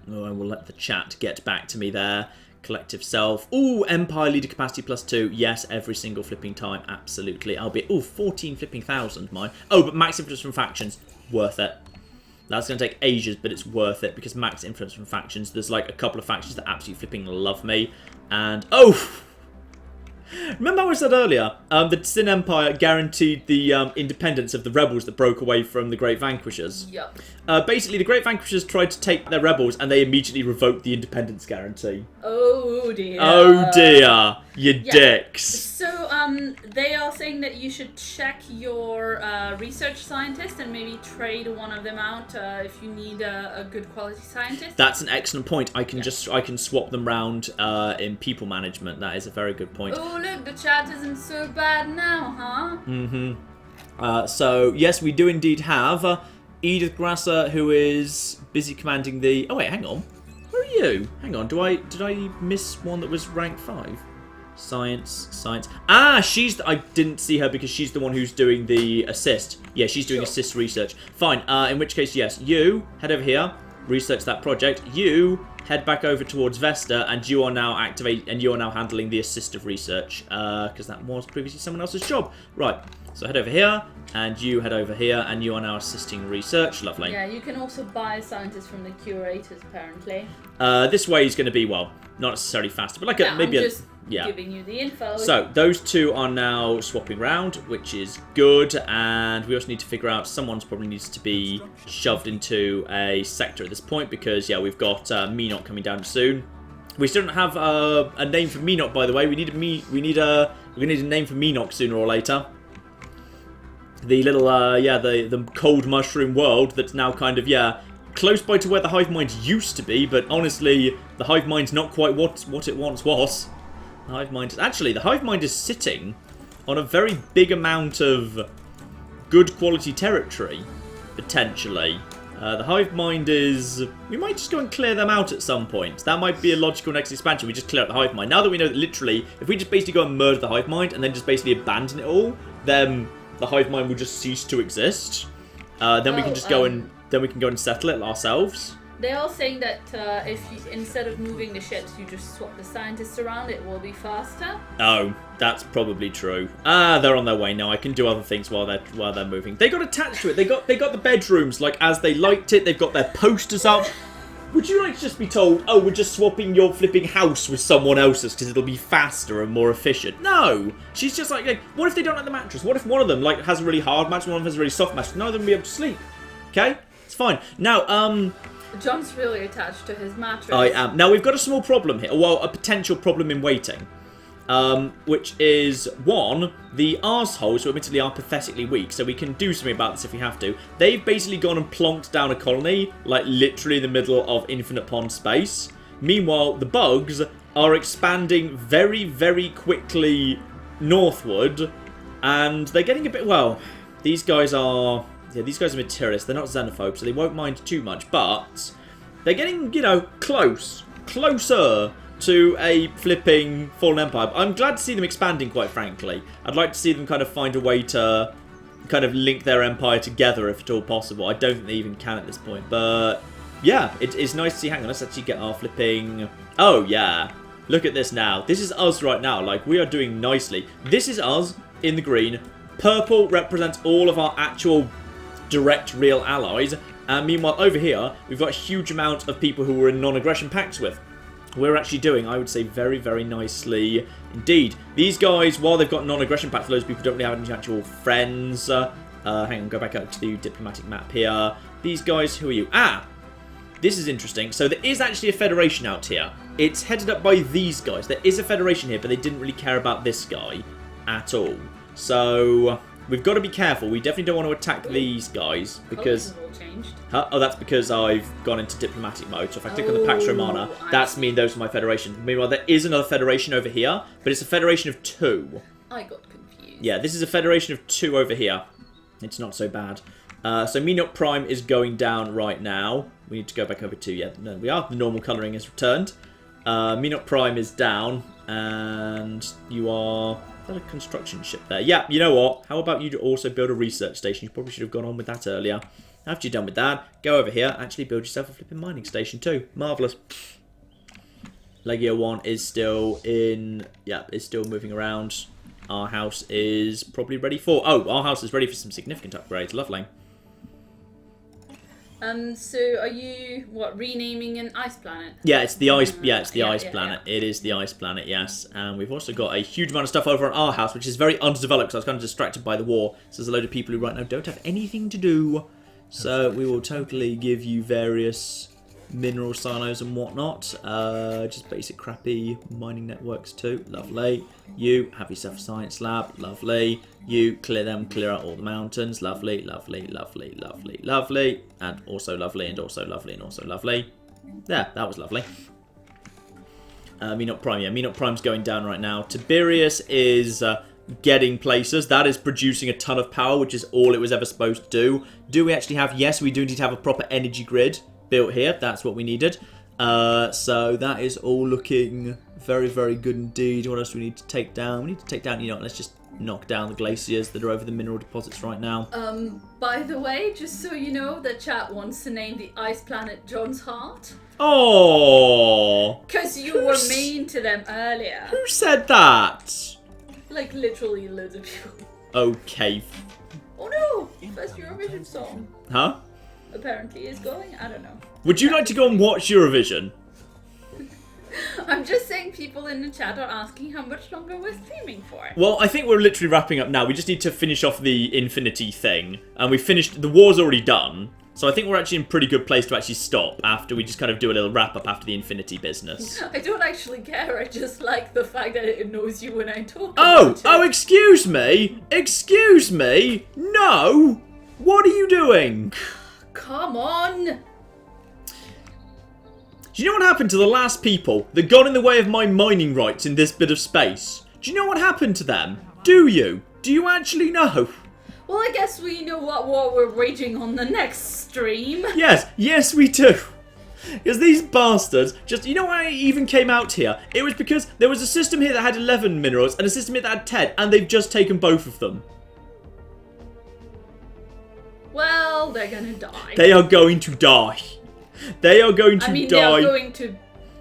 Oh, I will let the chat get back to me there. Collective self. Ooh, Empire leader capacity +2. Yes, every single flipping time. Absolutely. I'll be... Ooh, 14 flipping thousand, mine. Oh, but max influence from factions. Worth it. That's going to take ages, but it's worth it because max influence from factions. There's like a couple of factions that absolutely flipping love me. And... Oh! Remember how I said earlier, the Sin Empire guaranteed the independence of the rebels that broke away from the Great Vanquishers?
Yup.
Basically, the Great Vanquishers tried to take their rebels and they immediately revoked the independence guarantee.
Oh dear.
Oh dear, you dicks.
So, they are saying that you should check your research scientist and maybe trade one of them out if you need a good quality scientist.
That's an excellent point. I can I can swap them round in people management. That is a very good point.
Oh look, the chat isn't so bad now, huh?
Mm-hmm. So yes, we do indeed have Edith Grasser, who is busy commanding the... Oh wait, hang on. Where are you? Hang on. Did I miss one that was rank 5? Science. Ah, I didn't see her because she's the one who's doing the assist. Yeah, she's doing assist research. Fine. In which case, yes, you head over here, research that project. You head back over towards Vesta, and you are now handling the assistive research because that was previously someone else's job. Right. So head over here, and you head over here, and you are now assisting research. Lovely.
Yeah, you can also buy scientists from the curators, apparently.
This way is going to be, well, not necessarily faster, but like maybe
I'm just giving you the info.
So those two are now swapping round, which is good, and we also need to figure out someone's probably needs to be shoved into a sector at this point because, yeah, we've got me not coming down soon. We still don't have a name for Menoch, by the way. We're gonna need a name for Menoch sooner or later. The little the cold mushroom world that's now kind of close by to where the hive mind used to be, but honestly, the hive mind's not quite what it once was. The hive mind is sitting on a very big amount of good quality territory, potentially. The hive mind is... We might just go and clear them out at some point. That might be a logical next expansion. We just clear out the hive mind. Now that we know that literally, if we just basically go and murder the hive mind and then just basically abandon it all, then the hive mind will just cease to exist. Then we can just go and... Then we can go and settle it ourselves.
They're all saying that if you, instead of moving the ships, you just swap the scientists around, it will be faster.
Oh, that's probably true. They're on their way now. I can do other things while they're moving. They got attached to it. They got the bedrooms like as they liked it. They've got their posters up. Would you like to just be told, oh, we're just swapping your flipping house with someone else's because it'll be faster and more efficient? No. She's just like, what if they don't like the mattress? What if one of them has a really hard mattress, one of them has a really soft mattress? None of them will be able to sleep. Okay, it's fine. Now,
John's really attached to his mattress.
I am. Now, we've got a small problem here. Well, a potential problem in waiting. Which is, one, the arseholes, who admittedly are pathetically weak, so we can do something about this if we have to. They've basically gone and plonked down a colony, like literally in the middle of infinite pond space. Meanwhile, the bugs are expanding very, very quickly northward, and they're getting a bit, well, these guys are... Yeah, these guys are materialists. They're not xenophobes, so they won't mind too much. But they're getting, closer to a flipping fallen empire. I'm glad to see them expanding, quite frankly. I'd like to see them kind of find a way to kind of link their empire together, if at all possible. I don't think they even can at this point. But, yeah, it's nice to see. Hang on, let's actually get our flipping... Oh, yeah. Look at this now. This is us right now. Like, we are doing nicely. This is us in the green. Purple represents all of our actual... direct real allies, and meanwhile over here we've got a huge amount of people who we're in non-aggression pacts with. We're actually doing, I would say, very, very nicely indeed. These guys, while they've got non-aggression pacts, for those people who don't really have any actual friends, hang on, go back out to the diplomatic map here. These guys, who are you? This is interesting. So there is actually a federation out here. It's headed up by these guys. There is a federation here, but they didn't really care about this guy at all. So... we've got to be careful. We definitely don't want to attack these guys because...
all changed.
Oh, that's because I've gone into diplomatic mode. So if I click on the Pax Romana, that's me and those are my federation. Meanwhile, there is another federation over here, but it's a federation of 2.
I got confused.
Yeah, this is a federation of 2 over here. It's not so bad. So Menoch Prime is going down right now. We need to go back over to... Yeah, no, we are. The normal colouring has returned. Menoch Prime is down, and you are... Is that a construction ship there? Yeah, you know what? How about you also build a research station? You probably should have gone on with that earlier. After you're done with that, go over here. Actually build yourself a flipping mining station too. Marvellous. Legio 1 is still in... Yeah, is still moving around. Our house is probably ready for... Oh, our house is ready for some significant upgrades. Lovely.
So are you renaming an ice planet?
Yeah, it's the ice. Yeah, it's the ice planet.
Yeah.
It is the ice planet. Yes, and we've also got a huge amount of stuff over on our house, which is very underdeveloped. Because I was kind of distracted by the war. So there's a load of people who right now don't have anything to do. So we will totally give you various mineral silos and whatnot. Just basic crappy mining networks too. Lovely. You have yourself a science lab. Lovely. You clear out all the mountains. Lovely, lovely, lovely, lovely, lovely. And also lovely, and also lovely, and also lovely. There, that was lovely. Menoch Prime, yeah, Menoch Prime's going down right now. Tiberius is getting places. That is producing a ton of power, which is all it was ever supposed to do. Do we actually have... Yes, we do need to have a proper energy grid built here. That's what we needed. So that is all looking very, very good indeed. What else do we need to take down? We need to take down, let's just knock down the glaciers that are over the mineral deposits right now.
By the way, just so you know, the chat wants to name the ice planet John's Heart.
Oh!
Because you were mean to them earlier.
Who said that?
Like, literally loads of people.
Okay.
Oh no! First Eurovision song.
Huh?
Apparently is going. I don't know.
Would you like to go and watch Eurovision?
I'm just saying people in the chat are asking how much longer we're streaming for.
Well, I think we're literally wrapping up now. We just need to finish off the Infinity thing. And we finished... The war's already done. So I think we're actually in a pretty good place to actually stop after we just kind of do a little wrap-up after the Infinity business.
I don't actually care, I just like the fact that it knows you when I talk
Oh!
about it.
Oh, excuse me! Excuse me! No! What are you doing?
Come on!
Do you know what happened to the last people that got in the way of my mining rights in this bit of space? Do you know what happened to them? Do you? Do you actually know?
Well, I guess we know what war we're waging on the next stream.
Yes, we do. Because these bastards, you know why I even came out here? It was because there was a system here that had 11 minerals and a system here that had 10, and they've just taken both of them.
Well, they're gonna die.
They are going to die. They are going to die.
They are going to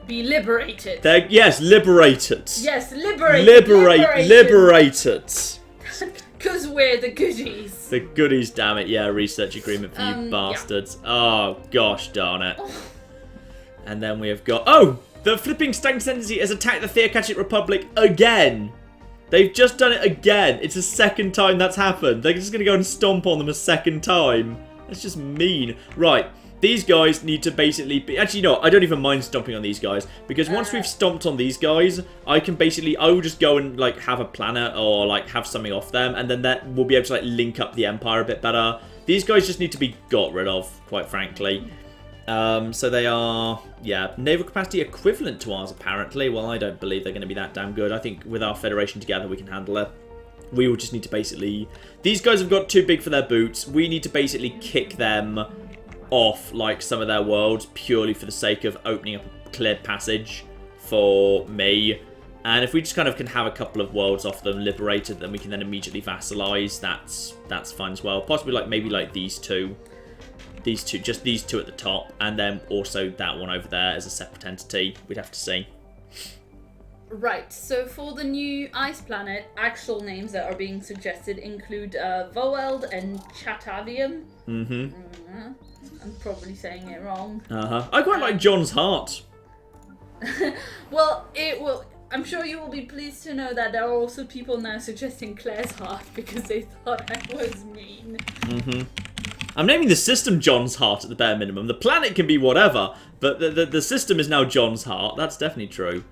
be liberated.
Yes, liberated.
Yes, liberated.
Liberated.
Because we're the goodies.
The goodies, damn it. Yeah, research agreement for you bastards. Yeah. Oh, gosh darn it. And then we have got... Oh! The flipping Stank Tendency has attacked the Theocratic Republic again. They've just done it again. It's the second time that's happened. They're just going to go and stomp on them a second time. That's just mean. Right. These guys need to basically be... Actually, no, I don't even mind stomping on these guys. Because once we've stomped on these guys, I will just go and, like, have a planet or, like, have something off them. And then that will be able to, like, link up the Empire a bit better. These guys just need to be got rid of, quite frankly. So they are, naval capacity equivalent to ours, apparently. Well, I don't believe they're going to be that damn good. I think with our Federation together, we can handle it. We will just need to basically... These guys have got too big for their boots. We need to basically kick them off like some of their worlds purely for the sake of opening up a clear passage for me. And if we just kind of can have a couple of worlds off them liberated, then we can then immediately vassalize. That's fine as well. Possibly like maybe like these two. Just these two at the top, and then also that one over there as a separate entity. We'd have to see.
Right, so for the new ice planet, actual names that are being suggested include Voeld and Chatavium. I'm probably saying it wrong.
I quite like John's Heart.
Well, I'm sure you will be pleased to know that there are also people now suggesting Claire's Heart because they thought I was mean.
I'm naming the system John's Heart at the bare minimum. The planet can be whatever, but the system is now John's Heart. That's definitely true.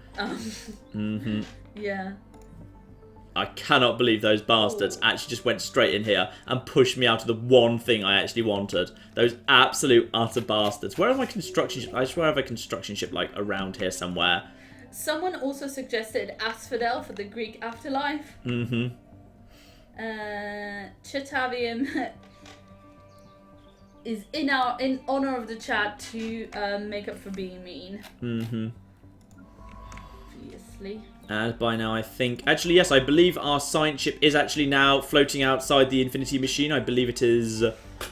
Yeah.
I cannot believe those bastards actually just went straight in here and pushed me out of the one thing I actually wanted. Those absolute utter bastards. Where are my construction ship? I swear I have a construction ship like around here somewhere.
Someone also suggested Asphodel for the Greek afterlife. Chatavium is in honor of the chat to make up for being mean. Obviously.
And by now I think... Actually, yes, I believe our science ship is actually now floating outside the Infinity Machine. I believe it is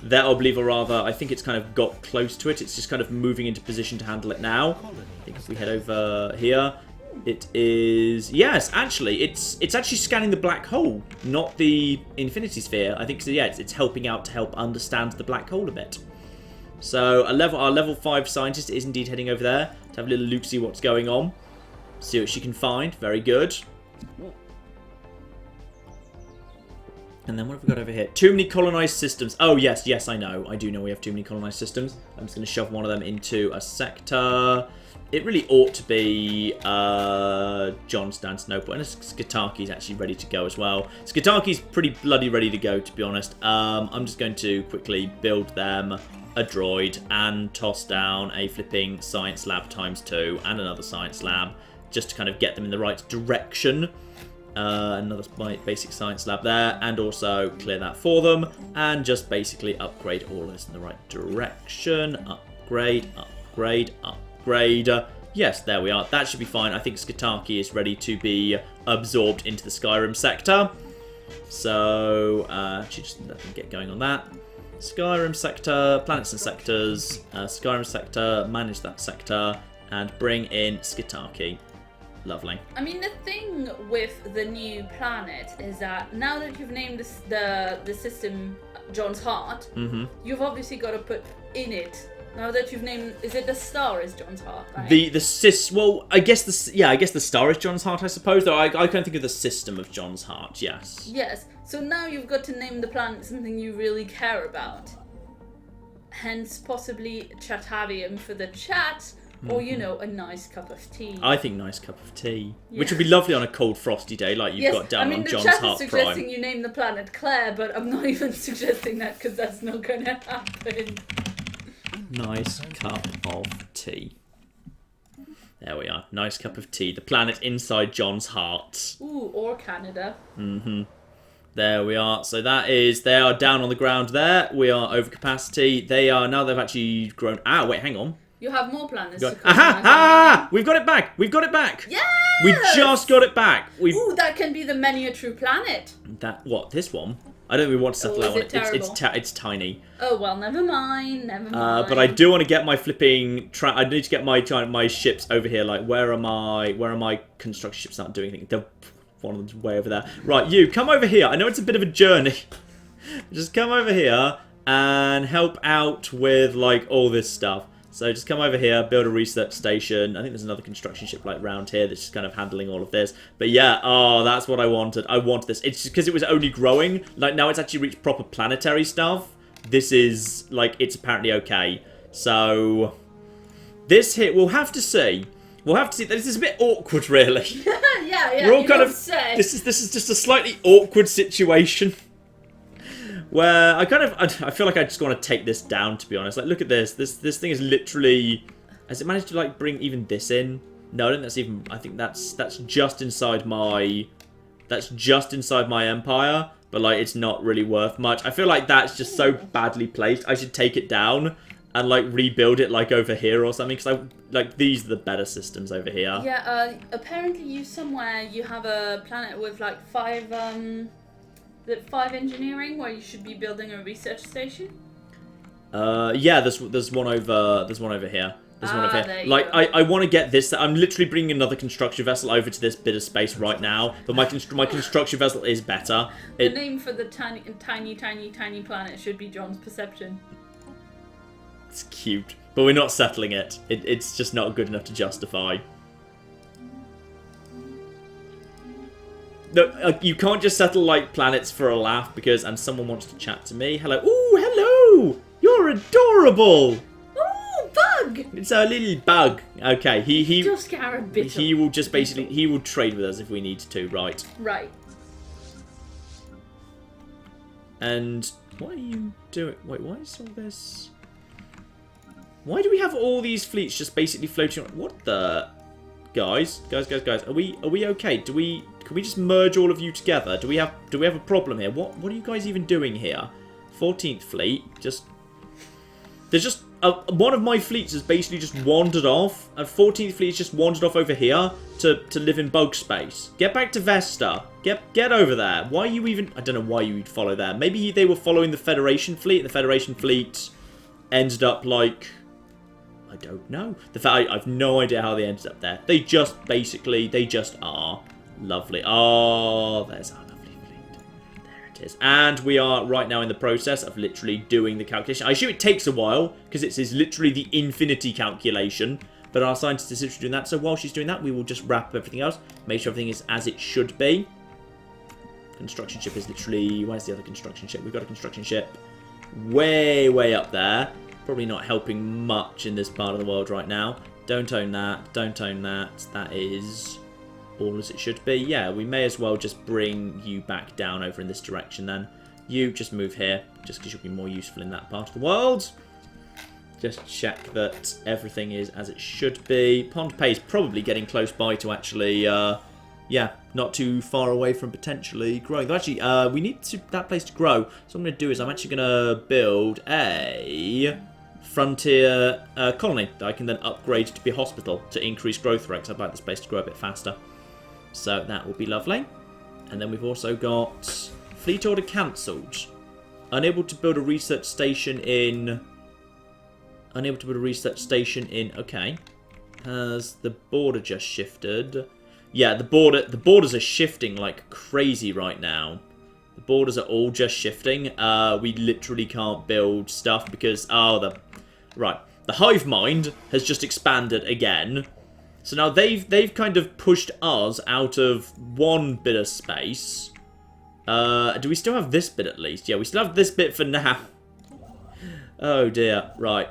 there, or believe, or rather, I think it's kind of got close to it. It's just kind of moving into position to handle it now. I think if we head over here, it is... Yes, actually, it's actually scanning the black hole, not the Infinity Sphere. I think, so, yeah, it's helping out to help understand the black hole a bit. So our level 5 scientist is indeed heading over there to have a little look, see what's going on. See what she can find. Very good. And then what have we got over here? Too many colonized systems. Oh, yes, I know. I do know we have too many colonized systems. I'm just going to shove one of them into a sector. It really ought to be Constantinople. And Skitaki's actually ready to go as well. Skitaki's pretty bloody ready to go, to be honest. I'm just going to quickly build them a droid and toss down a flipping science lab ×2 and another science lab, just to kind of get them in the right direction. Another basic science lab there, and also clear that for them, and just basically upgrade all of this in the right direction. Upgrade. Yes, there we are. That should be fine. I think Skitaki is ready to be absorbed into the Skyrim sector. So, actually just let them get going on that. Skyrim sector, planets and sectors, Skyrim sector, manage that sector, and bring in Skitaki. Lovely.
I mean, the thing with the new planet is that now that you've named the system John's Heart, you've obviously got to put in it. Now that you've named, is it the star is John's Heart? Right?
Well, I guess the star is John's Heart, I suppose. Though I can't think of the system of John's Heart. Yes.
Yes. So now you've got to name the planet something you really care about. Hence, possibly Chatarium for the chat, or, you know, a nice cup of tea.
I think nice cup of tea. Which would be lovely on a cold, frosty day like you've got down on John's
the chat
Heart
is
Prime.
suggesting you name the planet Claire, but I'm not even suggesting that because that's not going to happen.
Nice cup of tea. There we are. Nice cup of tea. The planet inside John's heart.
Ooh, or Canada.
There we are. So that is, they are down on the ground there. We are over capacity. They are, now they've actually grown. Ah, wait, hang on.
You have more planets
Go,
to colonize.
aha! We've got it back. We've got it back.
Yes!
We just got it back. We've
Ooh, that can be the many a true planet.
that what? This one? I don't really want to settle
Oh,
that
is
one.
it terrible?
It's tiny.
Oh, well, never mind. Never mind.
But I do want to get my flipping. I need to get my ships over here. Like, where are my construction ships? Not doing anything. One of them's way over there. Right, you come over here. I know it's a bit of a journey. Just come over here and help out with like all this stuff. So just come over here, build a research station. I think there's another construction ship like round here that's just kind of handling all of this. But yeah, oh, that's what I wanted. I wanted this. It's just because it was only growing. Like now it's actually reached proper planetary stuff. This is like, it's apparently okay. So this here, we'll have to see. We'll have to see. This is a bit awkward, really.
yeah.
We're all
you
kind
don't
of.
say.
This is just a slightly awkward situation. Where I feel like I just want to take this down, to be honest. Like, look at this. This thing is literally... Has it managed to, like, bring even this in? No, I don't think that's even... I think that's just inside my... That's just inside my empire. But, like, it's not really worth much. I feel like that's just so badly placed. I should take it down and, like, rebuild it, like, over here or something. Because, like, these are the better systems over here.
Yeah, apparently you have a planet with, like, 5 engineering where you should be building a research station?
Yeah, there's one over here. There's one over here.
There you
Like,
go.
I want to get this. I'm literally bringing another construction vessel over to this bit of space right now. But my construction vessel is better.
The name for the tiny planet should be John's Perception.
It's cute, but we're not settling it. It's just not good enough to justify. No, you can't just settle like planets for a laugh because and someone wants to chat to me. Hello. Ooh, hello. You're adorable.
Ooh, bug.
It's a little bug. Okay, he
Just scare a bit.
he will just basically he will trade with us if we need to, right?
Right.
And what are you doing? Wait, why is all this? Why do we have all these fleets just basically floating around? What the? Guys, are we okay? Can we just merge all of you together? Do we have a problem here? What are you guys even doing here? 14th fleet, there's just one of my fleets has basically just wandered off, and 14th fleet has just wandered off over here to live in bug space. Get back to Vesta. Get over there. Why are you even? I don't know why you would follow there. Maybe they were following the Federation fleet. And the Federation fleet ended up like. I don't know. I've no idea how they ended up there. They just are. Lovely. Oh, there's our lovely fleet. There it is. And we are right now in the process of literally doing the calculation. I assume it takes a while, because it is literally the infinity calculation. But our scientist is literally doing that. So while she's doing that, we will just wrap everything else. Make sure everything is as it should be. Construction ship is literally... Where's the other construction ship? We've got a construction ship way up there. Probably not helping much in this part of the world right now. Don't own that. Don't own that. That is all as it should be. Yeah, we may as well just bring you back down over in this direction then. You just move here, just because you'll be more useful in that part of the world. Just check that everything is as it should be. Pond Pay is probably getting close by to actually, yeah, not too far away from potentially growing. Though actually, we need that place to grow. So what I'm going to do is I'm actually going to build a frontier colony that I can then upgrade to be a hospital to increase growth rates. I'd like this place to grow a bit faster. So that will be lovely. And then we've also got fleet order cancelled. Unable to build a research station in... Okay. Has the border just shifted? Yeah, the borders are shifting like crazy right now. The borders are all just shifting. We literally can't build stuff because... Right. The hive mind has just expanded again. So now they've kind of pushed us out of one bit of space. Do we still have this bit at least? Yeah, we still have this bit for now. Oh dear, right.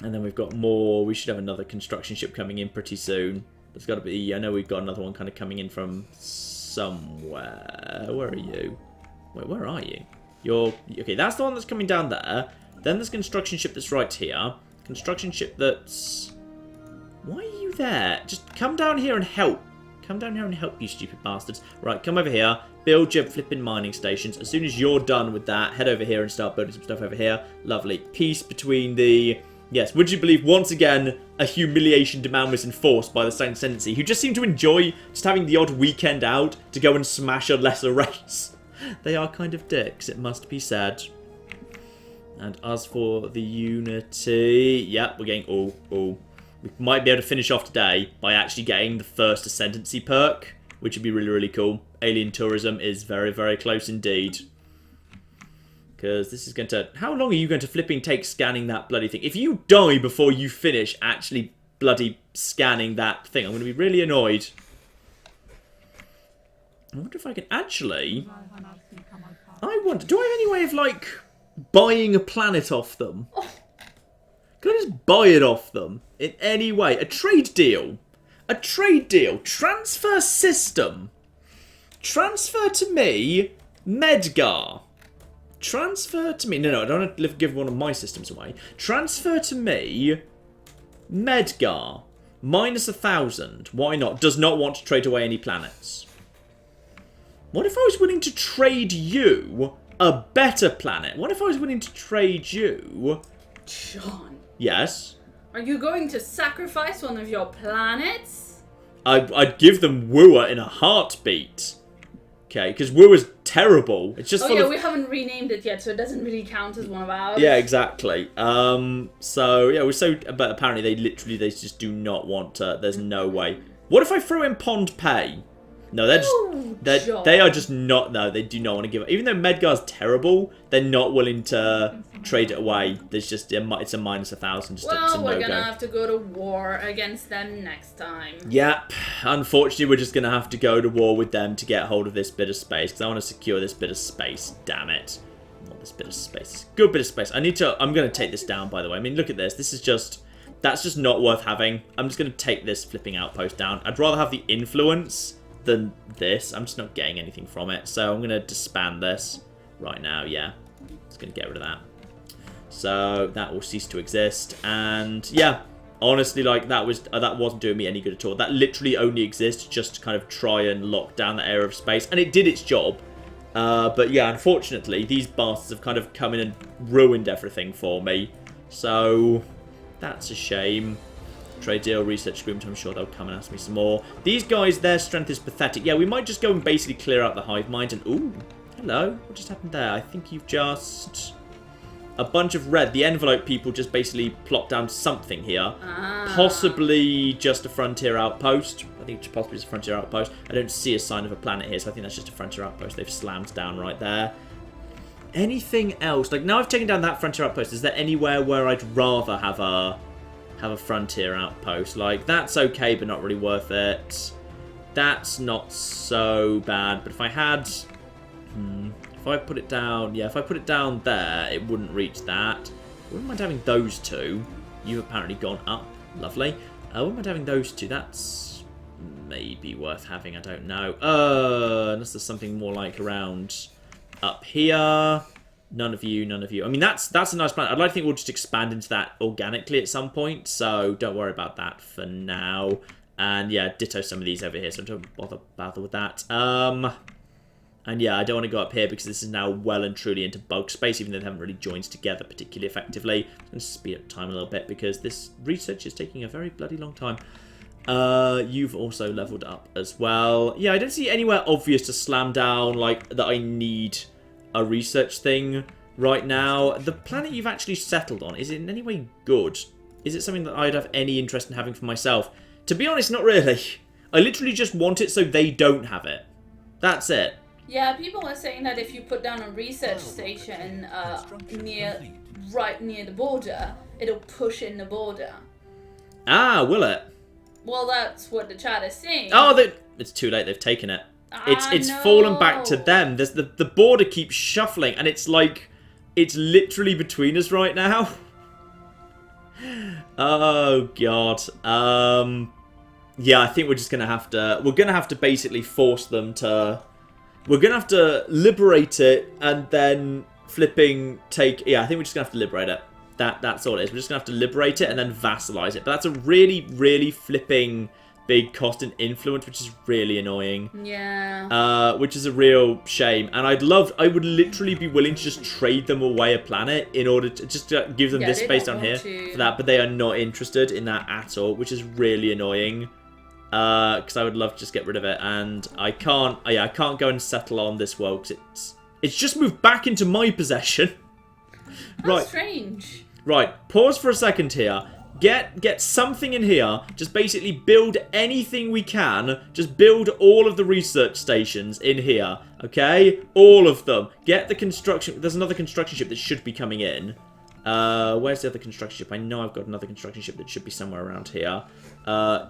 And then we've got more. We should have another construction ship coming in pretty soon. There's got to be. I know we've got another one kind of coming in from somewhere. Where are you? Wait, where are you? You're okay. That's the one that's coming down there. Then there's construction ship that's right here. Construction ship that's. Why are you there? Just come down here and help. Come down here and help, you stupid bastards. Right, come over here. Build your flipping mining stations. As soon as you're done with that, head over here and start building some stuff over here. Lovely. Peace between the... Yes, would you believe, once again, a humiliation demand was enforced by the Second Ascendancy, who just seem to enjoy just having the odd weekend out to go and smash a lesser race. They are kind of dicks, it must be said. And as for the Unity... Yep, we're getting... Oh. We might be able to finish off today by actually getting the first Ascendancy perk, which would be really, really cool. Alien tourism is very, very close indeed. Because this is going to... How long are you going to flipping take scanning that bloody thing? If you die before you finish actually bloody scanning that thing, I'm going to be really annoyed. I wonder if I can actually... I wonder... Do I have any way of, like, buying a planet off them? Can I just buy it off them in any way? A trade deal. A trade deal. Transfer system. Transfer to me, Medgar. Transfer to me... No, I don't want to give one of my systems away. Transfer to me, Medgar. Minus 1,000. Why not? Does not want to trade away any planets. What if I was willing to trade you a better planet? What if I was willing to trade you...
John.
Yes?
Are you going to sacrifice one of your planets?
I'd give them Wooer in a heartbeat. Okay, because Wooer's terrible. It's just
we haven't renamed it yet, so it doesn't really count as one of ours.
Yeah, exactly. So, yeah, we're so... But apparently they just do not want to... There's no way. What if I throw in Pond Pay? No, they are just not... No, they do not want to give it. Even though Medgar's terrible, they're not willing to trade it away. There's just... It's a minus 1,000. Just
well,
it's a
we're
no-go.
going to have to go to war against them next time.
Yep. Unfortunately, we're just going to have to go to war with them to get hold of this bit of space. Because I want to secure this bit of space. Damn it. I want this bit of space. Good bit of space. I'm going to take this down, by the way. I mean, look at this. This is just... That's just not worth having. I'm just going to take this flipping outpost down. I'd rather have the influence than this. I'm just not getting anything from it. So I'm going to disband this right now. Yeah. Just going to get rid of that. So that will cease to exist. And yeah, honestly, like that wasn't doing me any good at all. That literally only exists just to kind of try and lock down that area of space. And it did its job. But yeah, unfortunately, these bastards have kind of come in and ruined everything for me. So that's a shame. Trade deal, research agreement, I'm sure they'll come and ask me some more. These guys, their strength is pathetic. Yeah, we might just go and basically clear out the hive mind and... Ooh, hello. What just happened there? I think you've just... A bunch of red. The envelope people just basically plopped down something here. Possibly just a frontier outpost. I think it's possibly just a frontier outpost. I don't see a sign of a planet here, so I think that's just a frontier outpost. They've slammed down right there. Anything else? Like, now I've taken down that frontier outpost, is there anywhere where I'd rather have a frontier outpost? Like, that's okay, but not really worth it. That's not so bad, but if I had... if I put it down... Yeah, if I put it down there, it wouldn't reach that. Wouldn't mind having those two. You've apparently gone up. Lovely. Wouldn't mind having those two. That's maybe worth having, I don't know. Unless there's something more like around up here. None of you, none of you. I mean, that's a nice plan. I'd like to think we'll just expand into that organically at some point, so don't worry about that for now. And yeah, ditto some of these over here, so don't bother with that. And yeah, I don't want to go up here because this is now well and truly into bug space, even though they haven't really joined together particularly effectively. I'm going to speed up time a little bit because this research is taking a very bloody long time. You've also leveled up as well. Yeah, I don't see anywhere obvious to slam down, like, that I need a research thing right now. The planet you've actually settled on, is it in any way good? Is it something that I'd have any interest in having for myself? To be honest, not really. I literally just want it so they don't have it. That's it.
Yeah, people are saying that if you put down a research station right near the border, it'll push in the border.
Ah, will it?
Well, that's what the chat is saying.
Oh, it's too late. They've taken it. It's
no.
fallen back to them. The border keeps shuffling, and it's like It's literally between us right now. Oh, God. Yeah, I think we're just going to have to... We're going to have to basically force them to... We're going to have to liberate it and then flipping take... Yeah, I think we're just going to have to liberate it. That's all it is. We're just going to have to liberate it and then vassalize it. But that's a really, really flipping big cost and influence, which is really annoying.
Yeah.
Which is a real shame. And I would literally be willing to just trade them away a planet in order to just give them this space down here for that. But they are not interested in that at all, which is really annoying. Because I would love to just get rid of it. And I can't, I can't go and settle on this world because it's just moved back into my possession.
That's strange.
Right, pause for a second here. Get something in here. Just basically build anything we can. Just build all of the research stations in here. Okay? All of them. Get the construction... There's another construction ship that should be coming in. Where's the other construction ship? I know I've got another construction ship that should be somewhere around here.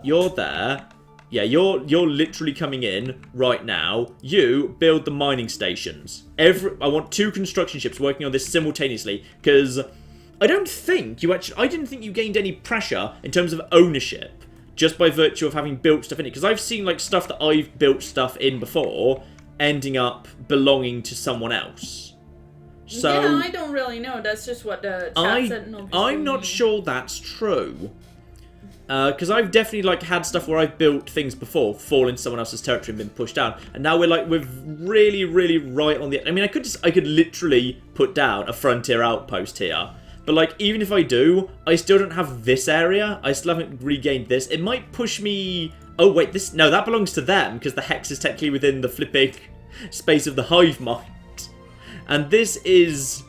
You're there. Yeah, you're literally coming in right now. You build the mining stations. I want 2 construction ships working on this simultaneously, because I didn't think you gained any pressure in terms of ownership just by virtue of having built stuff in it. Because I've seen like stuff that I've built stuff in before ending up belonging to someone else. So
yeah, I don't really know. That's just what the chat said.
I'm not sure that's true. Because I've definitely like had stuff where I've built things before fall into someone else's territory and been pushed down, and now we're really, really right on the... I mean, I could literally put down a frontier outpost here, but like even if I do, I still don't have this area. I still haven't regained this. It might push me... Oh wait, no, that belongs to them because the hex is technically within the flipping space of the hive mind, and this is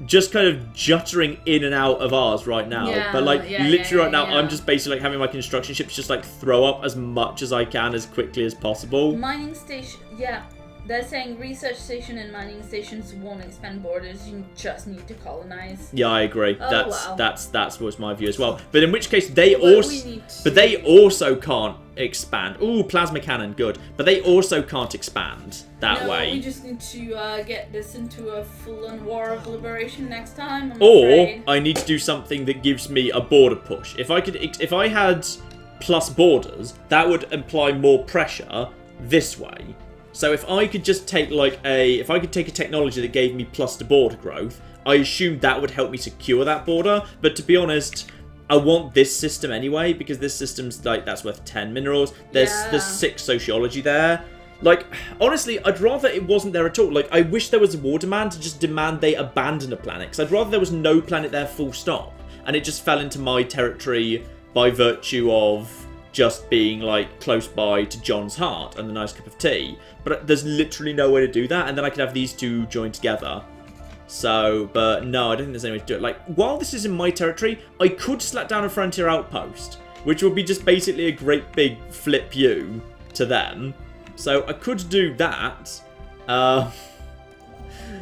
just kind of juttering in and out of ours right now.
Yeah,
but like literally right now,
yeah.
I'm just basically like having my construction ships just like throw up as much as I can as quickly as possible.
Mining station, yeah. They're saying research station and mining stations won't expand borders. You just need to colonize.
Yeah, I agree.
Oh,
That's what's my view as well. But in which case they also can't expand. Ooh, plasma cannon, good. But they also can't expand that way.
We just need to get this into a full-on war of liberation next time.
Or I need to do something that gives me a border push. If I had plus borders, that would imply more pressure this way. So if I could just take if I could take a technology that gave me plus to border growth, I assumed that would help me secure that border. But to be honest, I want this system anyway, because this system's like, that's worth 10 minerals. There's 6 sociology there. Like, honestly, I'd rather it wasn't there at all. Like, I wish there was a war demand to just demand they abandon a planet, because I'd rather there was no planet there full stop, and it just fell into my territory by virtue of just being like close by to John's heart and a nice cup of tea. But there's literally no way to do that, and then I could have these two join together. So, but no, I don't think there's any way to do it. Like, while this is in my territory, I could slap down a frontier outpost, which would be just basically a great big flip you to them. So I could do that.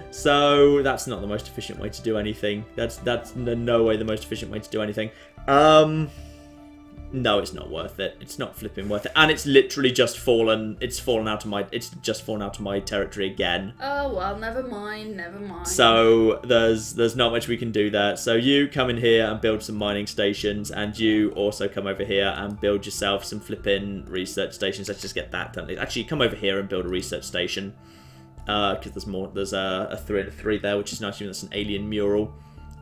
So that's not the most efficient way to do anything. That's no way the most efficient way to do anything. No, it's not worth it. It's not flipping worth it, and it's literally just fallen. It's just fallen out of my territory again.
Oh well, never mind.
So there's not much we can do there. So you come in here and build some mining stations, and you also come over here and build yourself some flipping research stations. Let's just get that done. Actually, come over here and build a research station, because there's more. There's a 3 and a 3 there, which is nice. That's an alien mural.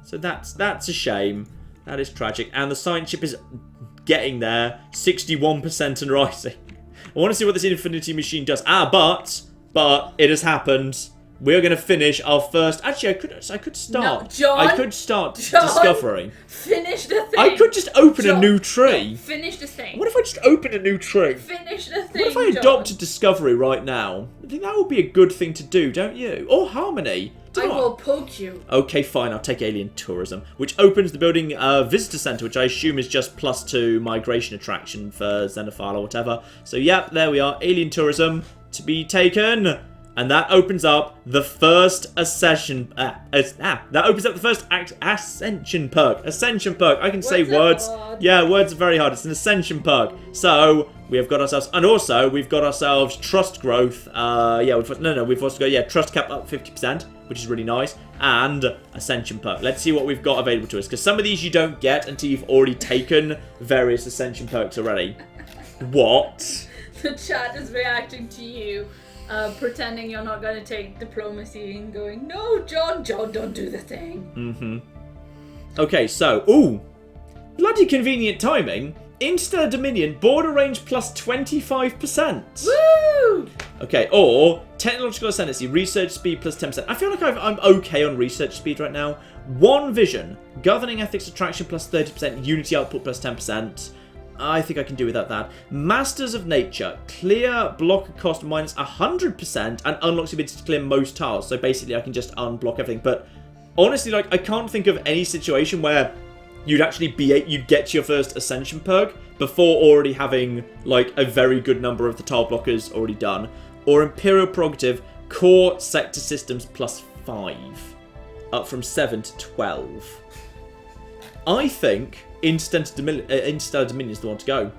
So that's a shame. That is tragic. And the science ship is getting there, 61% and rising. I want to see what this infinity machine does. But it has happened. We're going to finish our first... Actually, I could start.
No, John,
I could start discovering.
Finish the thing.
I could just open a new tree.
No, finish the thing.
What if I just open a new tree?
Finish the thing,
What if I adopted discovery right now? I think that would be a good thing to do, don't you? Or harmony.
I will poke you.
Okay, fine. I'll take alien tourism, which opens the building visitor center, which I assume is just +2 migration attraction for Xenophile or whatever. So, yep, there we are. Alien tourism to be taken. And that opens up the first ascension. That opens up the first ascension perk. Ascension perk. I can say words.
Hard?
Yeah, words are very hard. It's an ascension perk. So We have got ourselves, and also we've got ourselves trust growth. We've also got trust cap up 50%, which is really nice, and ascension perk. Let's see what we've got available to us, because some of these you don't get until you've already taken various ascension perks already. What?
The chat is reacting to you, pretending you're not going to take diplomacy and going, no, John, don't do the thing.
Mm-hmm. Okay, so, ooh, bloody convenient timing. In Stellar Dominion, border range plus 25%.
Woo!
Okay, or technological ascendancy, research speed plus 10%. I feel like I'm okay on research speed right now. One vision, governing ethics attraction plus 30%, unity output plus 10%. I think I can do without that. Masters of Nature, clear blocker cost minus 100% and unlocks the ability to clear most tiles. So basically I can just unblock everything. But honestly, like, I can't think of any situation where you'd actually you'd get your first ascension perk before already having like a very good number of the tile blockers already done. Or Imperial Prerogative, core sector systems plus 5, up from 7 to 12. I think Stellar Dominion is the one to go.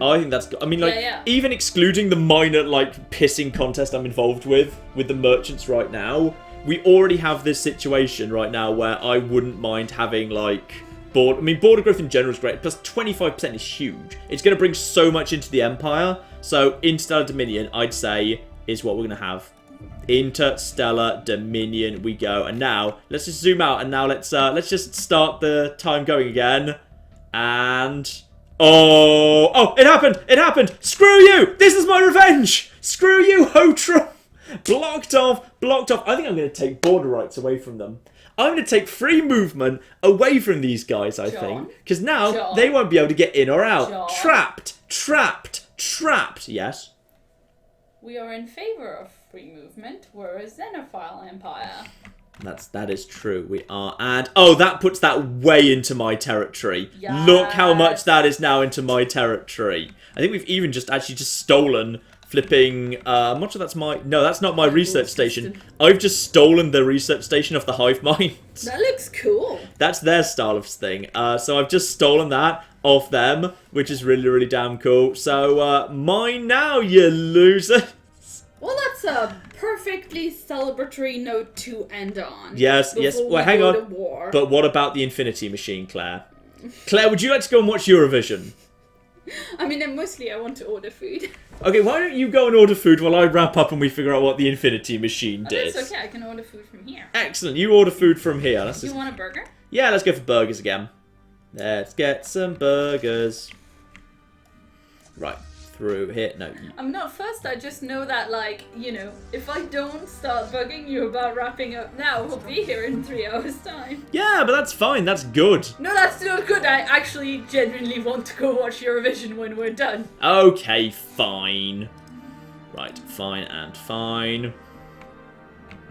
I think that's. I mean, like, even excluding the minor like pissing contest I'm involved with the merchants right now, we already have this situation right now where I wouldn't mind having like. Border growth in general is great. Plus 25% is huge. It's going to bring so much into the Empire. So Interstellar Dominion, I'd say, is what we're going to have. Interstellar Dominion we go. And now, let's just zoom out. And now let's just start the time going again. And... Oh, it happened! It happened! Screw you! This is my revenge! Screw you, Hotram! Blocked off. I think I'm going to take border rights away from them. I'm going to take free movement away from these guys, I think. Because now they won't be able to get in or out. Trapped. Yes?
We are in favour of free movement. We're a xenophile empire.
That is true. We are. And, that puts that way into my territory. Yes. Look how much that is now into my territory. I think we've even just stolen... Flipping, I'm not sure that's my... No, that's not my research station. I've just stolen the research station off the hive mind.
That looks cool.
That's their style of thing. So I've just stolen that off them, which is really, really damn cool. So, mine now, you losers.
Well, that's a perfectly celebratory note to end on.
Yes. Well, hang on. But what about the Infinity Machine, Claire? Claire, would you like to go and watch Eurovision?
I mean, mostly I want to order food.
Okay, why don't you go and order food while I wrap up and we figure out what the Infinity Machine did?
That's okay, I can order food from here.
Excellent, you order food from here.
You want a burger?
Yeah, let's go for burgers again. Let's get some burgers. Right, through here. No.
I'm not first, I just know that, like, you know, if I don't start bugging you about wrapping up now, we'll be here in 3 hours' time.
Yeah, but that's fine, that's good.
No, that's not good. I actually genuinely want to go watch Eurovision when we're done.
Okay, fine. Right, fine and fine.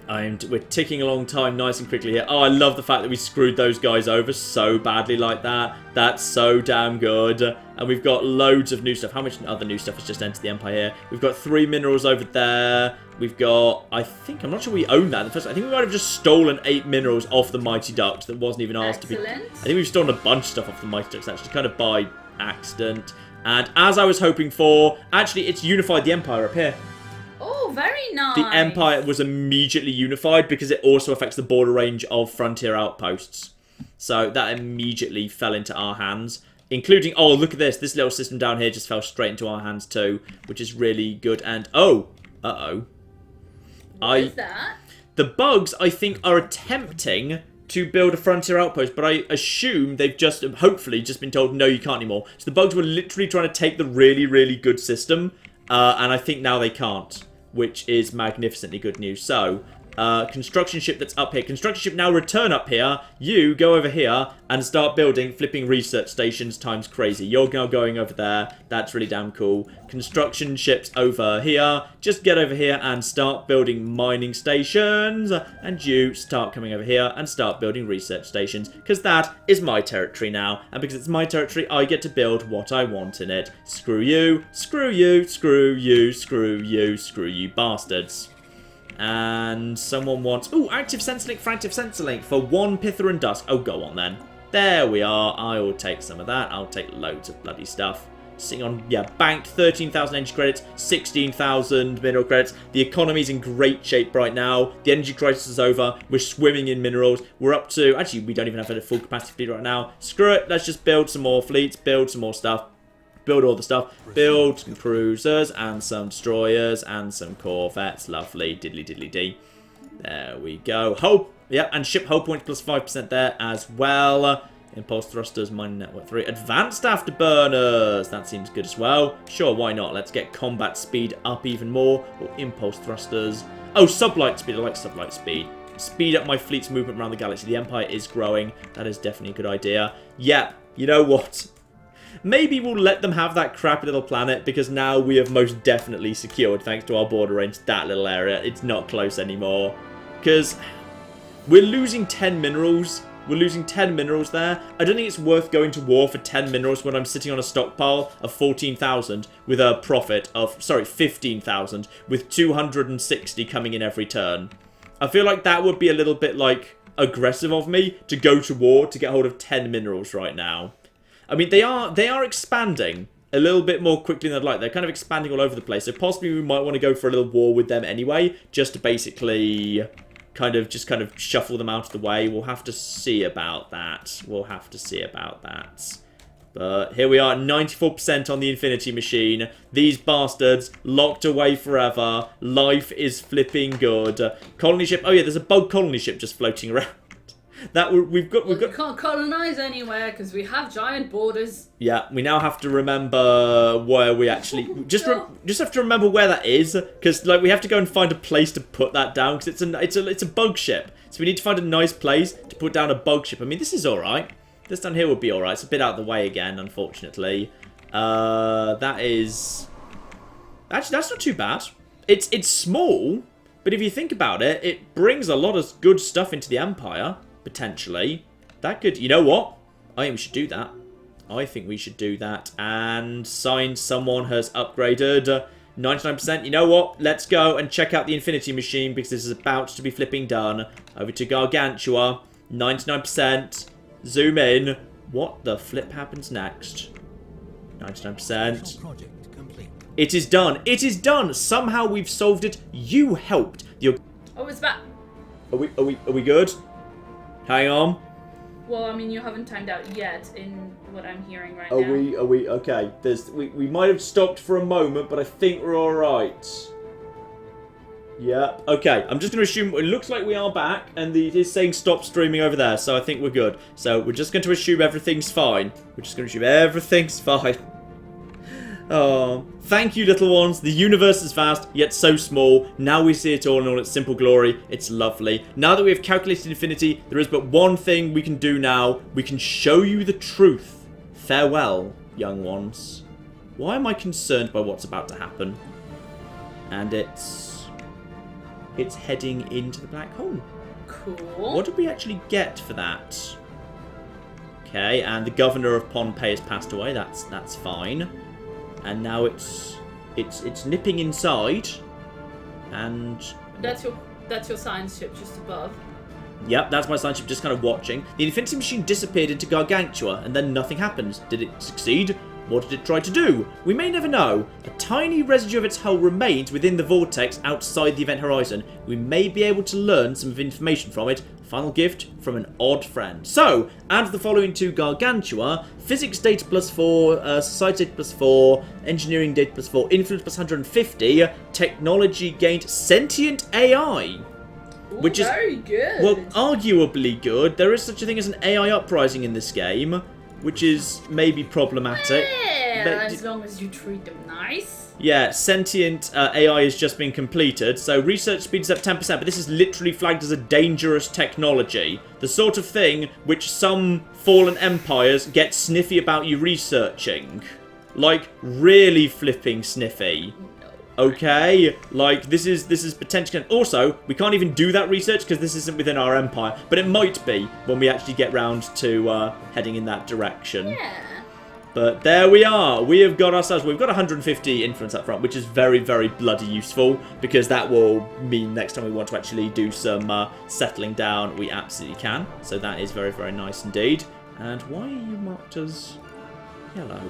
We're ticking along time nice and quickly here. Oh, I love the fact that we screwed those guys over so badly like that. That's so damn good. And we've got loads of new stuff. How much other new stuff has just entered the Empire here? We've got 3 minerals over there. We've got, I'm not sure we own that. I think we might have just stolen 8 minerals off the Mighty Ducks that wasn't even asked to be. I think we've stolen a bunch of stuff off the Mighty Ducks actually, kind of by accident. And as I was hoping for, actually it's unified the Empire up here.
Oh, very nice.
The Empire was immediately unified because it also affects the border range of frontier outposts. So that immediately fell into our hands. Including, oh, look at this. This little system down here just fell straight into our hands too, which is really good. And, what
is that?
The bugs, I think, are attempting to build a frontier outpost, but I assume they've hopefully just been told, no, you can't anymore. So the bugs were literally trying to take the really, really good system, and I think now they can't, which is magnificently good news. So, construction ship that's up here. Construction ship now return up here. You go over here and start building flipping research stations times crazy. You're now going over there. That's really damn cool. Construction ships over here. Just get over here and start building mining stations. And you start coming over here and start building research stations. Because that is my territory now. And because it's my territory, I get to build what I want in it. Screw you, screw you, screw you, screw you, screw you bastards. And someone wants... Ooh, active sensor link for active sensor link for 1 Pither and Dusk. Oh, go on then. There we are. I will take some of that. I'll take loads of bloody stuff. sitting on, yeah, banked 13,000 energy credits, 16,000 mineral credits. The economy's in great shape right now. The energy crisis is over. We're swimming in minerals. We're up to, actually, we don't even have a full capacity fleet right now. Screw it, let's just build some more fleets, build some more stuff. Build all the stuff. Build some cruisers and some destroyers and some corvettes. Lovely. Diddly diddly dee. There we go. Hull. Yeah, and ship hull points plus 5% there as well. Impulse thrusters, mining network 3. Advanced afterburners. That seems good as well. Sure, why not? Let's get combat speed up even more. Or impulse thrusters. Oh, sublight speed. I like sublight speed. Speed up my fleet's movement around the galaxy. The Empire is growing. That is definitely a good idea. Yeah, you know what? Maybe we'll let them have that crappy little planet, because now we have most definitely secured, thanks to our border range, that little area. It's not close anymore. Because we're losing 10 minerals. We're losing 10 minerals there. I don't think it's worth going to war for 10 minerals when I'm sitting on a stockpile of 14,000 with a profit of, sorry, 15,000 with 260 coming in every turn. I feel like that would be a little bit, like, aggressive of me to go to war to get hold of 10 minerals right now. I mean, they are expanding a little bit more quickly than I'd like. They're kind of expanding all over the place. So possibly we might want to go for a little war with them anyway, just to basically kind of shuffle them out of the way. We'll have to see about that. We'll have to see about that. But here we are, 94% on the Infinity Machine. These bastards locked away forever. Life is flipping good. Colony ship. Oh yeah, there's a bug colony ship just floating around. We
can't colonize anywhere because we have giant borders.
Yeah, we now have to remember where we actually just have to remember where that is, because like we have to go and find a place to put that down, because it's a bug ship. So we need to find a nice place to put down a bug ship. I mean, this is all right. This down here would be all right. It's a bit out of the way again, unfortunately. That is actually, that's not too bad. It's small, but if you think about it, it brings a lot of good stuff into the Empire. Potentially. That could... You know what? I think we should do that. I think we should do that. And sign someone has upgraded. 99%. You know what? Let's go and check out the Infinity Machine, because this is about to be flipping done. Over to Gargantua. 99%. Zoom in. What the flip happens next? 99%. It is done. It is done. Somehow we've solved it. You helped.
Oh, it's back.
Are we good? Hang on.
Well, I mean, you haven't timed out yet in what I'm hearing right now.
Are we okay? We might have stopped for a moment, but I think we're all right. Yeah. Okay. I'm just going to assume it looks like we are back, and it is saying stop streaming over there, so I think we're good. So we're just going to assume everything's fine. We're just going to assume everything's fine. Oh, thank you, little ones. The universe is vast, yet so small. Now we see it all in all its simple glory. It's lovely. Now that we have calculated infinity, there is but one thing we can do now. We can show you the truth. Farewell, young ones. Why am I concerned by what's about to happen? And it's heading into the black hole.
Cool.
What did we actually get for that? Okay, and the governor of Pompeii has passed away. That's fine. And now it's nipping inside, and
that's your science ship just above.
Yep, that's my science ship just kind of watching. The Infinity Machine disappeared into Gargantua, and then nothing happened. Did it succeed? What did it try to do? We may never know. A tiny residue of its hull remains within the vortex outside the event horizon. We may be able to learn some information from it. Final gift from an odd friend. So, add the following to Gargantua: physics data plus 4, society data plus 4, engineering data plus 4, influence plus 150, technology gained, sentient AI.
Ooh,
which is
very good.
Well, arguably good. There is such a thing as an AI uprising in this game, which is maybe problematic.
Yeah,
But
as long as you treat them nice.
Yeah, sentient AI has just been completed, so research speed is up 10%, but this is literally flagged as a dangerous technology. The sort of thing which some fallen empires get sniffy about you researching. Like, really flipping sniffy. Okay, like, this is potentially... Also, we can't even do that research because this isn't within our empire, but it might be when we actually get round to heading in that direction.
Yeah.
But there we are. We've got 150 influence up front, which is very, very bloody useful, because that will mean next time we want to actually do some settling down, we absolutely can. So that is very, very nice indeed. And why are you marked as yellow?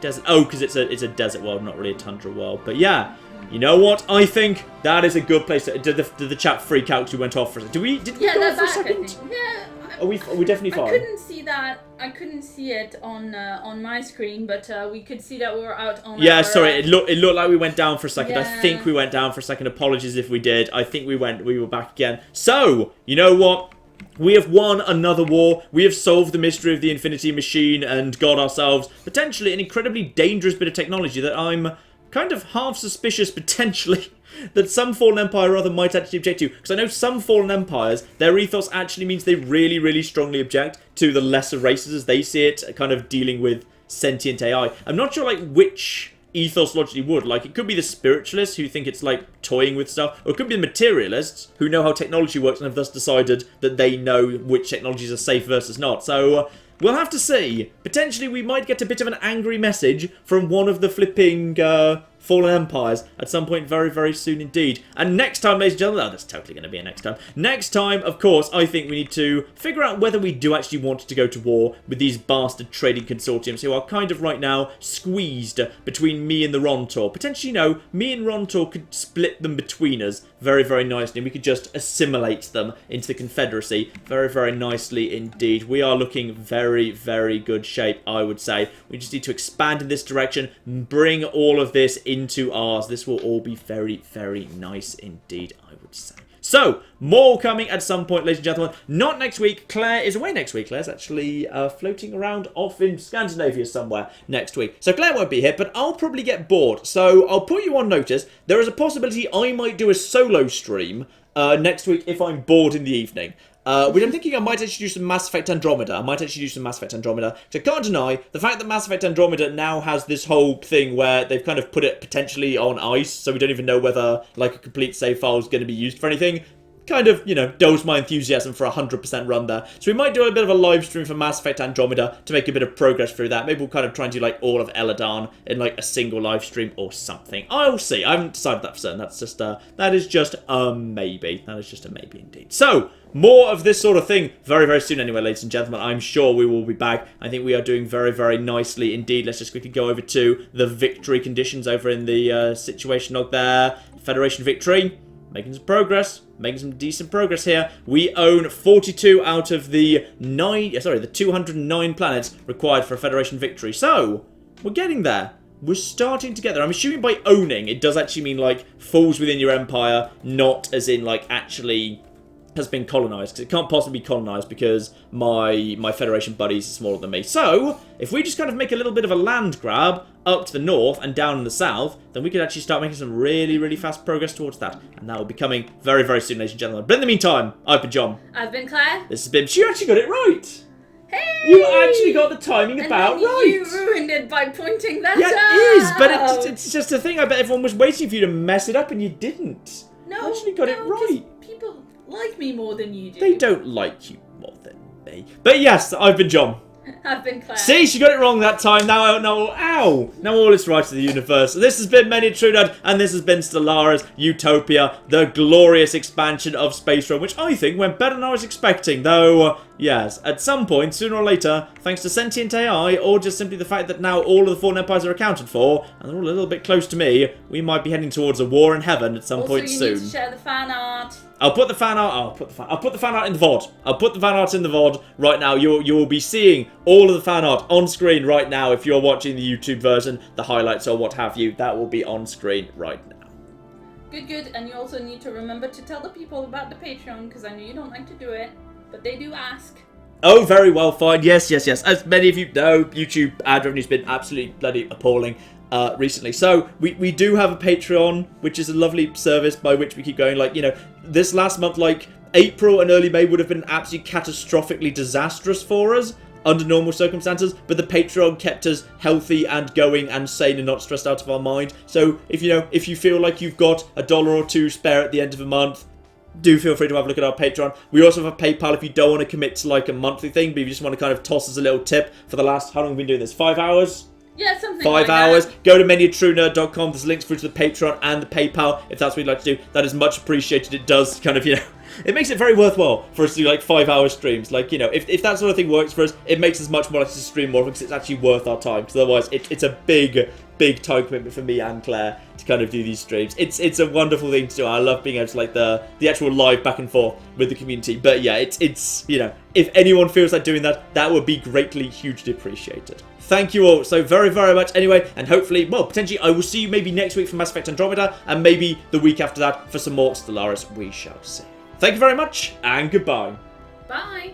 Desert. Oh, because it's a desert world, not really a tundra world. But yeah, you know what? I think that is a good place. Did the chat freak out because we went off for a second? Did we go off for a second?
Yeah.
Are we definitely fine?
I couldn't see that. I couldn't see it on my screen, but we could see that we were out on.
Yeah,
our,
sorry. It looked like we went down for a second.
Yeah.
I think we went down for a second. Apologies if we did. I think we were back again. So you know what? We have won another war. We have solved the mystery of the Infinity Machine and got ourselves potentially an incredibly dangerous bit of technology that I'm kind of half suspicious potentially that some Fallen Empire or other might actually object to. Because I know some Fallen Empires, their ethos actually means they really, really strongly object to the lesser races as they see it, kind of dealing with sentient AI. I'm not sure, like, which ethos logically would. Like, it could be the spiritualists who think it's, like, toying with stuff. Or it could be the materialists who know how technology works and have thus decided that they know which technologies are safe versus not. So, we'll have to see. Potentially, we might get a bit of an angry message from one of the flipping Fallen Empires at some point very, very soon indeed. And next time, ladies and gentlemen, that's totally going to be a next time. Next time, of course, I think we need to figure out whether we do actually want to go to war with these bastard trading consortiums who are kind of right now squeezed between me and the Rontor. Potentially, me and Rontor could split them between us very, very nicely. And we could just assimilate them into the Confederacy very, very nicely indeed. We are looking very, very good shape, I would say. We just need to expand in this direction, bring all of this into ours. This will all be very, very nice indeed, I would say. So, more coming at some point, ladies and gentlemen. Not next week. Claire is away next week. Claire's actually floating around off in Scandinavia somewhere next week. So Claire won't be here, but I'll probably get bored. So I'll put you on notice. There is a possibility I might do a solo stream next week if I'm bored in the evening. Which I'm thinking I might actually do some Mass Effect Andromeda. Because I can't deny the fact that Mass Effect Andromeda now has this whole thing where they've kind of put it potentially on ice, so we don't even know whether, like, a complete save file is going to be used for anything. Kind of, dulls my enthusiasm for a 100% run there. So we might do a bit of a live stream for Mass Effect Andromeda to make a bit of progress through that. Maybe we'll kind of try and do, like, all of Eladan in, like, a single live stream or something. I'll see. I haven't decided that for certain. That's just, that is just a maybe. That is just a maybe indeed. So, more of this sort of thing very, very soon anyway, ladies and gentlemen. I'm sure we will be back. I think we are doing very, very nicely indeed. Let's just quickly go over to the victory conditions over in the situation log there. Federation victory. Making some progress. Making some decent progress here. We own 42 out of the 209 planets required for a Federation victory. So, we're getting there. We're starting to get there. I'm assuming by owning, it does actually mean, like, falls within your empire, not as in, like, actually has been colonized, because it can't possibly be colonized because my Federation buddies are smaller than me. So, if we just kind of make a little bit of a land grab up to the north and down in the south, then we could actually start making some really, really fast progress towards that. And that will be coming very, very soon, ladies and gentlemen. But in the meantime, I've been John.
I've been Claire.
This has been... You actually got it right!
Hey!
You actually got the timing about
then
right!
You ruined it by pointing that
Yeah,
out.
it is, but it's just a thing. I bet everyone was waiting for you to mess it up and you didn't.
No,
you actually got it right.
People like me more than you do.
They don't like you more than me. But yes, I've been John.
I've been Claire.
See, she got it wrong that time. Now all is right in the universe. This has been Many True Nerd, and this has been Stellaris, Utopia, the glorious expansion of Space Realm, which I think went better than I was expecting. Though, yes, at some point, sooner or later, thanks to sentient AI, or just simply the fact that now all of the Fallen Empires are accounted for, and they're all a little bit close to me, we might be heading towards a war in heaven at some point soon.
Also, you need to share the fan art.
I'll put the fan art. I'll put the fan art in the VOD. I'll put the fan art in the VOD right now. You will be seeing all of the fan art on screen right now. If you're watching the YouTube version, the highlights or what have you, that will be on screen right now.
Good. And you also need to remember to tell the people about the Patreon, because I know you don't like to do it, but they do ask.
Oh, very well, fine. Yes. As many of you know, YouTube ad revenue's been absolutely bloody appalling recently. So we do have a Patreon, which is a lovely service by which we keep going. Like, this last month, like April and early May would have been absolutely catastrophically disastrous for us under normal circumstances, but the Patreon kept us healthy and going and sane and not stressed out of our mind. So if you feel like you've got $1 or $2 spare at the end of the month, do feel free to have a look at our Patreon. We also have a PayPal if you don't want to commit to like a monthly thing, but if you just want to kind of toss us a little tip for the last, how long have we been doing this? 5 hours?
Yeah, something
5
like
hours.
that.
Go to ManyATrueNerd.com. There's links through to the Patreon and the PayPal if that's what you'd like to do. That is much appreciated. It does kind of, it makes it very worthwhile for us to do like 5-hour streams. Like, you know, if that sort of thing works for us, it makes us much more likely to stream more because it's actually worth our time. Because otherwise, it's a big time commitment for me and Claire to kind of do these streams. It's a wonderful thing to do. I love being able to like the actual live back and forth with the community. But yeah, it's you know, if anyone feels like doing that, that would be greatly, hugely appreciated. Thank you all so very, very much anyway, and hopefully, well, potentially I will see you maybe next week for Mass Effect Andromeda, and maybe the week after that for some more Stellaris. We shall see. Thank you very much, and goodbye.
Bye.